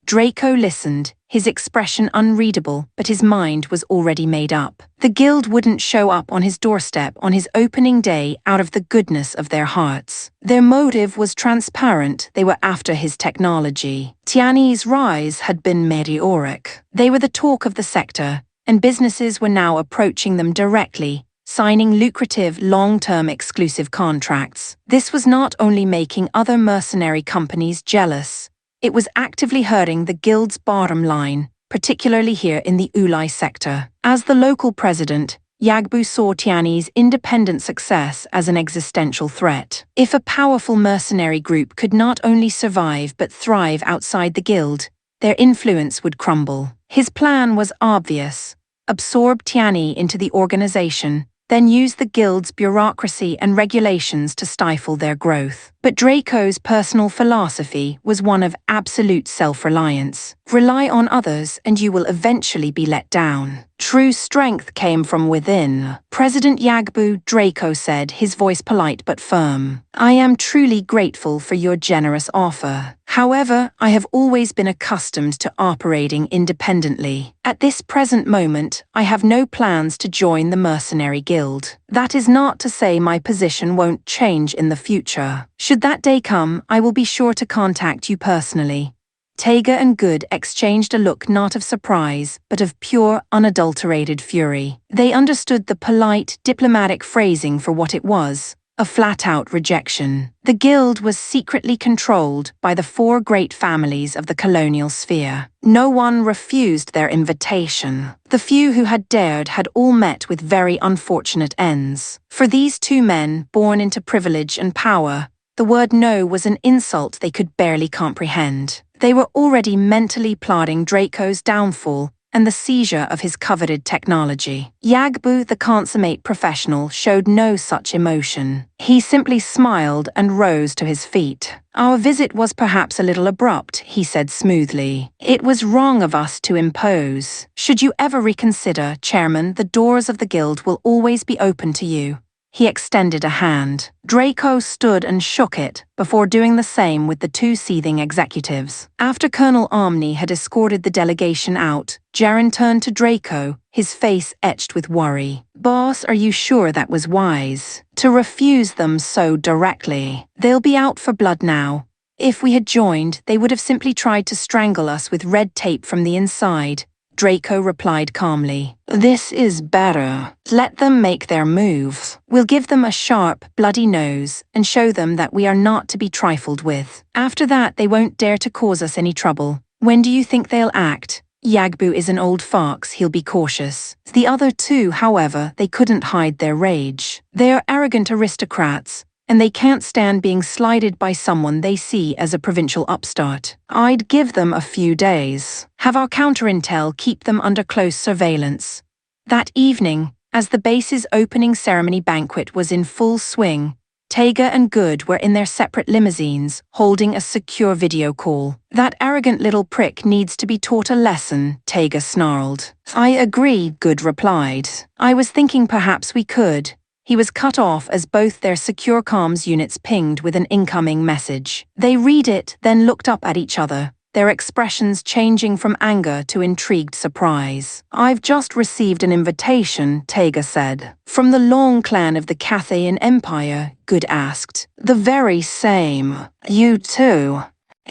Draco listened, his expression unreadable, but his mind was already made up. The Guild wouldn't show up on his doorstep on his opening day out of the goodness of their hearts. Their motive was transparent, they were after his technology. Tiani's rise had been meteoric. They were the talk of the sector, and businesses were now approaching them directly, signing lucrative, long-term exclusive contracts. This was not only making other mercenary companies jealous, It was actively hurting the guild's bottom line, particularly here in the Ulai sector. As the local president, Yagbu saw Tiani's independent success as an existential threat. If a powerful mercenary group could not only survive but thrive outside the guild, their influence would crumble. His plan was obvious: absorb Tiani into the organization, then use the guild's bureaucracy and regulations to stifle their growth. But Draco's personal philosophy was one of absolute self-reliance. Rely on others and you will eventually be let down. True strength came from within. President Yagbu, Draco said, his voice polite but firm. I am truly grateful for your generous offer. However, I have always been accustomed to operating independently. At this present moment, I have no plans to join the mercenary guild. That is not to say my position won't change in the future. Should that day come, I will be sure to contact you personally. Taiga and Good exchanged a look not of surprise, but of pure, unadulterated fury. They understood the polite, diplomatic phrasing for what it was: a flat-out rejection. The guild was secretly controlled by the 4 great families of the colonial sphere. No one refused their invitation. The few who had dared had all met with very unfortunate ends. For these 2 men, born into privilege and power, the word no was an insult they could barely comprehend. They were already mentally plotting Draco's downfall and the seizure of his coveted technology. Yagbu, the consummate professional, showed no such emotion. He simply smiled and rose to his feet. Our visit was perhaps a little abrupt, he said smoothly. It was wrong of us to impose. Should you ever reconsider, Chairman, the doors of the guild will always be open to you. He extended a hand. Draco stood and shook it, before doing the same with the 2 seething executives. After Colonel Omni had escorted the delegation out, Jaren turned to Draco, his face etched with worry. Boss, are you sure that was wise? To refuse them so directly? They'll be out for blood now. If we had joined, they would have simply tried to strangle us with red tape from the inside. Draco replied calmly. This is better. Let them make their moves. We'll give them a sharp, bloody nose and show them that we are not to be trifled with. After that, they won't dare to cause us any trouble. When do you think they'll act? Yagbu is an old fox, he'll be cautious. The other 2, however, they couldn't hide their rage. They are arrogant aristocrats, and they can't stand being slighted by someone they see as a provincial upstart. I'd give them a few days. Have our counterintel keep them under close surveillance. That evening, as the base's opening ceremony banquet was in full swing, Taiga and Good were in their separate limousines, holding a secure video call. That arrogant little prick needs to be taught a lesson, Taiga snarled. I agree, Good replied. I was thinking perhaps we could. He was cut off as both their secure comms units pinged with an incoming message. They read it, then looked up at each other, their expressions changing from anger to intrigued surprise. I've just received an invitation, Taiga said. From the Long clan of the Cathayan Empire, Good asked. The very same. You too?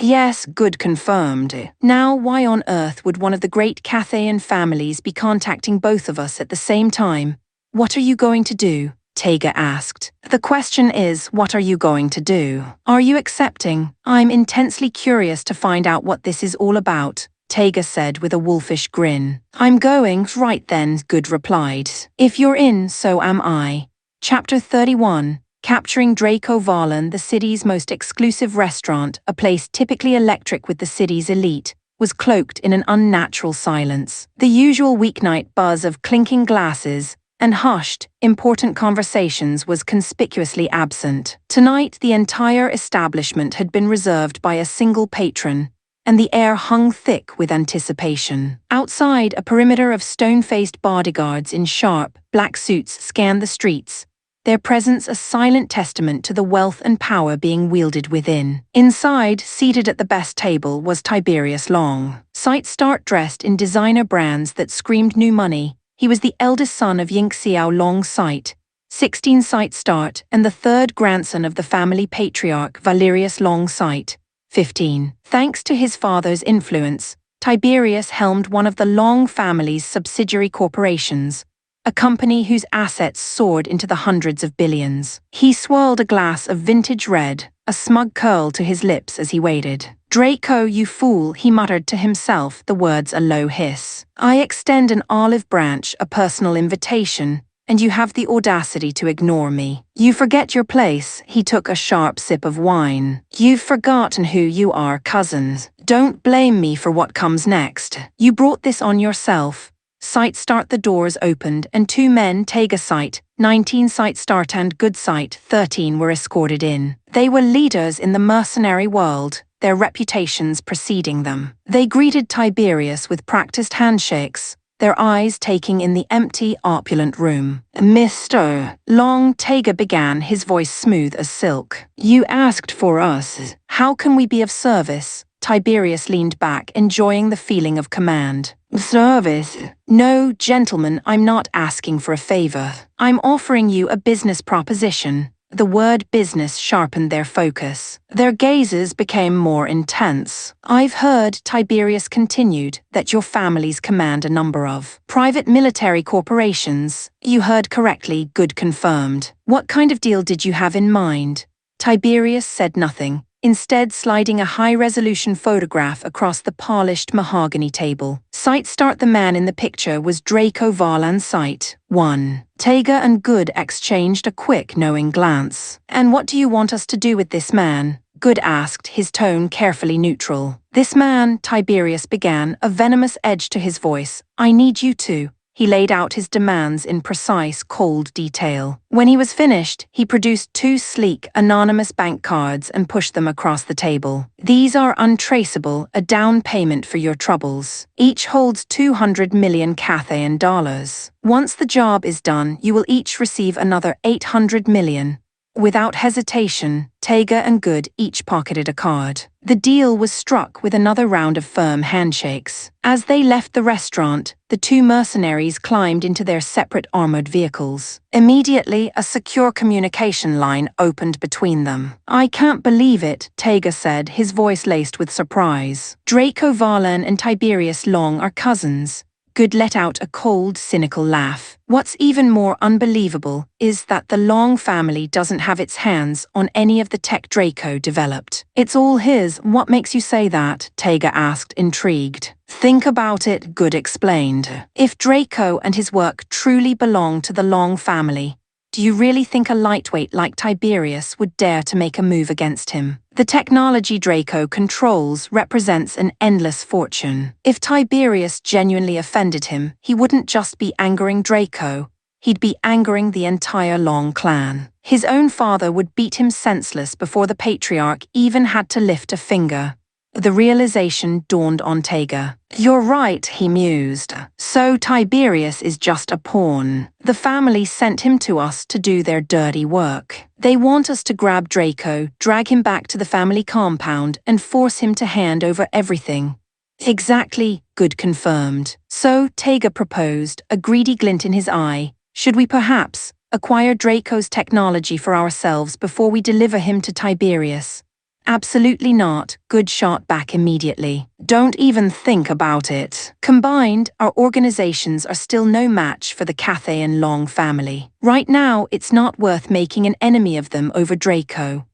Yes, Good confirmed. Now, why on earth would one of the great Cathayan families be contacting both of us at the same time? What are you going to do? Taiga asked. The question is, what are you going to do? Are you accepting? I'm intensely curious to find out what this is all about, Taiga said with a wolfish grin. I'm going, right then, Good replied. If you're in, so am I. Chapter 31. Capturing Draco Varlan, the city's most exclusive restaurant, a place typically electric with the city's elite, was cloaked in an unnatural silence. The usual weeknight buzz of clinking glasses and hushed, important conversations was conspicuously absent. Tonight, the entire establishment had been reserved by a single patron, and the air hung thick with anticipation. Outside, a perimeter of stone-faced bodyguards in sharp, black suits scanned the streets, their presence a silent testament to the wealth and power being wielded within. Inside, seated at the best table, was Tiberius Long. Sight-start dressed in designer brands that screamed new money, he was the eldest son of Yingxiao Long Sight, 16 Sight Start, and the 3rd grandson of the family patriarch Valerius Long Sight, 15. Thanks to his father's influence, Tiberius helmed one of the Long family's subsidiary corporations, a company whose assets soared into the hundreds of billions. He swirled a glass of vintage red, a smug curl to his lips as he waited. "Draco, you fool," he muttered to himself, the words a low hiss. "I extend an olive branch, a personal invitation, and you have the audacity to ignore me. You forget your place." He took a sharp sip of wine. "You've forgotten who you are, cousins. Don't blame me for what comes next. You brought this on yourself." Sight start, the doors opened, and two men, Taiga Sight, 19 Sight start and Good Sight, 13, were escorted in. They were leaders in the mercenary world, their reputations preceding them. They greeted Tiberius with practiced handshakes, their eyes taking in the empty, opulent room. "Mr. Long," Taiga began, his voice smooth as silk. "You asked for us. How can we be of service?" Tiberius leaned back, enjoying the feeling of command. "Service? No, gentlemen, I'm not asking for a favor. I'm offering you a business proposition." The word business sharpened their focus. Their gazes became more intense. "I've heard," Tiberius continued, "that your families command a number of private military corporations." "You heard correctly," Good confirmed. "What kind of deal did you have in mind?" Tiberius said nothing, instead sliding a high-resolution photograph across the polished mahogany table. Sight start, the man in the picture was Draco Varlan Sight. 1. Taiga and Good exchanged a quick, knowing glance. "And what do you want us to do with this man?" Good asked, his tone carefully neutral. "This man," Tiberius began, a venomous edge to his voice. "I need you to." He laid out his demands in precise, cold detail. When he was finished, he produced two sleek, anonymous bank cards and pushed them across the table. "These are untraceable, a down payment for your troubles. Each holds 200 million Cathayan dollars. Once the job is done, you will each receive another 800 million. Without hesitation, Taiga and Good each pocketed a card. The deal was struck with another round of firm handshakes. As they left the restaurant, the two mercenaries climbed into their separate armored vehicles. Immediately, a secure communication line opened between them. "I can't believe it," Taiga said, his voice laced with surprise. "Draco Varlan and Tiberius Long are cousins." Good let out a cold, cynical laugh. "What's even more unbelievable is that the Long family doesn't have its hands on any of the tech Draco developed. It's all his." "What makes you say that?" Taiga asked, intrigued. "Think about it," Good explained. "If Draco and his work truly belong to the Long family, do you really think a lightweight like Tiberius would dare to make a move against him? The technology Draco controls represents an endless fortune. If Tiberius genuinely offended him, he wouldn't just be angering Draco, he'd be angering the entire Long clan. His own father would beat him senseless before the patriarch even had to lift a finger." The realization dawned on Taiga. "You're right," he mused. "So Tiberius is just a pawn. The family sent him to us to do their dirty work. They want us to grab Draco, drag him back to the family compound, and force him to hand over everything." "Exactly," Good confirmed. "So," Taiga proposed, a greedy glint in his eye, "should we perhaps acquire Draco's technology for ourselves before we deliver him to Tiberius?" "Absolutely not," Good shot back immediately. "Don't even think about it. Combined, our organizations are still no match for the Cathayan Long family. Right now, it's not worth making an enemy of them over Draco."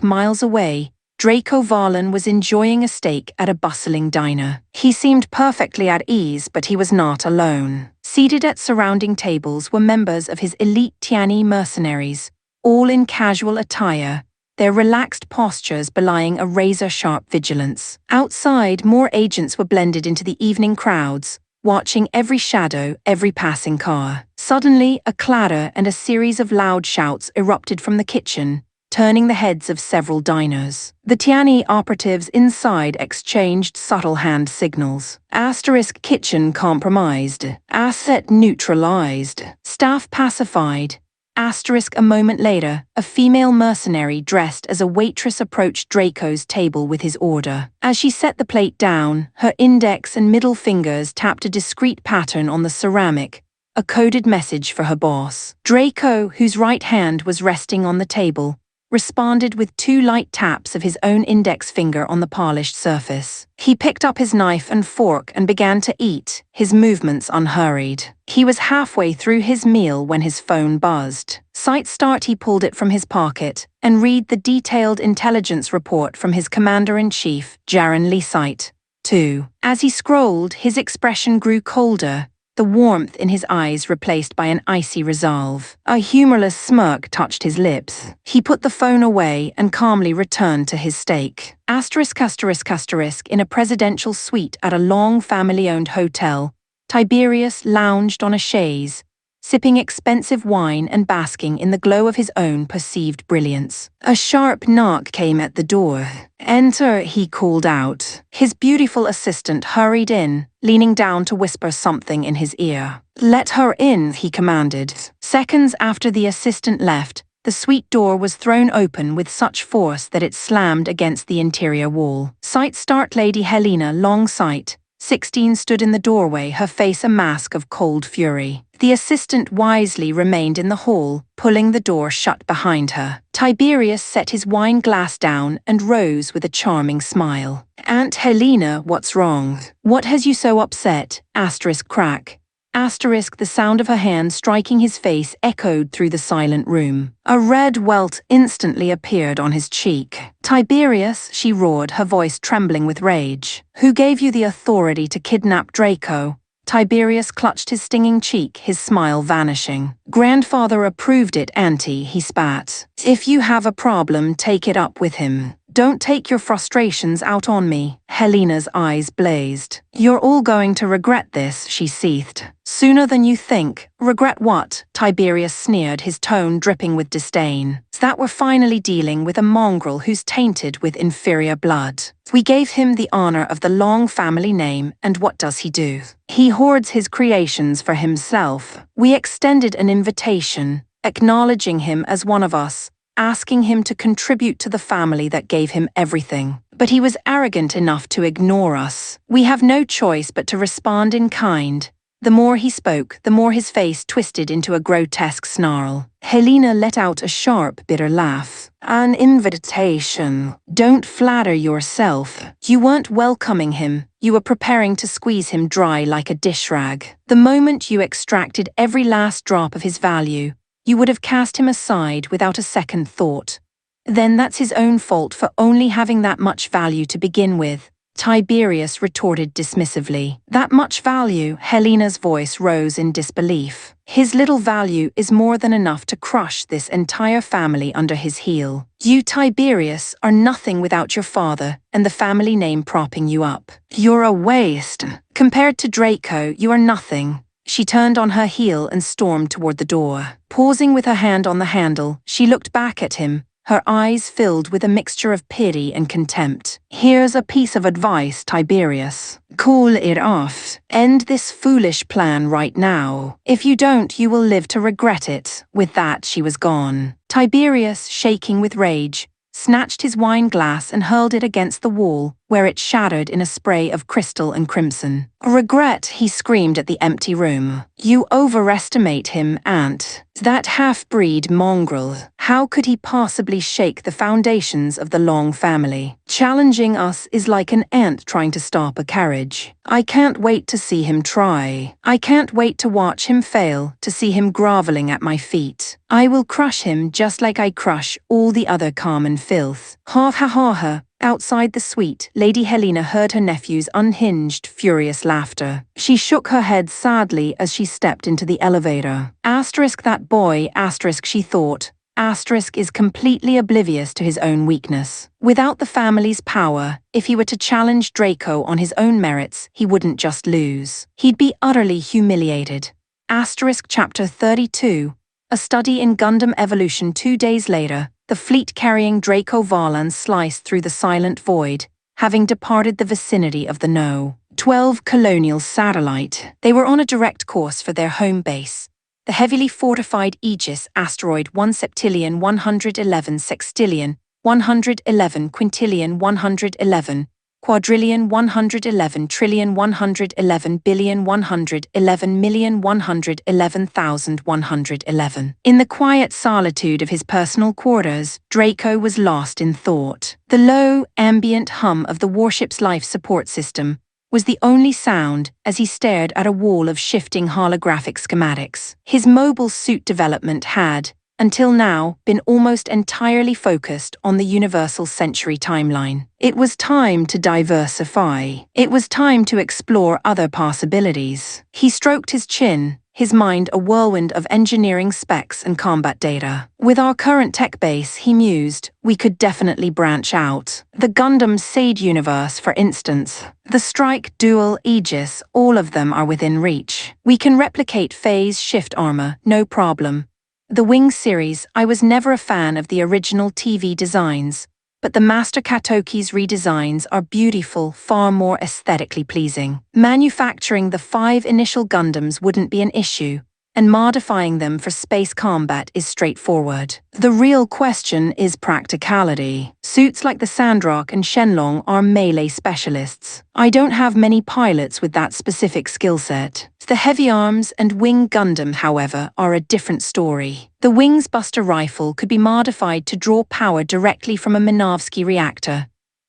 Miles away, Draco Varlan was enjoying a steak at a bustling diner. He seemed perfectly at ease, but he was not alone. Seated at surrounding tables were members of his elite Tiani mercenaries, all in casual attire, their relaxed postures belying a razor-sharp vigilance. Outside, more agents were blended into the evening crowds, watching every shadow, every passing car. Suddenly, a clatter and a series of loud shouts erupted from the kitchen, turning the heads of several diners. The Tiani operatives inside exchanged subtle hand signals. Kitchen compromised. Asset neutralized. Staff pacified. A moment later, a female mercenary dressed as a waitress approached Draco's table with his order. As she set the plate down, her index and middle fingers tapped a discreet pattern on the ceramic, a coded message for her boss. Draco, whose right hand was resting on the table, responded with 2 light taps of his own index finger on the polished surface. He picked up his knife and fork and began to eat, his movements unhurried. He was halfway through his meal when his phone buzzed. Sight start, he pulled it from his pocket and read the detailed intelligence report from his commander-in-chief, Jaron Lee Sight, 2. As he scrolled, his expression grew colder, the warmth in his eyes replaced by an icy resolve. A humorless smirk touched his lips. He put the phone away and calmly returned to his steak. In a presidential suite at a long family-owned hotel, Tiberius lounged on a chaise, sipping expensive wine and basking in the glow of his own perceived brilliance. A sharp knock came at the door. "Enter," he called out. His beautiful assistant hurried in, leaning down to whisper something in his ear. "Let her in," he commanded. Seconds after the assistant left, the suite door was thrown open with such force that it slammed against the interior wall. Sight start Lady Helena Longsight, 16, stood in the doorway, her face a mask of cold fury. The assistant wisely remained in the hall, pulling the door shut behind her. Tiberius set his wine glass down and rose with a charming smile. "Aunt Helena, what's wrong? What has you so upset?" Crack. The sound of her hand striking his face echoed through the silent room. A red welt instantly appeared on his cheek. "Tiberius," she roared, her voice trembling with rage. "Who gave you the authority to kidnap Draco?" Tiberius clutched his stinging cheek, his smile vanishing. "Grandfather approved it, Auntie," he spat. "If you have a problem, take it up with him. Don't take your frustrations out on me." Helena's eyes blazed. "You're all going to regret this," she seethed. "Sooner than you think." "Regret what?" Tiberius sneered, his tone dripping with disdain. "That we're finally dealing with a mongrel who's tainted with inferior blood. We gave him the honor of the Long family name, and what does he do? He hoards his creations for himself. We extended an invitation, acknowledging him as one of us, asking him to contribute to the family that gave him everything. But he was arrogant enough to ignore us. We have no choice but to respond in kind." The more he spoke, the more his face twisted into a grotesque snarl. Helena let out a sharp, bitter laugh. "An invitation. Don't flatter yourself. You weren't welcoming him. You were preparing to squeeze him dry like a dish rag. The moment you extracted every last drop of his value, you would have cast him aside without a second thought. Then that's his own fault for only having that much value to begin with," Tiberius retorted dismissively. "That much value?" Helena's voice rose in disbelief. "His little value is more than enough to crush this entire family under his heel. You, Tiberius, are nothing without your father and the family name propping you up. You're a waste. Compared to Draco, you are nothing." She turned on her heel and stormed toward the door. Pausing with her hand on the handle, she looked back at him, her eyes filled with a mixture of pity and contempt. "Here's a piece of advice, Tiberius. Cool it off. End this foolish plan right now. If you don't, you will live to regret it." With that, she was gone. Tiberius, shaking with rage, snatched his wine glass and hurled it against the wall, where it shattered in a spray of crystal and crimson. "Regret," he screamed at the empty room. "You overestimate him, Aunt. That half-breed mongrel. How could he possibly shake the foundations of the Long family? Challenging us is like an ant trying to stop a carriage. I can't wait to see him try. I can't wait to watch him fail, to see him groveling at my feet. I will crush him just like I crush all the other common filth." Ha ha ha ha. Outside the suite, Lady Helena heard her nephew's unhinged, furious laughter. She shook her head sadly as she stepped into the elevator. That boy, she thought, is completely oblivious to his own weakness. Without the family's power, if he were to challenge Draco on his own merits, he wouldn't just lose. He'd be utterly humiliated. Chapter 32. A study in Gundam evolution. 2 days later, the fleet carrying Draco Varlan sliced through the silent void, having departed the vicinity of the No. 12 colonial satellite. They were on a direct course for their home base, the heavily fortified Aegis asteroid 1 septillion 111 sextillion 111 quintillion 111, quadrillion 111 trillion 111 billion 111 million 111,111. In the quiet solitude of his personal quarters, Draco was lost in thought. The low, ambient hum of the warship's life support system was the only sound as he stared at a wall of shifting holographic schematics. His mobile suit development had, until now, been almost entirely focused on the universal century timeline. It was time to diversify. It was time to explore other possibilities. He stroked his chin, his mind a whirlwind of engineering specs and combat data. With our current tech base, he mused, we could definitely branch out. The Gundam Sade universe, for instance. The Strike, Duel, Aegis, all of them are within reach. We can replicate phase shift armor, no problem. The Wing series, I was never a fan of the original TV designs, but the Master Katoki's redesigns are beautiful, far more aesthetically pleasing. Manufacturing the 5 initial Gundams wouldn't be an issue, and modifying them for space combat is straightforward. The real question is practicality. Suits like the Sandrock and Shenlong are melee specialists. I don't have many pilots with that specific skill set. The Heavy Arms and Wing Gundam, however, are a different story. The Wing's Buster Rifle could be modified to draw power directly from a Minovsky reactor.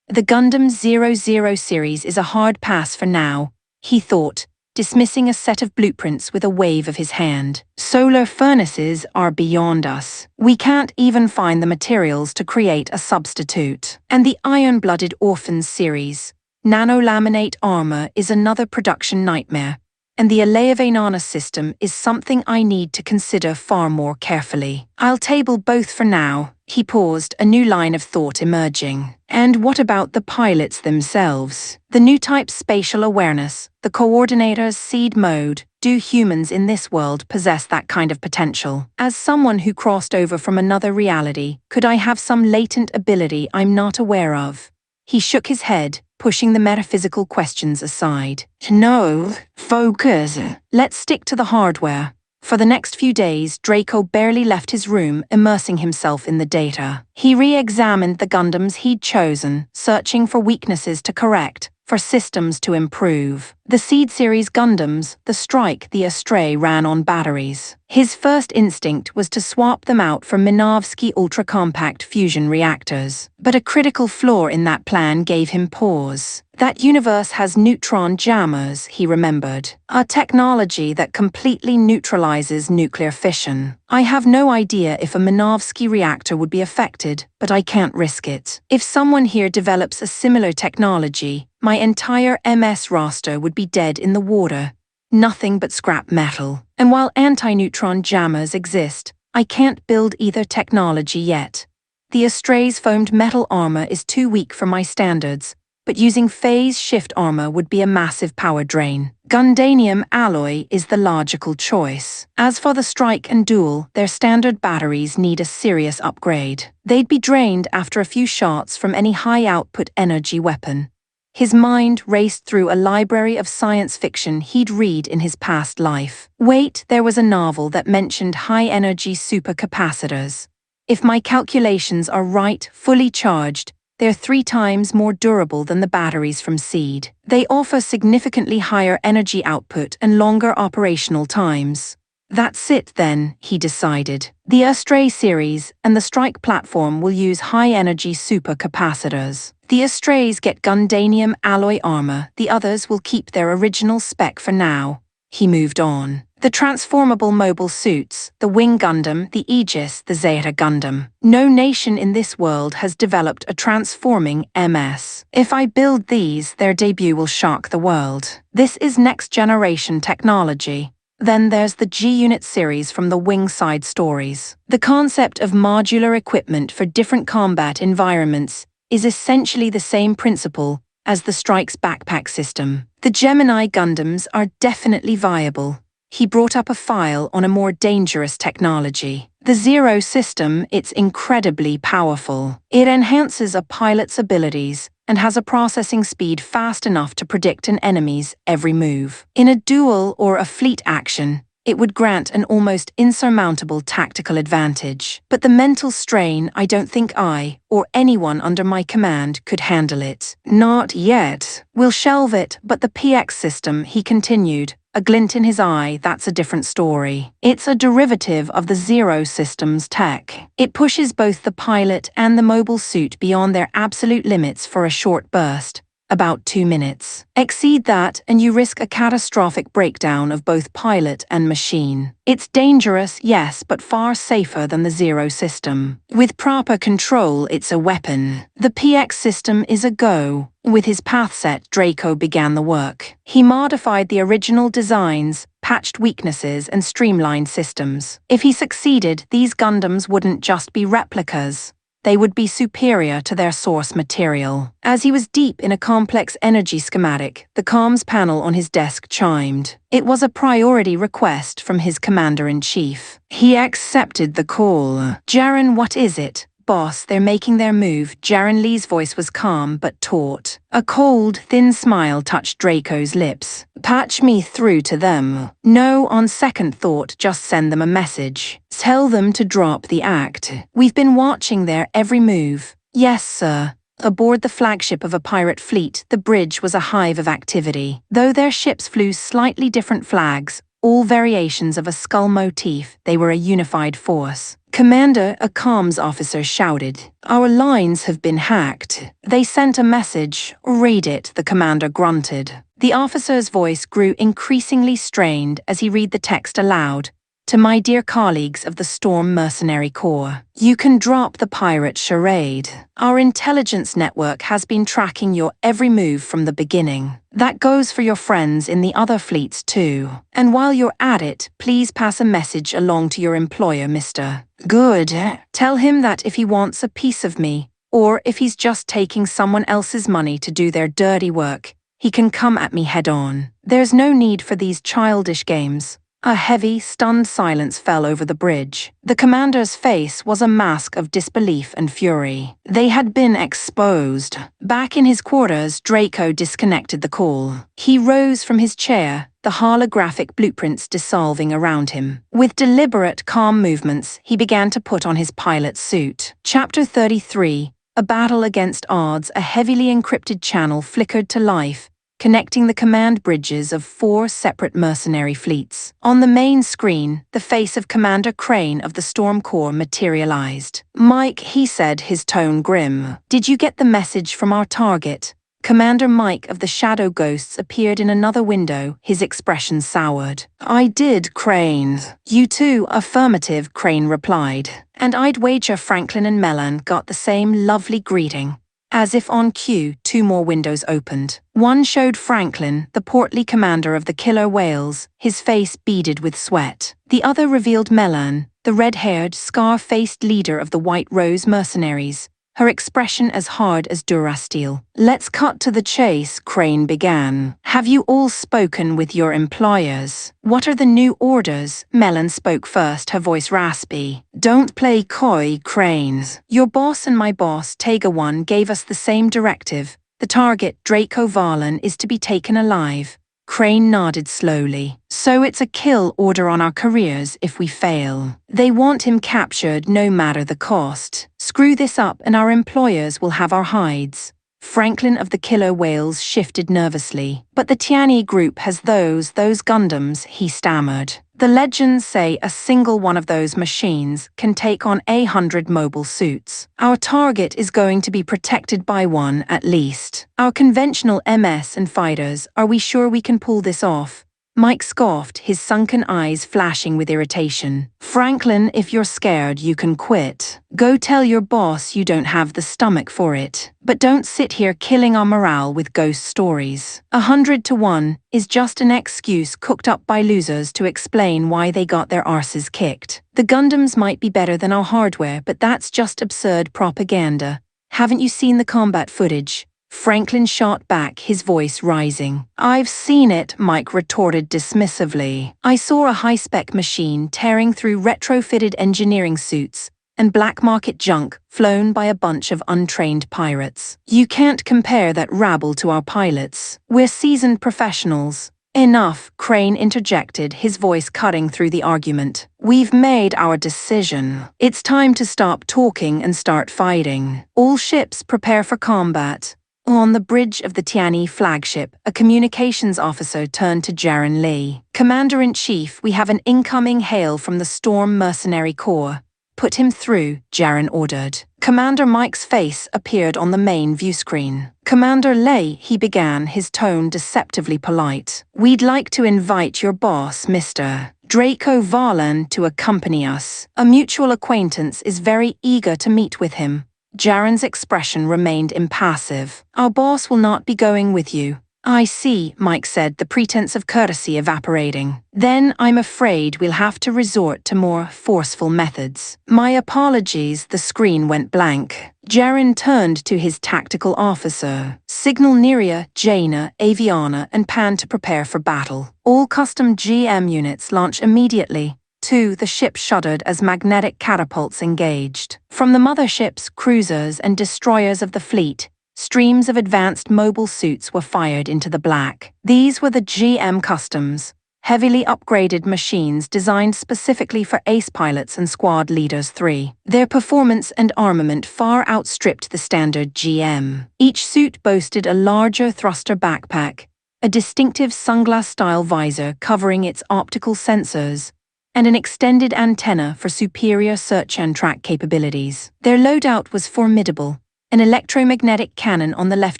The Gundam 00 series is a hard pass for now, he thought, dismissing a set of blueprints with a wave of his hand. Solar furnaces are beyond us. We can't even find the materials to create a substitute. And the Iron-Blooded Orphans series, nanolaminate armor, is another production nightmare. And the Animeanalysis system is something I need to consider far more carefully. I'll table both for now. He paused, a new line of thought emerging. And what about the pilots themselves? The new type spatial awareness, the coordinator's seed mode, do humans in this world possess that kind of potential? As someone who crossed over from another reality, could I have some latent ability I'm not aware of? He shook his head, pushing the metaphysical questions aside. No, focus. Let's stick to the hardware. For the next few days, Draco barely left his room, immersing himself in the data. He re-examined the Gundams he'd chosen, searching for weaknesses to correct, for systems to improve. The Seed series Gundams, the Strike, the Astray, ran on batteries. His first instinct was to swap them out for Minovsky ultra-compact fusion reactors. But a critical flaw in that plan gave him pause. That universe has neutron jammers, he remembered. A technology that completely neutralizes nuclear fission. I have no idea if a Minovsky reactor would be affected, but I can't risk it. If someone here develops a similar technology, my entire MS roster would be dead in the water. Nothing but scrap metal. And while anti-neutron jammers exist, I can't build either technology yet. The Astray's foamed metal armor is too weak for my standards, but using phase shift armor would be a massive power drain. Gundanium alloy is the logical choice. As for the Strike and Duel, their standard batteries need a serious upgrade. They'd be drained after a few shots from any high-output energy weapon. His mind raced through a library of science fiction he'd read in his past life. Wait, there was a novel that mentioned high-energy supercapacitors. If my calculations are right, fully charged, they're 3 times more durable than the batteries from Seed. They offer significantly higher energy output and longer operational times. That's it then, he decided. The Astray series and the Strike platform will use high-energy supercapacitors. The Astrays get Gundanium alloy armor, the others will keep their original spec for now. He moved on. The transformable mobile suits, the Wing Gundam, the Aegis, the Zeta Gundam. No nation in this world has developed a transforming MS. If I build these, their debut will shock the world. This is next-generation technology. Then there's the G-Unit series from the Wing side stories. The concept of modular equipment for different combat environments is essentially the same principle as the Strike's backpack system. The Gemini Gundams are definitely viable. He brought up a file on a more dangerous technology. The Zero system, it's incredibly powerful. It enhances a pilot's abilities and has a processing speed fast enough to predict an enemy's every move. In a duel or a fleet action, It would grant an almost insurmountable tactical advantage. But the mental strain, I don't think I, or anyone under my command, could handle it. Not yet. We'll shelve it, but the PX system, he continued, a glint in his eye, that's a different story. It's a derivative of the Zero system's tech. It pushes both the pilot and the mobile suit beyond their absolute limits for a short burst, about 2 minutes. Exceed that and you risk a catastrophic breakdown of both pilot and machine. It's dangerous, yes, but far safer than the Zero system. With proper control, it's a weapon. The PX system is a go. With his path set, Draco began the work. He modified the original designs, patched weaknesses, and streamlined systems. If he succeeded, these Gundams wouldn't just be replicas. They would be superior to their source material. As he was deep in a complex energy schematic, the comms panel on his desk chimed. It was a priority request from his commander-in-chief. He accepted the call. Jaren, what is it? Boss, they're making their move. Jaren Lee's voice was calm but taut. A cold, thin smile touched Draco's lips. Patch me through to them. No, on second thought, just send them a message. Tell them to drop the act. We've been watching their every move. Yes, sir. Aboard the flagship of a pirate fleet, the bridge was a hive of activity. Though their ships flew slightly different flags, all variations of a skull motif, they were a unified force. Commander, a comms officer shouted. Our lines have been hacked. They sent a message. Read it, the commander grunted. The officer's voice grew increasingly strained as he read the text aloud. To my dear colleagues of the Storm Mercenary Corps, you can drop the pirate charade. Our intelligence network has been tracking your every move from the beginning. That goes for your friends in the other fleets too. And while you're at it, please pass a message along to your employer, Mr. Good. Tell him that if he wants a piece of me, or if he's just taking someone else's money to do their dirty work, he can come at me head on. There's no need for these childish games. A heavy, stunned silence fell over the bridge. The commander's face was a mask of disbelief and fury. They had been exposed. Back in his quarters, Draco disconnected the call. He rose from his chair, the holographic blueprints dissolving around him. With deliberate, calm movements, he began to put on his pilot suit. Chapter 33, A Battle Against Odds, a heavily encrypted channel flickered to life, connecting the command bridges of 4 separate mercenary fleets. On the main screen, the face of Commander Crane of the Storm Corps materialized. Mike, he said, his tone grim. Did you get the message from our target? Commander Mike of the Shadow Ghosts appeared in another window, his expression soured. I did, Crane. You too, affirmative, Crane replied. And I'd wager Franklin and Melon got the same lovely greeting. As if on cue, 2 more windows opened. One showed Franklin, the portly commander of the killer whales, his face beaded with sweat. The other revealed Melan, the red-haired, scar-faced leader of the White Rose mercenaries, her expression as hard as Durasteel. Let's cut to the chase, Crane began. Have you all spoken with your employers? What are the new orders? Melon spoke first, her voice raspy. Don't play coy, Cranes. Your boss and my boss, Tega One, gave us the same directive. The target, Draco Varlan, is to be taken alive. Crane nodded slowly. So it's a kill order on our careers if we fail. They want him captured no matter the cost. Screw this up and our employers will have our hides. Franklin of the killer whales shifted nervously. But the Tiani group has those Gundams, he stammered. The legends say a single one of those machines can take on 100 mobile suits. Our target is going to be protected by one at least. Our conventional MS and fighters, are we sure we can pull this off? Mike scoffed, his sunken eyes flashing with irritation. Franklin, if you're scared, you can quit. Go tell your boss you don't have the stomach for it. But don't sit here killing our morale with ghost stories. 100 to 1 is just an excuse cooked up by losers to explain why they got their arses kicked. The Gundams might be better than our hardware, but that's just absurd propaganda. Haven't you seen the combat footage? Franklin shot back, his voice rising. I've seen it, Mike retorted dismissively. I saw a high-spec machine tearing through retrofitted engineering suits and black market junk flown by a bunch of untrained pirates. You can't compare that rabble to our pilots. We're seasoned professionals. Enough, Crane interjected, his voice cutting through the argument. We've made our decision. It's time to stop talking and start fighting. All ships prepare for combat. On the bridge of the Tianyi flagship, a communications officer turned to Jaren Lee. Commander-in-Chief, we have an incoming hail from the Storm Mercenary Corps. Put him through, Jaren ordered. Commander Mike's face appeared on the main viewscreen. Commander Lei, he began, his tone deceptively polite. We'd like to invite your boss, Mr. Draco Varlan, to accompany us. A mutual acquaintance is very eager to meet with him. Jaren's expression remained impassive. Our boss will not be going with you. I see, Mike said, the pretense of courtesy evaporating. Then I'm afraid we'll have to resort to more forceful methods. My apologies, the screen went blank. Jaren turned to his tactical officer. Signal Neria, Jaina, Aviana, and Pan to prepare for battle. All custom GM units launch immediately. 2. The ship shuddered as magnetic catapults engaged. From the motherships, cruisers, and destroyers of the fleet, streams of advanced mobile suits were fired into the black. These were the GM Customs, heavily upgraded machines designed specifically for ace pilots and squad leaders 3. Their performance and armament far outstripped the standard GM. Each suit boasted a larger thruster backpack, a distinctive sunglass-style visor covering its optical sensors, and an extended antenna for superior search and track capabilities. Their loadout was formidable. An electromagnetic cannon on the left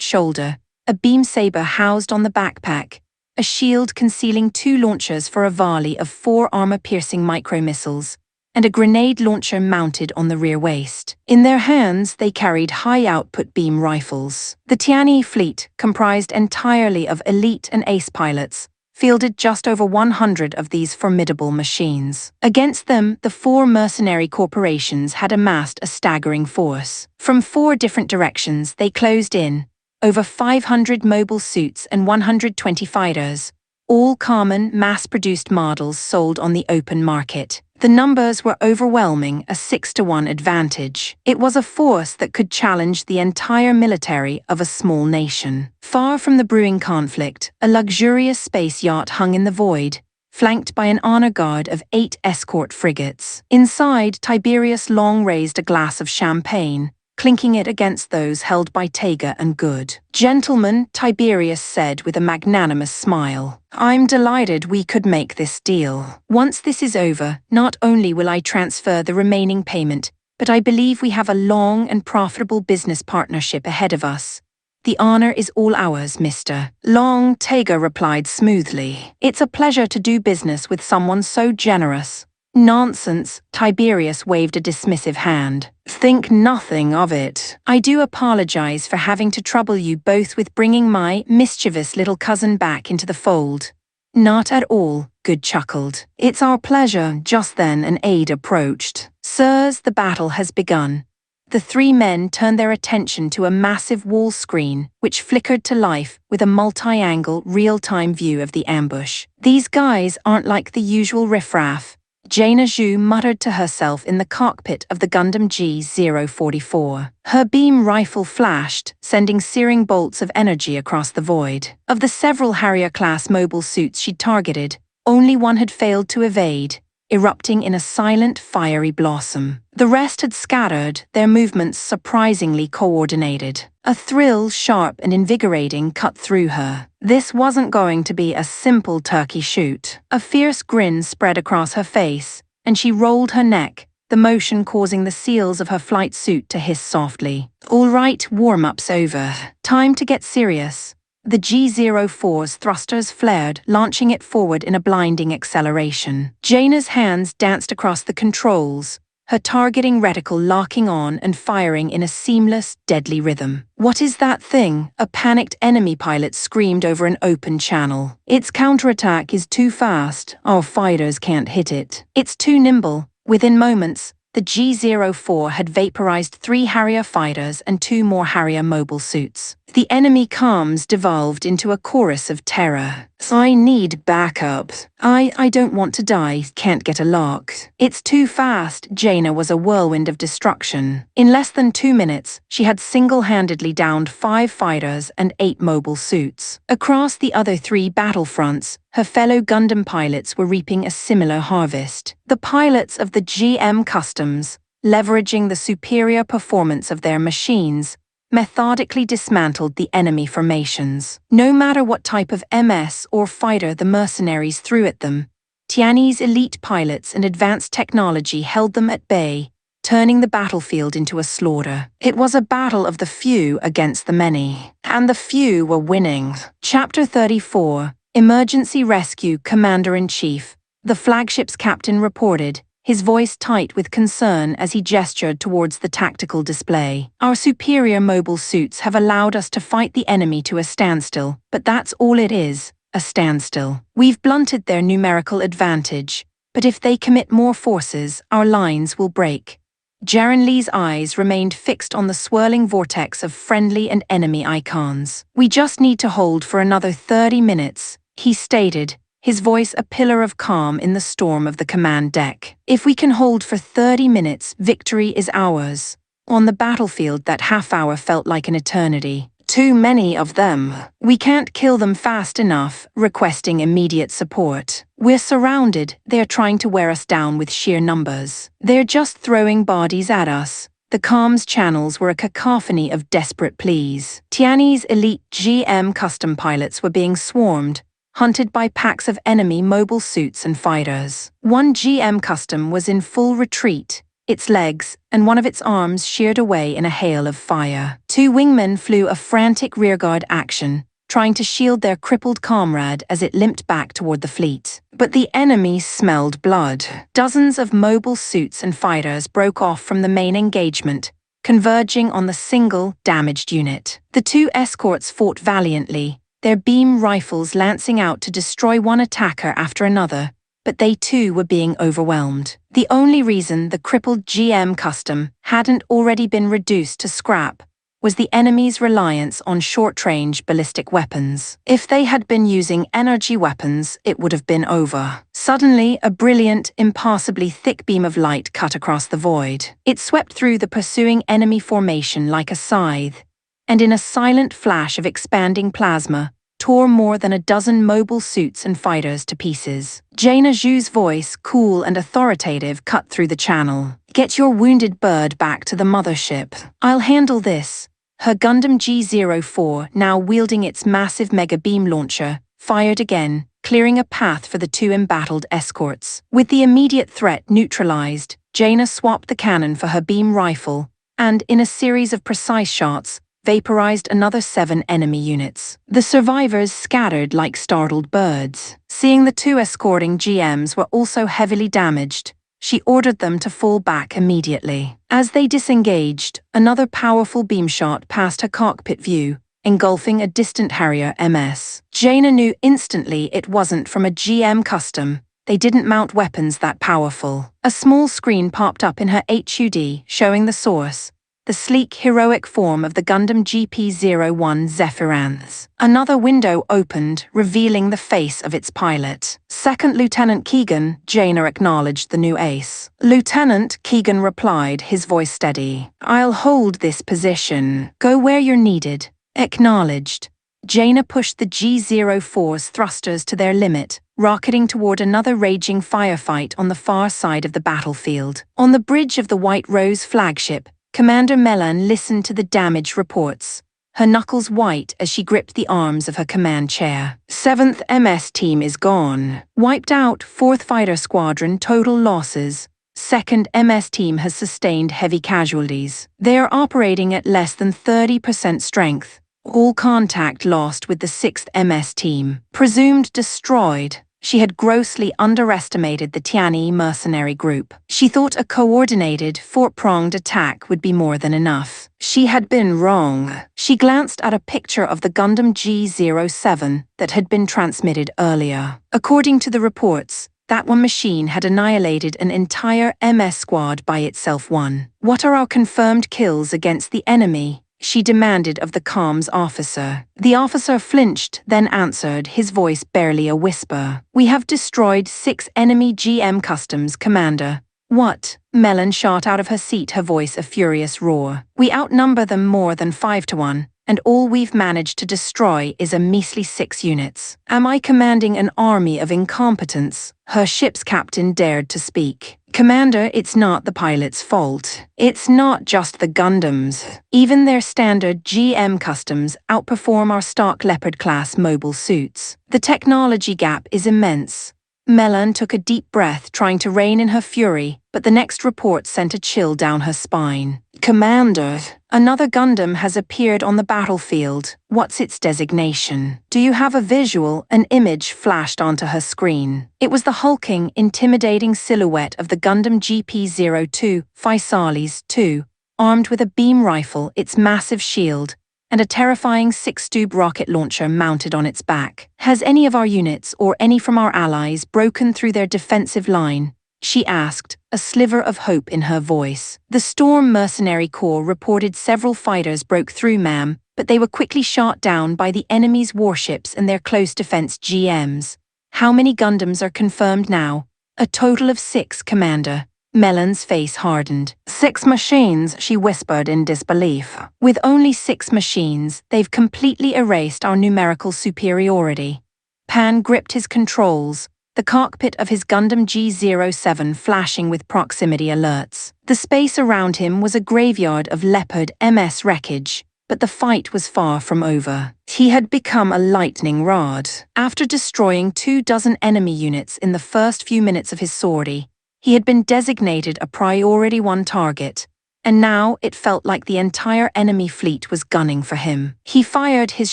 shoulder, a beam saber housed on the backpack, a shield concealing 2 launchers for a volley of 4 armor-piercing micromissiles, and a grenade launcher mounted on the rear waist. In their hands, they carried high-output beam rifles. The Tianyi fleet, comprised entirely of elite and ace pilots, fielded just over 100 of these formidable machines. Against them, the 4 mercenary corporations had amassed a staggering force. From 4 different directions, they closed in, over 500 mobile suits and 120 fighters, all common, mass-produced models sold on the open market. The numbers were overwhelming, a 6-to-1 advantage. It was a force that could challenge the entire military of a small nation. Far from the brewing conflict, a luxurious space yacht hung in the void, flanked by an honor guard of 8 escort frigates. Inside, Tiberius Long raised a glass of champagne, clinking it against those held by Tega and Good. Gentlemen, Tiberius said with a magnanimous smile, I'm delighted we could make this deal. Once this is over, not only will I transfer the remaining payment, but I believe we have a long and profitable business partnership ahead of us. The honor is all ours, Mr. Long, Tega replied smoothly. It's a pleasure to do business with someone so generous. Nonsense, Tiberius waved a dismissive hand. Think nothing of it. I do apologize for having to trouble you both with bringing my mischievous little cousin back into the fold. Not at all, Good chuckled. It's our pleasure. Just then an aide approached. Sirs, the battle has begun. The 3 men turned their attention to a massive wall screen, which flickered to life with a multi-angle, real-time view of the ambush. These guys aren't like the usual riffraff, Jaina Zhu muttered to herself in the cockpit of the Gundam G-044. Her beam rifle flashed, sending searing bolts of energy across the void. Of the several Harrier-class mobile suits she'd targeted, only one had failed to evade, erupting in a silent, fiery blossom. The rest had scattered, their movements surprisingly coordinated. A thrill, sharp and invigorating, cut through her. This wasn't going to be a simple turkey shoot. A fierce grin spread across her face, and she rolled her neck, the motion causing the seals of her flight suit to hiss softly. All right, warm-up's over. Time to get serious. The G-04's thrusters flared, launching it forward in a blinding acceleration. Jaina's hands danced across the controls, her targeting reticle locking on and firing in a seamless, deadly rhythm. What is that thing? A panicked enemy pilot screamed over an open channel. Its counterattack is too fast. Our fighters can't hit it. It's too nimble. Within moments, the G-04 had vaporized 3 Harrier fighters and 2 more Harrier mobile suits. The enemy comms devolved into a chorus of terror. I need backup. I don't want to die, can't get a lock. It's too fast. Jaina was a whirlwind of destruction. In less than 2 minutes, she had single-handedly downed 5 fighters and 8 mobile suits. Across the other 3 battlefronts, her fellow Gundam pilots were reaping a similar harvest. The pilots of the GM Customs, leveraging the superior performance of their machines, methodically dismantled the enemy formations. No matter what type of MS or fighter the mercenaries threw at them, Tiany's elite pilots and advanced technology held them at bay, turning the battlefield into a slaughter. It was a battle of the few against the many, and the few were winning. Chapter 34, Emergency Rescue Commander-in-Chief. The flagship's captain reported, his voice tight with concern as he gestured towards the tactical display. Our superior mobile suits have allowed us to fight the enemy to a standstill, but that's all it is, a standstill. We've blunted their numerical advantage, but if they commit more forces, our lines will break. Jaren Lee's eyes remained fixed on the swirling vortex of friendly and enemy icons. We just need to hold for another 30 minutes, he stated, his voice a pillar of calm in the storm of the command deck. If we can hold for 30 minutes, victory is ours. On the battlefield, that half-hour felt like an eternity. Too many of them. We can't kill them fast enough, requesting immediate support. We're surrounded, they're trying to wear us down with sheer numbers. They're just throwing bodies at us. The comms channels were a cacophony of desperate pleas. Tiany's elite GM custom pilots were being swarmed, hunted by packs of enemy mobile suits and fighters. One GM custom was in full retreat, its legs and one of its arms sheared away in a hail of fire. 2 wingmen flew a frantic rearguard action, trying to shield their crippled comrade as it limped back toward the fleet. But the enemy smelled blood. Dozens of mobile suits and fighters broke off from the main engagement, converging on the single, damaged unit. The 2 escorts fought valiantly, their beam rifles lancing out to destroy one attacker after another, but they too were being overwhelmed. The only reason the crippled GM custom hadn't already been reduced to scrap was the enemy's reliance on short-range ballistic weapons. If they had been using energy weapons, it would have been over. Suddenly, a brilliant, impassably thick beam of light cut across the void. It swept through the pursuing enemy formation like a scythe, and in a silent flash of expanding plasma, tore more than a dozen mobile suits and fighters to pieces. Jaina Zhu's voice, cool and authoritative, cut through the channel. Get your wounded bird back to the mothership. I'll handle this. Her Gundam G-04, now wielding its massive mega beam launcher, fired again, clearing a path for the 2 embattled escorts. With the immediate threat neutralized, Jaina swapped the cannon for her beam rifle, and in a series of precise shots, vaporized another 7 enemy units. The survivors scattered like startled birds. Seeing the 2 escorting GMs were also heavily damaged, she ordered them to fall back immediately. As they disengaged, another powerful beam shot passed her cockpit view, engulfing a distant Harrier MS. Jaina knew instantly it wasn't from a GM custom. They didn't mount weapons that powerful. A small screen popped up in her HUD, showing the source, the sleek, heroic form of the Gundam GP-01 Zephyranthes. Another window opened, revealing the face of its pilot. Second Lieutenant Keegan, Jaina acknowledged the new ace. Lieutenant, Keegan replied, his voice steady. I'll hold this position. Go where you're needed. Acknowledged. Jaina pushed the G-04's thrusters to their limit, rocketing toward another raging firefight on the far side of the battlefield. On the bridge of the White Rose flagship, Commander Melan listened to the damage reports, her knuckles white as she gripped the arms of her command chair. 7th MS team is gone. Wiped out, 4th Fighter Squadron, total losses. 2nd MS team has sustained heavy casualties. They are operating at less than 30% strength. All contact lost with the 6th MS team. Presumed destroyed. She had grossly underestimated the Tiani mercenary group. She thought a coordinated, four-pronged attack would be more than enough. She had been wrong. She glanced at a picture of the Gundam G-07 that had been transmitted earlier. According to the reports, that one machine had annihilated an entire MS squad by itself. What are our confirmed kills against the enemy? she demanded of the comms officer. The officer flinched, then answered, his voice barely a whisper. "We have destroyed 6 enemy GM customs, Commander." "What?" Melon shot out of her seat, her voice a furious roar. "We outnumber them more than 5 to 1. And all we've managed to destroy is a measly 6 units. Am I commanding an army of incompetents?" Her ship's captain dared to speak. "Commander, it's not the pilot's fault. It's not just the Gundams. Even their standard GM customs outperform our stock Leopard-class mobile suits. The technology gap is immense." Melon took a deep breath, trying to rein in her fury, but the next report sent a chill down her spine. "Commander, another Gundam has appeared on the battlefield. What's its designation? Do you have a visual?" An image flashed onto her screen. It was the hulking, intimidating silhouette of the Gundam GP-02, Physalis II, armed with a beam rifle, its massive shield, and a terrifying 6-tube rocket launcher mounted on its back. "Has any of our units, or any from our allies, broken through their defensive line?" she asked, a sliver of hope in her voice. "The Storm Mercenary Corps reported several fighters broke through, ma'am, but they were quickly shot down by the enemy's warships and their close defense GMs. How many Gundams are confirmed now?" "A total of 6, Commander." Melon's face hardened. "6 machines," she whispered in disbelief. "With only 6 machines, they've completely erased our numerical superiority." Pan gripped his controls, the cockpit of his Gundam G-07 flashing with proximity alerts. The space around him was a graveyard of Leopard MS wreckage, but the fight was far from over. He had become a lightning rod. After destroying 24 enemy units in the first few minutes of his sortie, he had been designated a Priority 1 target, and now it felt like the entire enemy fleet was gunning for him. He fired his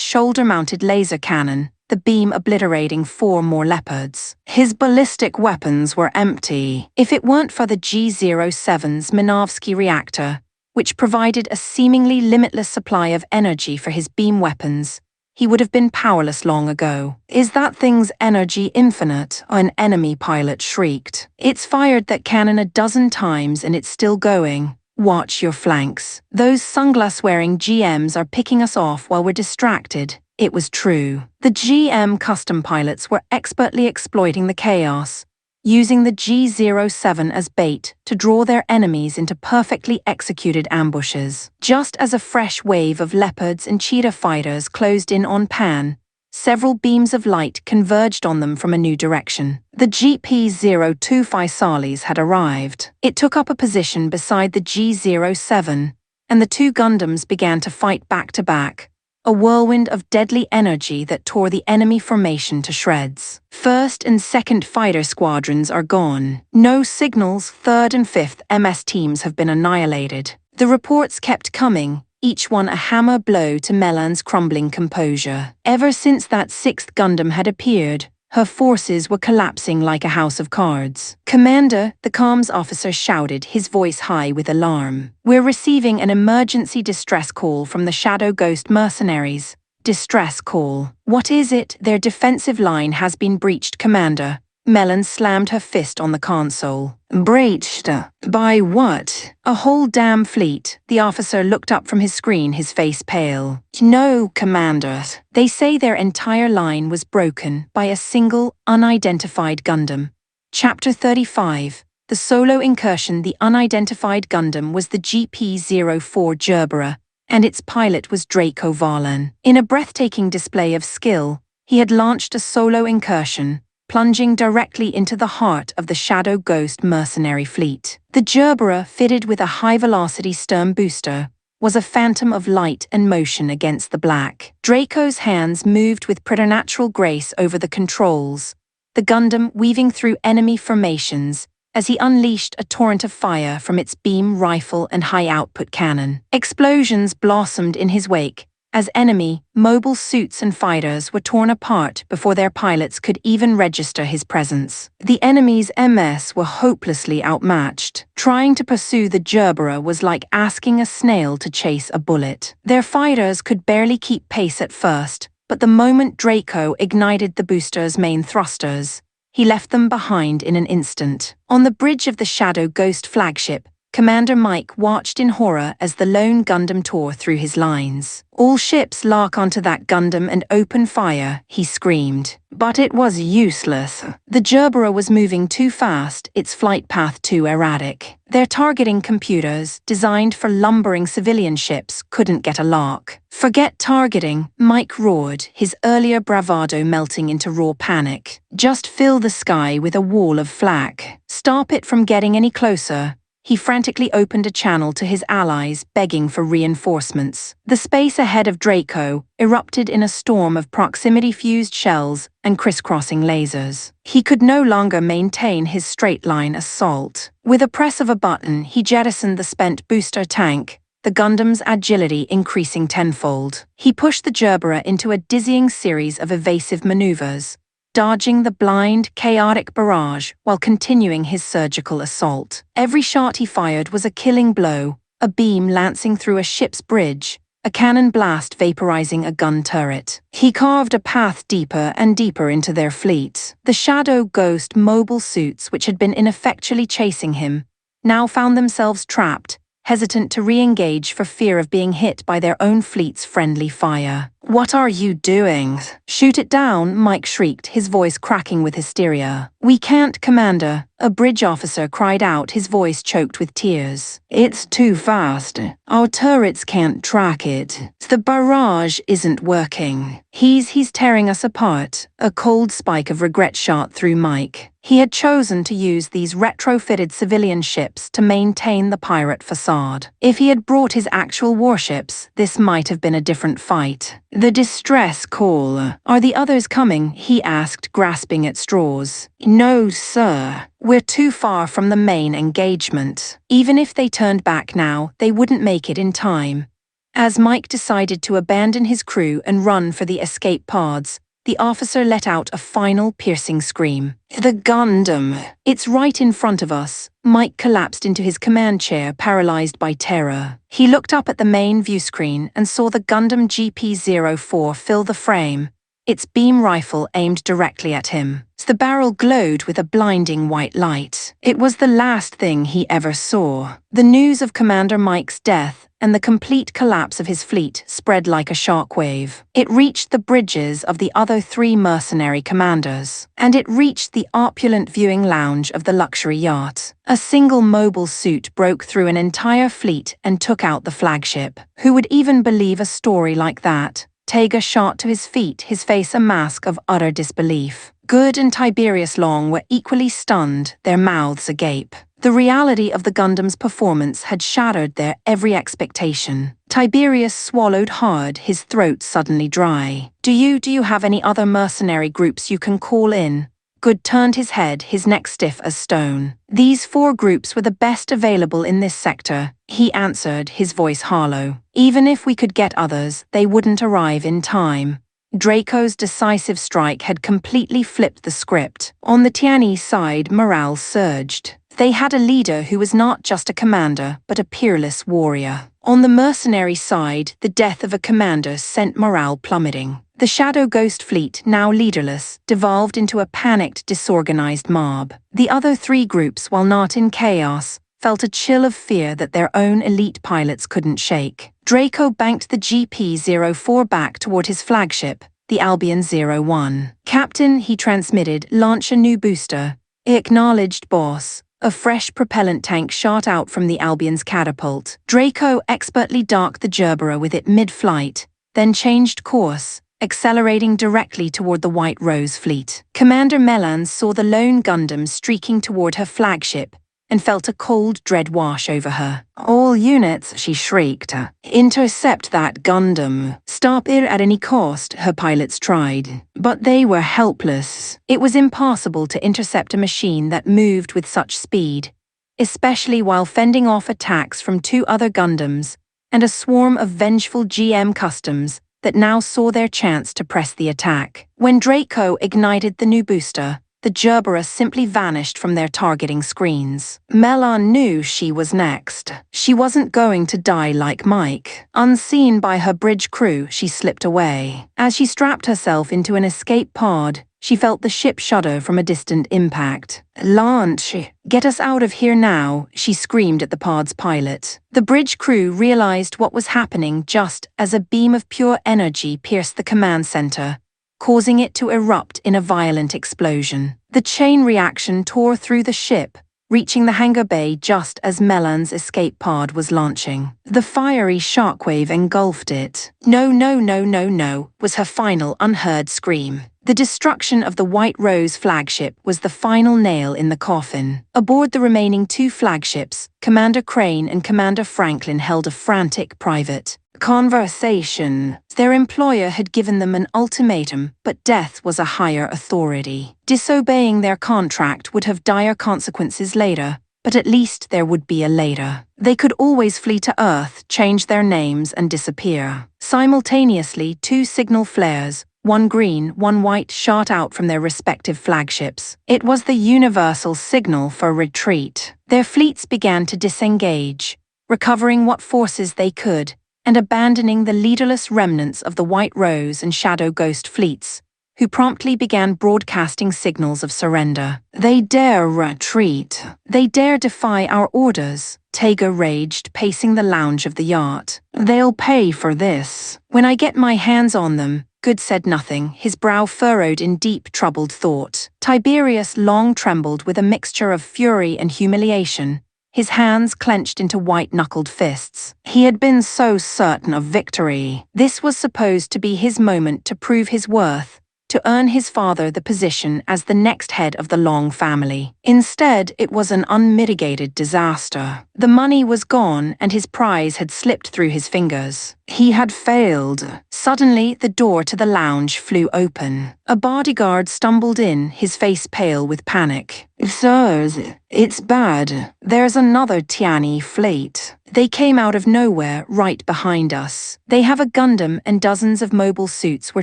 shoulder-mounted laser cannon, the beam obliterating 4 more Leopards. His ballistic weapons were empty. If it weren't for the G-07's Minovsky reactor, which provided a seemingly limitless supply of energy for his beam weapons, he would have been powerless long ago. "Is that thing's energy infinite?" an enemy pilot shrieked. "It's fired that cannon a dozen times and it's still going. Watch your flanks. Those sunglass-wearing GMs are picking us off while we're distracted." It was true. The GM custom pilots were expertly exploiting the chaos, using the G-07 as bait to draw their enemies into perfectly executed ambushes. Just as a fresh wave of Leopards and Cheetah fighters closed in on Pan, several beams of light converged on them from a new direction. The GP-02 Physalis had arrived. It took up a position beside the G-07, and the 2 Gundams began to fight back-to-back, a whirlwind of deadly energy that tore the enemy formation to shreds. 1st and 2nd fighter squadrons are gone. No signals. 3rd and 5th MS teams have been annihilated. The reports kept coming, each one a hammer blow to Melon's crumbling composure. Ever since that 6th Gundam had appeared, her forces were collapsing like a house of cards. "Commander," the comms officer shouted, his voice high with alarm. "We're receiving an emergency distress call from the Shadow Ghost mercenaries." "Distress call? What is it?" "Their defensive line has been breached, Commander." Melon slammed her fist on the console. "Breached? By what?" "A whole damn fleet." The officer looked up from his screen, his face pale. "No, Commander. They say their entire line was broken by a single, unidentified Gundam." Chapter 35. The solo incursion. The unidentified Gundam was the GP-04 Gerbera, and its pilot was Draco Varlan. In a breathtaking display of skill, he had launched a solo incursion, plunging directly into the heart of the Shadow Ghost mercenary fleet. The Gerbera, fitted with a high-velocity stern booster, was a phantom of light and motion against the black. Draco's hands moved with preternatural grace over the controls, the Gundam weaving through enemy formations as he unleashed a torrent of fire from its beam rifle and high-output cannon. Explosions blossomed in his wake, as enemy, mobile suits and fighters were torn apart before their pilots could even register his presence. The enemy's MS were hopelessly outmatched. Trying to pursue the Gerbera was like asking a snail to chase a bullet. Their fighters could barely keep pace at first, but the moment Draco ignited the booster's main thrusters, he left them behind in an instant. On the bridge of the Shadow Ghost flagship, Commander Mike watched in horror as the lone Gundam tore through his lines. "All ships lock onto that Gundam and open fire," he screamed. But it was useless. The Gerbera was moving too fast, its flight path too erratic. Their targeting computers, designed for lumbering civilian ships, couldn't get a lock. "Forget targeting," Mike roared, his earlier bravado melting into raw panic. "Just fill the sky with a wall of flak. Stop it from getting any closer." He frantically opened a channel to his allies, begging for reinforcements. The space ahead of Draco erupted in a storm of proximity-fused shells and crisscrossing lasers. He could no longer maintain his straight-line assault. With a press of a button, he jettisoned the spent booster tank, the Gundam's agility increasing tenfold. He pushed the Gerbera into a dizzying series of evasive maneuvers, dodging the blind, chaotic barrage while continuing his surgical assault. Every shot he fired was a killing blow, a beam lancing through a ship's bridge, a cannon blast vaporizing a gun turret. He carved a path deeper and deeper into their fleet. The Shadow Ghost mobile suits, which had been ineffectually chasing him, now found themselves trapped, hesitant to re-engage for fear of being hit by their own fleet's friendly fire. "What are you doing?" "Shoot it down," Mike shrieked, his voice cracking with hysteria. "We can't, Commander," a bridge officer cried out, his voice choked with tears. "It's too fast. Our turrets can't track it. The barrage isn't working. He's tearing us apart." A cold spike of regret shot through Mike. He had chosen to use these retrofitted civilian ships to maintain the pirate facade. If he had brought his actual warships, this might have been a different fight. "The distress call. Are the others coming?" he asked, grasping at straws. "No, sir. We're too far from the main engagement." Even if they turned back now, they wouldn't make it in time. As Mike decided to abandon his crew and run for the escape pods, the officer let out a final piercing scream. "The Gundam! It's right in front of us." Mike collapsed into his command chair, paralyzed by terror. He looked up at the main view screen and saw the Gundam GP-04 fill the frame, its beam rifle aimed directly at him. The barrel glowed with a blinding white light. It was the last thing he ever saw. The news of Commander Mike's death and the complete collapse of his fleet spread like a shockwave. It reached the bridges of the other 3 mercenary commanders, and it reached the opulent viewing lounge of the luxury yacht. A single mobile suit broke through an entire fleet and took out the flagship. Who would even believe a story like that? Tega shot to his feet, his face a mask of utter disbelief. Good and Tiberius Long were equally stunned, their mouths agape. The reality of the Gundam's performance had shattered their every expectation. Tiberius swallowed hard, his throat suddenly dry. Do you have any other mercenary groups you can call in?" Good turned his head, his neck stiff as stone. "These 4 groups were the best available in this sector," he answered, his voice hollow. "Even if we could get others, they wouldn't arrive in time." Draco's decisive strike had completely flipped the script. On the Tianyi side, morale surged. They had a leader who was not just a commander, but a peerless warrior. On the mercenary side, the death of a commander sent morale plummeting. The Shadow Ghost fleet, now leaderless, devolved into a panicked, disorganized mob. The other 3 groups, while not in chaos, felt a chill of fear that their own elite pilots couldn't shake. Draco banked the GP-04 back toward his flagship, the Albion 01. "Captain," he transmitted, "launch a new booster." "Acknowledged, boss." A fresh propellant tank shot out from the Albion's catapult. Draco expertly docked the Gerbera with it mid-flight, then changed course, accelerating directly toward the White Rose fleet. Commander Melan saw the lone Gundam streaking toward her flagship and felt a cold dread wash over her. "All units," she shrieked. "Intercept that Gundam." "Stop it at any cost," her pilots tried. But they were helpless. It was impossible to intercept a machine that moved with such speed, especially while fending off attacks from 2 other Gundams and a swarm of vengeful GM customs that now saw their chance to press the attack. When Draco ignited the new booster, the Gerbera simply vanished from their targeting screens. Melan knew she was next. She wasn't going to die like Mike. Unseen by her bridge crew, she slipped away. As she strapped herself into an escape pod, She felt the ship shudder from a distant impact. "Launch! Get us out of here now," she screamed at the pod's pilot. The bridge crew realized what was happening just as a beam of pure energy pierced the command center, causing it to erupt in a violent explosion. The chain reaction tore through the ship, reaching the hangar bay just as Melan's escape pod was launching. The fiery shockwave engulfed it. "No, no, no, no, no," was her final unheard scream. The destruction of the White Rose flagship was the final nail in the coffin. Aboard the remaining 2 flagships, Commander Crane and Commander Franklin held a frantic private conversation. Their employer had given them an ultimatum, but death was a higher authority. Disobeying their contract would have dire consequences later, but at least there would be a later. They could always flee to Earth, change their names, and disappear. Simultaneously, 2 signal flares, one green, one white, shot out from their respective flagships. It was the universal signal for retreat. Their fleets began to disengage, recovering what forces they could, and abandoning the leaderless remnants of the White Rose and Shadow Ghost fleets, who promptly began broadcasting signals of surrender. "They dare retreat. They dare defy our orders," Tega raged, pacing the lounge of the yacht. "They'll pay for this. When I get my hands on them." Good said nothing, his brow furrowed in deep, troubled thought. Tiberius Long trembled with a mixture of fury and humiliation, his hands clenched into white-knuckled fists. He had been so certain of victory. This was supposed to be his moment to prove his worth, to earn his father the position as the next head of the Long family. Instead, it was an unmitigated disaster. The money was gone and his prize had slipped through his fingers. He had failed. Suddenly, the door to the lounge flew open. A bodyguard stumbled in, his face pale with panic. "Sirs, it's bad. There's another Tiani fleet. They came out of nowhere right behind us. They have a Gundam and dozens of mobile suits were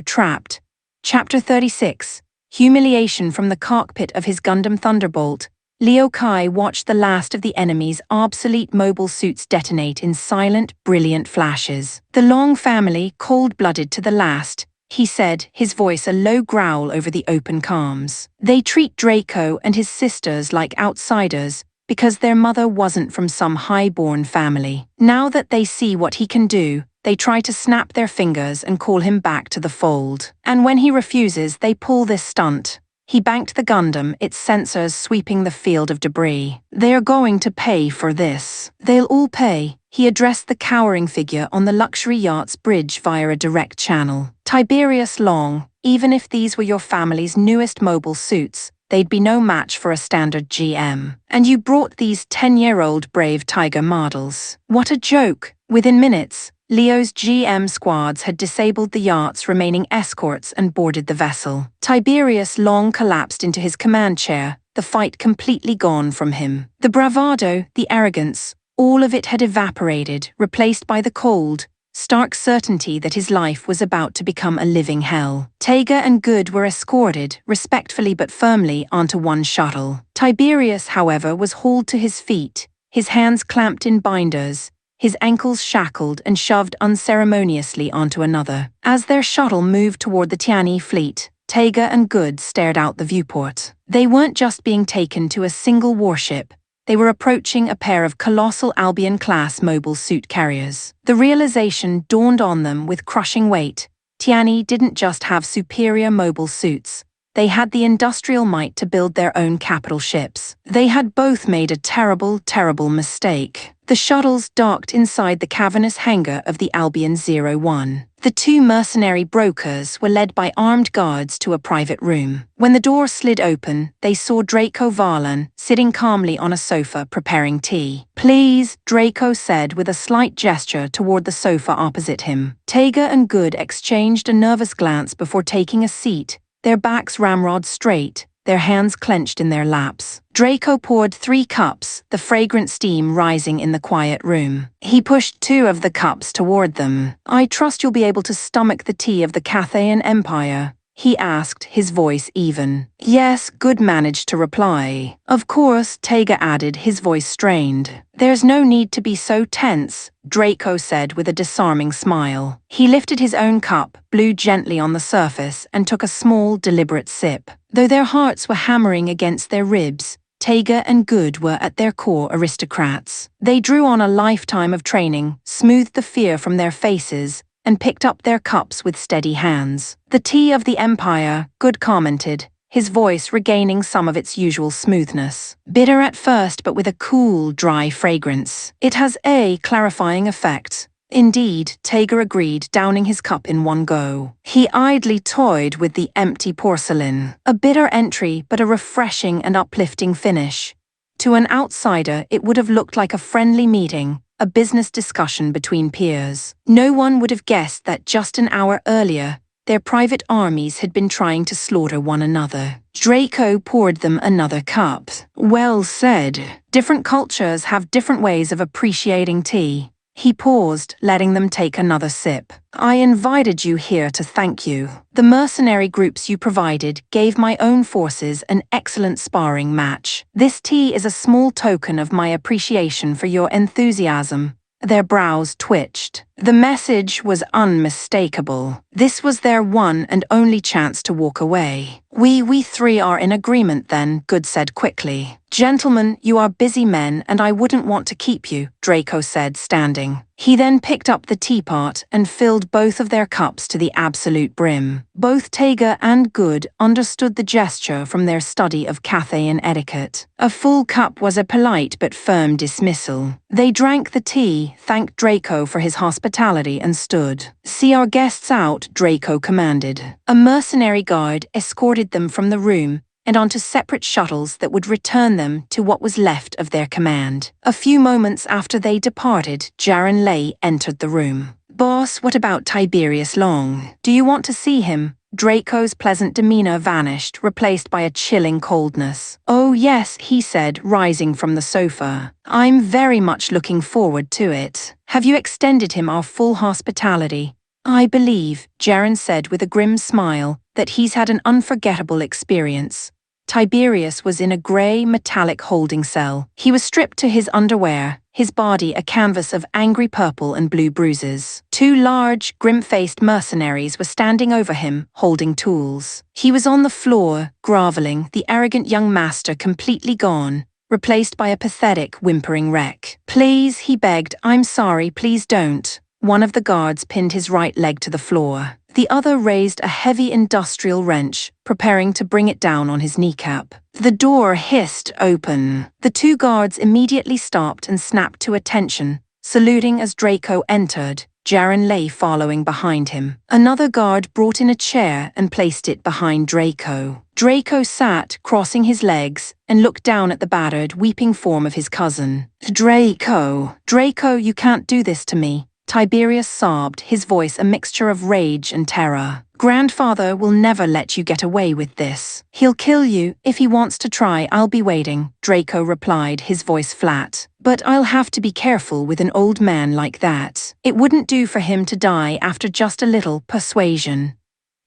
trapped." Chapter 36. Humiliation from the cockpit of his Gundam Thunderbolt, Leo Kai watched the last of the enemy's obsolete mobile suits detonate in silent, brilliant flashes. "The Long family, cold-blooded to the last," he said, his voice a low growl over the open comms. "They treat Draco and his sisters like outsiders because their mother wasn't from some high-born family. Now that they see what he can do, they try to snap their fingers and call him back to the fold. And when he refuses, they pull this stunt." He banked the Gundam, its sensors sweeping the field of debris. "They are going to pay for this. They'll all pay." He addressed the cowering figure on the luxury yacht's bridge via a direct channel. "Tiberius Long, even if these were your family's newest mobile suits, they'd be no match for a standard GM. And you brought these 10-year-old Brave Tiger models. What a joke!" Within minutes, Leo's GM squads had disabled the yacht's remaining escorts and boarded the vessel. Tiberius Long collapsed into his command chair, the fight completely gone from him. The bravado, the arrogance, all of it had evaporated, replaced by the cold, stark certainty that his life was about to become a living hell. Tega and Good were escorted, respectfully but firmly, onto one shuttle. Tiberius, however, was hauled to his feet, his hands clamped in binders, his ankles shackled and shoved unceremoniously onto another. As their shuttle moved toward the Tiani fleet, Tega and Good stared out the viewport. They weren't just being taken to a single warship, they were approaching a pair of colossal Albion-class mobile suit carriers. The realization dawned on them with crushing weight. Tiani didn't just have superior mobile suits, they had the industrial might to build their own capital ships. They had both made a terrible, terrible mistake. The shuttles docked inside the cavernous hangar of the Albion 01. The 2 mercenary brokers were led by armed guards to a private room. When the door slid open, they saw Draco Varlan sitting calmly on a sofa preparing tea. "Please," Draco said with a slight gesture toward the sofa opposite him. Tega and Good exchanged a nervous glance before taking a seat, their backs ramrod straight, their hands clenched in their laps. Draco poured 3 cups, the fragrant steam rising in the quiet room. He pushed 2 of the cups toward them. "I trust you'll be able to stomach the tea of the Cathayan Empire," he asked, his voice even. Yes, Good managed to reply. Of course, Taiga added, his voice strained. There's no need to be so tense, Draco said with a disarming smile. He lifted his own cup, blew gently on the surface, and took a small, deliberate sip. Though their hearts were hammering against their ribs, Taiga and Good were at their core aristocrats. They drew on a lifetime of training, smoothed the fear from their faces, and picked up their cups with steady hands. The tea of the Empire, Good commented, his voice regaining some of its usual smoothness. Bitter at first, but with a cool, dry fragrance. It has a clarifying effect. Indeed, Taiga agreed, downing his cup in one go. He idly toyed with the empty porcelain. A bitter entry, but a refreshing and uplifting finish. To an outsider, it would have looked like a friendly meeting, a business discussion between peers. No one would have guessed that just an hour earlier, their private armies had been trying to slaughter one another. Draco poured them another cup. Well said. Different cultures have different ways of appreciating tea. He paused, letting them take another sip. I invited you here to thank you. The mercenary groups you provided gave my own forces an excellent sparring match. This tea is a small token of my appreciation for your enthusiasm. Their brows twitched. The message was unmistakable. This was their one and only chance to walk away. We three are in agreement then, Good said quickly. Gentlemen, you are busy men and I wouldn't want to keep you, Draco said, standing. He then picked up the teapot and filled both of their cups to the absolute brim. Both Taiga and Good understood the gesture from their study of Cathayan etiquette. A full cup was a polite but firm dismissal. They drank the tea, thanked Draco for his hospitality and stood. See our guests out, Draco commanded. A mercenary guard escorted them from the room and onto separate shuttles that would return them to what was left of their command. A few moments after they departed, Jaren Lei entered the room. Boss, what about Tiberius Long? Do you want to see him? Draco's pleasant demeanor vanished, replaced by a chilling coldness. Oh yes, he said, rising from the sofa. I'm very much looking forward to it. Have you extended him our full hospitality? I believe, Jaren said with a grim smile, that he's had an unforgettable experience. Tiberius was in a grey, metallic holding cell. He was stripped to his underwear, his body a canvas of angry purple and blue bruises. Two large, grim-faced mercenaries were standing over him, holding tools. He was on the floor, groveling, the arrogant young master completely gone, replaced by a pathetic, whimpering wreck. Please, he begged, I'm sorry, please don't. One of the guards pinned his right leg to the floor. The other raised a heavy industrial wrench, preparing to bring it down on his kneecap. The door hissed open. The two guards immediately stopped and snapped to attention, saluting as Draco entered, Jaren Lei following behind him. Another guard brought in a chair and placed it behind Draco. Draco sat, crossing his legs, and looked down at the battered, weeping form of his cousin. Draco, you can't do this to me. Tiberius sobbed, his voice a mixture of rage and terror. Grandfather will never let you get away with this. He'll kill you. If he wants to try, I'll be waiting, Draco replied, his voice flat. But I'll have to be careful with an old man like that. It wouldn't do for him to die after just a little persuasion.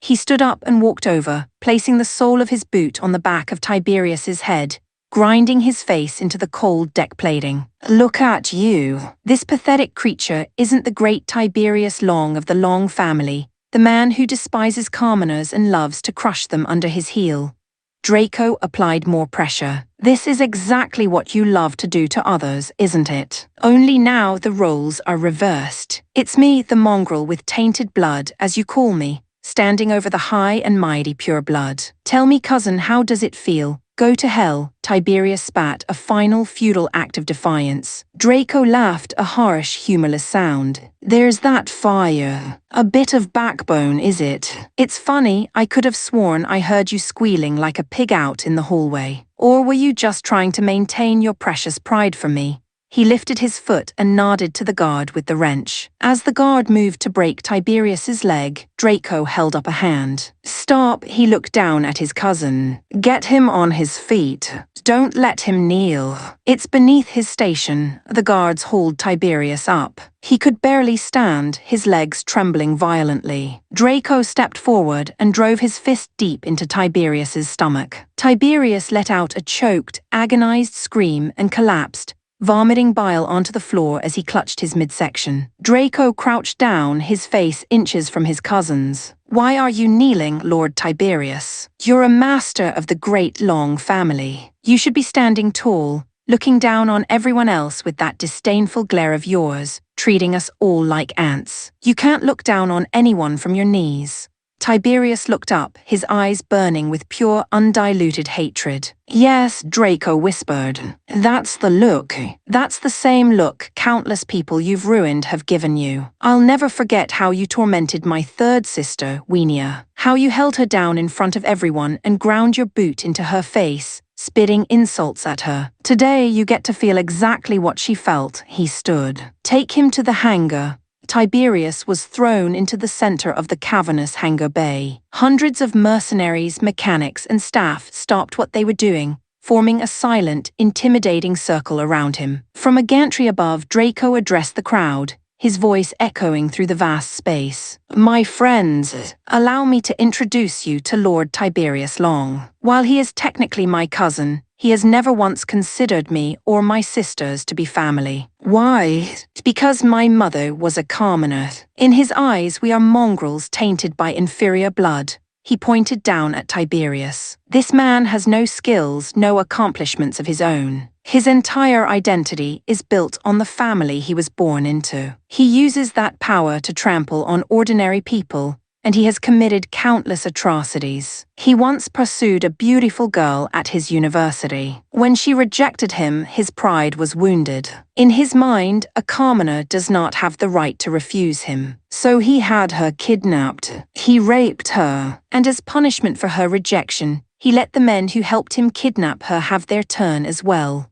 He stood up and walked over, placing the sole of his boot on the back of Tiberius's head, grinding his face into the cold deck plating. Look at you. This pathetic creature isn't the great Tiberius Long of the Long family, the man who despises commoners and loves to crush them under his heel. Draco applied more pressure. This is exactly what you love to do to others, isn't it? Only now the roles are reversed. It's me, the mongrel with tainted blood, as you call me, standing over the high and mighty pure blood. Tell me, cousin, how does it feel? Go to hell, Tiberius spat, a final futile act of defiance. Draco laughed, a harsh, humorless sound. There's that fire. A bit of backbone, is it? It's funny, I could have sworn I heard you squealing like a pig out in the hallway. Or were you just trying to maintain your precious pride for me? He lifted his foot and nodded to the guard with the wrench. As the guard moved to break Tiberius's leg, Draco held up a hand. "Stop," he looked down at his cousin. "Get him on his feet. Don't let him kneel. It's beneath his station." The guards hauled Tiberius up. He could barely stand, his legs trembling violently. Draco stepped forward and drove his fist deep into Tiberius's stomach. Tiberius let out a choked, agonized scream and collapsed, vomiting bile onto the floor as he clutched his midsection. Draco crouched down, his face inches from his cousin's. "Why are you kneeling, Lord Tiberius? You're a master of the great long family. You should be standing tall, looking down on everyone else with that disdainful glare of yours, treating us all like ants. You can't look down on anyone from your knees." Tiberius looked up, his eyes burning with pure, undiluted hatred. "Yes," Draco whispered. "That's the look. That's the same look countless people you've ruined have given you. I'll never forget how you tormented my third sister, Weenia. How you held her down in front of everyone and ground your boot into her face, spitting insults at her. Today you get to feel exactly what she felt." He stood. "Take him to the hangar." Tiberius was thrown into the center of the cavernous hangar bay. Hundreds of mercenaries, mechanics, and staff stopped what they were doing, forming a silent, intimidating circle around him. From a gantry above, Draco addressed the crowd, his voice echoing through the vast space. "My friends, allow me to introduce you to Lord Tiberius Long. While he is technically my cousin, he has never once considered me or my sisters to be family. Why? Because my mother was a commoner. In his eyes, we are mongrels tainted by inferior blood." He pointed down at Tiberius. "This man has no skills, no accomplishments of his own. His entire identity is built on the family he was born into. He uses that power to trample on ordinary people, and he has committed countless atrocities. He once pursued a beautiful girl at his university. When she rejected him, his pride was wounded. In his mind, a commoner does not have the right to refuse him. So he had her kidnapped. He raped her, and as punishment for her rejection, he let the men who helped him kidnap her have their turn as well."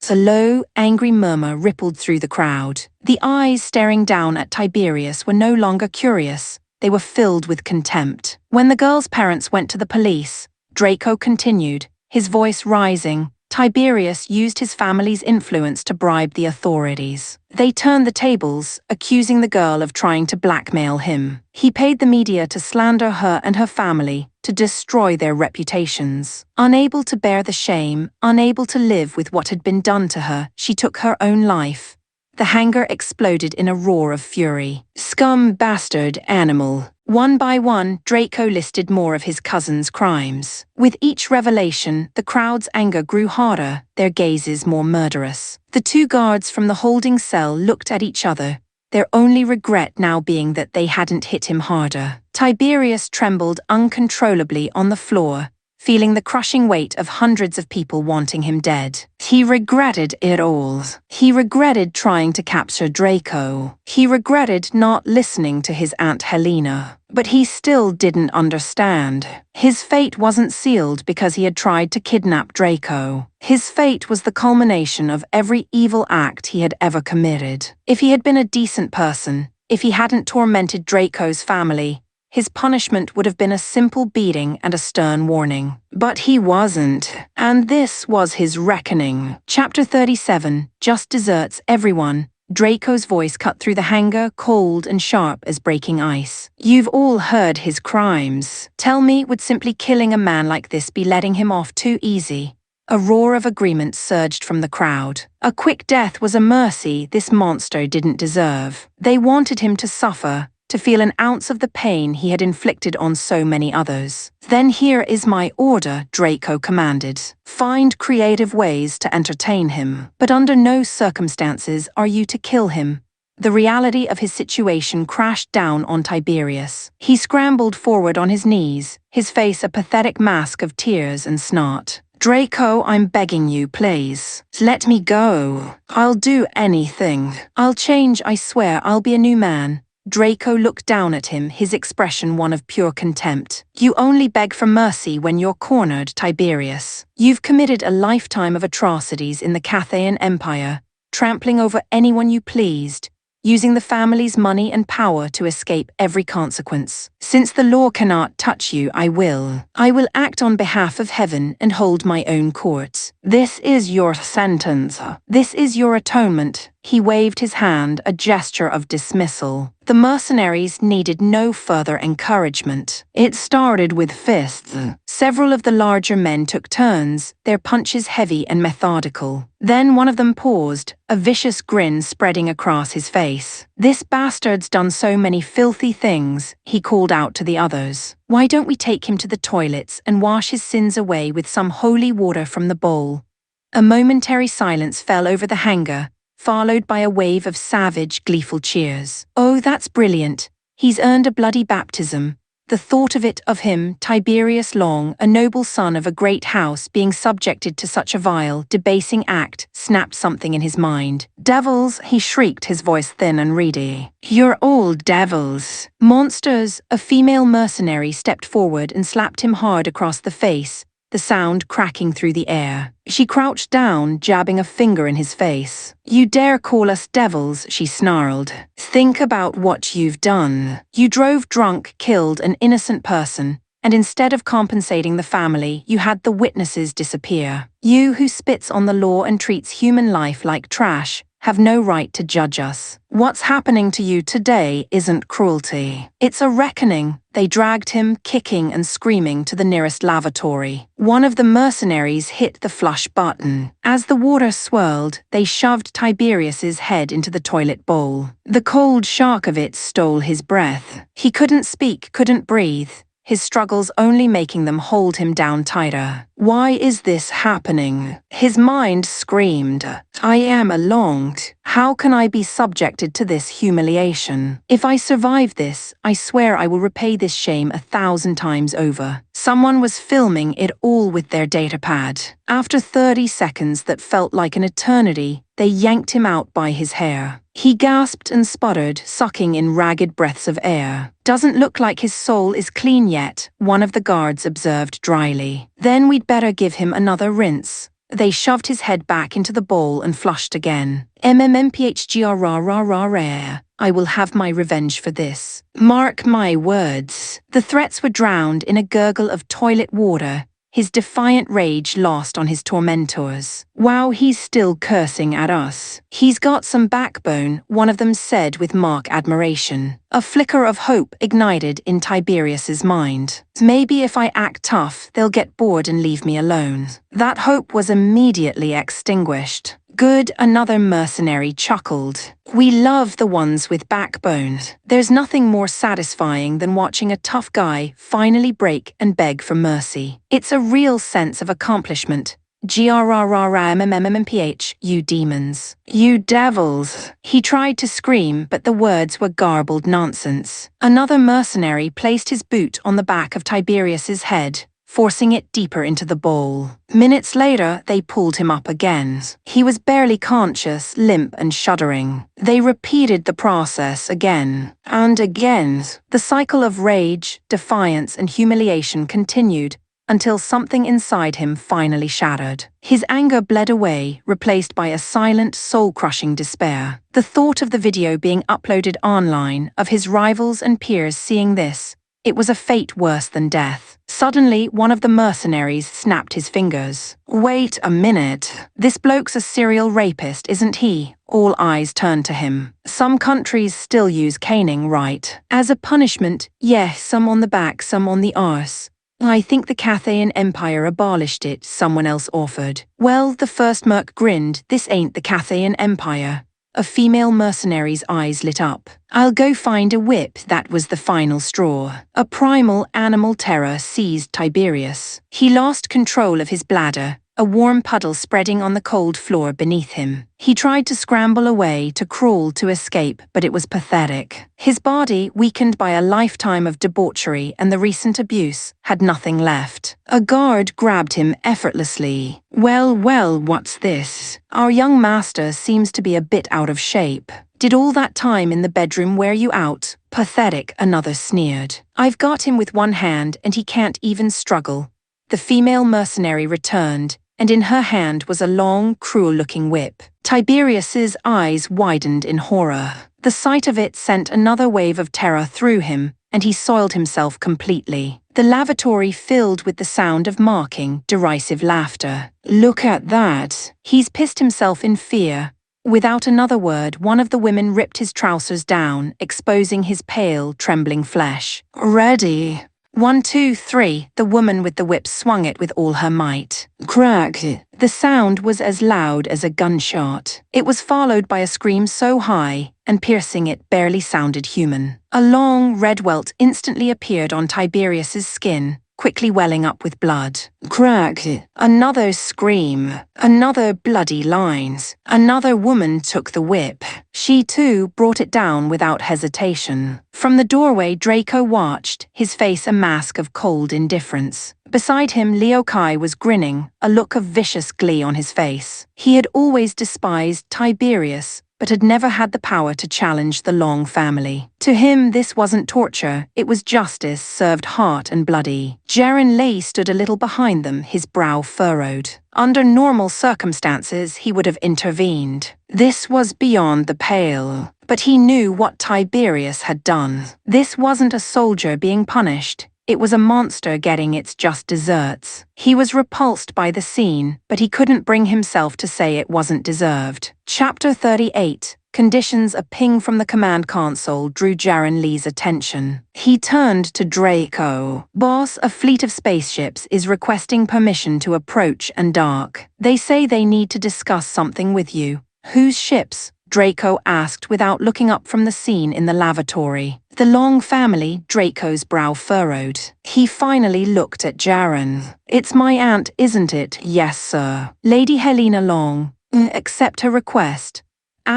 A low, angry murmur rippled through the crowd. The eyes staring down at Tiberius were no longer curious. They were filled with contempt. When the girl's parents went to the police, Draco continued, his voice rising. Tiberius used his family's influence to bribe the authorities. They turned the tables, accusing the girl of trying to blackmail him. He paid the media to slander her and her family, to destroy their reputations. Unable to bear the shame, unable to live with what had been done to her, she took her own life. The hangar exploded in a roar of fury. "Scum, bastard, animal." One by one, Draco listed more of his cousin's crimes. With each revelation, the crowd's anger grew harder, their gazes more murderous. The two guards from the holding cell looked at each other, their only regret now being that they hadn't hit him harder. Tiberius trembled uncontrollably on the floor, feeling the crushing weight of hundreds of people wanting him dead. He regretted it all. He regretted trying to capture Draco. He regretted not listening to his Aunt Helena. But he still didn't understand. His fate wasn't sealed because he had tried to kidnap Draco. His fate was the culmination of every evil act he had ever committed. If he had been a decent person, if he hadn't tormented Draco's family, his punishment would have been a simple beating and a stern warning. But he wasn't, and this was his reckoning. Chapter 37, Just Deserts Everyone. Draco's voice cut through the hangar, cold and sharp as breaking ice. "You've all heard his crimes. Tell me, would simply killing a man like this be letting him off too easy?" A roar of agreement surged from the crowd. A quick death was a mercy this monster didn't deserve. They wanted him to suffer, to feel an ounce of the pain he had inflicted on so many others. "Then here is my order," Draco commanded. "Find creative ways to entertain him, but under no circumstances are you to kill him." The reality of his situation crashed down on Tiberius. He scrambled forward on his knees, his face a pathetic mask of tears and snot. "Draco, I'm begging you, please. Let me go. I'll do anything. I'll change, I swear, I'll be a new man." Draco looked down at him, his expression one of pure contempt. "You only beg for mercy when you're cornered, Tiberius. You've committed a lifetime of atrocities in the Cathaean Empire, trampling over anyone you pleased, using the family's money and power to escape every consequence. Since the law cannot touch you, I will. I will act on behalf of heaven and hold my own court. This is your sentence. This is your atonement. He waved his hand, a gesture of dismissal. The mercenaries needed no further encouragement. It started with fists. Several of the larger men took turns, their punches heavy and methodical. Then one of them paused, a vicious grin spreading across his face. "This bastard's done so many filthy things," he called out to the others. "Why don't we take him to the toilets and wash his sins away with some holy water from the bowl?" A momentary silence fell over the hangar, followed by a wave of savage, gleeful cheers. "Oh, that's brilliant. He's earned a bloody baptism." The thought of him, Tiberius Long, a noble son of a great house, being subjected to such a vile, debasing act, snapped something in his mind. "Devils!" he shrieked, his voice thin and reedy. "You're all devils!" "Monsters!" A female mercenary stepped forward and slapped him hard across the face, the sound cracking through the air. She crouched down, jabbing a finger in his face. "You dare call us devils," she snarled. "Think about what you've done. You drove drunk, killed an innocent person, and instead of compensating the family, you had the witnesses disappear. You who spits on the law and treats human life like trash have no right to judge us. What's happening to you today isn't cruelty. It's a reckoning." They dragged him, kicking and screaming, to the nearest lavatory. One of the mercenaries hit the flush button. As the water swirled, they shoved Tiberius's head into the toilet bowl. The cold shock of it stole his breath. He couldn't speak, couldn't breathe, his struggles only making them hold him down tighter. "Why is this happening?" His mind screamed. "I am alonged. How can I be subjected to this humiliation? If I survive this, I swear I will repay this shame 1,000 times over." Someone was filming it all with their datapad. After 30 seconds that felt like an eternity, they yanked him out by his hair. He gasped and sputtered, sucking in ragged breaths of air. "Doesn't look like his soul is clean yet," one of the guards observed dryly. "Then we'd better give him another rinse." They shoved his head back into the bowl and flushed again. "MMMPHGRRRRR. I will have my revenge for this. Mark my words." The threats were drowned in a gurgle of toilet water, his defiant rage lost on his tormentors. "Wow, he's still cursing at us. He's got some backbone," one of them said with mock admiration. A flicker of hope ignited in Tiberius's mind. "Maybe if I act tough, they'll get bored and leave me alone." That hope was immediately extinguished. "Good," another mercenary chuckled. "We love the ones with backbone. There's nothing more satisfying than watching a tough guy finally break and beg for mercy. It's a real sense of accomplishment. GRRRMMMPH, you demons. You devils." He tried to scream, but the words were garbled nonsense. Another mercenary placed his boot on the back of Tiberius's head, forcing it deeper into the bowl. Minutes later, they pulled him up again. He was barely conscious, limp and shuddering. They repeated the process again and again. The cycle of rage, defiance and humiliation continued until something inside him finally shattered. His anger bled away, replaced by a silent, soul-crushing despair. The thought of the video being uploaded online, of his rivals and peers seeing this, it was a fate worse than death. Suddenly, one of the mercenaries snapped his fingers. "Wait a minute. This bloke's a serial rapist, isn't he?" All eyes turned to him. "Some countries still use caning, right? As a punishment, yes, some on the back, some on the arse. I think the Cathayan Empire abolished it," someone else offered. "Well," the first merc grinned, "this ain't the Cathayan Empire." A female mercenary's eyes lit up. "I'll go find a whip." That was the final straw. A primal animal terror seized Tiberius. He lost control of his bladder, a warm puddle spreading on the cold floor beneath him. He tried to scramble away, to crawl, to escape, but it was pathetic. His body, weakened by a lifetime of debauchery and the recent abuse, had nothing left. A guard grabbed him effortlessly. Well, what's this? Our young master seems to be a bit out of shape. Did all that time in the bedroom wear you out?" "Pathetic," another sneered. "I've got him with one hand and he can't even struggle." The female mercenary returned, and in her hand was a long, cruel-looking whip. Tiberius's eyes widened in horror. The sight of it sent another wave of terror through him, and he soiled himself completely. The lavatory filled with the sound of mocking, derisive laughter. "Look at that!" He's pissed himself in fear. Without another word, one of the women ripped his trousers down, exposing his pale, trembling flesh. "Ready? 1, 2, 3, the woman with the whip swung it with all her might. Crack! The sound was as loud as a gunshot. It was followed by a scream so high and piercing it barely sounded human. A long red welt instantly appeared on Tiberius's skin, quickly welling up with blood. Crack! Another scream. Another bloody lines. Another woman took the whip. She too brought it down without hesitation. From the doorway Draco watched, his face a mask of cold indifference. Beside him Leo Kai was grinning, a look of vicious glee on his face. He had always despised Tiberius, but had never had the power to challenge the Long family. To him this wasn't torture, it was justice served hot and bloody. Jaren Lei stood a little behind them, his brow furrowed. Under normal circumstances he would have intervened. This was beyond the pale. But he knew what Tiberius had done. This wasn't a soldier being punished. It was a monster getting its just desserts. He was repulsed by the scene, but he couldn't bring himself to say it wasn't deserved. Chapter 38. Conditions. A ping from the command console drew Jaren Lei's attention. He turned to Draco. "Boss, a fleet of spaceships is requesting permission to approach and dock. They say they need to discuss something with you." "Whose ships?" Draco asked without looking up from the scene in the lavatory. "The Long family." Draco's brow furrowed. He finally looked at Jaren. "It's my aunt, isn't it?" "Yes, sir. Lady Helena Long." "Accept her request." ****.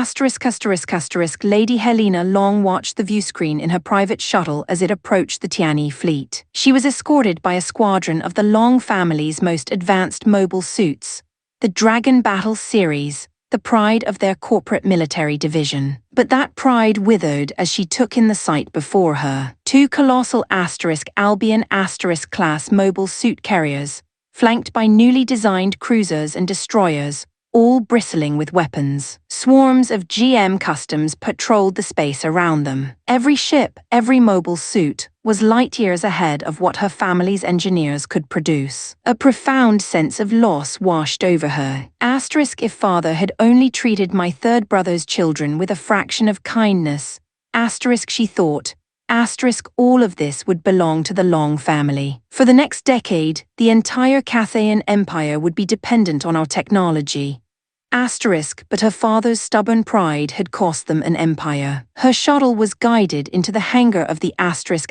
Lady Helena Long watched the viewscreen in her private shuttle as it approached the Tianyi fleet. She was escorted by a squadron of the Long family's most advanced mobile suits, the Dragon Battle Series, the pride of their corporate military division. But that pride withered as she took in the sight before her. Two colossal Albion class mobile suit carriers, flanked by newly designed cruisers and destroyers, all bristling with weapons. Swarms of GM Customs patrolled the space around them. Every ship, every mobile suit, was light years ahead of what her family's engineers could produce. A profound sense of loss washed over her. If father had only treated my third brother's children with a fraction of kindness. She thought. All of this would belong to the Long family. For the next decade, the entire Cathayan Empire would be dependent on our technology. But her father's stubborn pride had cost them an empire. Her shuttle was guided into the hangar of the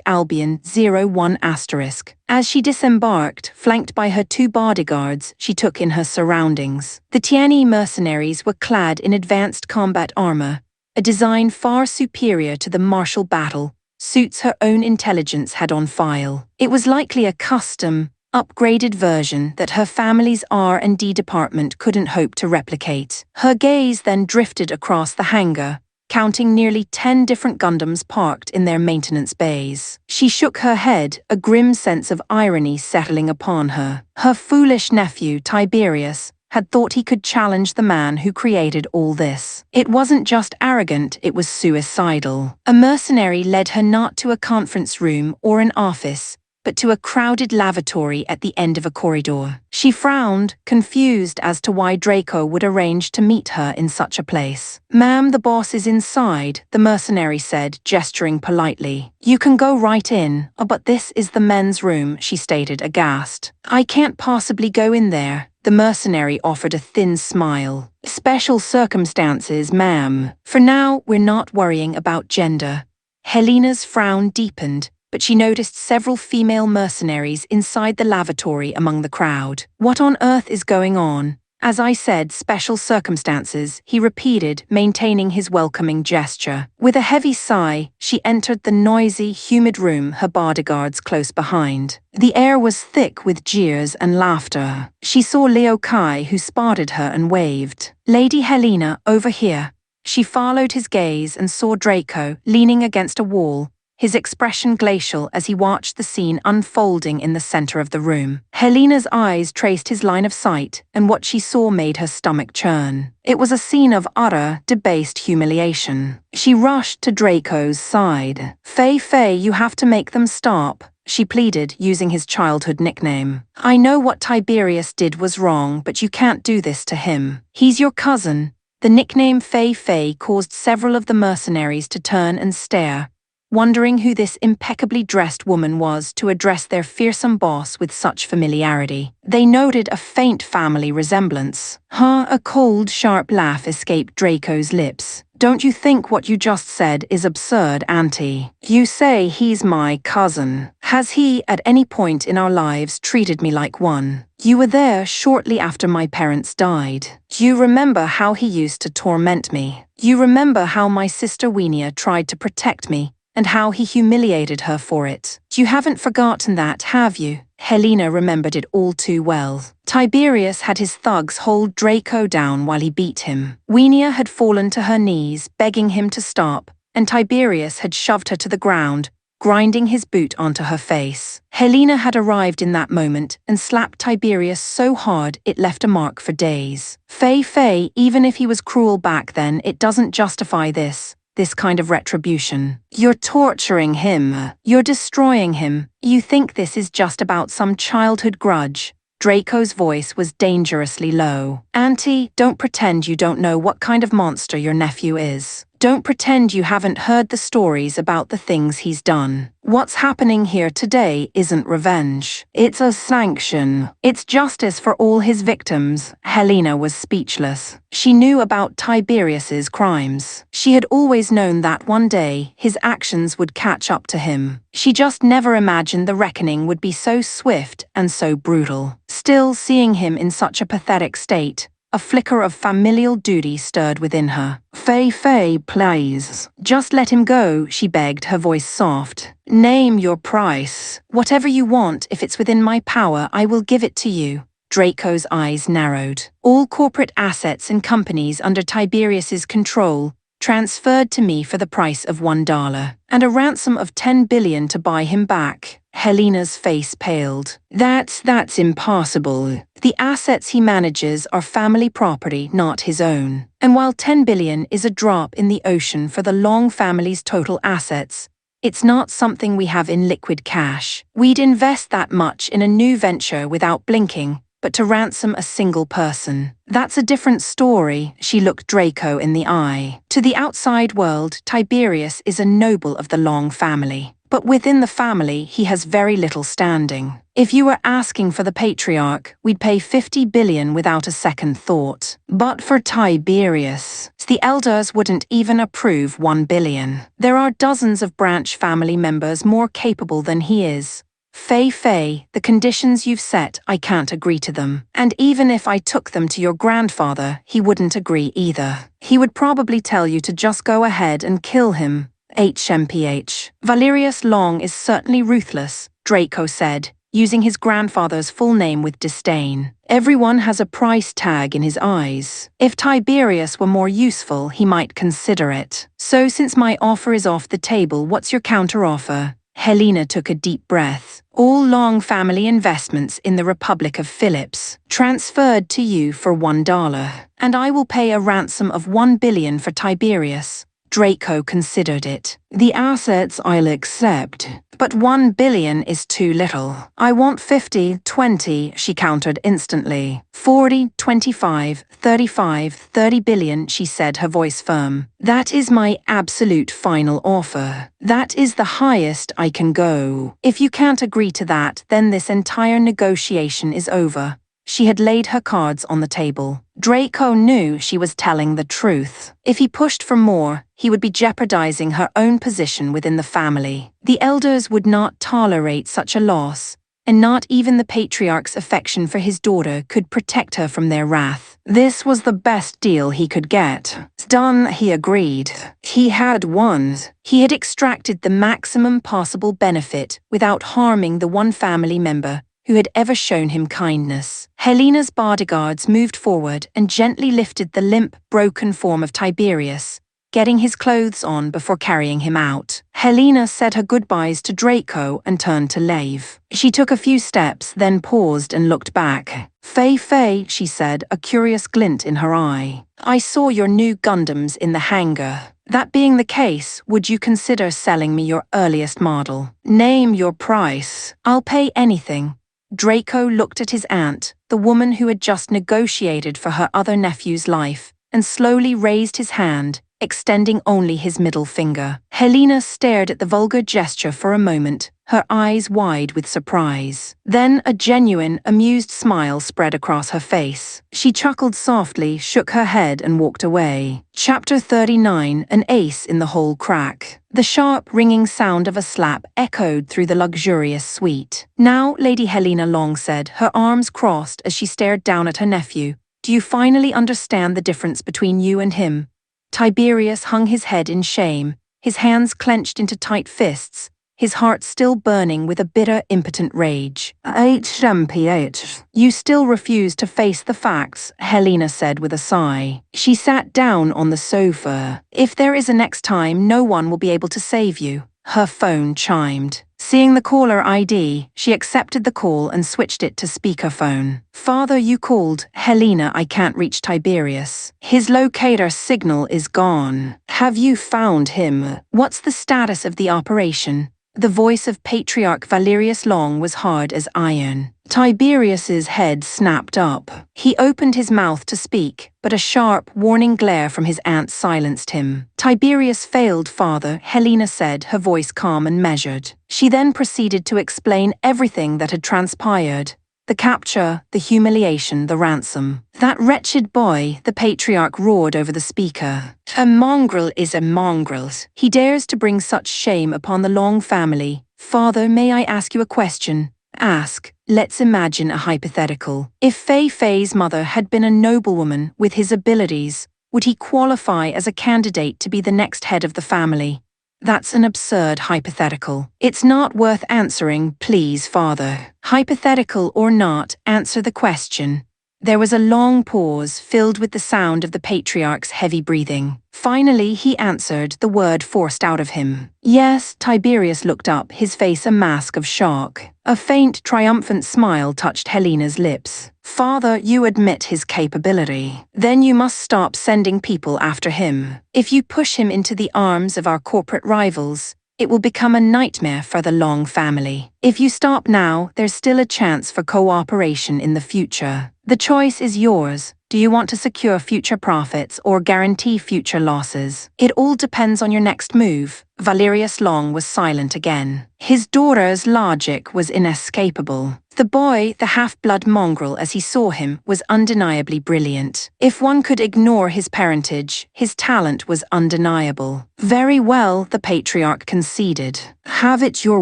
Albion 01 *. As she disembarked, flanked by her two bodyguards, she took in her surroundings. The Tianyi mercenaries were clad in advanced combat armor, a design far superior to the martial battle suits her own intelligence had on file. It was likely a custom, upgraded version that her family's R&D department couldn't hope to replicate. Her gaze then drifted across the hangar, counting nearly 10 different Gundams parked in their maintenance bays. She shook her head, a grim sense of irony settling upon her. Her foolish nephew, Tiberius, had thought he could challenge the man who created all this. It wasn't just arrogant, it was suicidal. A mercenary led her not to a conference room or an office, but to a crowded lavatory at the end of a corridor. She frowned, confused as to why Draco would arrange to meet her in such a place. "Ma'am, the boss is inside," the mercenary said, gesturing politely. "You can go right in." "Oh, but this is the men's room," she stated, aghast. "I can't possibly go in there." The mercenary offered a thin smile. "Special circumstances, ma'am. For now, we're not worrying about gender." Helena's frown deepened, but she noticed several female mercenaries inside the lavatory among the crowd. "What on earth is going on?" "As I said, special circumstances," he repeated, maintaining his welcoming gesture. With a heavy sigh, she entered the noisy, humid room, her bodyguards close behind. The air was thick with jeers and laughter. She saw Leo Kai, who spotted her and waved. "Lady Helena, over here." She followed his gaze and saw Draco, leaning against a wall, his expression glacial as he watched the scene unfolding in the center of the room. Helena's eyes traced his line of sight, and what she saw made her stomach churn. It was a scene of utter, debased humiliation. She rushed to Draco's side. "Fei, you have to make them stop," she pleaded, using his childhood nickname. "I know what Tiberius did was wrong, but you can't do this to him. He's your cousin." The nickname Fei caused several of the mercenaries to turn and stare, wondering who this impeccably dressed woman was to address their fearsome boss with such familiarity. They noted a faint family resemblance. A cold, sharp laugh escaped Draco's lips. "Don't you think what you just said is absurd, Auntie? You say he's my cousin. Has he, at any point in our lives, treated me like one? You were there shortly after my parents died. You remember how he used to torment me. You remember how my sister Weenia tried to protect me, and how he humiliated her for it. You haven't forgotten that, have you?" Helena remembered it all too well. Tiberius had his thugs hold Draco down while he beat him. Weenia had fallen to her knees, begging him to stop, and Tiberius had shoved her to the ground, grinding his boot onto her face. Helena had arrived in that moment and slapped Tiberius so hard it left a mark for days. Fei, even if he was cruel back then, it doesn't justify this kind of retribution. You're torturing him. You're destroying him. You think this is just about some childhood grudge. Draco's voice was dangerously low. "Auntie, don't pretend you don't know what kind of monster your nephew is. Don't pretend you haven't heard the stories about the things he's done. What's happening here today isn't revenge. It's a sanction. It's justice for all his victims." Helena was speechless. She knew about Tiberius's crimes. She had always known that one day his actions would catch up to him. She just never imagined the reckoning would be so swift and so brutal. Still, seeing him in such a pathetic state, a flicker of familial duty stirred within her. "Fei, please. Just let him go," she begged, her voice soft. "Name your price. Whatever you want, if it's within my power, I will give it to you." Draco's eyes narrowed. "All corporate assets and companies under Tiberius's control transferred to me for the price of $1, and a ransom of 10 billion to buy him back." Helena's face paled. That's impossible. The assets he manages are family property, not his own. And while 10 billion is a drop in the ocean for the Long family's total assets, it's not something we have in liquid cash. We'd invest that much in a new venture without blinking, but to ransom a single person, that's a different story. She looked Draco in the eye. To the outside world, Tiberius is a noble of the Long family. But within the family, he has very little standing. If you were asking for the patriarch, we'd pay 50 billion without a second thought. But for Tiberius, the elders wouldn't even approve 1 billion. There are dozens of branch family members more capable than he is. Fei, the conditions you've set, I can't agree to them. And even if I took them to your grandfather, he wouldn't agree either. He would probably tell you to just go ahead and kill him. HMPH. Valerius Long is certainly ruthless, Draco said, using his grandfather's full name with disdain. Everyone has a price tag in his eyes. If Tiberius were more useful, he might consider it. So since my offer is off the table, what's your counteroffer? Helena took a deep breath. All Long family investments in the Republic of Philips, transferred to you for $1. And I will pay a ransom of 1 billion for Tiberius. Draco considered it. The assets I'll accept, but 1 billion is too little. I want 50, 20, she countered instantly. 40, 25, 35, 30 billion, she said, her voice firm. That is my absolute final offer. That is the highest I can go. If you can't agree to that, then this entire negotiation is over. She had laid her cards on the table. Draco knew she was telling the truth. If he pushed for more, he would be jeopardizing her own position within the family. The elders would not tolerate such a loss, and not even the patriarch's affection for his daughter could protect her from their wrath. This was the best deal he could get. Done, he agreed. He had won. He had extracted the maximum possible benefit without harming the one family member who had ever shown him kindness. Helena's bodyguards moved forward and gently lifted the limp, broken form of Tiberius, getting his clothes on before carrying him out. Helena said her goodbyes to Draco and turned to leave. She took a few steps, then paused and looked back. Faye, she said, a curious glint in her eye. I saw your new Gundams in the hangar. That being the case, would you consider selling me your earliest model? Name your price. I'll pay anything. Draco looked at his aunt, the woman who had just negotiated for her other nephew's life, and slowly raised his hand, extending only his middle finger. Helena stared at the vulgar gesture for a moment, her eyes wide with surprise. Then a genuine, amused smile spread across her face. She chuckled softly, shook her head and walked away. Chapter 39, An Ace in the Whole Crack. The sharp, ringing sound of a slap echoed through the luxurious suite. Now, Lady Helena Long said, her arms crossed as she stared down at her nephew. Do you finally understand the difference between you and him? Tiberius hung his head in shame, his hands clenched into tight fists, his heart still burning with a bitter, impotent rage. You still refuse to face the facts, Helena said with a sigh. She sat down on the sofa. If there is a next time, no one will be able to save you. Her phone chimed. Seeing the caller ID, she accepted the call and switched it to speakerphone. Father, you called. Helena, I can't reach Tiberius. His locator signal is gone. Have you found him? What's the status of the operation? The voice of Patriarch Valerius Long was hard as iron. Tiberius's head snapped up. He opened his mouth to speak, but a sharp, warning glare from his aunt silenced him. Tiberius failed, father, Helena said, her voice calm and measured. She then proceeded to explain everything that had transpired. The capture, the humiliation, the ransom. That wretched boy, the patriarch roared over the speaker. A mongrel is a mongrel. He dares to bring such shame upon the Long family. Father, may I ask you a question? Ask. Let's imagine a hypothetical. If Fei's mother had been a noblewoman with his abilities, would he qualify as a candidate to be the next head of the family? That's an absurd hypothetical. It's not worth answering, please, father. Hypothetical or not, answer the question. There was a long pause, filled with the sound of the patriarch's heavy breathing. Finally, he answered, the word forced out of him. Yes, Tiberius looked up, his face a mask of shock. A faint, triumphant smile touched Helena's lips. Father, you admit his capability. Then you must stop sending people after him. If you push him into the arms of our corporate rivals, it will become a nightmare for the Long family. If you stop now, there's still a chance for cooperation in the future. The choice is yours. Do you want to secure future profits or guarantee future losses? It all depends on your next move. Valerius Long was silent again. His daughter's logic was inescapable. The boy, the half-blood mongrel as he saw him, was undeniably brilliant. If one could ignore his parentage, his talent was undeniable. Very well, the patriarch conceded. Have it your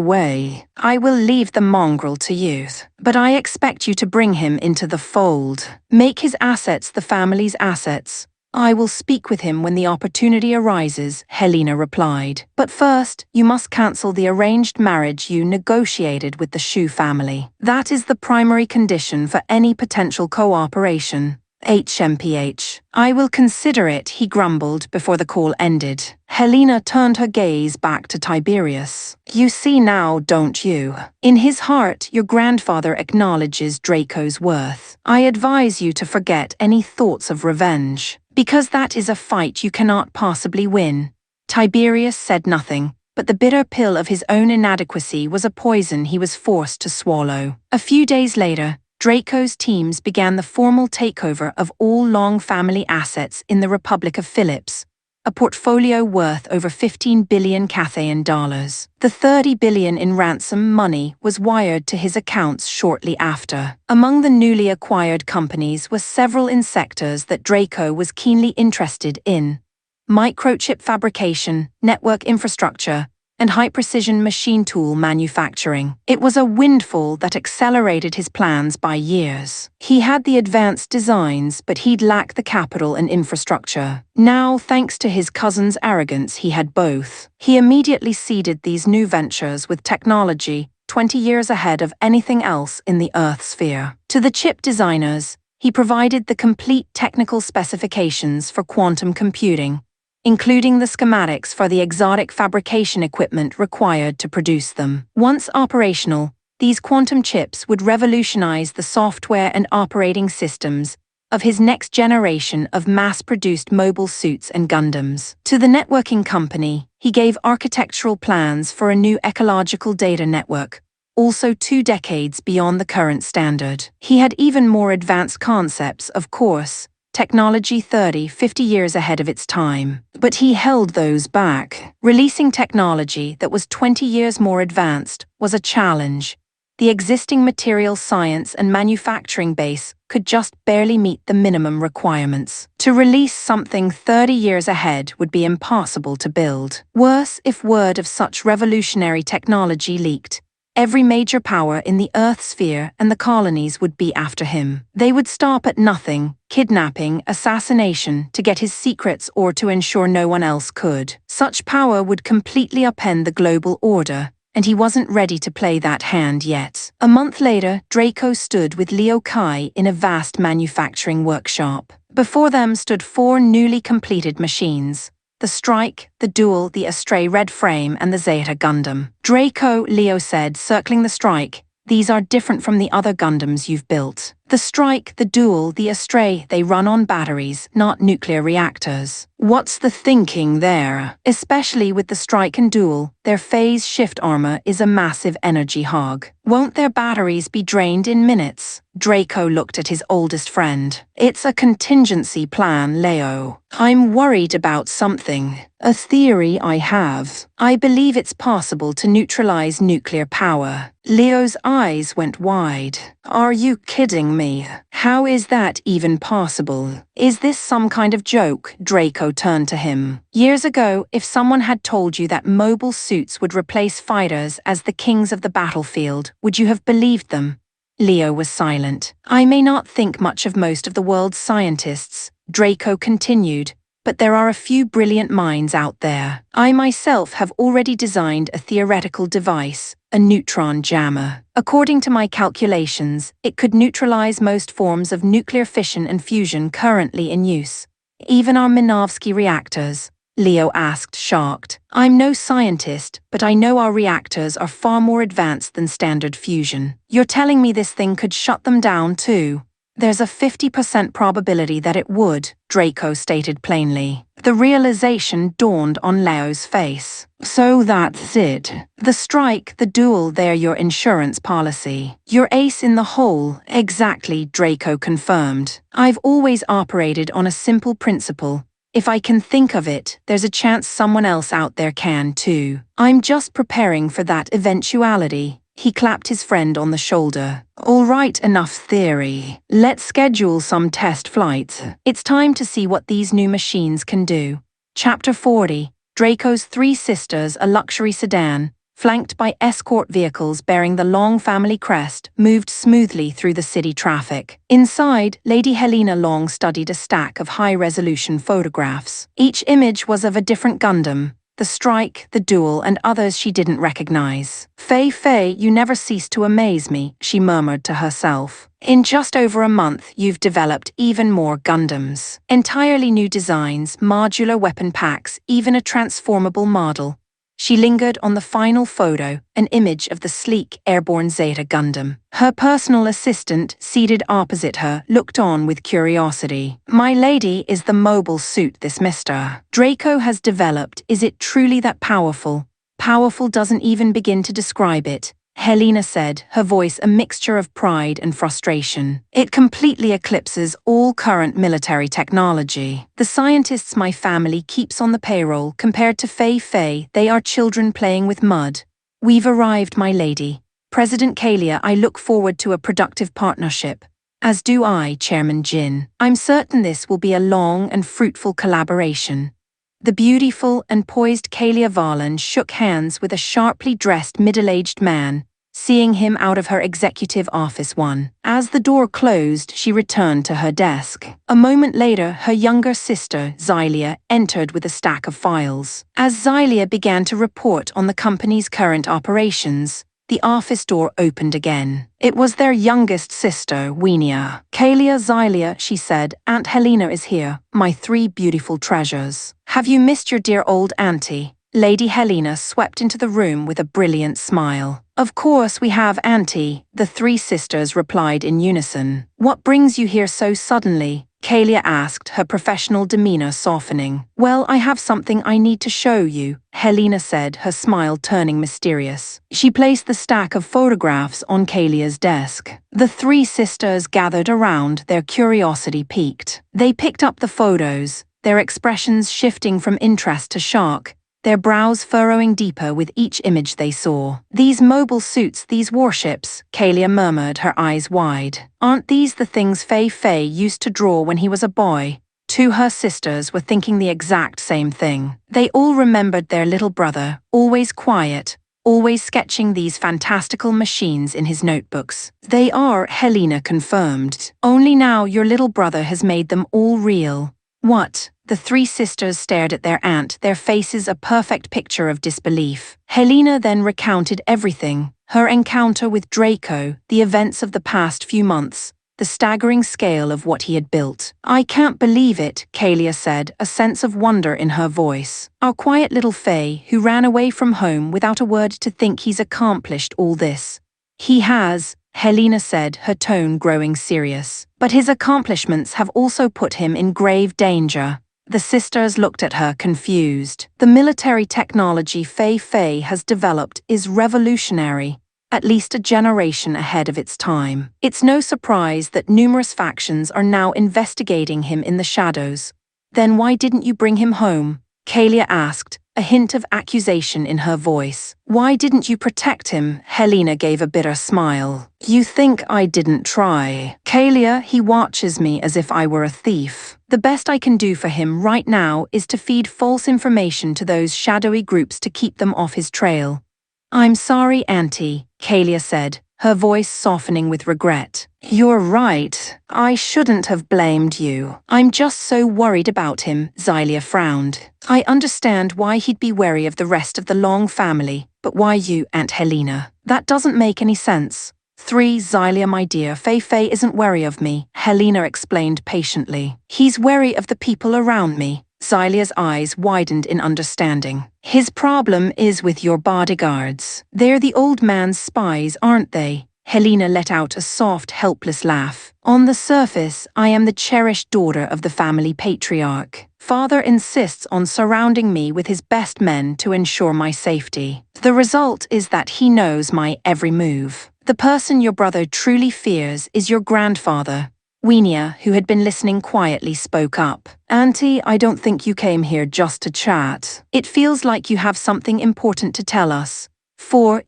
way. I will leave the mongrel to you, but I expect you to bring him into the fold. Make his assets the family's assets. I will speak with him when the opportunity arises, Helena replied. But first, you must cancel the arranged marriage you negotiated with the Shu family. That is the primary condition for any potential cooperation. HMPH. I will consider it, he grumbled before the call ended. Helena turned her gaze back to Tiberius. You see now, don't you? In his heart, your grandfather acknowledges Draco's worth. I advise you to forget any thoughts of revenge, because that is a fight you cannot possibly win. Tiberius said nothing, but the bitter pill of his own inadequacy was a poison he was forced to swallow. A few days later, Draco's teams began the formal takeover of all Long family assets in the Republic of Philips, a portfolio worth over 15 billion Cathayan dollars. The 30 billion in ransom money was wired to his accounts shortly after. Among the newly acquired companies were several in sectors that Draco was keenly interested in: microchip fabrication, network infrastructure, and high-precision machine tool manufacturing. It was a windfall that accelerated his plans by years. He had the advanced designs, but he'd lacked the capital and infrastructure. Now, thanks to his cousin's arrogance, he had both. He immediately seeded these new ventures with technology 20 years ahead of anything else in the Earth sphere. To the chip designers, he provided the complete technical specifications for quantum computing, including the schematics for the exotic fabrication equipment required to produce them. Once operational, these quantum chips would revolutionize the software and operating systems of his next generation of mass-produced mobile suits and Gundams. To the networking company, he gave architectural plans for a new ecological data network, also 2 decades beyond the current standard. He had even more advanced concepts, of course, technology 30-50 years ahead of its time. But he held those back. Releasing technology that was 20 years more advanced was a challenge. The existing material science and manufacturing base could just barely meet the minimum requirements. To release something 30 years ahead would be impossible to build. Worse, if word of such revolutionary technology leaked, every major power in the Earth sphere and the colonies would be after him. They would stop at nothing, kidnapping, assassination, to get his secrets or to ensure no one else could. Such power would completely upend the global order, and he wasn't ready to play that hand yet. A month later, Draco stood with Leo Kai in a vast manufacturing workshop. Before them stood 4 newly completed machines: the Strike, the Duel, the Astray Red Frame, and the Zeta Gundam. Draco, Leo said, circling the Strike, "These are different from the other Gundams you've built. The Strike, the Duel, the Astray, they run on batteries, not nuclear reactors." What's the thinking there? Especially with the Strike and Duel, their phase shift armor is a massive energy hog. Won't their batteries be drained in minutes? Draco looked at his oldest friend. "It's a contingency plan, Leo. I'm worried about something. A theory I have. I believe it's possible to neutralize nuclear power." Leo's eyes went wide. "Are you kidding me? How is that even possible? Is this some kind of joke?" Draco turned to him. "Years ago, if someone had told you that mobile suits would replace fighters as the kings of the battlefield, would you have believed them?" Leo was silent. "I may not think much of most of the world's scientists," Draco continued, "but there are a few brilliant minds out there. I myself have already designed a theoretical device, a neutron jammer. According to my calculations, it could neutralize most forms of nuclear fission and fusion currently in use. Even our Minovsky reactors." Leo asked, shocked. "I'm no scientist, but I know our reactors are far more advanced than standard fusion. You're telling me this thing could shut them down too?" "There's a 50% probability that it would," Draco stated plainly. The realization dawned on Leo's face. "So that's it. The Strike, the Duel, they're your insurance policy. Your ace in the hole." "Exactly," Draco confirmed. "I've always operated on a simple principle. If I can think of it, there's a chance someone else out there can too. I'm just preparing for that eventuality." He clapped his friend on the shoulder. "All right, enough theory. Let's schedule some test flights. It's time to see what these new machines can do." Chapter 40. Draco's 3 Sisters, a luxury sedan, flanked by escort vehicles bearing the Long family crest, moved smoothly through the city traffic. Inside, Lady Helena Long studied a stack of high-resolution photographs. Each image was of a different Gundam: the Strike, the Duel, and others she didn't recognize. Fei, you never cease to amaze me," she murmured to herself. "In just over a month, you've developed even more Gundams. Entirely new designs, modular weapon packs, even a transformable model." She lingered on the final photo, an image of the sleek, airborne Zeta Gundam. Her personal assistant, seated opposite her, looked on with curiosity. "My lady, is the mobile suit this Mr. Draco has developed, is it truly that powerful?" "Powerful doesn't even begin to describe it," Helena said, her voice a mixture of pride and frustration. "It completely eclipses all current military technology. The scientists my family keeps on the payroll, compared to Fei, they are children playing with mud." "We've arrived, my lady. President Kalia, I look forward to a productive partnership." "As do I, Chairman Jin. I'm certain this will be a long and fruitful collaboration." The beautiful and poised Kalia Varlan shook hands with a sharply dressed middle-aged man, seeing him out of her executive office one. As the door closed, she returned to her desk. A moment later, her younger sister, Xylia, entered with a stack of files. As Xylia began to report on the company's current operations, the office door opened again. It was their youngest sister, Wienia. "Kalia, Xylia," she said, "Aunt Helena is here, my 3 beautiful treasures. Have you missed your dear old auntie?" Lady Helena swept into the room with a brilliant smile. "Of course we have, Auntie," the 3 sisters replied in unison. "What brings you here so suddenly?" Kalia asked, her professional demeanor softening. "Well, I have something I need to show you," Helena said, her smile turning mysterious. She placed the stack of photographs on Kalia's desk. The 3 sisters gathered around, their curiosity piqued. They picked up the photos, their expressions shifting from interest to shock, their brows furrowing deeper with each image they saw. "These mobile suits, these warships," Kalia murmured, her eyes wide. "Aren't these the things Fei used to draw when he was a boy?" 2 her sisters were thinking the exact same thing. They all remembered their little brother, always quiet, always sketching these fantastical machines in his notebooks. "They are," Helena confirmed. "Only now your little brother has made them all real." "What?" The 3 sisters stared at their aunt, their faces a perfect picture of disbelief. Helena then recounted everything, her encounter with Draco, the events of the past few months, the staggering scale of what he had built. "I can't believe it," Kalia said, a sense of wonder in her voice. "Our quiet little Fae, who ran away from home without a word, to think he's accomplished all this." "He has," Helena said, her tone growing serious. "But his accomplishments have also put him in grave danger." The sisters looked at her, confused. "The military technology Fei has developed is revolutionary, at least a generation ahead of its time. It's no surprise that numerous factions are now investigating him in the shadows." "Then why didn't you bring him home?" Kalia asked, a hint of accusation in her voice. "Why didn't you protect him?" Helena gave a bitter smile. "You think I didn't try. Kalia, he watches me as if I were a thief. The best I can do for him right now is to feed false information to those shadowy groups to keep them off his trail." "I'm sorry, Auntie," Kalia said, her voice softening with regret. "You're right. I shouldn't have blamed you. I'm just so worried about him," Xylia frowned. "I understand why he'd be wary of the rest of the Long family, but why you, Aunt Helena? That doesn't make any sense." 3 Xylia, my dear, Fei isn't wary of me," Helena explained patiently. "He's wary of the people around me." Xylia's eyes widened in understanding. "His problem is with your bodyguards. They're the old man's spies, aren't they?" Helena let out a soft, helpless laugh. "On the surface, I am the cherished daughter of the family patriarch. Father insists on surrounding me with his best men to ensure my safety. The result is that he knows my every move. The person your brother truly fears is your grandfather." Wienia, who had been listening quietly, spoke up. "Auntie, I don't think you came here just to chat. It feels like you have something important to tell us."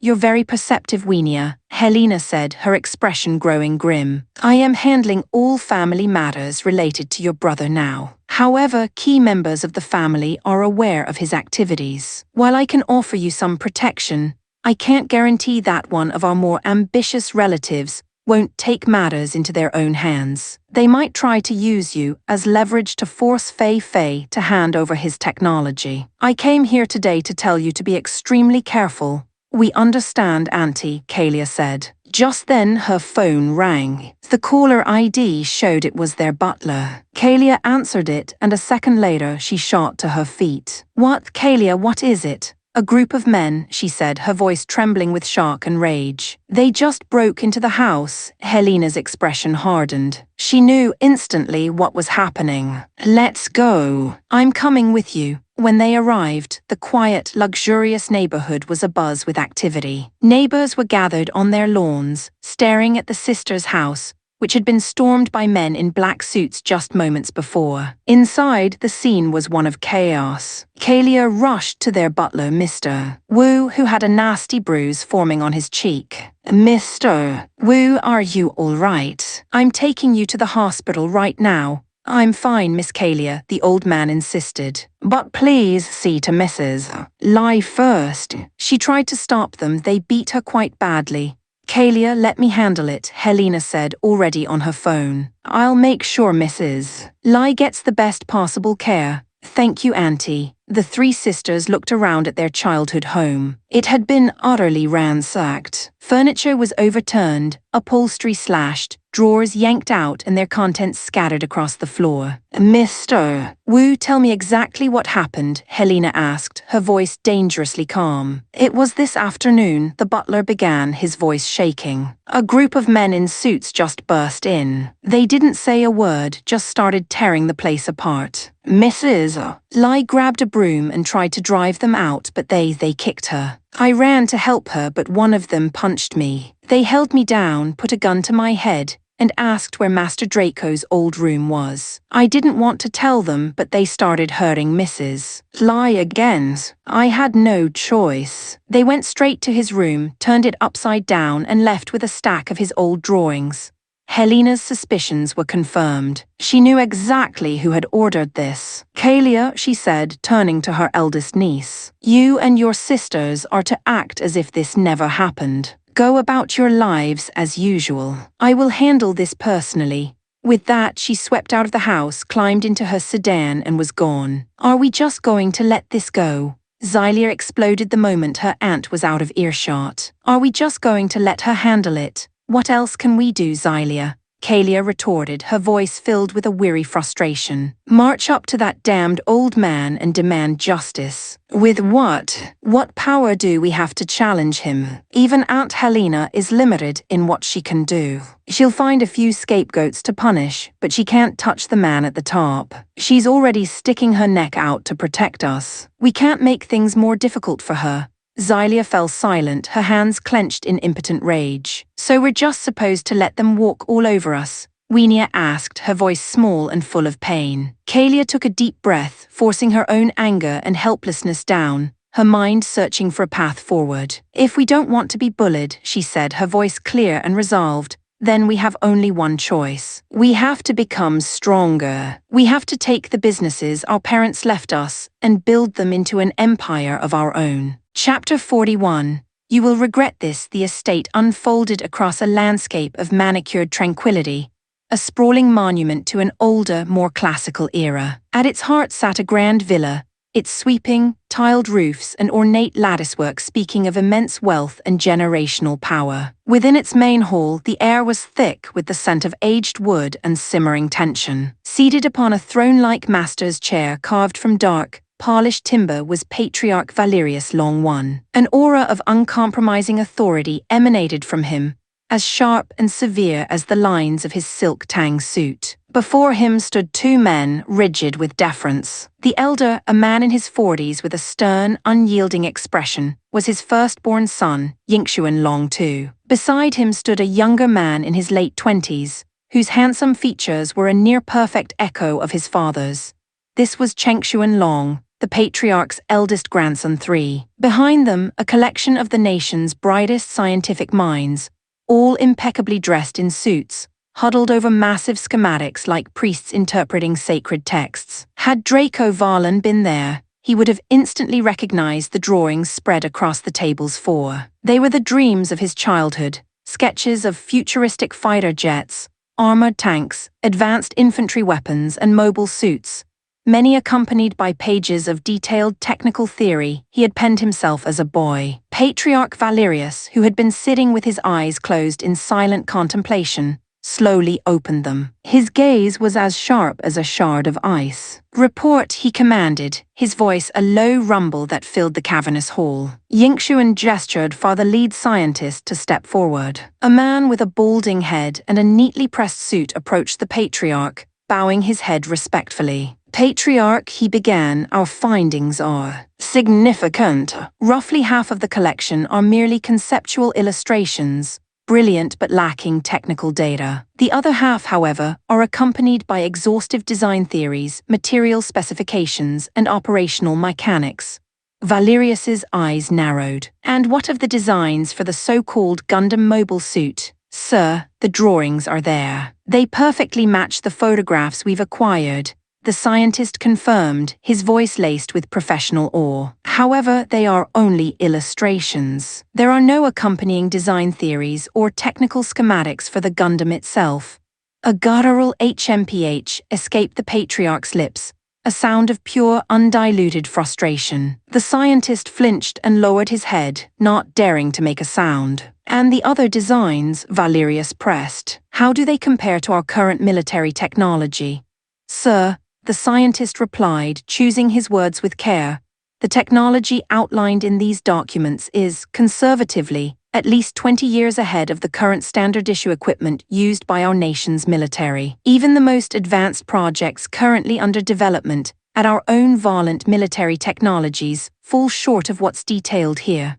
You're very perceptive, Wienia," Helena said, her expression growing grim. "I am handling all family matters related to your brother now. However, key members of the family are aware of his activities. While I can offer you some protection, I can't guarantee that one of our more ambitious relatives won't take matters into their own hands. They might try to use you as leverage to force Fei to hand over his technology. I came here today to tell you to be extremely careful." "We understand, Auntie," Kalia said. Just then her phone rang. The caller ID showed it was their butler. Kalia answered it, and a second later she shot to her feet. "What, Kalia, what is it?" "A group of men," she said, her voice trembling with shock and rage. "They just broke into the house." Helena's expression hardened. She knew instantly what was happening. "Let's go. I'm coming with you." When they arrived, the quiet, luxurious neighborhood was abuzz with activity. Neighbors were gathered on their lawns, staring at the sisters' house, which had been stormed by men in black suits just moments before. Inside, the scene was one of chaos. Kalia rushed to their butler, Mr. Wu, who had a nasty bruise forming on his cheek. "Mr. Wu, are you all right? I'm taking you to the hospital right now." "I'm fine, Miss Kalia," the old man insisted. "But please see to Mrs. Lai first." She tried to stop them. They beat her quite badly. "Kalia, let me handle it," Helena said, already on her phone. "I'll make sure Mrs. Lai gets the best possible care." "Thank you, Auntie." The three sisters looked around at their childhood home. It had been utterly ransacked. Furniture was overturned, upholstery slashed, drawers yanked out and their contents scattered across the floor. "Mr. Wu, tell me exactly what happened," Helena asked, her voice dangerously calm. "It was this afternoon," the butler began, his voice shaking. "A group of men in suits just burst in. They didn't say a word, just started tearing the place apart. Mrs. Lai grabbed a broom and tried to drive them out, but they kicked her. I ran to help her, but one of them punched me. They held me down, put a gun to my head, and asked where Master Draco's old room was. I didn't want to tell them, but they started hurting Mrs. Lai again. I had no choice. They went straight to his room, turned it upside down, and left with a stack of his old drawings." Helena's suspicions were confirmed. She knew exactly who had ordered this. "Kalia," she said, turning to her eldest niece, "you and your sisters are to act as if this never happened. Go about your lives as usual. I will handle this personally." With that, she swept out of the house, climbed into her sedan, and was gone. "Are we just going to let this go?" Xylia exploded the moment her aunt was out of earshot. "Are we just going to let her handle it? What else can we do, Xylia?" Kalia retorted, her voice filled with a weary frustration. "March up to that damned old man and demand justice. With what? What power do we have to challenge him? Even Aunt Helena is limited in what she can do. She'll find a few scapegoats to punish, but she can't touch the man at the top. She's already sticking her neck out to protect us. We can't make things more difficult for her." Xylia fell silent, her hands clenched in impotent rage. "So we're just supposed to let them walk all over us?" Weenia asked, her voice small and full of pain. Kalia took a deep breath, forcing her own anger and helplessness down, her mind searching for a path forward. "If we don't want to be bullied," she said, her voice clear and resolved, "then we have only one choice. We have to become stronger. We have to take the businesses our parents left us and build them into an empire of our own." Chapter 41. You will regret this. The estate unfolded across a landscape of manicured tranquility, a sprawling monument to an older, more classical era. At its heart sat a grand villa, its sweeping, tiled roofs and ornate latticework speaking of immense wealth and generational power. Within its main hall, the air was thick with the scent of aged wood and simmering tension. Seated upon a throne-like master's chair carved from dark, polished timber was Patriarch Valerius Long-One. An aura of uncompromising authority emanated from him, as sharp and severe as the lines of his silk tang suit. Before him stood two men, rigid with deference. The elder, a man in his 40s with a stern, unyielding expression, was his firstborn son, Yingxuan Long-Tu. Beside him stood a younger man in his late 20s, whose handsome features were a near-perfect echo of his father's. This was Chengshuan Long, the patriarch's eldest grandson. 3. Behind them, a collection of the nation's brightest scientific minds, all impeccably dressed in suits, huddled over massive schematics like priests interpreting sacred texts. Had Draco Varlan been there, he would have instantly recognized the drawings spread across the tables. 4. They were the dreams of his childhood, sketches of futuristic fighter jets, armored tanks, advanced infantry weapons, and mobile suits, many accompanied by pages of detailed technical theory he had penned himself as a boy. Patriarch Valerius, who had been sitting with his eyes closed in silent contemplation, slowly opened them. His gaze was as sharp as a shard of ice. "Report," he commanded, his voice a low rumble that filled the cavernous hall. Yingxuan gestured for the lead scientist to step forward. A man with a balding head and a neatly pressed suit approached the patriarch, bowing his head respectfully. "Patriarch," he began, "our findings are significant. Roughly half of the collection are merely conceptual illustrations, brilliant but lacking technical data. The other half, however, are accompanied by exhaustive design theories, material specifications, and operational mechanics." Valerius's eyes narrowed. "And what of the designs for the so-called Gundam mobile suit?" "Sir, the drawings are there. They perfectly match the photographs we've acquired," the scientist confirmed, his voice laced with professional awe. "However, they are only illustrations. There are no accompanying design theories or technical schematics for the Gundam itself." A guttural HMPH escaped the patriarch's lips, a sound of pure, undiluted frustration. The scientist flinched and lowered his head, not daring to make a sound. And the other designs, Valerius pressed. How do they compare to our current military technology? Sir, the scientist replied, choosing his words with care, the technology outlined in these documents is, conservatively, at least 20 years ahead of the current standard-issue equipment used by our nation's military. Even the most advanced projects currently under development at our own violent military technologies fall short of what's detailed here.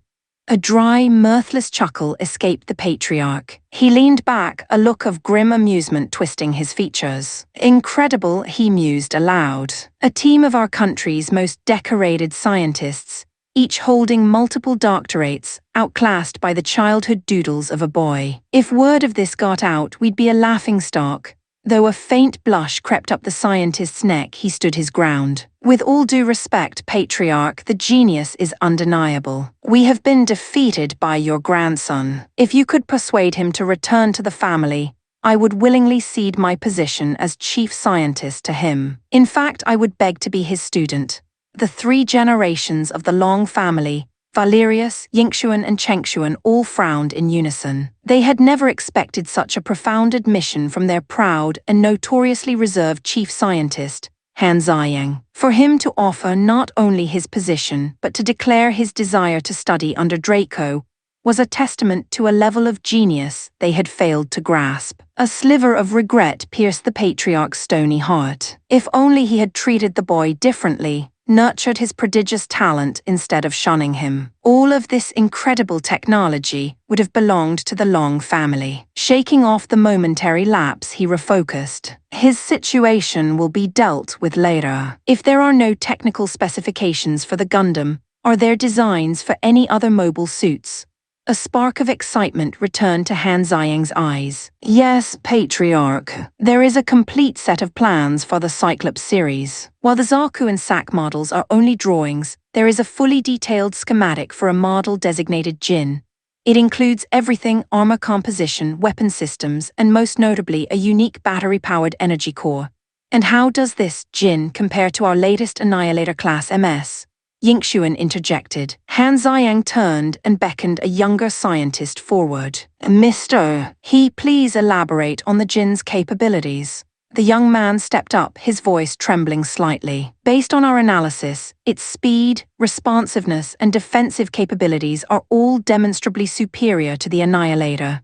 A dry, mirthless chuckle escaped the patriarch. He leaned back, a look of grim amusement twisting his features. Incredible, he mused aloud. A team of our country's most decorated scientists, each holding multiple doctorates, outclassed by the childhood doodles of a boy. If word of this got out, we'd be a laughingstock. Though a faint blush crept up the scientist's neck, he stood his ground. With all due respect, Patriarch, the genius is undeniable. We have been defeated by your grandson. If you could persuade him to return to the family, I would willingly cede my position as chief scientist to him. In fact, I would beg to be his student. The 3 generations of the Long family, Valerius, Yingxuan and Chengxuan, all frowned in unison. They had never expected such a profound admission from their proud and notoriously reserved chief scientist, Han Ziyang. For him to offer not only his position but to declare his desire to study under Draco was a testament to a level of genius they had failed to grasp. A sliver of regret pierced the patriarch's stony heart. If only he had treated the boy differently, nurtured his prodigious talent instead of shunning him. All of this incredible technology would have belonged to the Long family. Shaking off the momentary lapse, he refocused. His situation will be dealt with later. If there are no technical specifications for the Gundam, are there designs for any other mobile suits? A spark of excitement returned to Han Ziyang's eyes. Yes, Patriarch. There is a complete set of plans for the Cyclops series. While the Zaku and Sak models are only drawings, there is a fully detailed schematic for a model designated Jin. It includes everything: armor composition, weapon systems, and most notably a unique battery-powered energy core. And how does this Jin compare to our latest Annihilator class MS? Yingxuan interjected. Han Ziyang turned and beckoned a younger scientist forward. Mr. He, please elaborate on the Jin's capabilities. The young man stepped up, his voice trembling slightly. Based on our analysis, its speed, responsiveness, and defensive capabilities are all demonstrably superior to the Annihilator.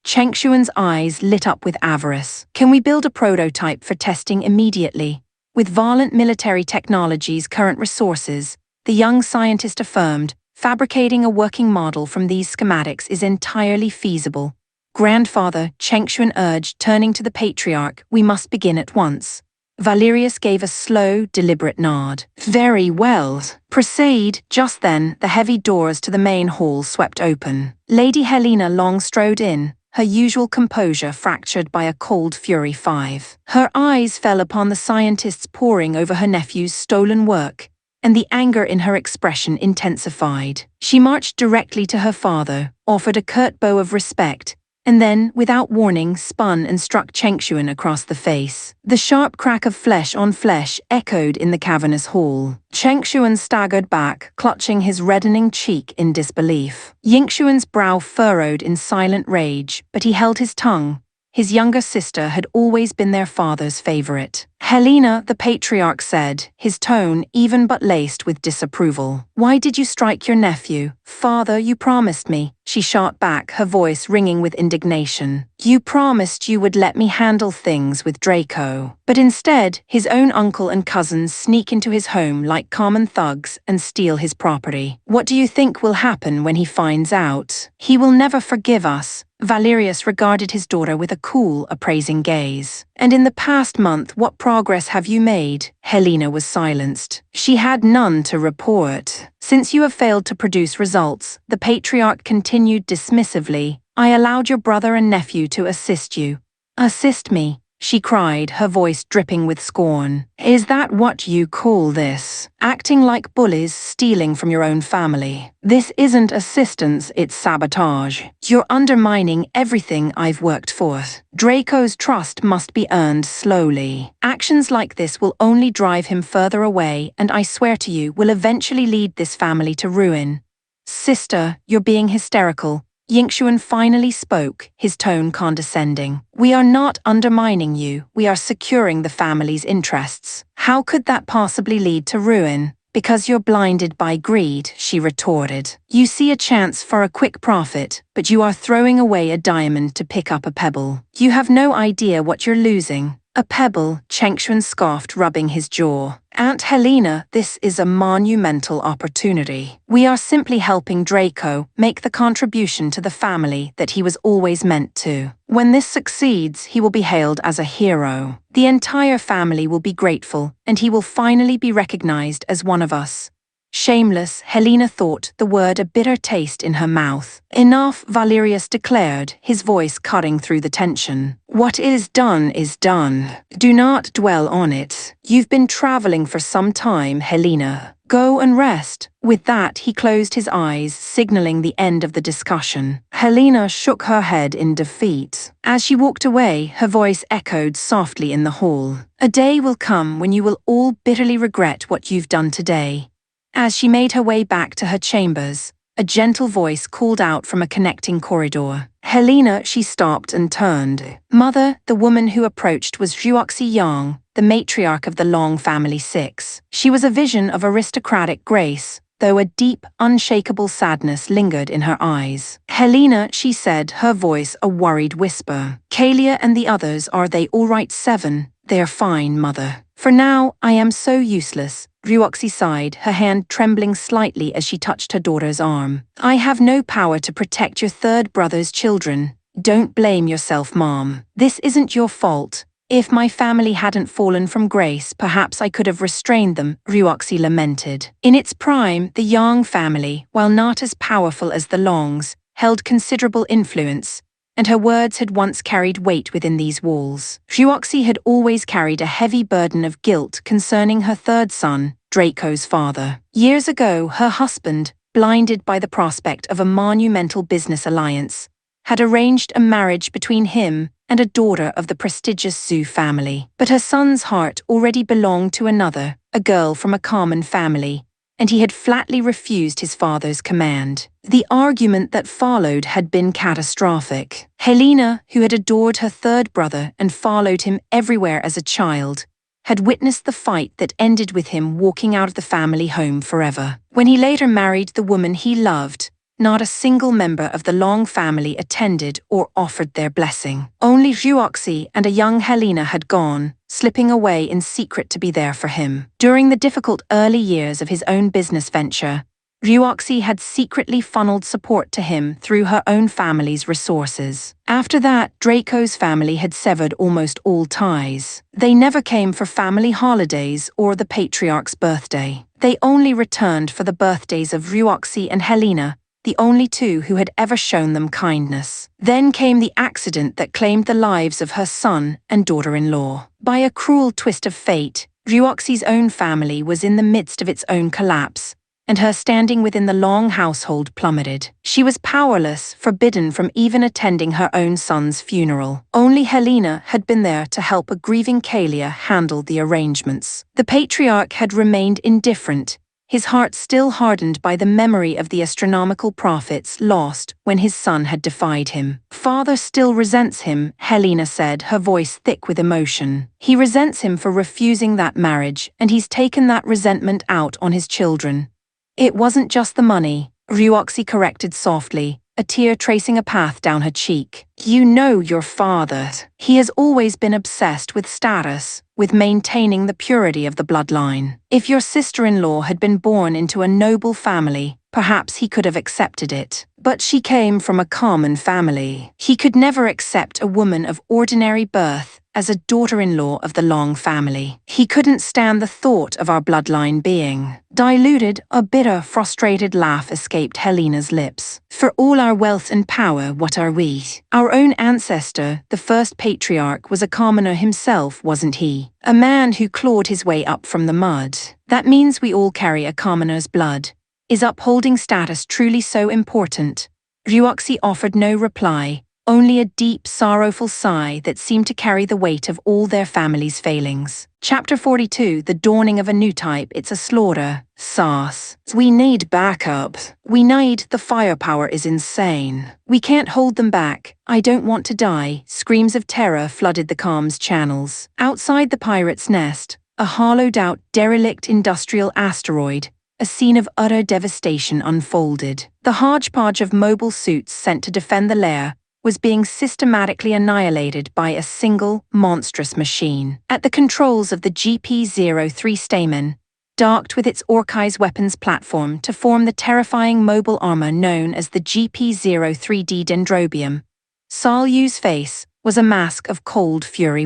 Chengxuan's eyes lit up with avarice. Can we build a prototype for testing immediately? With violent military technology's current resources, the young scientist affirmed, fabricating a working model from these schematics is entirely feasible. Grandfather, Chengxuan urged, turning to the patriarch, we must begin at once. Valerius gave a slow, deliberate nod. Very well. Proceed. Just then, the heavy doors to the main hall swept open. Lady Helena Long strode in, her usual composure fractured by a cold fury 5. Her eyes fell upon the scientist's poring over her nephew's stolen work, and the anger in her expression intensified. She marched directly to her father, offered a curt bow of respect, and then, without warning, spun and struck Chengxuan across the face. The sharp crack of flesh on flesh echoed in the cavernous hall. Chengxuan staggered back, clutching his reddening cheek in disbelief. Yingxuan's brow furrowed in silent rage, but he held his tongue. His younger sister had always been their father's favorite. Helena, the patriarch said, his tone even but laced with disapproval. Why did you strike your nephew? Father, you promised me. She shot back, her voice ringing with indignation. You promised you would let me handle things with Draco. But instead, his own uncle and cousins sneak into his home like common thugs and steal his property. What do you think will happen when he finds out? He will never forgive us. Valerius regarded his daughter with a cool, appraising gaze. And in the past month, what progress have you made? Helena was silenced. She had none to report. Since you have failed to produce results, the patriarch continued dismissively, I allowed your brother and nephew to assist you. Assist me. she cried, her voice dripping with scorn. "Is that what you call this? Acting like bullies stealing from your own family? This isn't assistance, it's sabotage. You're undermining everything I've worked for. Draco's trust must be earned slowly. Actions like this will only drive him further away, and I swear to you, will eventually lead this family to ruin." "Sister, you're being hysterical." Yingshuan finally spoke, his tone condescending. "We are not undermining you, we are securing the family's interests. How could that possibly lead to ruin?" "Because you're blinded by greed," she retorted. "You see a chance for a quick profit, but you are throwing away a diamond to pick up a pebble. You have no idea what you're losing." "A pebble," Yingshuan scoffed, rubbing his jaw. "Aunt Helena, this is a monumental opportunity. We are simply helping Draco make the contribution to the family that he was always meant to. When this succeeds, he will be hailed as a hero. The entire family will be grateful, and he will finally be recognized as one of us." Shameless, Helena thought, the word a bitter taste in her mouth. "Enough," Valerius declared, his voice cutting through the tension. "What is done is done. Do not dwell on it. You've been traveling for some time, Helena. Go and rest." With that, he closed his eyes, signaling the end of the discussion. Helena shook her head in defeat. As she walked away, her voice echoed softly in the hall. "A day will come when you will all bitterly regret what you've done today." As she made her way back to her chambers, a gentle voice called out from a connecting corridor. "Helena," she stopped and turned. "Mother," the woman who approached was Ruoxi Yang, the matriarch of the Long Family 6. She was a vision of aristocratic grace, though a deep, unshakable sadness lingered in her eyes. "Helena," she said, her voice a worried whisper. "Kalia and the others, are they all right? 7. They're fine, mother. For now, I am so useless." Ruoxi sighed, her hand trembling slightly as she touched her daughter's arm. "I have no power to protect your third brother's children. Don't blame yourself, Mom. This isn't your fault. If my family hadn't fallen from grace, perhaps I could have restrained them," Ruoxi lamented. In its prime, the Yang family, while not as powerful as the Longs, held considerable influence, and her words had once carried weight within these walls. Ruoxi had always carried a heavy burden of guilt concerning her third son, Draco's father. Years ago, her husband, blinded by the prospect of a monumental business alliance, had arranged a marriage between him and a daughter of the prestigious Zhu family. But her son's heart already belonged to another, a girl from a common family, and he had flatly refused his father's command. The argument that followed had been catastrophic. Helena, who had adored her third brother and followed him everywhere as a child, had witnessed the fight that ended with him walking out of the family home forever. When he later married the woman he loved, not a single member of the Long family attended or offered their blessing. Only Ruoxi and a young Helena had gone, slipping away in secret to be there for him. During the difficult early years of his own business venture, Ruoxi had secretly funneled support to him through her own family's resources. After that, Draco's family had severed almost all ties. They never came for family holidays or the patriarch's birthday. They only returned for the birthdays of Ruoxi and Helena, the only two who had ever shown them kindness. Then came the accident that claimed the lives of her son and daughter-in-law. By a cruel twist of fate, Ruoxi's own family was in the midst of its own collapse, and her standing within the Long household plummeted. She was powerless, forbidden from even attending her own son's funeral. Only Helena had been there to help a grieving Kalia handle the arrangements. The patriarch had remained indifferent, his heart still hardened by the memory of the astronomical profits lost when his son had defied him. "Father still resents him," Helena said, her voice thick with emotion. "He resents him for refusing that marriage, and he's taken that resentment out on his children." "It wasn't just the money," Ruoxi corrected softly, a tear tracing a path down her cheek. "You know your father. He has always been obsessed with status, with maintaining the purity of the bloodline. If your sister-in-law had been born into a noble family, perhaps he could have accepted it. But she came from a common family. He could never accept a woman of ordinary birth as a daughter-in-law of the Long family. He couldn't stand the thought of our bloodline being diluted. A bitter, frustrated laugh escaped Helena's lips. For all our wealth and power, what are we? Our own ancestor, the first patriarch, was a commoner himself, wasn't he? A man who clawed his way up from the mud. That means we all carry a commoner's blood. Is upholding status truly so important? Ryuoxi offered no reply, only a deep, sorrowful sigh that seemed to carry the weight of all their family's failings. Chapter 42, The Dawning of a New Type. It's a slaughter. Sauce. We need backup. We need the firepower is insane. We can't hold them back. I don't want to die. Screams of terror flooded the comms channels. Outside the pirate's nest, a hollowed-out, derelict industrial asteroid, a scene of utter devastation unfolded. The hodgepodge of mobile suits sent to defend the lair was being systematically annihilated by a single, monstrous machine. At the controls of the GP-03 Stamen, docked with its Orkai's weapons platform to form the terrifying mobile armor known as the GP-03D Dendrobium, Sol Yu's face was a mask of cold fury.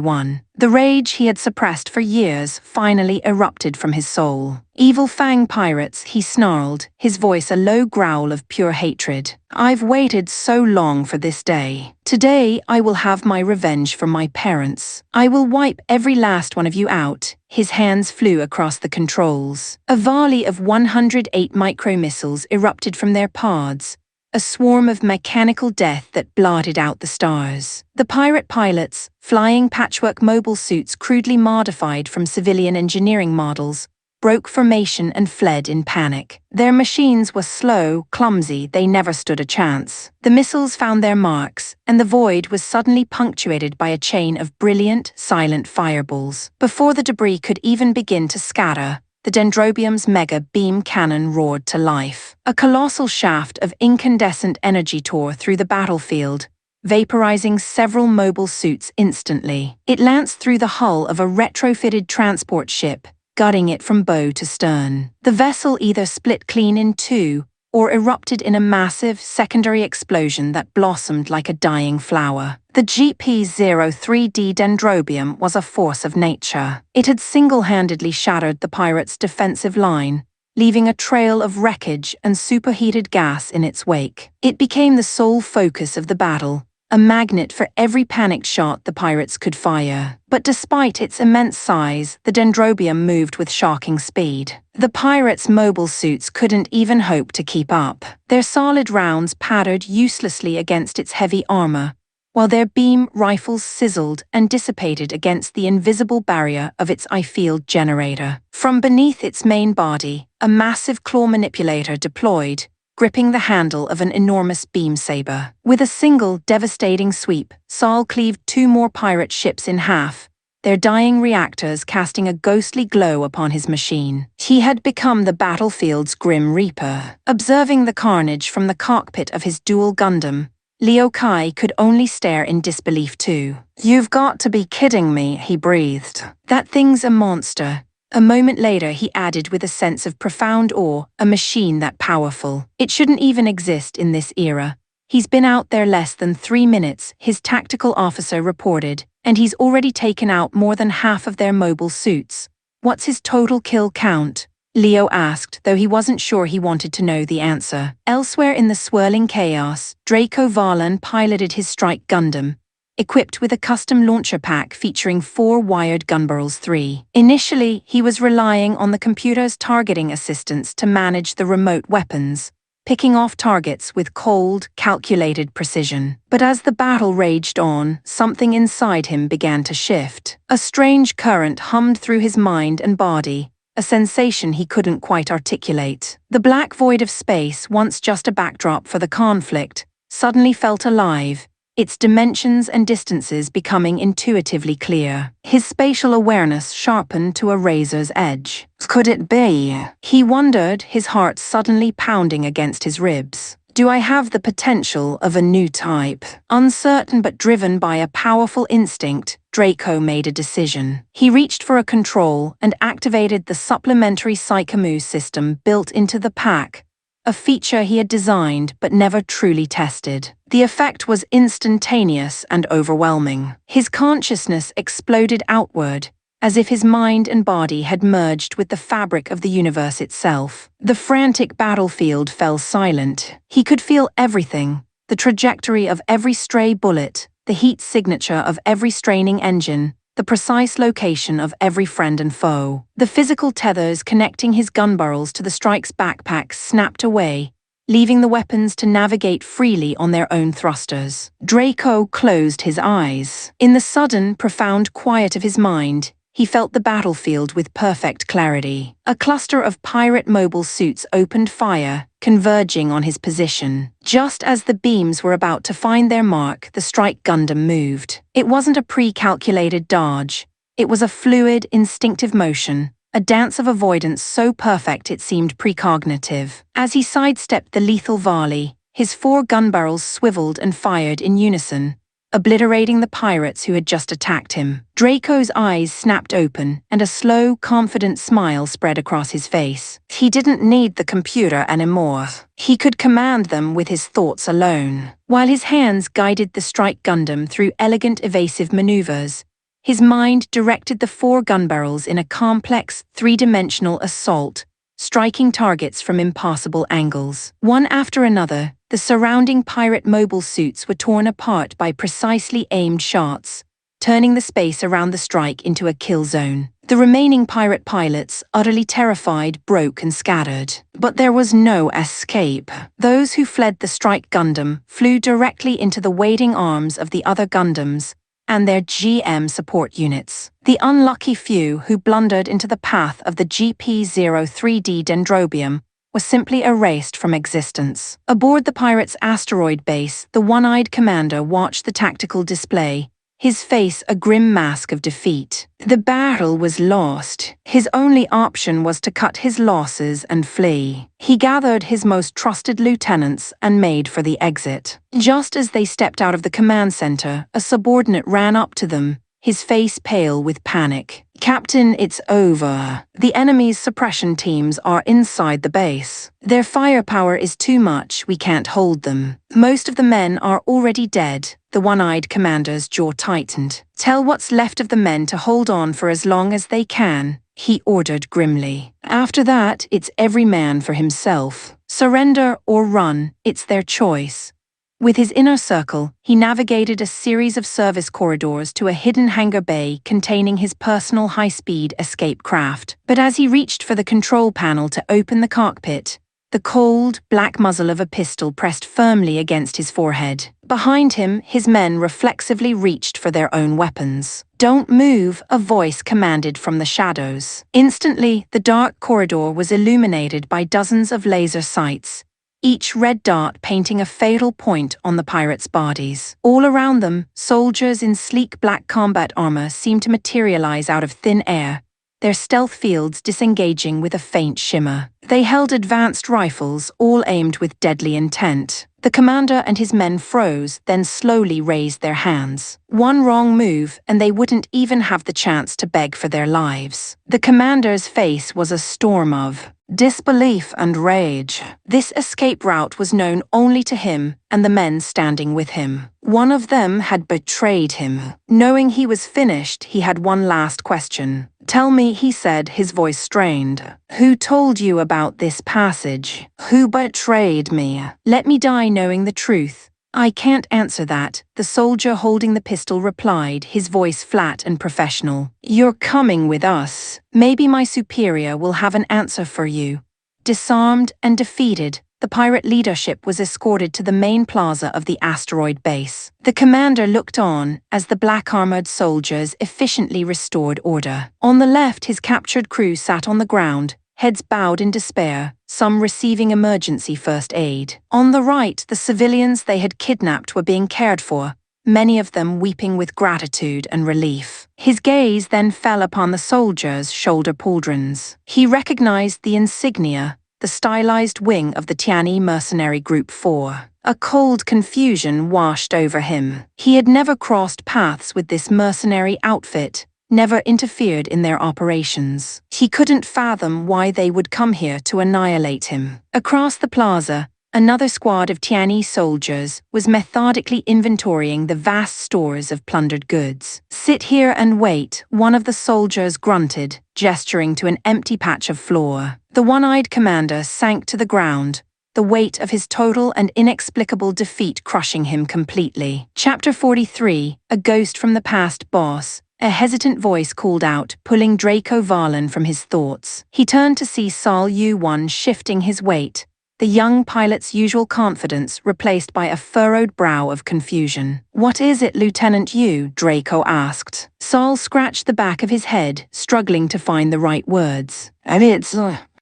The rage he had suppressed for years finally erupted from his soul. Evil Fang pirates, he snarled, his voice a low growl of pure hatred. I've waited so long for this day. Today I will have my revenge for my parents. I will wipe every last one of you out. His hands flew across the controls. A volley of 108 micro-missiles erupted from their pods, a swarm of mechanical death that blotted out the stars. The pirate pilots, flying patchwork mobile suits crudely modified from civilian engineering models, broke formation and fled in panic. Their machines were slow, clumsy, they never stood a chance. The missiles found their marks, and the void was suddenly punctuated by a chain of brilliant, silent fireballs. Before the debris could even begin to scatter, the Dendrobium's mega beam cannon roared to life. A colossal shaft of incandescent energy tore through the battlefield, vaporizing several mobile suits instantly. It lanced through the hull of a retrofitted transport ship, gutting it from bow to stern. The vessel either split clean in two or erupted in a massive secondary explosion that blossomed like a dying flower. The GP-03D Dendrobium was a force of nature. It had single-handedly shattered the pirates' defensive line, leaving a trail of wreckage and superheated gas in its wake. It became the sole focus of the battle, a magnet for every panicked shot the pirates could fire. But despite its immense size, the Dendrobium moved with shocking speed. The pirates' mobile suits couldn't even hope to keep up. Their solid rounds pattered uselessly against its heavy armor, while their beam rifles sizzled and dissipated against the invisible barrier of its I-field generator. From beneath its main body, a massive claw manipulator deployed, gripping the handle of an enormous beam saber. With a single, devastating sweep, Sol cleaved two more pirate ships in half, their dying reactors casting a ghostly glow upon his machine. He had become the battlefield's Grim Reaper. Observing the carnage from the cockpit of his dual Gundam, Liu Kai could only stare in disbelief too. "You've got to be kidding me," he breathed. "That thing's a monster." A moment later, he added with a sense of profound awe, "A machine that powerful. It shouldn't even exist in this era. He's been out there less than 3 minutes," his tactical officer reported, "and he's already taken out more than half of their mobile suits. What's his total kill count?" Leo asked, though he wasn't sure he wanted to know the answer. Elsewhere in the swirling chaos, Draco Valan piloted his strike Gundam, equipped with a custom launcher pack featuring 4 wired gunbarrels 3. Initially, he was relying on the computer's targeting assistance to manage the remote weapons, picking off targets with cold, calculated precision. But as the battle raged on, something inside him began to shift. A strange current hummed through his mind and body, a sensation he couldn't quite articulate. The black void of space, once just a backdrop for the conflict, suddenly felt alive, its dimensions and distances becoming intuitively clear. His spatial awareness sharpened to a razor's edge. Could it be? He wondered, his heart suddenly pounding against his ribs. Do I have the potential of a new type? Uncertain but driven by a powerful instinct, Draco made a decision. He reached for a control and activated the supplementary Psychomuse system built into the pack, a feature he had designed but never truly tested. The effect was instantaneous and overwhelming. His consciousness exploded outward, as if his mind and body had merged with the fabric of the universe itself. The frantic battlefield fell silent. He could feel everything, the trajectory of every stray bullet, the heat signature of every straining engine, the precise location of every friend and foe. The physical tethers connecting his gun barrels to the strike's backpacks snapped away, leaving the weapons to navigate freely on their own thrusters. Draco closed his eyes. In the sudden, profound quiet of his mind, he felt the battlefield with perfect clarity. A cluster of pirate mobile suits opened fire, converging on his position. Just as the beams were about to find their mark, the strike Gundam moved. It wasn't a pre-calculated dodge. It was a fluid, instinctive motion, a dance of avoidance so perfect it seemed precognitive. As he sidestepped the lethal volley, his 4 gun barrels swiveled and fired in unison, obliterating the pirates who had just attacked him. Draco's eyes snapped open, and a slow, confident smile spread across his face. He didn't need the computer anymore. He could command them with his thoughts alone. While his hands guided the strike Gundam through elegant evasive maneuvers, his mind directed the 4 gun barrels in a complex, 3-dimensional assault, striking targets from impossible angles. One after another, the surrounding pirate mobile suits were torn apart by precisely aimed shots, turning the space around the strike into a kill zone. The remaining pirate pilots, utterly terrified, broke and scattered. But there was no escape. Those who fled the strike Gundam flew directly into the waiting arms of the other Gundams and their GM support units. The unlucky few who blundered into the path of the GP-03D Dendrobium were simply erased from existence. Aboard the pirates' asteroid base, the one-eyed commander watched the tactical display, his face a grim mask of defeat. The battle was lost. His only option was to cut his losses and flee. He gathered his most trusted lieutenants and made for the exit. Just as they stepped out of the command center, a subordinate ran up to them, his face pale with panic. "Captain, it's over. The enemy's suppression teams are inside the base. Their firepower is too much, we can't hold them. Most of the men are already dead." The one-eyed commander's jaw tightened. "Tell what's left of the men to hold on for as long as they can," he ordered grimly. "After that, it's every man for himself. Surrender or run, it's their choice." With his inner circle, he navigated a series of service corridors to a hidden hangar bay containing his personal high-speed escape craft. But as he reached for the control panel to open the cockpit, the cold, black muzzle of a pistol pressed firmly against his forehead. Behind him, his men reflexively reached for their own weapons. "Don't move," a voice commanded from the shadows. Instantly, the dark corridor was illuminated by dozens of laser sights, each red dot painting a fatal point on the pirates' bodies. All around them, soldiers in sleek black combat armor seemed to materialize out of thin air, their stealth fields disengaging with a faint shimmer. They held advanced rifles, all aimed with deadly intent. The commander and his men froze, then slowly raised their hands. One wrong move, and they wouldn't even have the chance to beg for their lives. The commander's face was a storm of disbelief and rage. This escape route was known only to him and the men standing with him. One of them had betrayed him. Knowing he was finished, he had one last question. "Tell me," he said, his voice strained. "Who told you about this passage? Who betrayed me? Let me die knowing the truth." "I can't answer that," the soldier holding the pistol replied, his voice flat and professional. "You're coming with us. Maybe my superior will have an answer for you." Disarmed and defeated, the pirate leadership was escorted to the main plaza of the asteroid base. The commander looked on as the black-armored soldiers efficiently restored order. On the left, his captured crew sat on the ground, heads bowed in despair, some receiving emergency first aid. On the right, the civilians they had kidnapped were being cared for, many of them weeping with gratitude and relief. His gaze then fell upon the soldiers' shoulder pauldrons. He recognized the insignia, the stylized wing of the Tiani Mercenary Group 4. A cold confusion washed over him. He had never crossed paths with this mercenary outfit, never interfered in their operations. He couldn't fathom why they would come here to annihilate him. Across the plaza, another squad of Tianyi soldiers was methodically inventorying the vast stores of plundered goods. "Sit here and wait," one of the soldiers grunted, gesturing to an empty patch of floor. The one-eyed commander sank to the ground, the weight of his total and inexplicable defeat crushing him completely. Chapter 43, A Ghost from the Past Boss. A hesitant voice called out, pulling Draco Varlan from his thoughts. He turned to see Sol Yu-1 shifting his weight, the young pilot's usual confidence replaced by a furrowed brow of confusion. "What is it, Lieutenant Yu?" Draco asked. Sol scratched the back of his head, struggling to find the right words.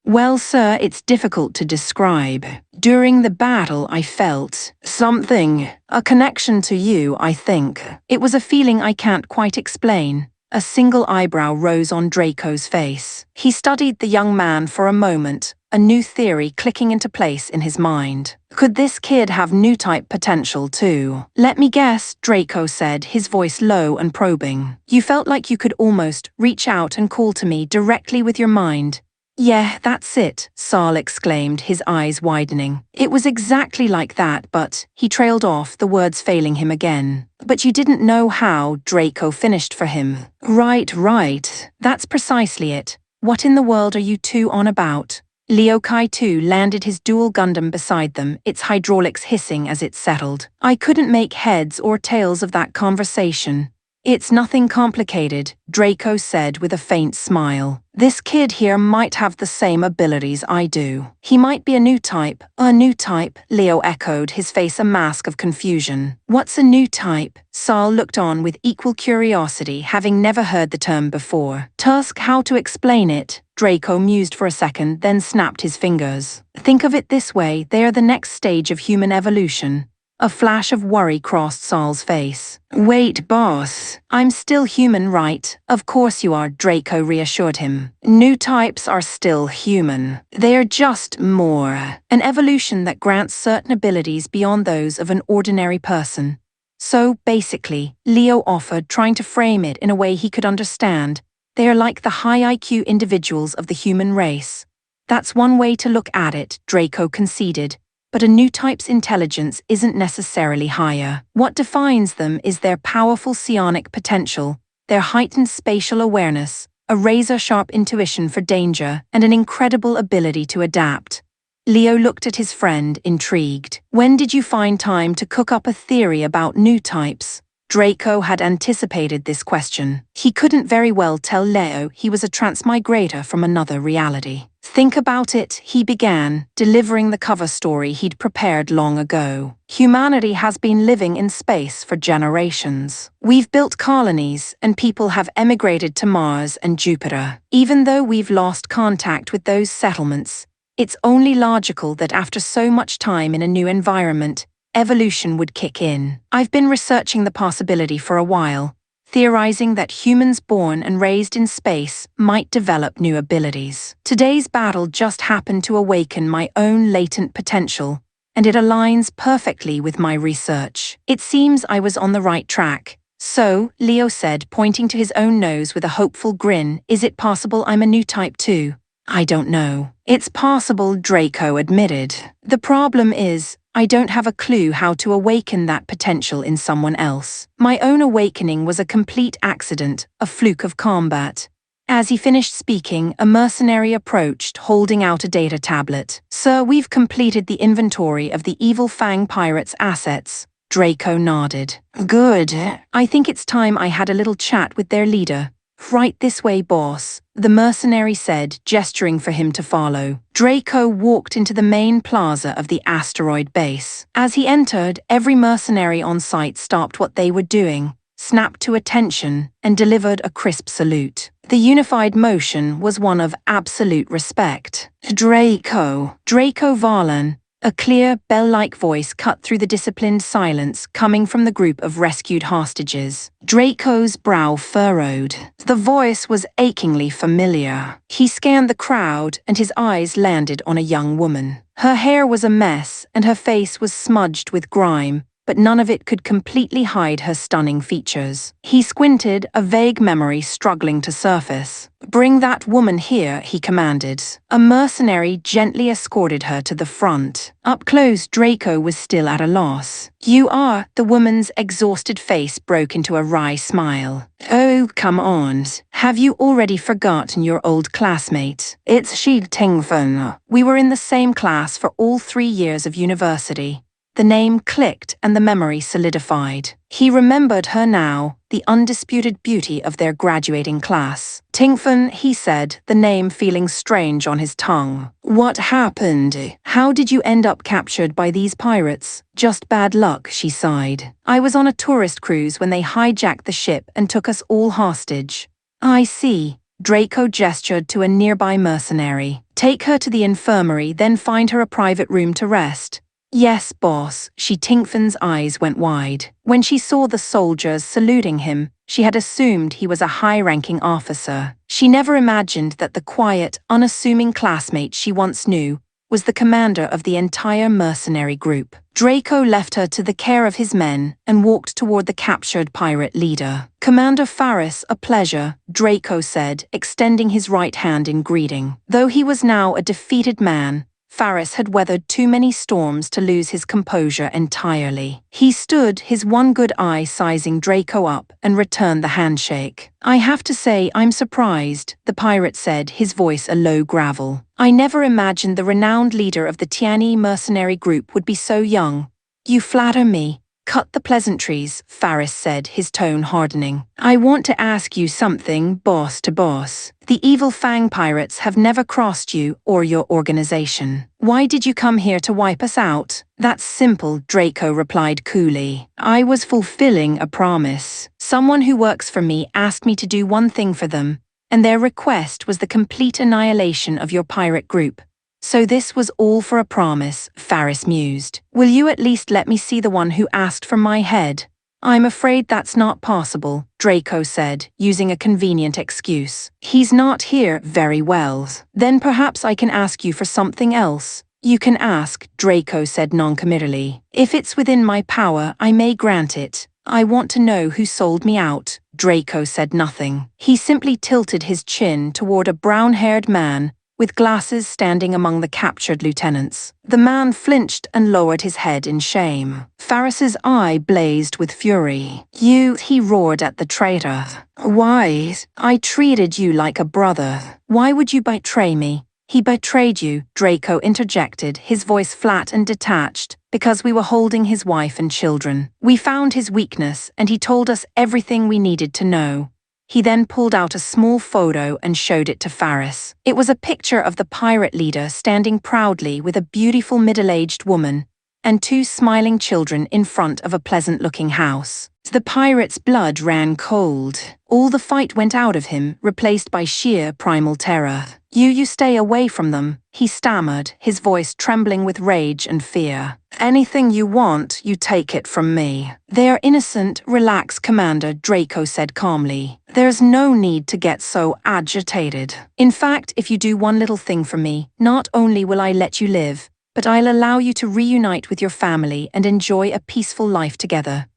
Well, sir, it's difficult to describe. During the battle, I felt something, a connection to you, I think. It was a feeling I can't quite explain. A single eyebrow rose on Draco's face. He studied the young man for a moment, a new theory clicking into place in his mind. Could this kid have new-type potential too? "Let me guess," Draco said, his voice low and probing. "You felt like you could almost reach out and call to me directly with your mind." "Yeah, that's it," Sol exclaimed, his eyes widening. "It was exactly like that, but—" He trailed off, the words failing him again. "But you didn't know how," Draco finished for him. Right. That's precisely it. What in the world are you two on about?" Liu Kai-2 landed his dual Gundam beside them, its hydraulics hissing as it settled. "I couldn't make heads or tails of that conversation." "It's nothing complicated," Draco said with a faint smile. "This kid here might have the same abilities I do. He might be a new type." "A new type?" Leo echoed, his face a mask of confusion. "What's a new type?" Sol looked on with equal curiosity, having never heard the term before. "Tusk, how to explain it?" Draco mused for a second, then snapped his fingers. "Think of it this way, they are the next stage of human evolution." A flash of worry crossed Sol's face. "Wait, boss. I'm still human, right?" "Of course you are," Draco reassured him. "New types are still human. They are just more. An evolution that grants certain abilities beyond those of an ordinary person." "So, basically," Leo offered, trying to frame it in a way he could understand, "they are like the high IQ individuals of the human race." "That's one way to look at it," Draco conceded. "But a new type's intelligence isn't necessarily higher. What defines them is their powerful psionic potential, their heightened spatial awareness, a razor-sharp intuition for danger, and an incredible ability to adapt." Leo looked at his friend, intrigued. "When did you find time to cook up a theory about new types?" Draco had anticipated this question. He couldn't very well tell Leo he was a transmigrator from another reality. "Think about it," he began, delivering the cover story he'd prepared long ago. "Humanity has been living in space for generations. We've built colonies, and people have emigrated to Mars and Jupiter. Even though we've lost contact with those settlements, it's only logical that after so much time in a new environment, evolution would kick in. I've been researching the possibility for a while, theorizing that humans born and raised in space might develop new abilities. Today's battle just happened to awaken my own latent potential, and it aligns perfectly with my research. It seems I was on the right track." "So," Leo said, pointing to his own nose with a hopeful grin, "is it possible I'm a new type too?" "I don't know." "It's possible," Draco admitted. "The problem is, I don't have a clue how to awaken that potential in someone else. My own awakening was a complete accident, a fluke of combat." As he finished speaking, a mercenary approached, holding out a data tablet. "Sir, we've completed the inventory of the Evil Fang Pirates' assets." Draco nodded. "Good. I think it's time I had a little chat with their leader." "Right this way, boss," the mercenary said, gesturing for him to follow. Draco walked into the main plaza of the asteroid base. As he entered, every mercenary on site stopped what they were doing, snapped to attention, and delivered a crisp salute. The unified motion was one of absolute respect. Draco Varlan." A clear, bell-like voice cut through the disciplined silence coming from the group of rescued hostages. Draco's brow furrowed. The voice was achingly familiar. He scanned the crowd, and his eyes landed on a young woman. Her hair was a mess, and her face was smudged with grime, but none of it could completely hide her stunning features. He squinted, a vague memory struggling to surface. "Bring that woman here," he commanded. A mercenary gently escorted her to the front. Up close, Draco was still at a loss. "You are?" The woman's exhausted face broke into a wry smile. "Oh, come on. Have you already forgotten your old classmate? It's she, Tingfen. We were in the same class for all 3 years of university." The name clicked and the memory solidified. He remembered her now, the undisputed beauty of their graduating class. "Tingfen," he said, the name feeling strange on his tongue. "What happened? How did you end up captured by these pirates?" "Just bad luck," she sighed. "I was on a tourist cruise when they hijacked the ship and took us all hostage." "I see." Draco gestured to a nearby mercenary. "Take her to the infirmary, then find her a private room to rest." "Yes, boss." Tingfen's eyes went wide. When she saw the soldiers saluting him, she had assumed he was a high-ranking officer. She never imagined that the quiet, unassuming classmate she once knew was the commander of the entire mercenary group. Draco left her to the care of his men and walked toward the captured pirate leader. "Commander Faris, a pleasure," Draco said, extending his right hand in greeting. Though he was now a defeated man, Faris had weathered too many storms to lose his composure entirely. He stood, his one good eye sizing Draco up, and returned the handshake. "I have to say I'm surprised," the pirate said, his voice a low gravel. "I never imagined the renowned leader of the Tianyi mercenary group would be so young." "You flatter me." "Cut the pleasantries," Faris said, his tone hardening. "I want to ask you something, boss to boss. The evil Fang pirates have never crossed you or your organization. Why did you come here to wipe us out?" "That's simple," Draco replied coolly. "I was fulfilling a promise. Someone who works for me asked me to do one thing for them, and their request was the complete annihilation of your pirate group. So this was all for a promise," Faris mused. "Will you at least let me see the one who asked for my head?" "I'm afraid that's not possible," Draco said, using a convenient excuse. "He's not here." "Very well. Then perhaps I can ask you for something else." "You can ask," Draco said noncommittally. "If it's within my power, I may grant it." "I want to know who sold me out." Draco said nothing. He simply tilted his chin toward a brown-haired man with glasses standing among the captured lieutenants. The man flinched and lowered his head in shame. Faris's eye blazed with fury. "You," he roared at the traitor. "Why? I treated you like a brother. Why would you betray me?" "He betrayed you," Draco interjected, his voice flat and detached, "because we were holding his wife and children. We found his weakness, and he told us everything we needed to know." He then pulled out a small photo and showed it to Faris. It was a picture of the pirate leader standing proudly with a beautiful middle-aged woman and 2 smiling children in front of a pleasant-looking house. The pirate's blood ran cold. All the fight went out of him, replaced by sheer primal terror. You stay away from them," he stammered, his voice trembling with rage and fear. "Anything you want, you take it from me." "They are innocent. Relax, Commander," Draco said calmly. "There's no need to get so agitated. In fact, if you do one little thing for me, not only will I let you live, but I'll allow you to reunite with your family and enjoy a peaceful life together."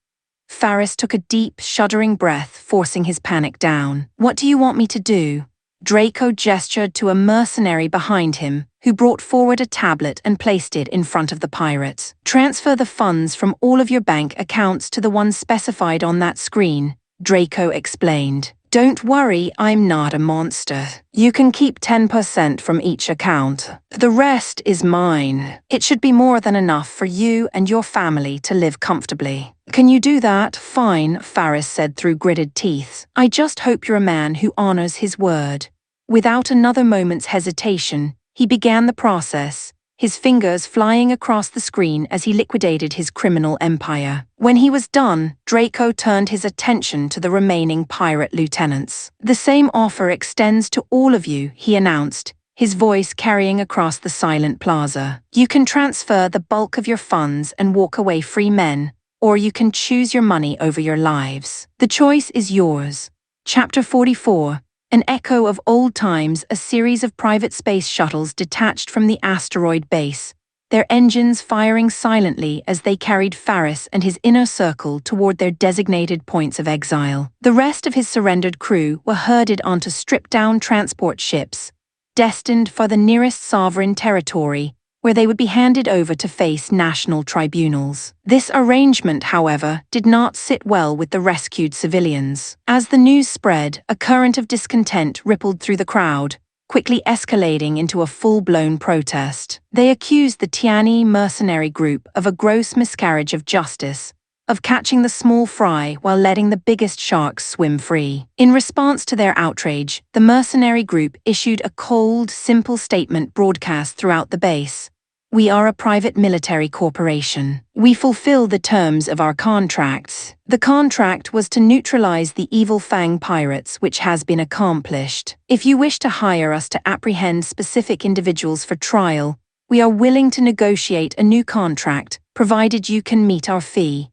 Faris took a deep, shuddering breath, forcing his panic down. "What do you want me to do?" Draco gestured to a mercenary behind him, who brought forward a tablet and placed it in front of the pirate. "Transfer the funds from all of your bank accounts to the one specified on that screen," Draco explained. "Don't worry, I'm not a monster. You can keep 10% from each account. The rest is mine. It should be more than enough for you and your family to live comfortably." "Can you do that?" "Fine," Faris said through gritted teeth. "I just hope you're a man who honors his word." Without another moment's hesitation, he began the process, his fingers flying across the screen as he liquidated his criminal empire. When he was done, Draco turned his attention to the remaining pirate lieutenants. "The same offer extends to all of you," he announced, his voice carrying across the silent plaza. "You can transfer the bulk of your funds and walk away free men, or you can choose your money over your lives. The choice is yours." Chapter 44. An echo of old times, a series of private space shuttles detached from the asteroid base, their engines firing silently as they carried Faris and his inner circle toward their designated points of exile. The rest of his surrendered crew were herded onto stripped-down transport ships, destined for the nearest sovereign territory, where they would be handed over to face national tribunals. This arrangement, however, did not sit well with the rescued civilians. As the news spread, a current of discontent rippled through the crowd, quickly escalating into a full-blown protest. They accused the Tiani mercenary group of a gross miscarriage of justice, of catching the small fry while letting the biggest sharks swim free. In response to their outrage, the mercenary group issued a cold, simple statement broadcast throughout the base. "We are a private military corporation. We fulfill the terms of our contracts." The contract was to neutralize the evil Fang pirates, which has been accomplished. "If you wish to hire us to apprehend specific individuals for trial, we are willing to negotiate a new contract, provided you can meet our fee."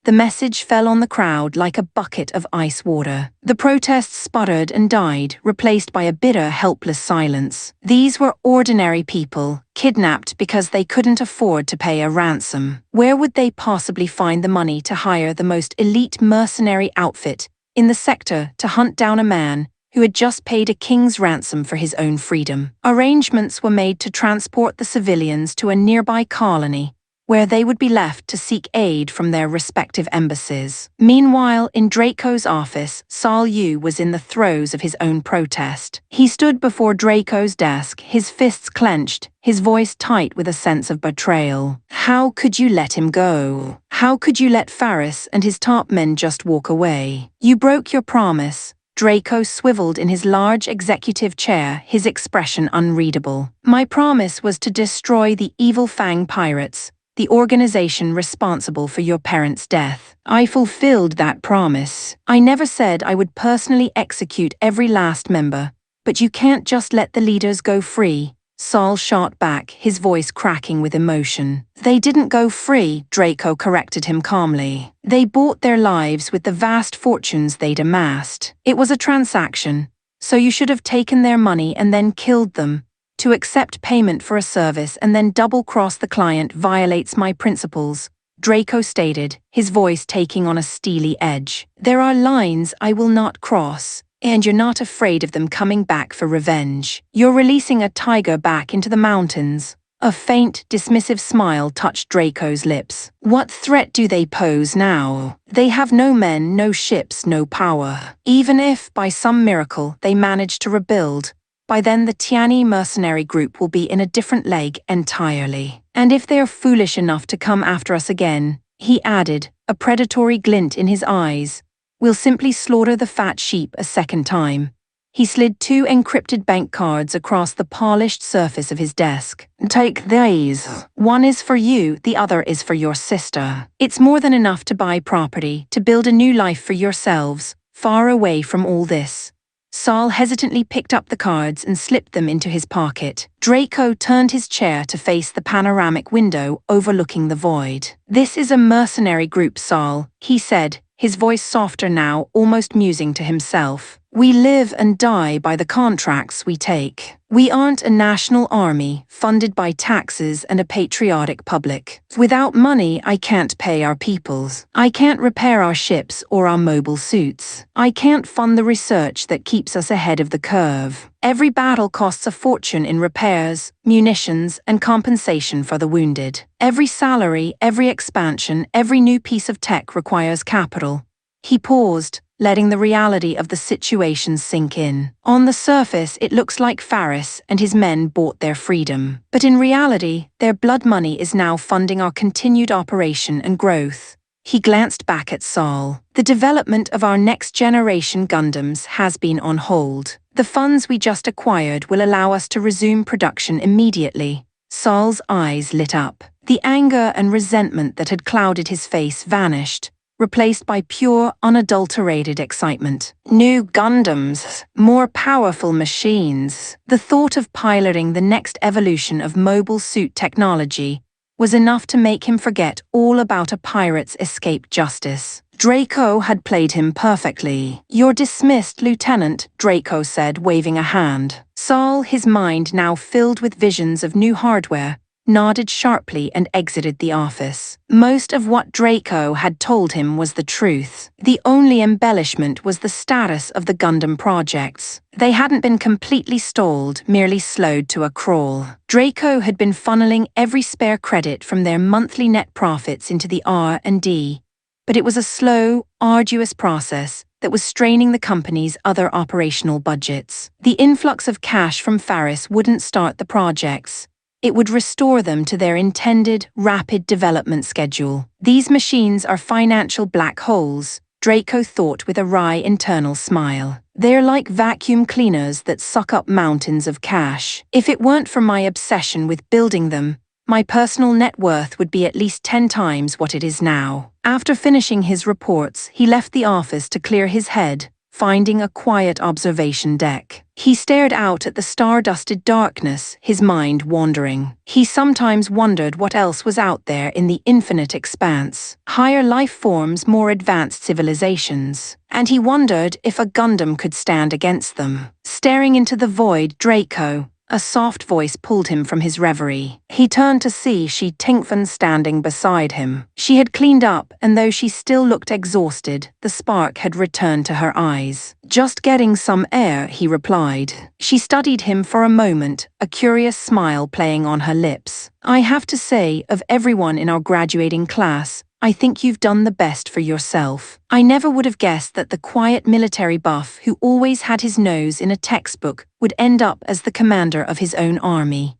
The message fell on the crowd like a bucket of ice water. The protests sputtered and died, replaced by a bitter, helpless silence. These were ordinary people, kidnapped because they couldn't afford to pay a ransom. Where would they possibly find the money to hire the most elite mercenary outfit in the sector to hunt down a man who had just paid a king's ransom for his own freedom? Arrangements were made to transport the civilians to a nearby colony, where they would be left to seek aid from their respective embassies. Meanwhile, in Draco's office, Sol Yu was in the throes of his own protest. He stood before Draco's desk, his fists clenched, his voice tight with a sense of betrayal. "How could you let him go? How could you let Faris and his top men just walk away? You broke your promise." Draco swiveled in his large executive chair, his expression unreadable. "My promise was to destroy the evil Fang pirates, the organization responsible for your parents' death. I fulfilled that promise. I never said I would personally execute every last member, but you can't just let the leaders go free." Sol shot back, his voice cracking with emotion. "They didn't go free," Draco corrected him calmly. "They bought their lives with the vast fortunes they'd amassed. It was a transaction, so you should have taken their money and then killed them. To accept payment for a service and then double-cross the client violates my principles," Draco stated, his voice taking on a steely edge. "There are lines I will not cross, and you're not afraid of them coming back for revenge. You're releasing a tiger back into the mountains." A faint, dismissive smile touched Draco's lips. "What threat do they pose now? They have no men, no ships, no power. Even if, by some miracle, they manage to rebuild, by then the Tiani mercenary group will be in a different leg entirely. And if they are foolish enough to come after us again," he added, a predatory glint in his eyes, "we'll simply slaughter the fat sheep a second time." He slid 2 encrypted bank cards across the polished surface of his desk. "Take these. One is for you, the other is for your sister. It's more than enough to buy property, to build a new life for yourselves, far away from all this." Sol hesitantly picked up the cards and slipped them into his pocket. Draco turned his chair to face the panoramic window overlooking the void. "This is a mercenary group, Sol," he said, his voice softer now, almost musing to himself. "We live and die by the contracts we take. We aren't a national army, funded by taxes and a patriotic public. Without money, I can't pay our peoples. I can't repair our ships or our mobile suits. I can't fund the research that keeps us ahead of the curve. Every battle costs a fortune in repairs, munitions, and compensation for the wounded. Every salary, every expansion, every new piece of tech requires capital." He paused, letting the reality of the situation sink in. On the surface, it looks like Faris and his men bought their freedom. But in reality, their blood money is now funding our continued operation and growth. He glanced back at Sol. "The development of our next-generation Gundams has been on hold. The funds we just acquired will allow us to resume production immediately." Sol's eyes lit up. The anger and resentment that had clouded his face vanished, replaced by pure, unadulterated excitement. New Gundams, more powerful machines. The thought of piloting the next evolution of mobile suit technology was enough to make him forget all about a pirate's escaped justice. Draco had played him perfectly. "You're dismissed, Lieutenant," Draco said, waving a hand. Sol, his mind now filled with visions of new hardware, nodded sharply and exited the office. Most of what Draco had told him was the truth. The only embellishment was the status of the Gundam projects. They hadn't been completely stalled, merely slowed to a crawl. Draco had been funneling every spare credit from their monthly net profits into the R&D. But it was a slow, arduous process that was straining the company's other operational budgets. The influx of cash from Faris wouldn't start the projects. It would restore them to their intended, rapid development schedule. These machines are financial black holes, Draco thought with a wry internal smile. They're like vacuum cleaners that suck up mountains of cash. If it weren't for my obsession with building them, my personal net worth would be at least 10 times what it is now. After finishing his reports, he left the office to clear his head, finding a quiet observation deck. He stared out at the star-dusted darkness, his mind wandering. He sometimes wondered what else was out there in the infinite expanse. Higher life forms, more advanced civilizations. And he wondered if a Gundam could stand against them. Staring into the void, Draco, a soft voice pulled him from his reverie. He turned to see Shi Tingfen standing beside him. She had cleaned up, and though she still looked exhausted, the spark had returned to her eyes. "Just getting some air," he replied. She studied him for a moment, a curious smile playing on her lips. "I have to say, of everyone in our graduating class, I think you've done the best for yourself. I never would have guessed that the quiet military buff who always had his nose in a textbook would end up as the commander of his own army."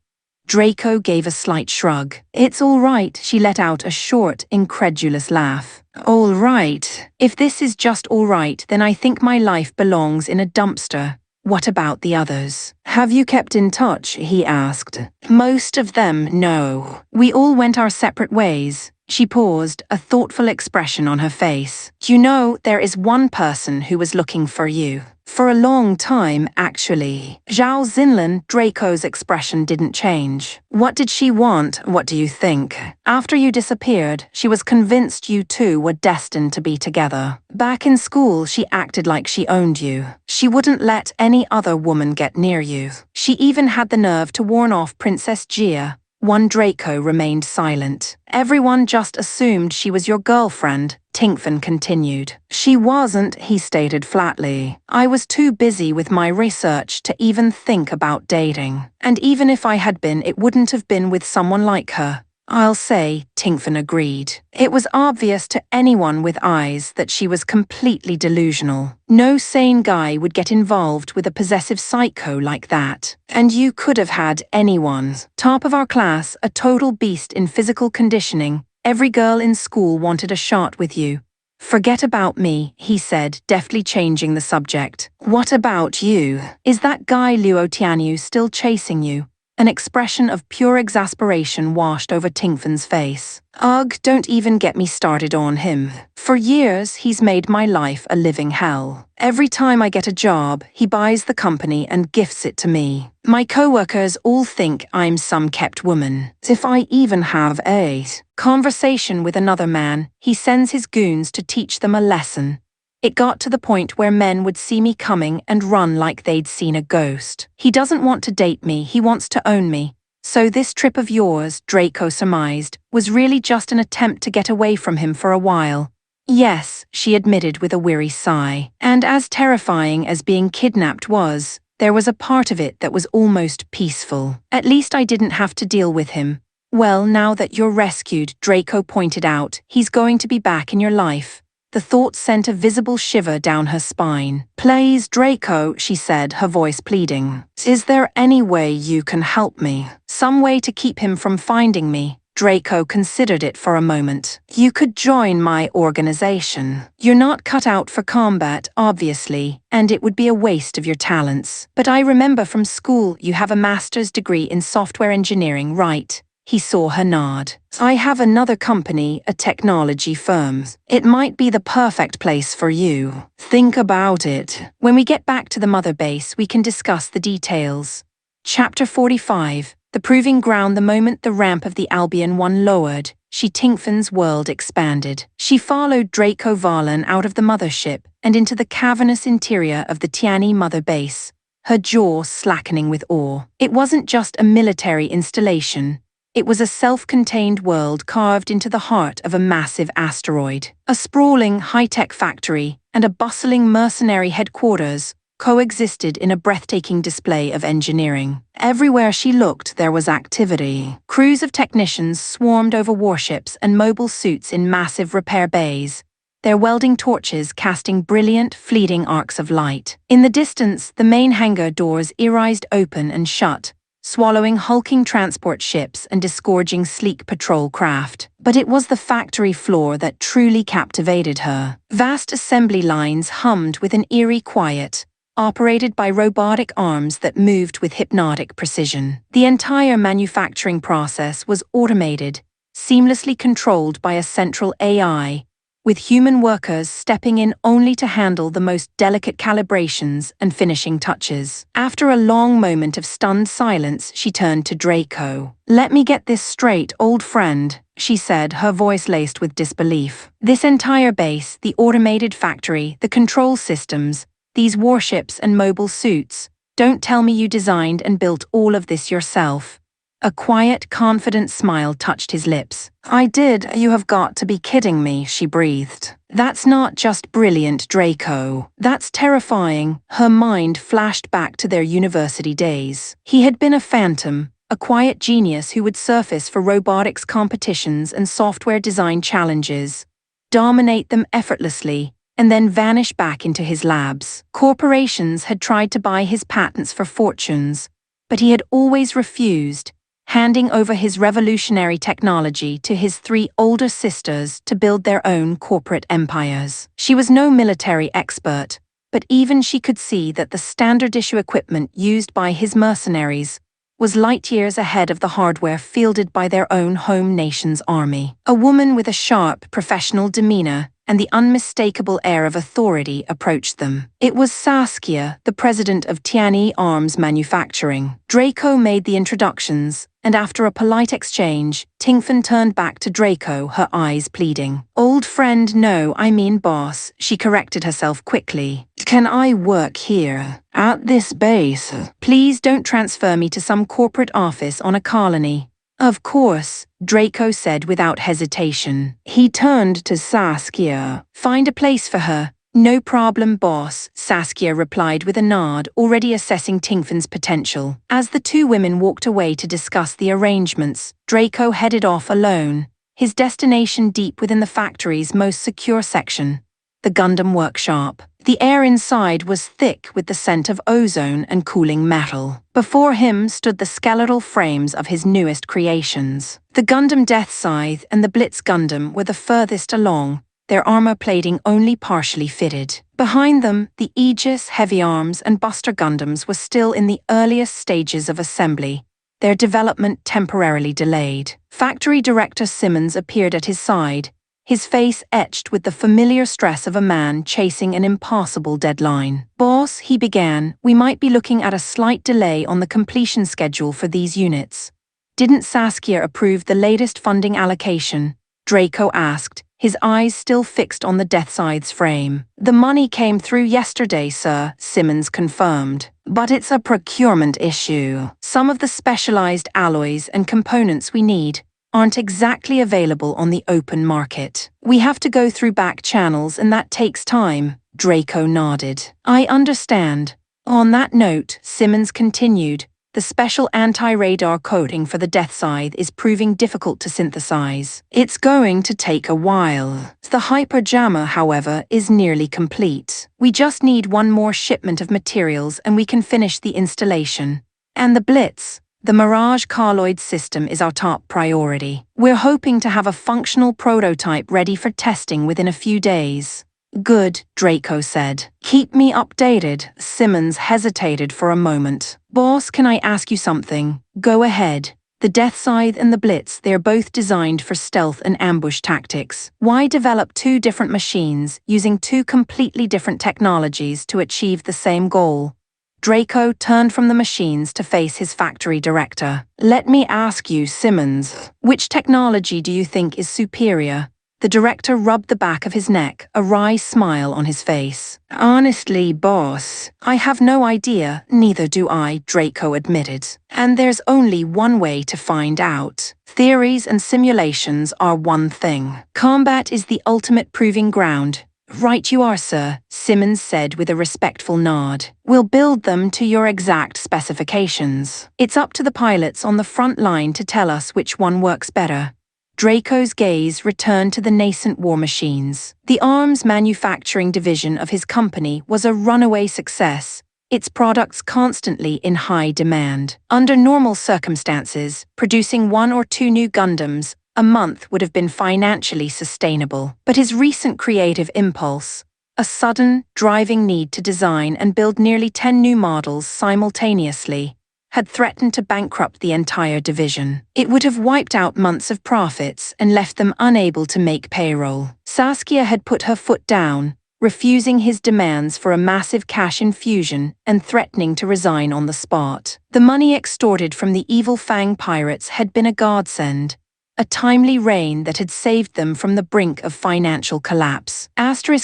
Draco gave a slight shrug. "It's all right," she let out a short, incredulous laugh. "All right. If this is just all right, then I think my life belongs in a dumpster. What about the others? Have you kept in touch?" he asked. "Most of them, no. We all went our separate ways." She paused, a thoughtful expression on her face. "You know, there is one person who was looking for you. For a long time, actually." Zhao Xinlan, Draco's expression didn't change. "What did she want, what do you think? After you disappeared, she was convinced you two were destined to be together. Back in school, she acted like she owned you. She wouldn't let any other woman get near you. She even had the nerve to warn off Princess Jia." One Draco remained silent. "Everyone just assumed she was your girlfriend," Tingfen continued. "She wasn't," he stated flatly. "I was too busy with my research to even think about dating. And even if I had been, it wouldn't have been with someone like her." "I'll say," Tingfen agreed. "It was obvious to anyone with eyes that she was completely delusional. No sane guy would get involved with a possessive psycho like that. And you could have had anyone. Top of our class, a total beast in physical conditioning. Every girl in school wanted a shot with you. Forget about me," he said, deftly changing the subject. "What about you? Is that guy Luo Tianyu still chasing you?" An expression of pure exasperation washed over Tingfen's face. "Ugh, don't even get me started on him. For years, he's made my life a living hell. Every time I get a job, he buys the company and gifts it to me. My coworkers all think I'm some kept woman. If I even have a conversation with another man, he sends his goons to teach them a lesson. It got to the point where men would see me coming and run like they'd seen a ghost. He doesn't want to date me, he wants to own me. So this trip of yours," Draco surmised, "was really just an attempt to get away from him for a while." "Yes," she admitted with a weary sigh. "And as terrifying as being kidnapped was, there was a part of it that was almost peaceful. At least I didn't have to deal with him." "Well, now that you're rescued," Draco pointed out, "he's going to be back in your life." The thought sent a visible shiver down her spine. "Please, Draco," she said, her voice pleading. "Is there any way you can help me? Some way to keep him from finding me?" Draco considered it for a moment. "You could join my organization. You're not cut out for combat, obviously, and it would be a waste of your talents. But I remember from school you have a master's degree in software engineering, right?" He saw her nod. "I have another company, a technology firm. It might be the perfect place for you. Think about it. When we get back to the mother base, we can discuss the details." Chapter 45. The Proving Ground. The moment the ramp of the Albion 1 lowered, Shi Tingfen's world expanded. She followed Draco Valen out of the mothership and into the cavernous interior of the Tianyi mother base, her jaw slackening with awe. It wasn't just a military installation. It was a self-contained world carved into the heart of a massive asteroid. A sprawling, high-tech factory and a bustling mercenary headquarters coexisted in a breathtaking display of engineering. Everywhere she looked, there was activity. Crews of technicians swarmed over warships and mobile suits in massive repair bays, their welding torches casting brilliant, fleeting arcs of light. In the distance, the main hangar doors irised open and shut, swallowing hulking transport ships and disgorging sleek patrol craft. But it was the factory floor that truly captivated her. Vast assembly lines hummed with an eerie quiet, operated by robotic arms that moved with hypnotic precision. The entire manufacturing process was automated, seamlessly controlled by a central AI, with human workers stepping in only to handle the most delicate calibrations and finishing touches. After a long moment of stunned silence, she turned to Draco. "Let me get this straight, old friend," she said, her voice laced with disbelief. "This entire base, the automated factory, the control systems, these warships and mobile suits, don't tell me you designed and built all of this yourself." A quiet, confident smile touched his lips. "I did. You have got to be kidding me," she breathed. "That's not just brilliant, Draco. That's terrifying." Her mind flashed back to their university days. He had been a phantom, a quiet genius who would surface for robotics competitions and software design challenges, dominate them effortlessly, and then vanish back into his labs. Corporations had tried to buy his patents for fortunes, but he had always refused, handing over his revolutionary technology to his 3 older sisters to build their own corporate empires. She was no military expert, but even she could see that the standard-issue equipment used by his mercenaries was light years ahead of the hardware fielded by their own home nation's army. A woman with a sharp, professional demeanor and the unmistakable air of authority approached them. It was Saskia, the president of Tianyi Arms Manufacturing. Draco made the introductions, and after a polite exchange, Tingfen turned back to Draco, her eyes pleading. "Old friend, no, I mean boss," she corrected herself quickly. "Can I work here, at this base? Please don't transfer me to some corporate office on a colony." "Of course," Draco said without hesitation. He turned to Saskia. "Find a place for her." "No problem, boss," Saskia replied with a nod, already assessing Tingfen's potential. As the 2 women walked away to discuss the arrangements, Draco headed off alone, his destination deep within the factory's most secure section, the Gundam workshop. The air inside was thick with the scent of ozone and cooling metal. Before him stood the skeletal frames of his newest creations. The Gundam Death Scythe and the Blitz Gundam were the furthest along, their armor plating only partially fitted. Behind them, the Aegis, Heavy Arms, and Buster Gundams were still in the earliest stages of assembly, their development temporarily delayed. Factory Director Simmons appeared at his side, his face etched with the familiar stress of a man chasing an impossible deadline. "Boss," he began, "we might be looking at a slight delay on the completion schedule for these units." "Didn't Saskia approve the latest funding allocation?" Draco asked, his eyes still fixed on the Death Scythe's frame. "The money came through yesterday, sir," Simmons confirmed. "But it's a procurement issue. Some of the specialized alloys and components we need aren't exactly available on the open market. We have to go through back channels and that takes time." Draco nodded. "I understand." On that note, Simmons continued, "The special anti-radar coating for the Death Scythe is proving difficult to synthesize. It's going to take a while. The hyperjammer, however, is nearly complete. We just need one more shipment of materials and we can finish the installation. And the Blitz, the Mirage Carloid system, is our top priority. We're hoping to have a functional prototype ready for testing within a few days." "Good," Draco said. "Keep me updated." Simmons hesitated for a moment. "Boss, can I ask you something?" "Go ahead." The Death Scythe and the Blitz, they're both designed for stealth and ambush tactics. Why develop 2 different machines using 2 completely different technologies to achieve the same goal? Draco turned from the machines to face his factory director. "Let me ask you, Simmons, which technology do you think is superior?" The director rubbed the back of his neck, a wry smile on his face. Honestly, boss, I have no idea, neither do I, Draco admitted. And there's only one way to find out. Theories and simulations are one thing. Combat is the ultimate proving ground. Right you are, sir, Simmons said with a respectful nod. We'll build them to your exact specifications. It's up to the pilots on the front line to tell us which one works better. Draco's gaze returned to the nascent war machines. The arms manufacturing division of his company was a runaway success, its products constantly in high demand. Under normal circumstances, producing 1 or 2 new Gundams a month would have been financially sustainable. But his recent creative impulse, a sudden, driving need to design and build nearly 10 new models simultaneously, had threatened to bankrupt the entire division. It would have wiped out months of profits and left them unable to make payroll. Saskia had put her foot down, refusing his demands for a massive cash infusion and threatening to resign on the spot. The money extorted from the evil Fang pirates had been a godsend, a timely rain that had saved them from the brink of financial collapse.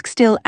Still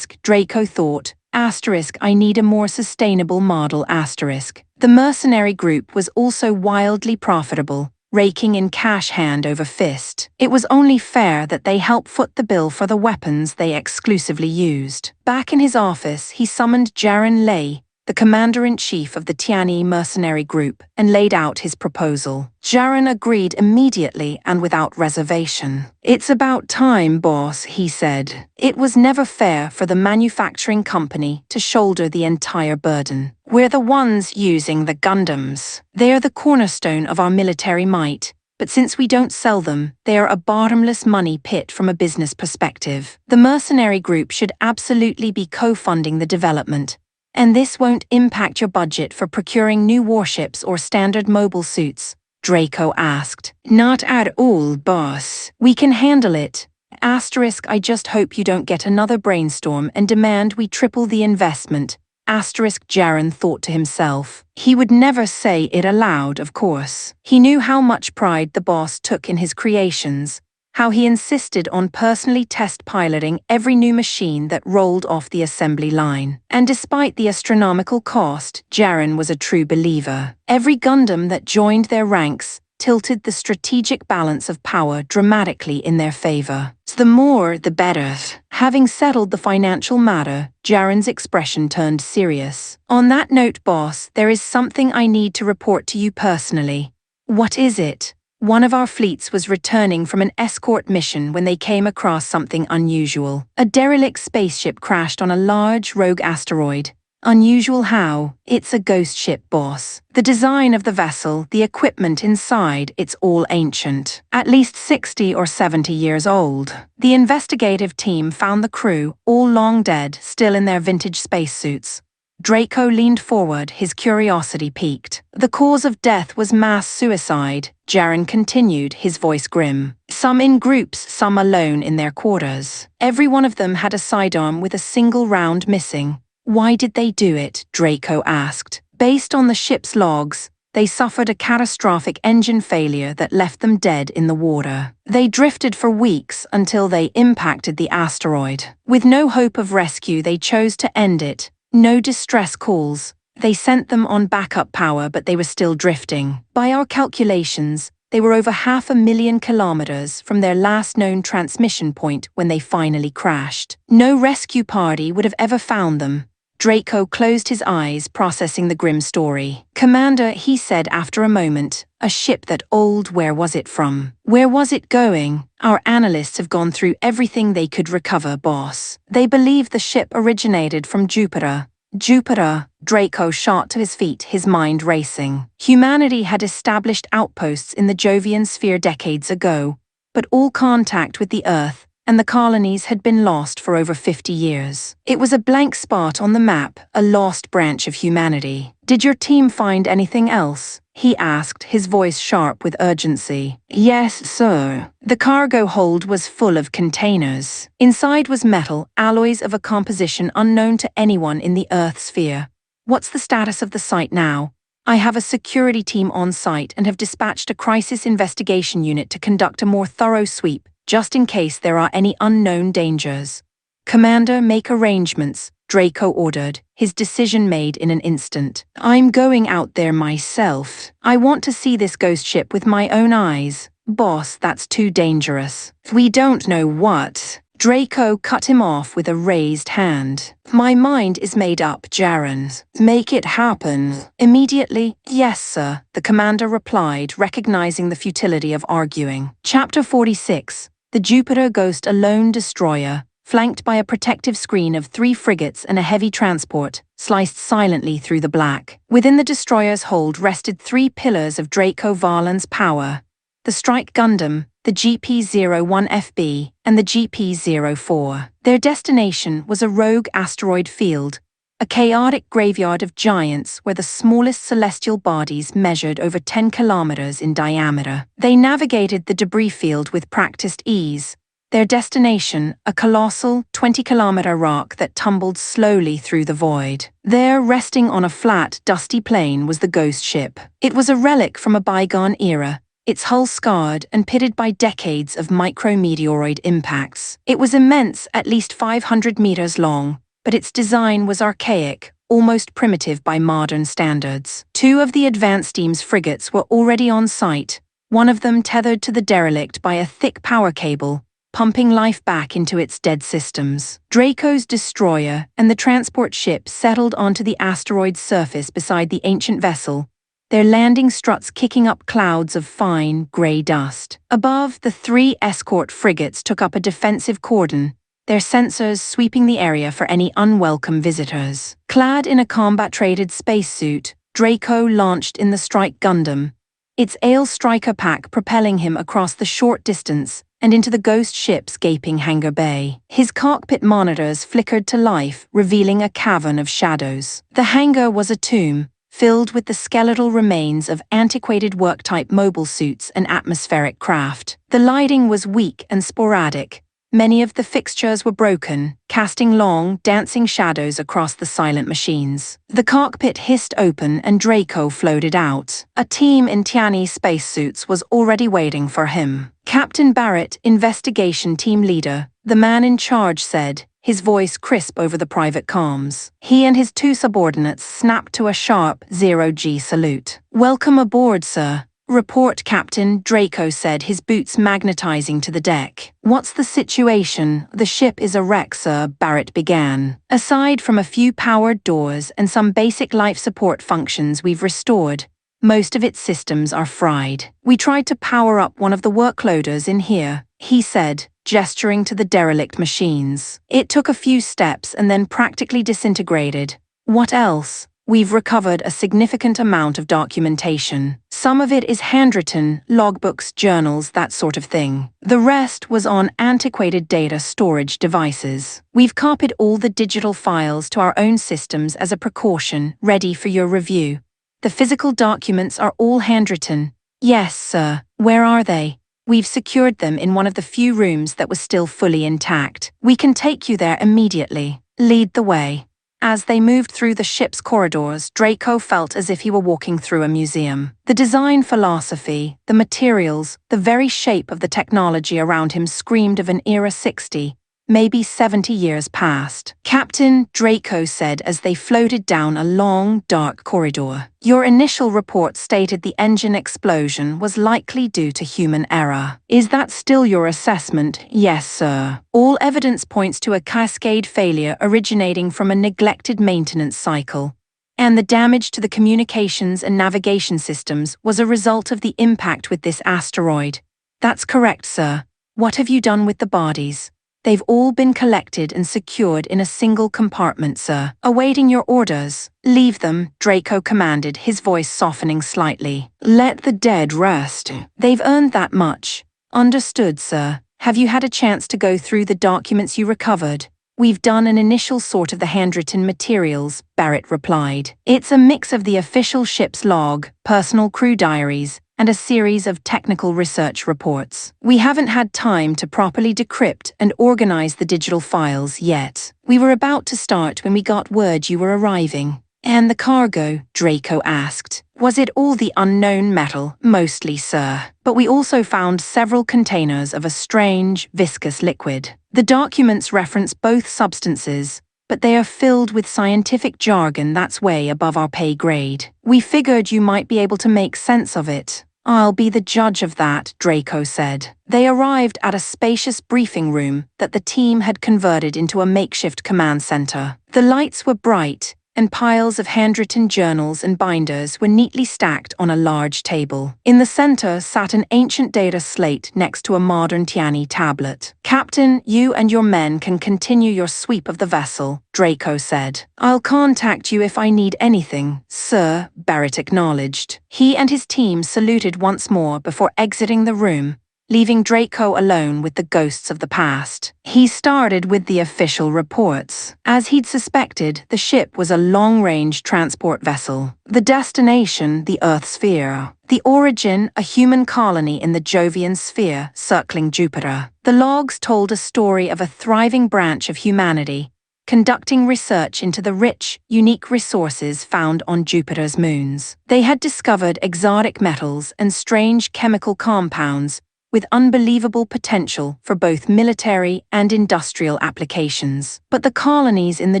Draco thought. I need a more sustainable model. The mercenary group was also wildly profitable, raking in cash hand over fist. It was only fair that they help foot the bill for the weapons they exclusively used. Back in his office, he summoned Jaren Lei, the commander-in-chief of the Tianyi mercenary group, and laid out his proposal. Jaren agreed immediately and without reservation. It's about time, boss, he said. It was never fair for the manufacturing company to shoulder the entire burden. We're the ones using the Gundams. They are the cornerstone of our military might. But since we don't sell them, they are a bottomless money pit from a business perspective. The mercenary group should absolutely be co-funding the development. And this won't impact your budget for procuring new warships or standard mobile suits, Draco asked. Not at all, boss. We can handle it. I just hope you don't get another brainstorm and demand we triple the investment. Jaren thought to himself. He would never say it aloud, of course. He knew how much pride the boss took in his creations, how he insisted on personally test piloting every new machine that rolled off the assembly line. And despite the astronomical cost, Jaren was a true believer. Every Gundam that joined their ranks tilted the strategic balance of power dramatically in their favor. So the more, the better. Having settled the financial matter, Jaren's expression turned serious. On that note, boss, there is something I need to report to you personally. What is it? One of our fleets was returning from an escort mission when they came across something unusual. A derelict spaceship crashed on a large, rogue asteroid. Unusual how? It's a ghost ship, boss. The design of the vessel, the equipment inside, it's all ancient. At least 60 or 70 years old. The investigative team found the crew, all long dead, still in their vintage spacesuits. Draco leaned forward, his curiosity piqued. The cause of death was mass suicide, Jaren continued, his voice grim. Some in groups, some alone in their quarters. Every one of them had a sidearm with a single round missing. Why did they do it? Draco asked. Based on the ship's logs, they suffered a catastrophic engine failure that left them dead in the water. They drifted for weeks until they impacted the asteroid. With no hope of rescue, they chose to end it. No distress calls. They sent them on backup power, but they were still drifting. By our calculations, they were over 500,000 kilometers from their last known transmission point when they finally crashed. No rescue party would have ever found them. Draco closed his eyes, processing the grim story. Commander, he said after a moment, a ship that old, where was it from? Where was it going? Our analysts have gone through everything they could recover, boss. They believe the ship originated from Jupiter. Jupiter, Draco shot to his feet, his mind racing. Humanity had established outposts in the Jovian sphere decades ago, but all contact with the Earth and the colonies had been lost for over 50 years. It was a blank spot on the map, a lost branch of humanity. Did your team find anything else? He asked, his voice sharp with urgency. Yes, sir. The cargo hold was full of containers. Inside was metal, alloys of a composition unknown to anyone in the Earth sphere. What's the status of the site now? I have a security team on site and have dispatched a crisis investigation unit to conduct a more thorough sweep, just in case there are any unknown dangers. Commander, make arrangements, Draco ordered, his decision made in an instant. I'm going out there myself. I want to see this ghost ship with my own eyes. Boss, that's too dangerous. We don't know what. Draco cut him off with a raised hand. My mind is made up, Jaren. Make it happen. Immediately, yes, sir, the commander replied, recognizing the futility of arguing. Chapter 46. The Jupiter Ghost, a lone destroyer, flanked by a protective screen of 3 frigates and a heavy transport, sliced silently through the black. Within the destroyer's hold rested 3 pillars of Draco Varlan's power: the Strike Gundam, the GP-01FB, and the GP-04. Their destination was a rogue asteroid field, a chaotic graveyard of giants where the smallest celestial bodies measured over 10 kilometers in diameter. They navigated the debris field with practiced ease, their destination a colossal 20-kilometer rock that tumbled slowly through the void. There, resting on a flat, dusty plain, was the ghost ship. It was a relic from a bygone era, its hull scarred and pitted by decades of micrometeoroid impacts. It was immense, at least 500 meters long, but its design was archaic, almost primitive by modern standards. 2 of the advanced team's frigates were already on site, one of them tethered to the derelict by a thick power cable, pumping life back into its dead systems. Draco's destroyer and the transport ship settled onto the asteroid's surface beside the ancient vessel, their landing struts kicking up clouds of fine, grey dust. Above, the 3 escort frigates took up a defensive cordon, their sensors sweeping the area for any unwelcome visitors. Clad in a combat-traded spacesuit, Draco launched in the Strike Gundam, its Ale Striker pack propelling him across the short distance and into the ghost ship's gaping hangar bay. His cockpit monitors flickered to life, revealing a cavern of shadows. The hangar was a tomb, filled with the skeletal remains of antiquated work-type mobile suits and atmospheric craft. The lighting was weak and sporadic. Many of the fixtures were broken, casting long, dancing shadows across the silent machines. The cockpit hissed open and Draco floated out. A team in Tiani spacesuits was already waiting for him. Captain Barrett, investigation team leader, the man in charge, said, his voice crisp over the private comms. He and his 2 subordinates snapped to a sharp 0G salute. Welcome aboard, sir. Report, Captain, Draco said, his boots magnetizing to the deck. What's the situation? The ship is a wreck, sir, Barrett began. Aside from a few powered doors and some basic life support functions we've restored, most of its systems are fried. We tried to power up one of the workloaders in here, he said, gesturing to the derelict machines. It took a few steps and then practically disintegrated. What else? We've recovered a significant amount of documentation. Some of it is handwritten, logbooks, journals, that sort of thing. The rest was on antiquated data storage devices. We've copied all the digital files to our own systems as a precaution, ready for your review. The physical documents are all handwritten. Yes, sir. Where are they? We've secured them in one of the few rooms that was still fully intact. We can take you there immediately. Lead the way. As they moved through the ship's corridors, Draco felt as if he were walking through a museum. The design philosophy, the materials, the very shape of the technology around him screamed of an era 60, maybe 70 years past. Captain, Draco said as they floated down a long, dark corridor. Your initial report stated the engine explosion was likely due to human error. Is that still your assessment? Yes, sir. All evidence points to a cascade failure originating from a neglected maintenance cycle, and the damage to the communications and navigation systems was a result of the impact with this asteroid. That's correct, sir. What have you done with the bodies? They've all been collected and secured in a single compartment, sir. Awaiting your orders. Leave them, Draco commanded, his voice softening slightly. Let the dead rest. They've earned that much. Understood, sir. Have you had a chance to go through the documents you recovered? We've done an initial sort of the handwritten materials, Barrett replied. It's a mix of the official ship's log, personal crew diaries, and a series of technical research reports. We haven't had time to properly decrypt and organize the digital files yet. We were about to start when we got word you were arriving. And the cargo? Draco asked. Was it all the unknown metal? Mostly, sir. But we also found several containers of a strange, viscous liquid. The documents reference both substances, but they are filled with scientific jargon that's way above our pay grade. We figured you might be able to make sense of it. I'll be the judge of that, Draco said. They arrived at a spacious briefing room that the team had converted into a makeshift command center. The lights were bright, and piles of handwritten journals and binders were neatly stacked on a large table. In the center sat an ancient data slate next to a modern Tiani tablet. "Captain, you and your men can continue your sweep of the vessel," Draco said. "I'll contact you if I need anything, sir," Barrett acknowledged. He and his team saluted once more before exiting the room, leaving Draco alone with the ghosts of the past. He started with the official reports. As he'd suspected, the ship was a long-range transport vessel. The destination, the Earth sphere. The origin, a human colony in the Jovian sphere, circling Jupiter. The logs told a story of a thriving branch of humanity, conducting research into the rich, unique resources found on Jupiter's moons. They had discovered exotic metals and strange chemical compounds, with unbelievable potential for both military and industrial applications. But the colonies in the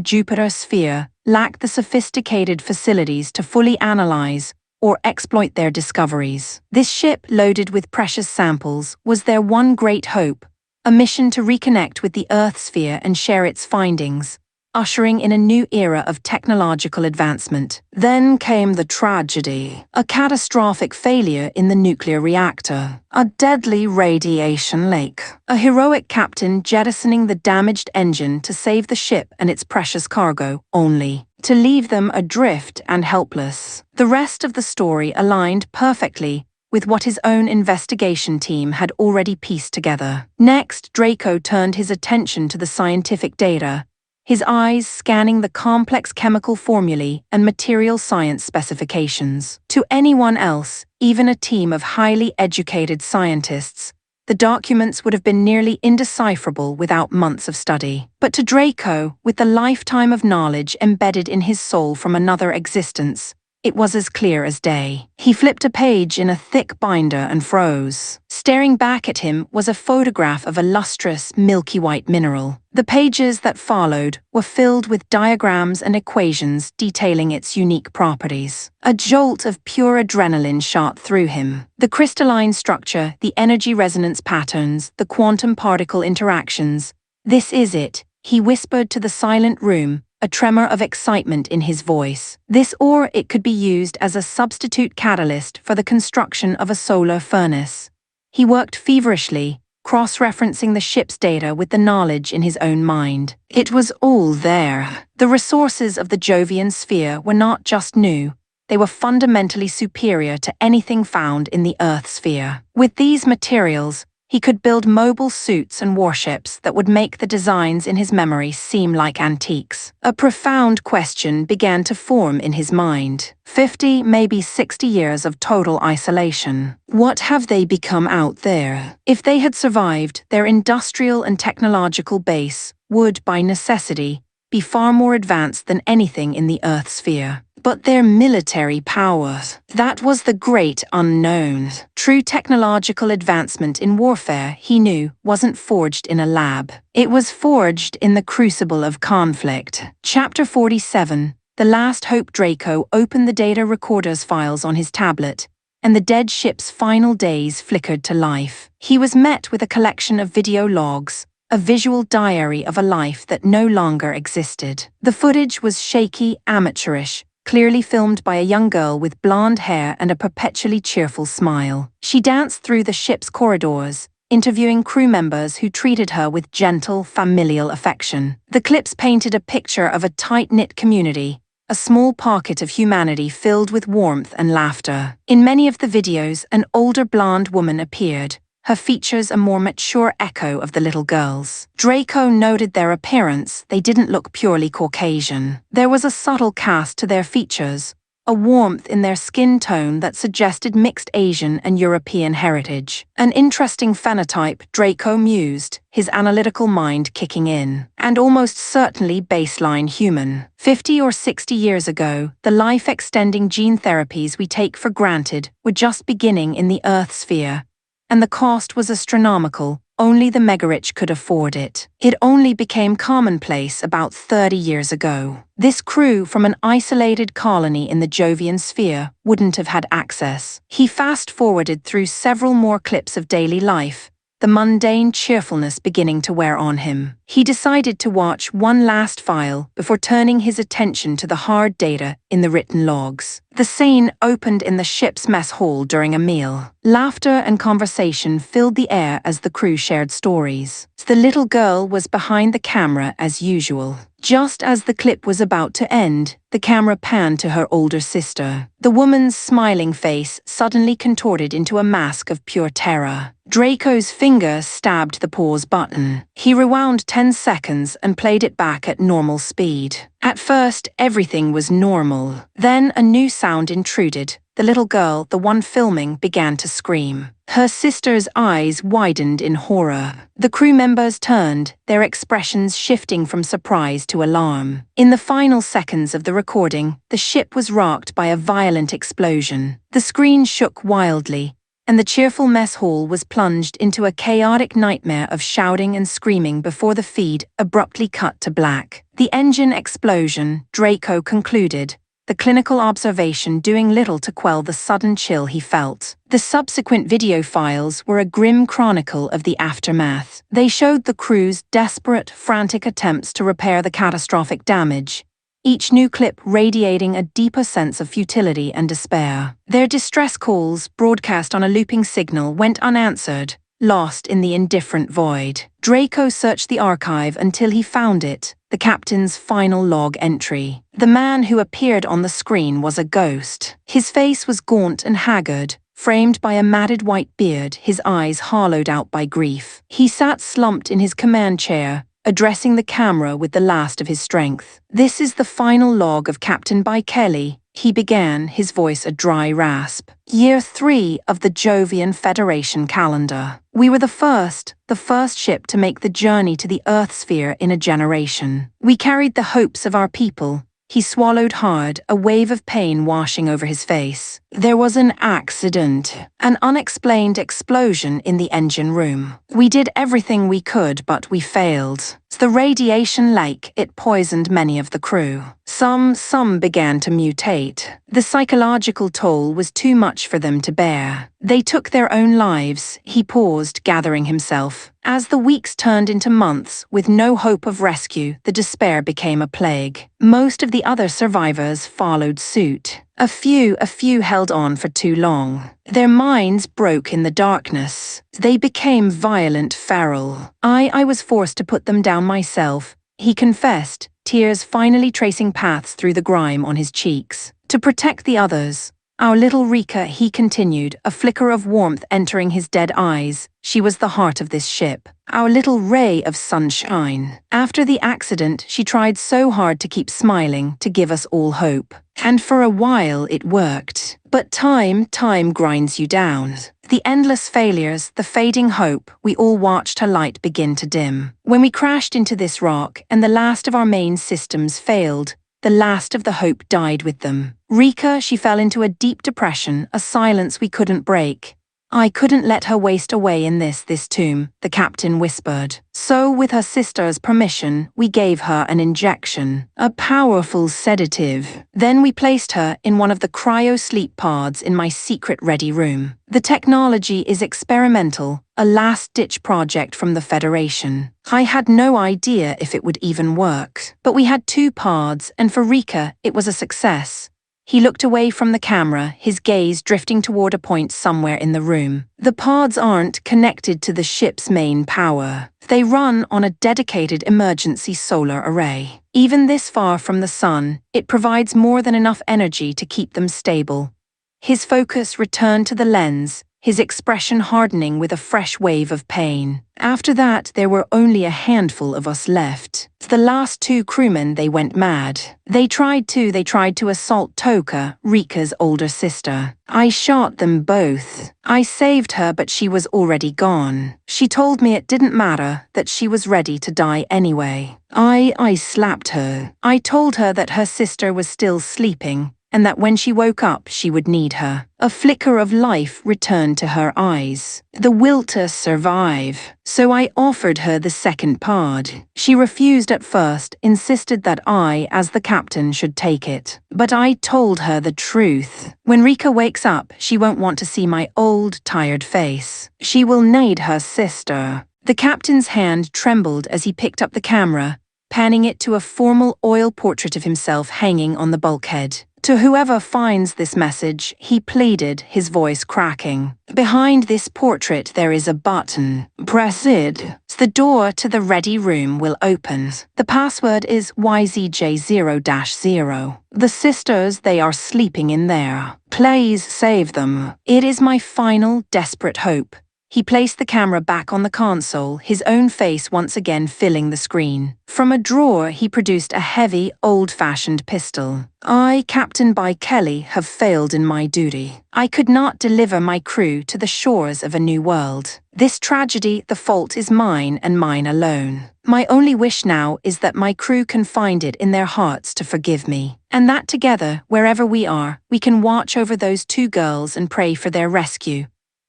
Jupiter sphere lacked the sophisticated facilities to fully analyze or exploit their discoveries. This ship, loaded with precious samples, was their one great hope, a mission to reconnect with the Earth sphere and share its findings, ushering in a new era of technological advancement. Then came the tragedy, a catastrophic failure in the nuclear reactor, a deadly radiation lake, a heroic captain jettisoning the damaged engine to save the ship and its precious cargo, only to leave them adrift and helpless. The rest of the story aligned perfectly with what his own investigation team had already pieced together. Next, Draco turned his attention to the scientific data, his eyes scanning the complex chemical formulae and material science specifications. To anyone else, even a team of highly educated scientists, the documents would have been nearly indecipherable without months of study. But to Draco, with the lifetime of knowledge embedded in his soul from another existence, it was as clear as day. He flipped a page in a thick binder and froze. Staring back at him was a photograph of a lustrous, milky white mineral. The pages that followed were filled with diagrams and equations detailing its unique properties. A jolt of pure adrenaline shot through him. The crystalline structure, the energy resonance patterns, the quantum particle interactions. "This is it," he whispered to the silent room, a tremor of excitement in his voice. This, or it could be used as a substitute catalyst for the construction of a solar furnace. He worked feverishly, cross-referencing the ship's data with the knowledge in his own mind. It was all there. The resources of the Jovian sphere were not just new, they were fundamentally superior to anything found in the Earth sphere. With these materials, he could build mobile suits and warships that would make the designs in his memory seem like antiques. A profound question began to form in his mind. 50, maybe 60 years of total isolation. What have they become out there? If they had survived, their industrial and technological base would, by necessity, be far more advanced than anything in the Earth sphere. But their military powers, that was the great unknown. True technological advancement in warfare, he knew, wasn't forged in a lab. It was forged in the crucible of conflict. Chapter 47, The Last Hope. Draco opened the data recorder's files on his tablet, and the dead ship's final days flickered to life. He was met with a collection of video logs, a visual diary of a life that no longer existed. The footage was shaky, amateurish, clearly filmed by a young girl with blonde hair and a perpetually cheerful smile. She danced through the ship's corridors, interviewing crew members who treated her with gentle, familial affection. The clips painted a picture of a tight-knit community, a small pocket of humanity filled with warmth and laughter. In many of the videos, an older blonde woman appeared, her features a more mature echo of the little girl's. Draco noted their appearance. They didn't look purely Caucasian. There was a subtle cast to their features, a warmth in their skin tone that suggested mixed Asian and European heritage. An interesting phenotype, Draco mused, his analytical mind kicking in. And almost certainly baseline human. 50 or 60 years ago, the life-extending gene therapies we take for granted were just beginning in the Earth sphere. And the cost was astronomical. Only the mega-rich could afford it. It only became commonplace about 30 years ago. This crew from an isolated colony in the Jovian sphere wouldn't have had access. He fast-forwarded through several more clips of daily life, the mundane cheerfulness beginning to wear on him. He decided to watch one last file before turning his attention to the hard data in the written logs. The scene opened in the ship's mess hall during a meal. Laughter and conversation filled the air as the crew shared stories. The little girl was behind the camera as usual. Just as the clip was about to end, the camera panned to her older sister. The woman's smiling face suddenly contorted into a mask of pure terror. Draco's finger stabbed the pause button. He rewound 10 seconds and played it back at normal speed. At first, everything was normal. Then a new sound intruded. The little girl, the one filming, began to scream. Her sister's eyes widened in horror. The crew members turned, their expressions shifting from surprise to alarm. In the final seconds of the recording, the ship was rocked by a violent explosion. The screen shook wildly, and the cheerful mess hall was plunged into a chaotic nightmare of shouting and screaming before the feed abruptly cut to black. The engine explosion, Draco concluded, the clinical observation doing little to quell the sudden chill he felt. The subsequent video files were a grim chronicle of the aftermath. They showed the crew's desperate, frantic attempts to repair the catastrophic damage, each new clip radiating a deeper sense of futility and despair. Their distress calls, broadcast on a looping signal, went unanswered, lost in the indifferent void. Draco searched the archive until he found it, the captain's final log entry. The man who appeared on the screen was a ghost. His face was gaunt and haggard, framed by a matted white beard, his eyes hollowed out by grief. He sat slumped in his command chair, addressing the camera with the last of his strength. "This is the final log of Captain Kelly," he began, his voice a dry rasp. "Year 3 of the Jovian Federation calendar. We were the first ship to make the journey to the Earth sphere in a generation. We carried the hopes of our people." He swallowed hard, a wave of pain washing over his face. "There was an accident, an unexplained explosion in the engine room. We did everything we could, but we failed. The radiation leak, it poisoned many of the crew. Some began to mutate. The psychological toll was too much for them to bear. They took their own lives." He paused, gathering himself. As the weeks turned into months, with no hope of rescue, the despair became a plague. Most of the other survivors followed suit. A few held on for too long. Their minds broke in the darkness. They became violent, feral. I was forced to put them down myself, he confessed, tears finally tracing paths through the grime on his cheeks. "To protect the others. Our little Rika," he continued, a flicker of warmth entering his dead eyes. "She was the heart of this ship. Our little ray of sunshine. After the accident, she tried so hard to keep smiling, to give us all hope. And for a while it worked. But time grinds you down. The endless failures, the fading hope, we all watched her light begin to dim. When we crashed into this rock and the last of our main systems failed, the last of the hope died with them. Rika, she fell into a deep depression, a silence we couldn't break. I couldn't let her waste away in this tomb," the captain whispered. "So, with her sister's permission, we gave her an injection, a powerful sedative. Then we placed her in one of the cryo-sleep pods in my secret ready room. The technology is experimental, a last-ditch project from the Federation. I had no idea if it would even work. But we had 2 pods, and for Rika, it was a success." He looked away from the camera, his gaze drifting toward a point somewhere in the room. "The pods aren't connected to the ship's main power. They run on a dedicated emergency solar array. Even this far from the sun, it provides more than enough energy to keep them stable." His focus returned to the lens, his expression hardening with a fresh wave of pain. "After that, there were only a handful of us left. The last two crewmen, they went mad. They tried to assault Toka, Rika's older sister. I shot them both. I saved her, but she was already gone. She told me it didn't matter, that she was ready to die anyway. I slapped her. I told her that her sister was still sleeping, and that when she woke up she would need her. A flicker of life returned to her eyes. The will to survive. So I offered her the second pod. She refused at first, insisted that I, as the captain, should take it. But I told her the truth. When Rika wakes up, she won't want to see my old, tired face. She will need her sister. The captain's hand trembled as he picked up the camera, panning it to a formal oil portrait of himself hanging on the bulkhead. To whoever finds this message, he pleaded, his voice cracking. Behind this portrait there is a button. Press it. The door to the ready room will open. The password is YZJ0-0. The sisters, they are sleeping in there. Please save them. It is my final, desperate hope. He placed the camera back on the console, his own face once again filling the screen. From a drawer, he produced a heavy, old-fashioned pistol. I, Captain by Kelly, have failed in my duty. I could not deliver my crew to the shores of a new world. This tragedy, the fault is mine and mine alone. My only wish now is that my crew can find it in their hearts to forgive me, and that together, wherever we are, we can watch over those two girls and pray for their rescue.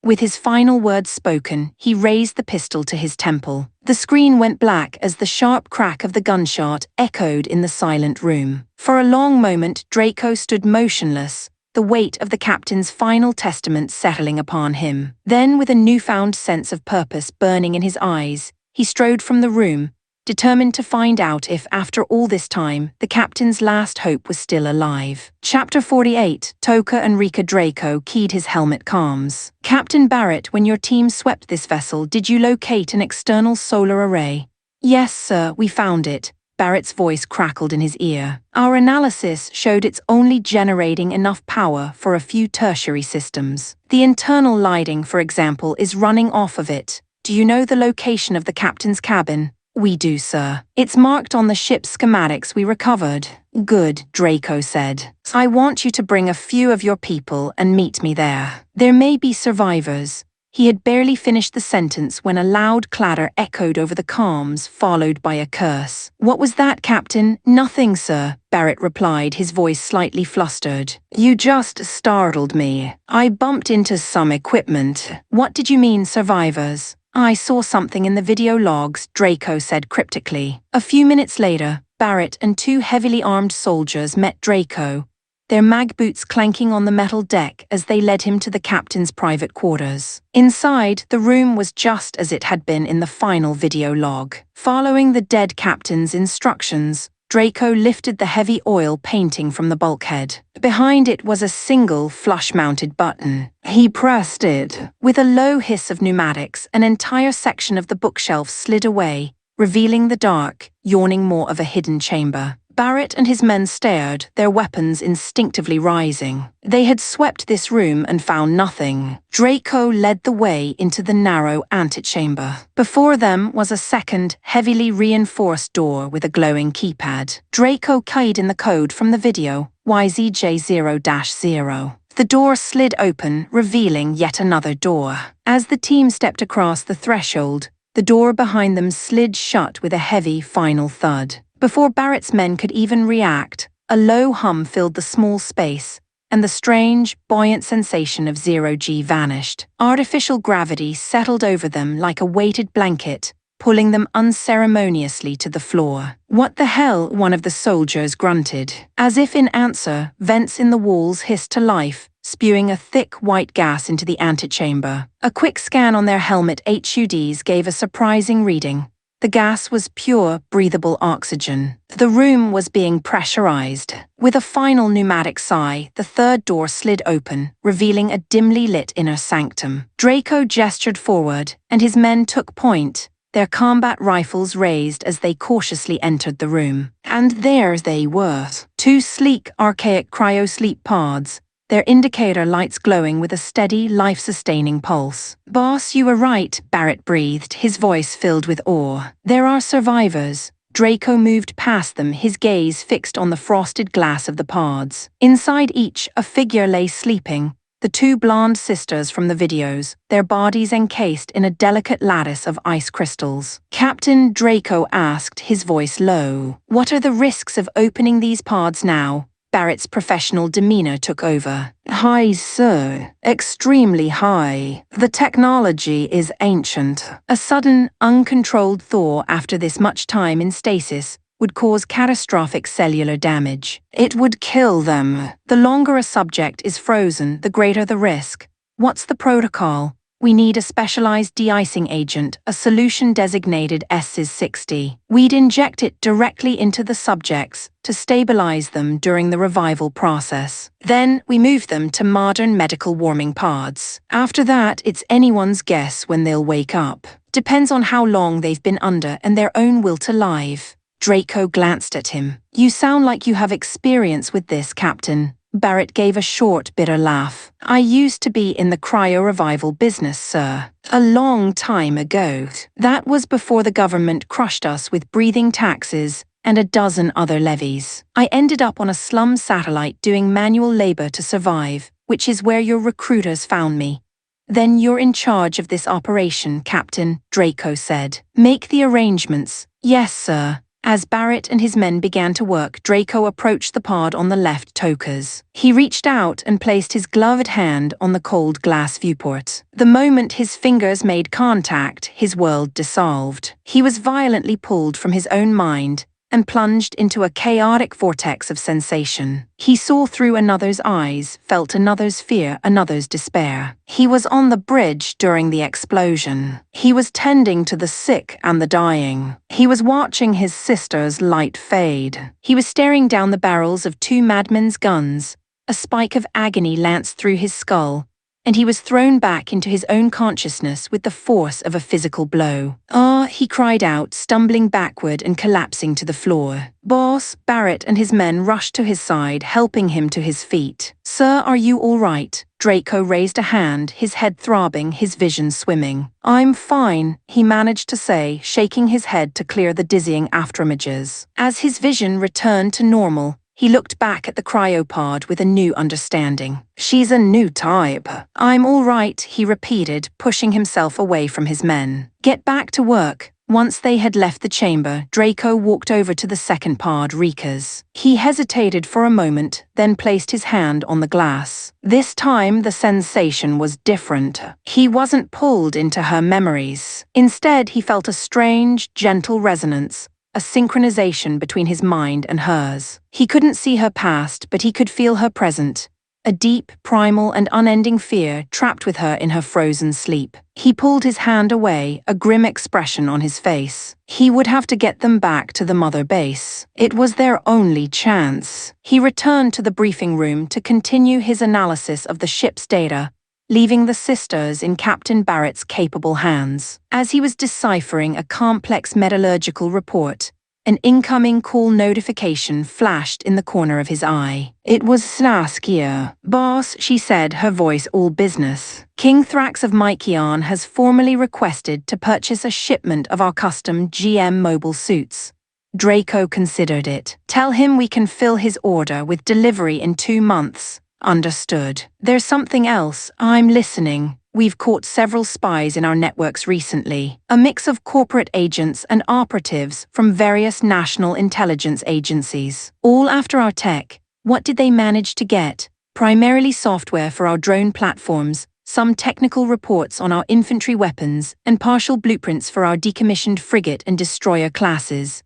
With his final words spoken, he raised the pistol to his temple. The screen went black as the sharp crack of the gunshot echoed in the silent room. For a long moment, Draco stood motionless, the weight of the captain's final testament settling upon him. Then, with a newfound sense of purpose burning in his eyes, he strode from the room, determined to find out if, after all this time, the captain's last hope was still alive. Chapter 48, Toka and Rika. Draco keyed his helmet comms. Captain Barrett, when your team swept this vessel, did you locate an external solar array? Yes, sir, we found it. Barrett's voice crackled in his ear. Our analysis showed it's only generating enough power for a few tertiary systems. The internal lighting, for example, is running off of it. Do you know the location of the captain's cabin? We do, sir. It's marked on the ship's schematics we recovered. Good, Draco said. I want you to bring a few of your people and meet me there. There may be survivors. He had barely finished the sentence when a loud clatter echoed over the comms, followed by a curse. What was that, Captain? Nothing, sir, Barrett replied, his voice slightly flustered. You just startled me. I bumped into some equipment. What did you mean, survivors? I saw something in the video logs, Draco said cryptically. A few minutes later, Barrett and two heavily armed soldiers met Draco, their mag boots clanking on the metal deck as they led him to the captain's private quarters. Inside, the room was just as it had been in the final video log. Following the dead captain's instructions, Draco lifted the heavy oil painting from the bulkhead. Behind it was a single flush-mounted button. He pressed it. With a low hiss of pneumatics, an entire section of the bookshelf slid away, revealing the dark, yawning maw of a hidden chamber. Barrett and his men stared, their weapons instinctively rising. They had swept this room and found nothing. Draco led the way into the narrow antechamber. Before them was a second, heavily reinforced door with a glowing keypad. Draco keyed in the code from the video, YZJ0-0. The door slid open, revealing yet another door. As the team stepped across the threshold, the door behind them slid shut with a heavy final thud. Before Barrett's men could even react, a low hum filled the small space, and the strange, buoyant sensation of zero-G vanished. Artificial gravity settled over them like a weighted blanket, pulling them unceremoniously to the floor. What the hell? One of the soldiers grunted. As if in answer, vents in the walls hissed to life, spewing a thick white gas into the antechamber. A quick scan on their helmet HUDs gave a surprising reading. The gas was pure, breathable oxygen. The room was being pressurized. With a final pneumatic sigh, the third door slid open, revealing a dimly lit inner sanctum. Draco gestured forward, and his men took point, their combat rifles raised as they cautiously entered the room. And there they were. Two sleek, archaic cryo-sleep pods, their indicator lights glowing with a steady, life-sustaining pulse. Boss, you were right, Barrett breathed, his voice filled with awe. There are survivors, Draco moved past them, his gaze fixed on the frosted glass of the pods. Inside each, a figure lay sleeping, the two blonde sisters from the videos, their bodies encased in a delicate lattice of ice crystals. Captain Draco asked, his voice low. "What are the risks of opening these pods now?" Barrett's professional demeanor took over. "High, sir. Extremely high. The technology is ancient." A sudden, uncontrolled thaw after this much time in stasis would cause catastrophic cellular damage. It would kill them. The longer a subject is frozen, the greater the risk. What's the protocol? We need a specialized de-icing agent, a solution designated SIS-60. We'd inject it directly into the subjects to stabilize them during the revival process. Then we move them to modern medical warming pods. After that, it's anyone's guess when they'll wake up. Depends on how long they've been under and their own will to live. Draco glanced at him. "You sound like you have experience with this, Captain." Barrett gave a short, bitter laugh. "I used to be in the cryo-revival business, sir. A long time ago. That was before the government crushed us with breathing taxes and a dozen other levies. I ended up on a slum satellite doing manual labor to survive, which is where your recruiters found me." "Then you're in charge of this operation, Captain," Draco said. "Make the arrangements." "Yes, sir." As Barrett and his men began to work, Draco approached the pod on the left Tokas. He reached out and placed his gloved hand on the cold glass viewport. The moment his fingers made contact, his world dissolved. He was violently pulled from his own mind and plunged into a chaotic vortex of sensation. He saw through another's eyes, felt another's fear, another's despair. He was on the bridge during the explosion. He was tending to the sick and the dying. He was watching his sister's light fade. He was staring down the barrels of two madmen's guns. A spike of agony lanced through his skull, and he was thrown back into his own consciousness with the force of a physical blow. "Ah," he cried out, stumbling backward and collapsing to the floor. "Boss," Barrett and his men rushed to his side, helping him to his feet. "Sir, are you all right?" Draco raised a hand, his head throbbing, his vision swimming. "I'm fine," he managed to say, shaking his head to clear the dizzying afterimages. As his vision returned to normal, he looked back at the cryopod with a new understanding. "She's a new type." "I'm all right," he repeated, pushing himself away from his men. "Get back to work." Once they had left the chamber, Draco walked over to the second pod, Rika's. He hesitated for a moment, then placed his hand on the glass. This time, the sensation was different. He wasn't pulled into her memories. Instead, he felt a strange, gentle resonance, a synchronization between his mind and hers. He couldn't see her past, but he could feel her present. A deep, primal and unending fear trapped with her in her frozen sleep. He pulled his hand away, a grim expression on his face. He would have to get them back to the mother base. It was their only chance. He returned to the briefing room to continue his analysis of the ship's data, leaving the sisters in Captain Barrett's capable hands. As he was deciphering a complex metallurgical report, an incoming call notification flashed in the corner of his eye. It was Saskia. "Boss," she said, her voice all business. "King Thrax of Mykion has formally requested to purchase a shipment of our custom GM mobile suits." Draco considered it. "Tell him we can fill his order with delivery in 2 months. Understood. There's something else. I'm listening. We've caught several spies in our networks recently. A mix of corporate agents and operatives from various national intelligence agencies. All after our tech. What did they manage to get? Primarily software for our drone platforms, some technical reports on our infantry weapons, and partial blueprints for our decommissioned frigate and destroyer classes."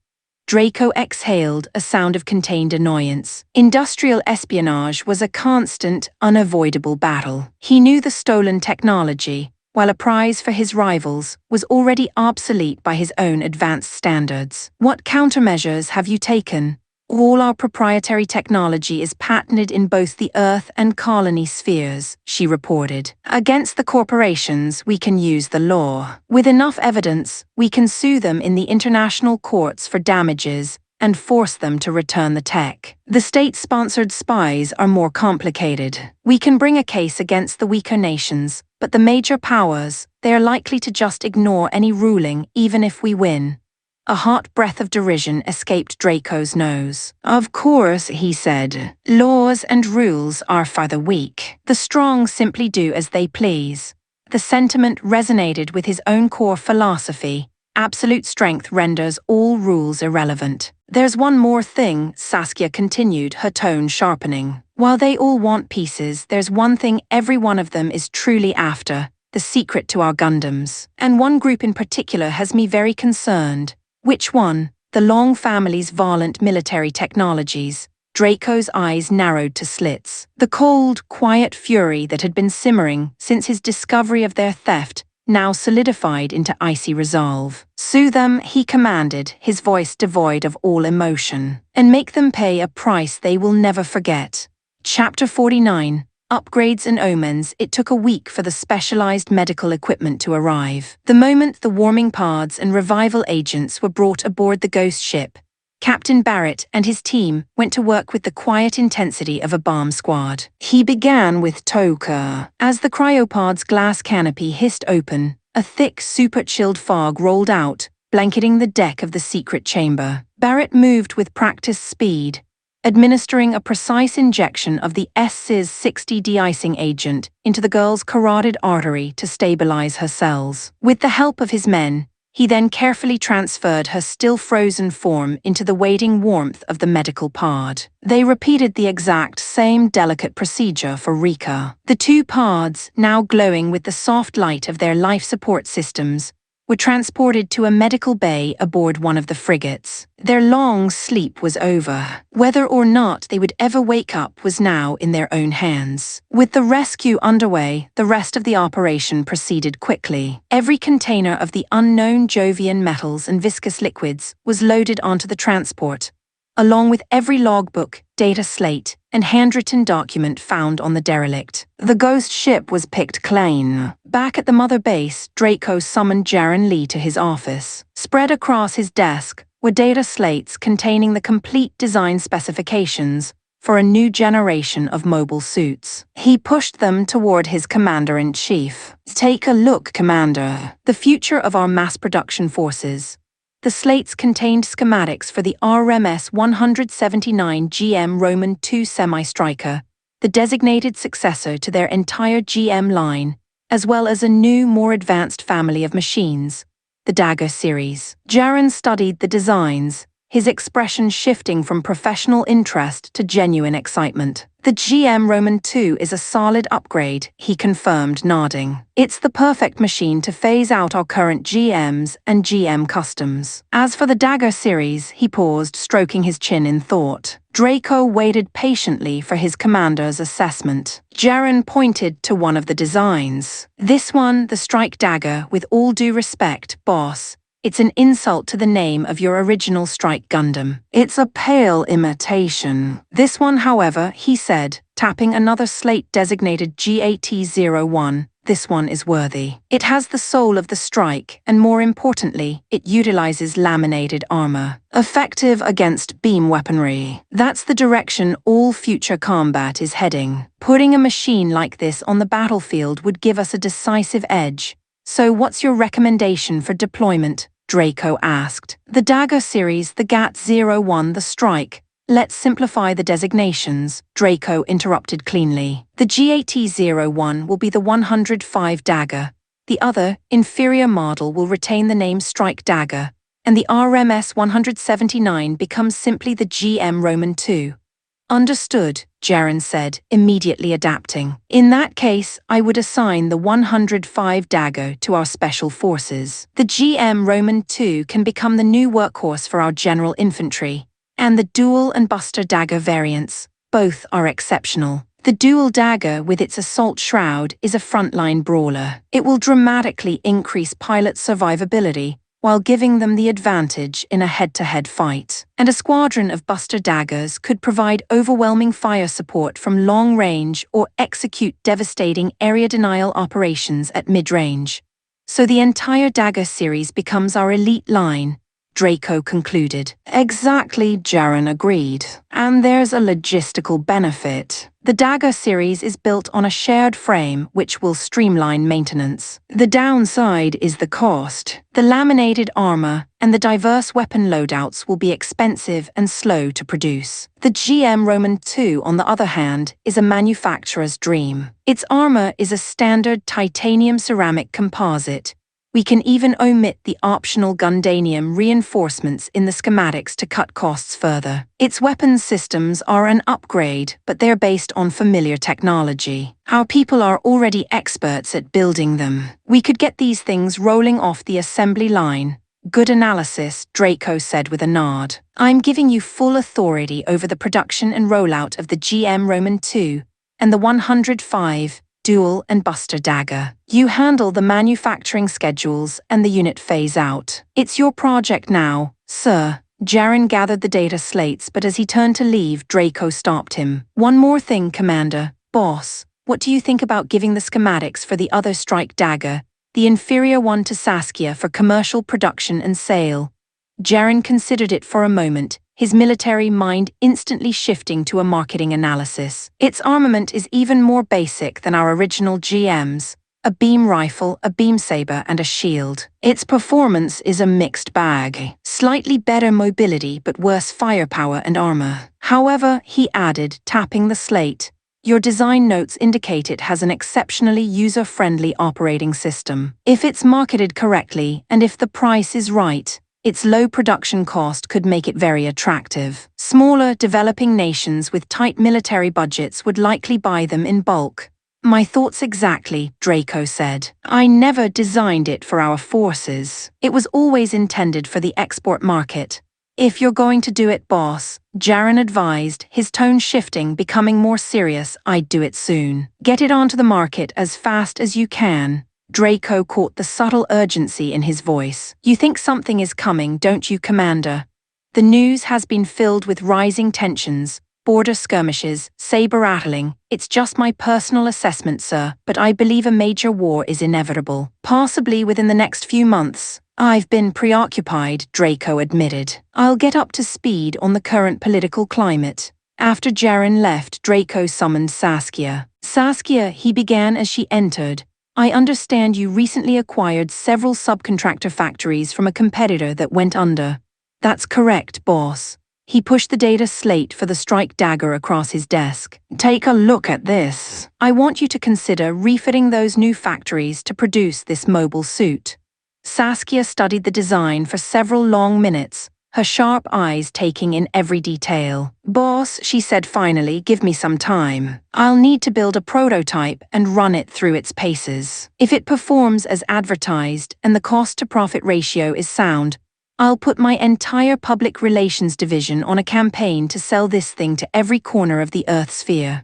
Draco exhaled, a sound of contained annoyance. Industrial espionage was a constant, unavoidable battle. He knew the stolen technology, while a prize for his rivals, was already obsolete by his own advanced standards. "What countermeasures have you taken?" "All our proprietary technology is patented in both the Earth and colony spheres," she reported. "Against the corporations, we can use the law. With enough evidence, we can sue them in the international courts for damages and force them to return the tech. The state-sponsored spies are more complicated. We can bring a case against the weaker nations, but the major powers, they are likely to just ignore any ruling even if we win." A hot breath of derision escaped Draco's nose. Of course, he said, laws and rules are for the weak. The strong simply do as they please. The sentiment resonated with his own core philosophy. Absolute strength renders all rules irrelevant. There's one more thing, Saskia continued, her tone sharpening. While they all want pieces, there's one thing every one of them is truly after, the secret to our Gundams. And one group in particular has me very concerned. Which one? The Long family's violent military technologies. Draco's eyes narrowed to slits. The cold, quiet fury that had been simmering since his discovery of their theft now solidified into icy resolve. Sue them, he commanded, his voice devoid of all emotion, and make them pay a price they will never forget. Chapter 49. Upgrades and omens. It took a week for the specialized medical equipment to arrive. The moment the warming pods and revival agents were brought aboard the ghost ship, Captain Barrett and his team went to work with the quiet intensity of a bomb squad. He began with Toka. As the cryopod's glass canopy hissed open, a thick, super-chilled fog rolled out, blanketing the deck of the secret chamber. Barrett moved with practiced speed, administering a precise injection of the SCIS-60 de-icing agent into the girl's carotid artery to stabilize her cells. With the help of his men, he then carefully transferred her still-frozen form into the waiting warmth of the medical pod. They repeated the exact same delicate procedure for Rika. The two pods, now glowing with the soft light of their life support systems, were transported to a medical bay aboard one of the frigates. Their long sleep was over. Whether or not they would ever wake up was now in their own hands. With the rescue underway, the rest of the operation proceeded quickly. Every container of the unknown Jovian metals and viscous liquids was loaded onto the transport, along with every logbook, data slate, and handwritten document found on the derelict. The ghost ship was picked clean. Back at the mother base, Draco summoned Jaren Lee to his office. Spread across his desk were data slates containing the complete design specifications for a new generation of mobile suits. He pushed them toward his commander-in-chief. Take a look, Commander. The future of our mass production forces. The slates contained schematics for the RMS 179 GM Roman II semi-striker, the designated successor to their entire GM line, as well as a new, more advanced family of machines, the Dagger series. Jaren studied the designs, his expression shifting from professional interest to genuine excitement. The GM Roman II is a solid upgrade, he confirmed, nodding. It's the perfect machine to phase out our current GMs and GM customs. As for the Dagger series, he paused, stroking his chin in thought. Draco waited patiently for his commander's assessment. Jaren pointed to one of the designs. This one, the Strike Dagger, with all due respect, boss. It's an insult to the name of your original Strike Gundam. It's a pale imitation. This one, however, he said, tapping another slate designated GAT-01, this one is worthy. It has the soul of the Strike, and more importantly, it utilizes laminated armor, effective against beam weaponry. That's the direction all future combat is heading. Putting a machine like this on the battlefield would give us a decisive edge. So what's your recommendation for deployment? Draco asked. The Dagger series, the GAT-01, the Strike. Let's simplify the designations, Draco interrupted cleanly. The GAT-01 will be the 105 Dagger. The other, inferior model will retain the name Strike Dagger, and the RMS 179 becomes simply the GM Roman II. Understood, Jaren said, immediately adapting. In that case, I would assign the 105 Dagger to our special forces. The GM Roman II can become the new workhorse for our general infantry, and the Dual and Buster Dagger variants. Both are exceptional. The Dual Dagger, with its assault shroud, is a frontline brawler. It will dramatically increase pilot survivability, while giving them the advantage in a head-to-head fight. And a squadron of Buster Daggers could provide overwhelming fire support from long range or execute devastating area denial operations at mid-range. So the entire Dagger series becomes our elite line, Draco concluded. Exactly, Jaren agreed. And there's a logistical benefit. The dagger series is built on a shared frame which will streamline maintenance. The downside is the cost. The laminated armor and the diverse weapon loadouts will be expensive and slow to produce. The GM Roman II, on the other hand, is a manufacturer's dream. Its armor is a standard titanium ceramic composite. We can even omit the optional Gundanium reinforcements in the schematics to cut costs further. Its weapons systems are an upgrade, but they're based on familiar technology. Our people are already experts at building them. We could get these things rolling off the assembly line. Good analysis, Draco said with a nod. I'm giving you full authority over the production and rollout of the GM Roman II and the 105 Dual and Buster Dagger. You handle the manufacturing schedules and the unit phase-out. It's your project now, sir. Jaren gathered the data slates, but as he turned to leave, Draco stopped him. One more thing, Commander. Boss, what do you think about giving the schematics for the other strike dagger, the inferior one, to Saskia for commercial production and sale? Jaren considered it for a moment, his military mind instantly shifting to a marketing analysis. Its armament is even more basic than our original GM's. A beam rifle, a beam saber, and a shield. Its performance is a mixed bag. Slightly better mobility but worse firepower and armor. However, he added, tapping the slate, your design notes indicate it has an exceptionally user-friendly operating system. If it's marketed correctly, and if the price is right, its low production cost could make it very attractive. Smaller, developing nations with tight military budgets would likely buy them in bulk. My thoughts exactly, Draco said. I never designed it for our forces. It was always intended for the export market. If you're going to do it, boss, Jaren advised, his tone shifting, becoming more serious, I'd do it soon. Get it onto the market as fast as you can. Draco caught the subtle urgency in his voice. You think something is coming, don't you, Commander? The news has been filled with rising tensions, border skirmishes, saber-rattling. It's just my personal assessment, sir, but I believe a major war is inevitable. Possibly within the next few months. I've been preoccupied, Draco admitted. I'll get up to speed on the current political climate. After Jaren left, Draco summoned Saskia. Saskia, he began as she entered. I understand you recently acquired several subcontractor factories from a competitor that went under. That's correct, boss. He pushed the data slate for the strike dagger across his desk. Take a look at this. I want you to consider refitting those new factories to produce this mobile suit. Saskia studied the design for several long minutes, her sharp eyes taking in every detail. Boss, she said finally, give me some time. I'll need to build a prototype and run it through its paces. If it performs as advertised and the cost-to-profit ratio is sound, I'll put my entire public relations division on a campaign to sell this thing to every corner of the Earth sphere.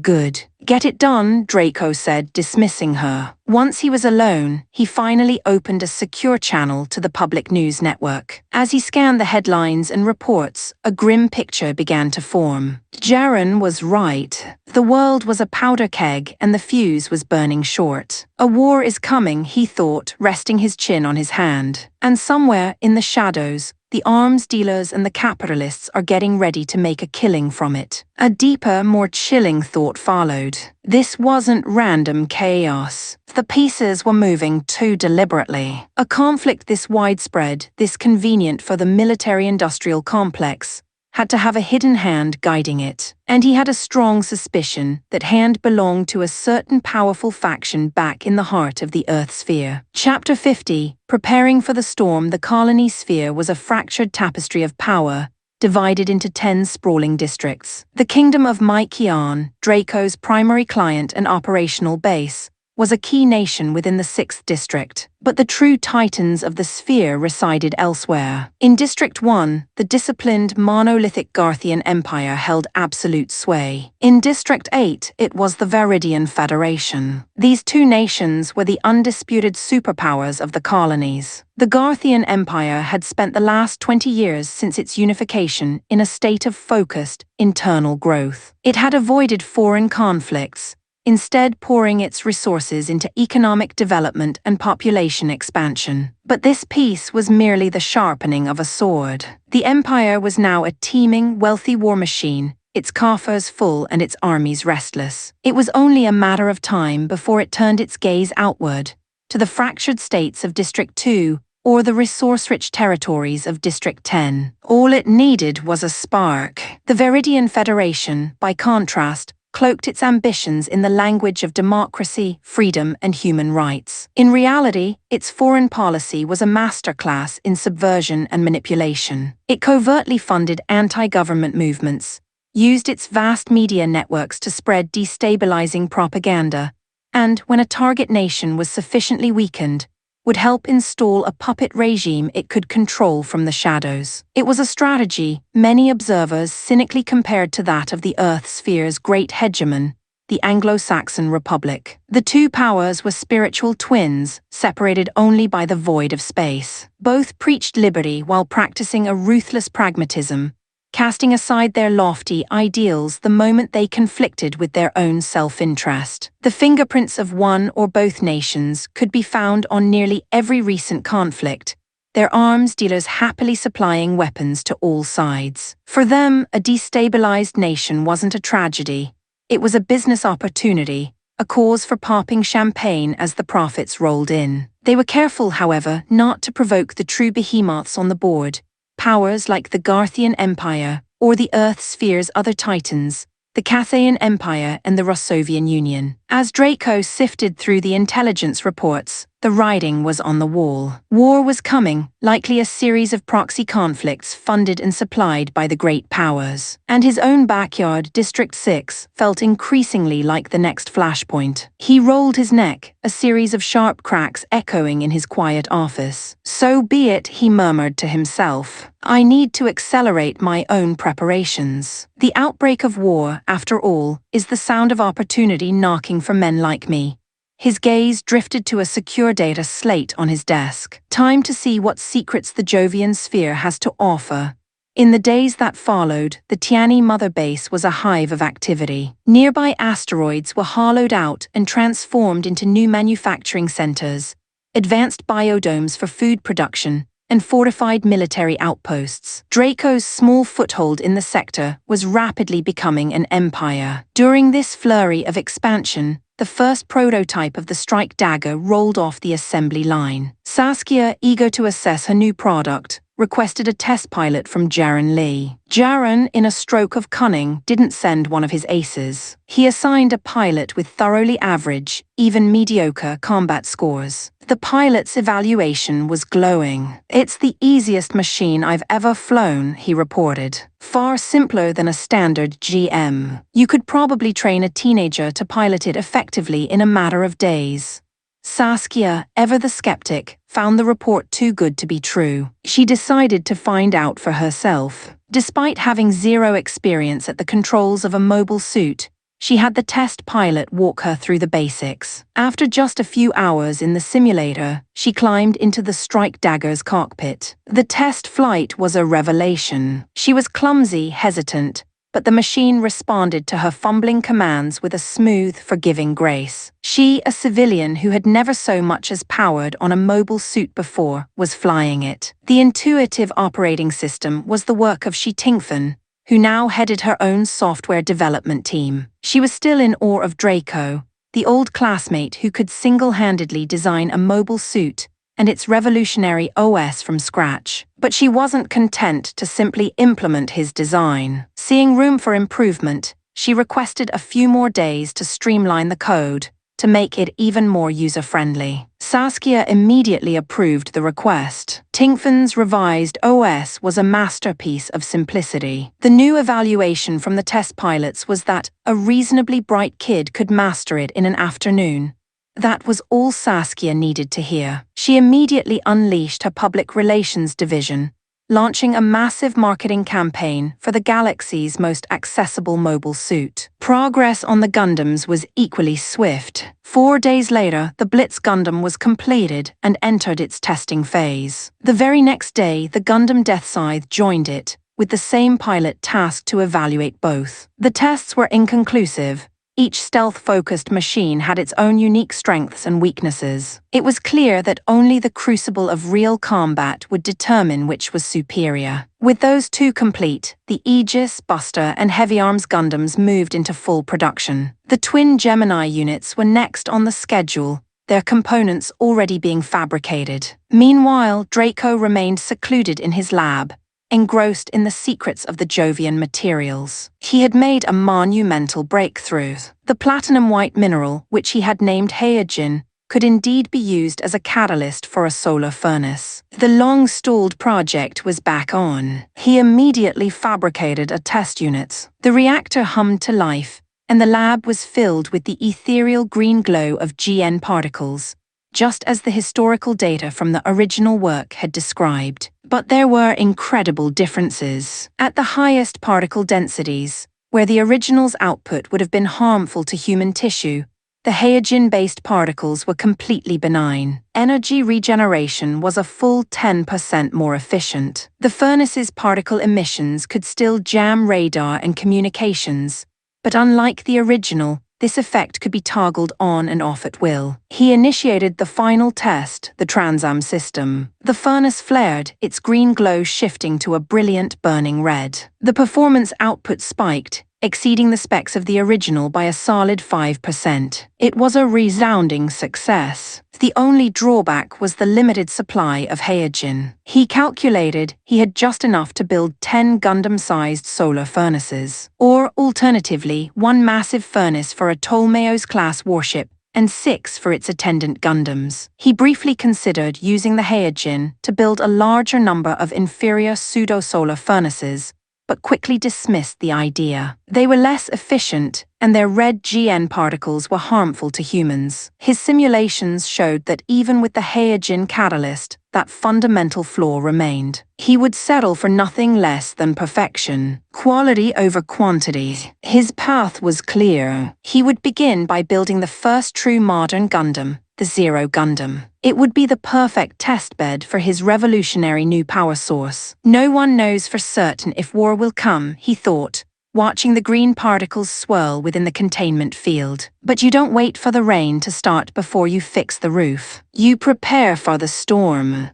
Good. Get it done, Draco said, dismissing her. Once he was alone, he finally opened a secure channel to the public news network. As he scanned the headlines and reports, a grim picture began to form. Jaren was right. The world was a powder keg and the fuse was burning short. A war is coming, he thought, resting his chin on his hand. And somewhere in the shadows, the arms dealers and the capitalists are getting ready to make a killing from it. A deeper, more chilling thought followed. This wasn't random chaos. The pieces were moving too deliberately. A conflict this widespread, this convenient for the military-industrial complex, had to have a hidden hand guiding it. And he had a strong suspicion that hand belonged to a certain powerful faction back in the heart of the Earth sphere. Chapter 50. Preparing for the storm, the colony sphere was a fractured tapestry of power, divided into 10 sprawling districts. The kingdom of Mykian, Draco's primary client and operational base, was a key nation within the 6th district, but the true titans of the sphere resided elsewhere. In District 1, the disciplined monolithic Garthian Empire held absolute sway. In District 8, it was the Viridian Federation. These two nations were the undisputed superpowers of the colonies. The Garthian Empire had spent the last 20 years since its unification in a state of focused, internal growth. It had avoided foreign conflicts, instead pouring its resources into economic development and population expansion. But this peace was merely the sharpening of a sword. The empire was now a teeming, wealthy war machine, its coffers full and its armies restless. It was only a matter of time before it turned its gaze outward, to the fractured states of District 2 or the resource-rich territories of District 10. All it needed was a spark. The Viridian Federation, by contrast, cloaked its ambitions in the language of democracy, freedom, and human rights. In reality, its foreign policy was a masterclass in subversion and manipulation. It covertly funded anti-government movements, used its vast media networks to spread destabilizing propaganda, and, when a target nation was sufficiently weakened, would help install a puppet regime it could control from the shadows. It was a strategy many observers cynically compared to that of the Earth sphere's great hegemon, the Anglo-Saxon Republic. The two powers were spiritual twins, separated only by the void of space. Both preached liberty while practicing a ruthless pragmatism, casting aside their lofty ideals the moment they conflicted with their own self-interest. The fingerprints of one or both nations could be found on nearly every recent conflict, their arms dealers happily supplying weapons to all sides. For them, a destabilized nation wasn't a tragedy. It was a business opportunity, a cause for popping champagne as the profits rolled in. They were careful, however, not to provoke the true behemoths on the board, powers like the Garthian Empire or the Earth sphere's other titans, the Cathayan Empire and the Rossovian Union. As Draco sifted through the intelligence reports, the writing was on the wall. War was coming, likely a series of proxy conflicts funded and supplied by the great powers. And his own backyard, District 6, felt increasingly like the next flashpoint. He rolled his neck, a series of sharp cracks echoing in his quiet office. So be it, he murmured to himself. I need to accelerate my own preparations. The outbreak of war, after all, is the sound of opportunity knocking for men like me. His gaze drifted to a secure data slate on his desk. Time to see what secrets the Jovian sphere has to offer. In the days that followed, the Tiani mother base was a hive of activity. Nearby asteroids were hollowed out and transformed into new manufacturing centers, advanced biodomes for food production, and fortified military outposts. Draco's small foothold in the sector was rapidly becoming an empire. During this flurry of expansion, the first prototype of the strike dagger rolled off the assembly line. Saskia, eager to assess her new product, requested a test pilot from Jaren Lee. Jaren, in a stroke of cunning, didn't send one of his aces. He assigned a pilot with thoroughly average, even mediocre combat scores. The pilot's evaluation was glowing. It's the easiest machine I've ever flown, he reported. Far simpler than a standard GM. You could probably train a teenager to pilot it effectively in a matter of days. Saskia, ever the skeptic, found the report too good to be true. She decided to find out for herself. Despite having zero experience at the controls of a mobile suit, she had the test pilot walk her through the basics. After just a few hours in the simulator, she climbed into the strike dagger's cockpit. The test flight was a revelation. She was clumsy, hesitant, but the machine responded to her fumbling commands with a smooth, forgiving grace. She, a civilian who had never so much as powered on a mobile suit before, was flying it. The intuitive operating system was the work of Shi Tingfen, who now headed her own software development team. She was still in awe of Draco, the old classmate who could single-handedly design a mobile suit and its revolutionary OS from scratch. But she wasn't content to simply implement his design. Seeing room for improvement, she requested a few more days to streamline the code, to make it even more user-friendly. Saskia immediately approved the request. Tingfen's revised OS was a masterpiece of simplicity. The new evaluation from the test pilots was that a reasonably bright kid could master it in an afternoon. That was all Saskia needed to hear. She immediately unleashed her public relations division, launching a massive marketing campaign for the galaxy's most accessible mobile suit. Progress on the Gundams was equally swift. 4 days later, the Blitz Gundam was completed and entered its testing phase. The very next day, the Gundam Death Scythe joined it, with the same pilot tasked to evaluate both. The tests were inconclusive, Each stealth-focused machine had its own unique strengths and weaknesses. It was clear that only the crucible of real combat would determine which was superior. With those two complete, the Aegis, Buster, and Heavy Arms Gundams moved into full production. The twin Gemini units were next on the schedule, their components already being fabricated. Meanwhile, Draco remained secluded in his lab, engrossed in the secrets of the Jovian materials. He had made a monumental breakthrough. The platinum white mineral, which he had named Heijin, could indeed be used as a catalyst for a solar furnace. The long-stalled project was back on. He immediately fabricated a test unit. The reactor hummed to life, and the lab was filled with the ethereal green glow of GN particles, just as the historical data from the original work had described. But there were incredible differences. At the highest particle densities, where the original's output would have been harmful to human tissue, the Heijin-based particles were completely benign. Energy regeneration was a full 10% more efficient. The furnace's particle emissions could still jam radar and communications, but unlike the original, this effect could be toggled on and off at will. He initiated the final test, the transam system. The furnace flared, its green glow shifting to a brilliant burning red. The performance output spiked, exceeding the specs of the original by a solid 5%. It was a resounding success. The only drawback was the limited supply of Heijin. He calculated he had just enough to build 10 Gundam-sized solar furnaces, or alternatively, one massive furnace for a Ptolemaeos-class warship and 6 for its attendant Gundams. He briefly considered using the Heijin to build a larger number of inferior pseudo-solar furnaces, but quickly dismissed the idea. They were less efficient, and their red GN particles were harmful to humans. His simulations showed that even with the Heijin catalyst, that fundamental flaw remained. He would settle for nothing less than perfection, quality over quantity. His path was clear. He would begin by building the first true modern Gundam, the Zero Gundam. It would be the perfect testbed for his revolutionary new power source. No one knows for certain if war will come, he thought, watching the green particles swirl within the containment field. But you don't wait for the rain to start before you fix the roof. You prepare for the storm.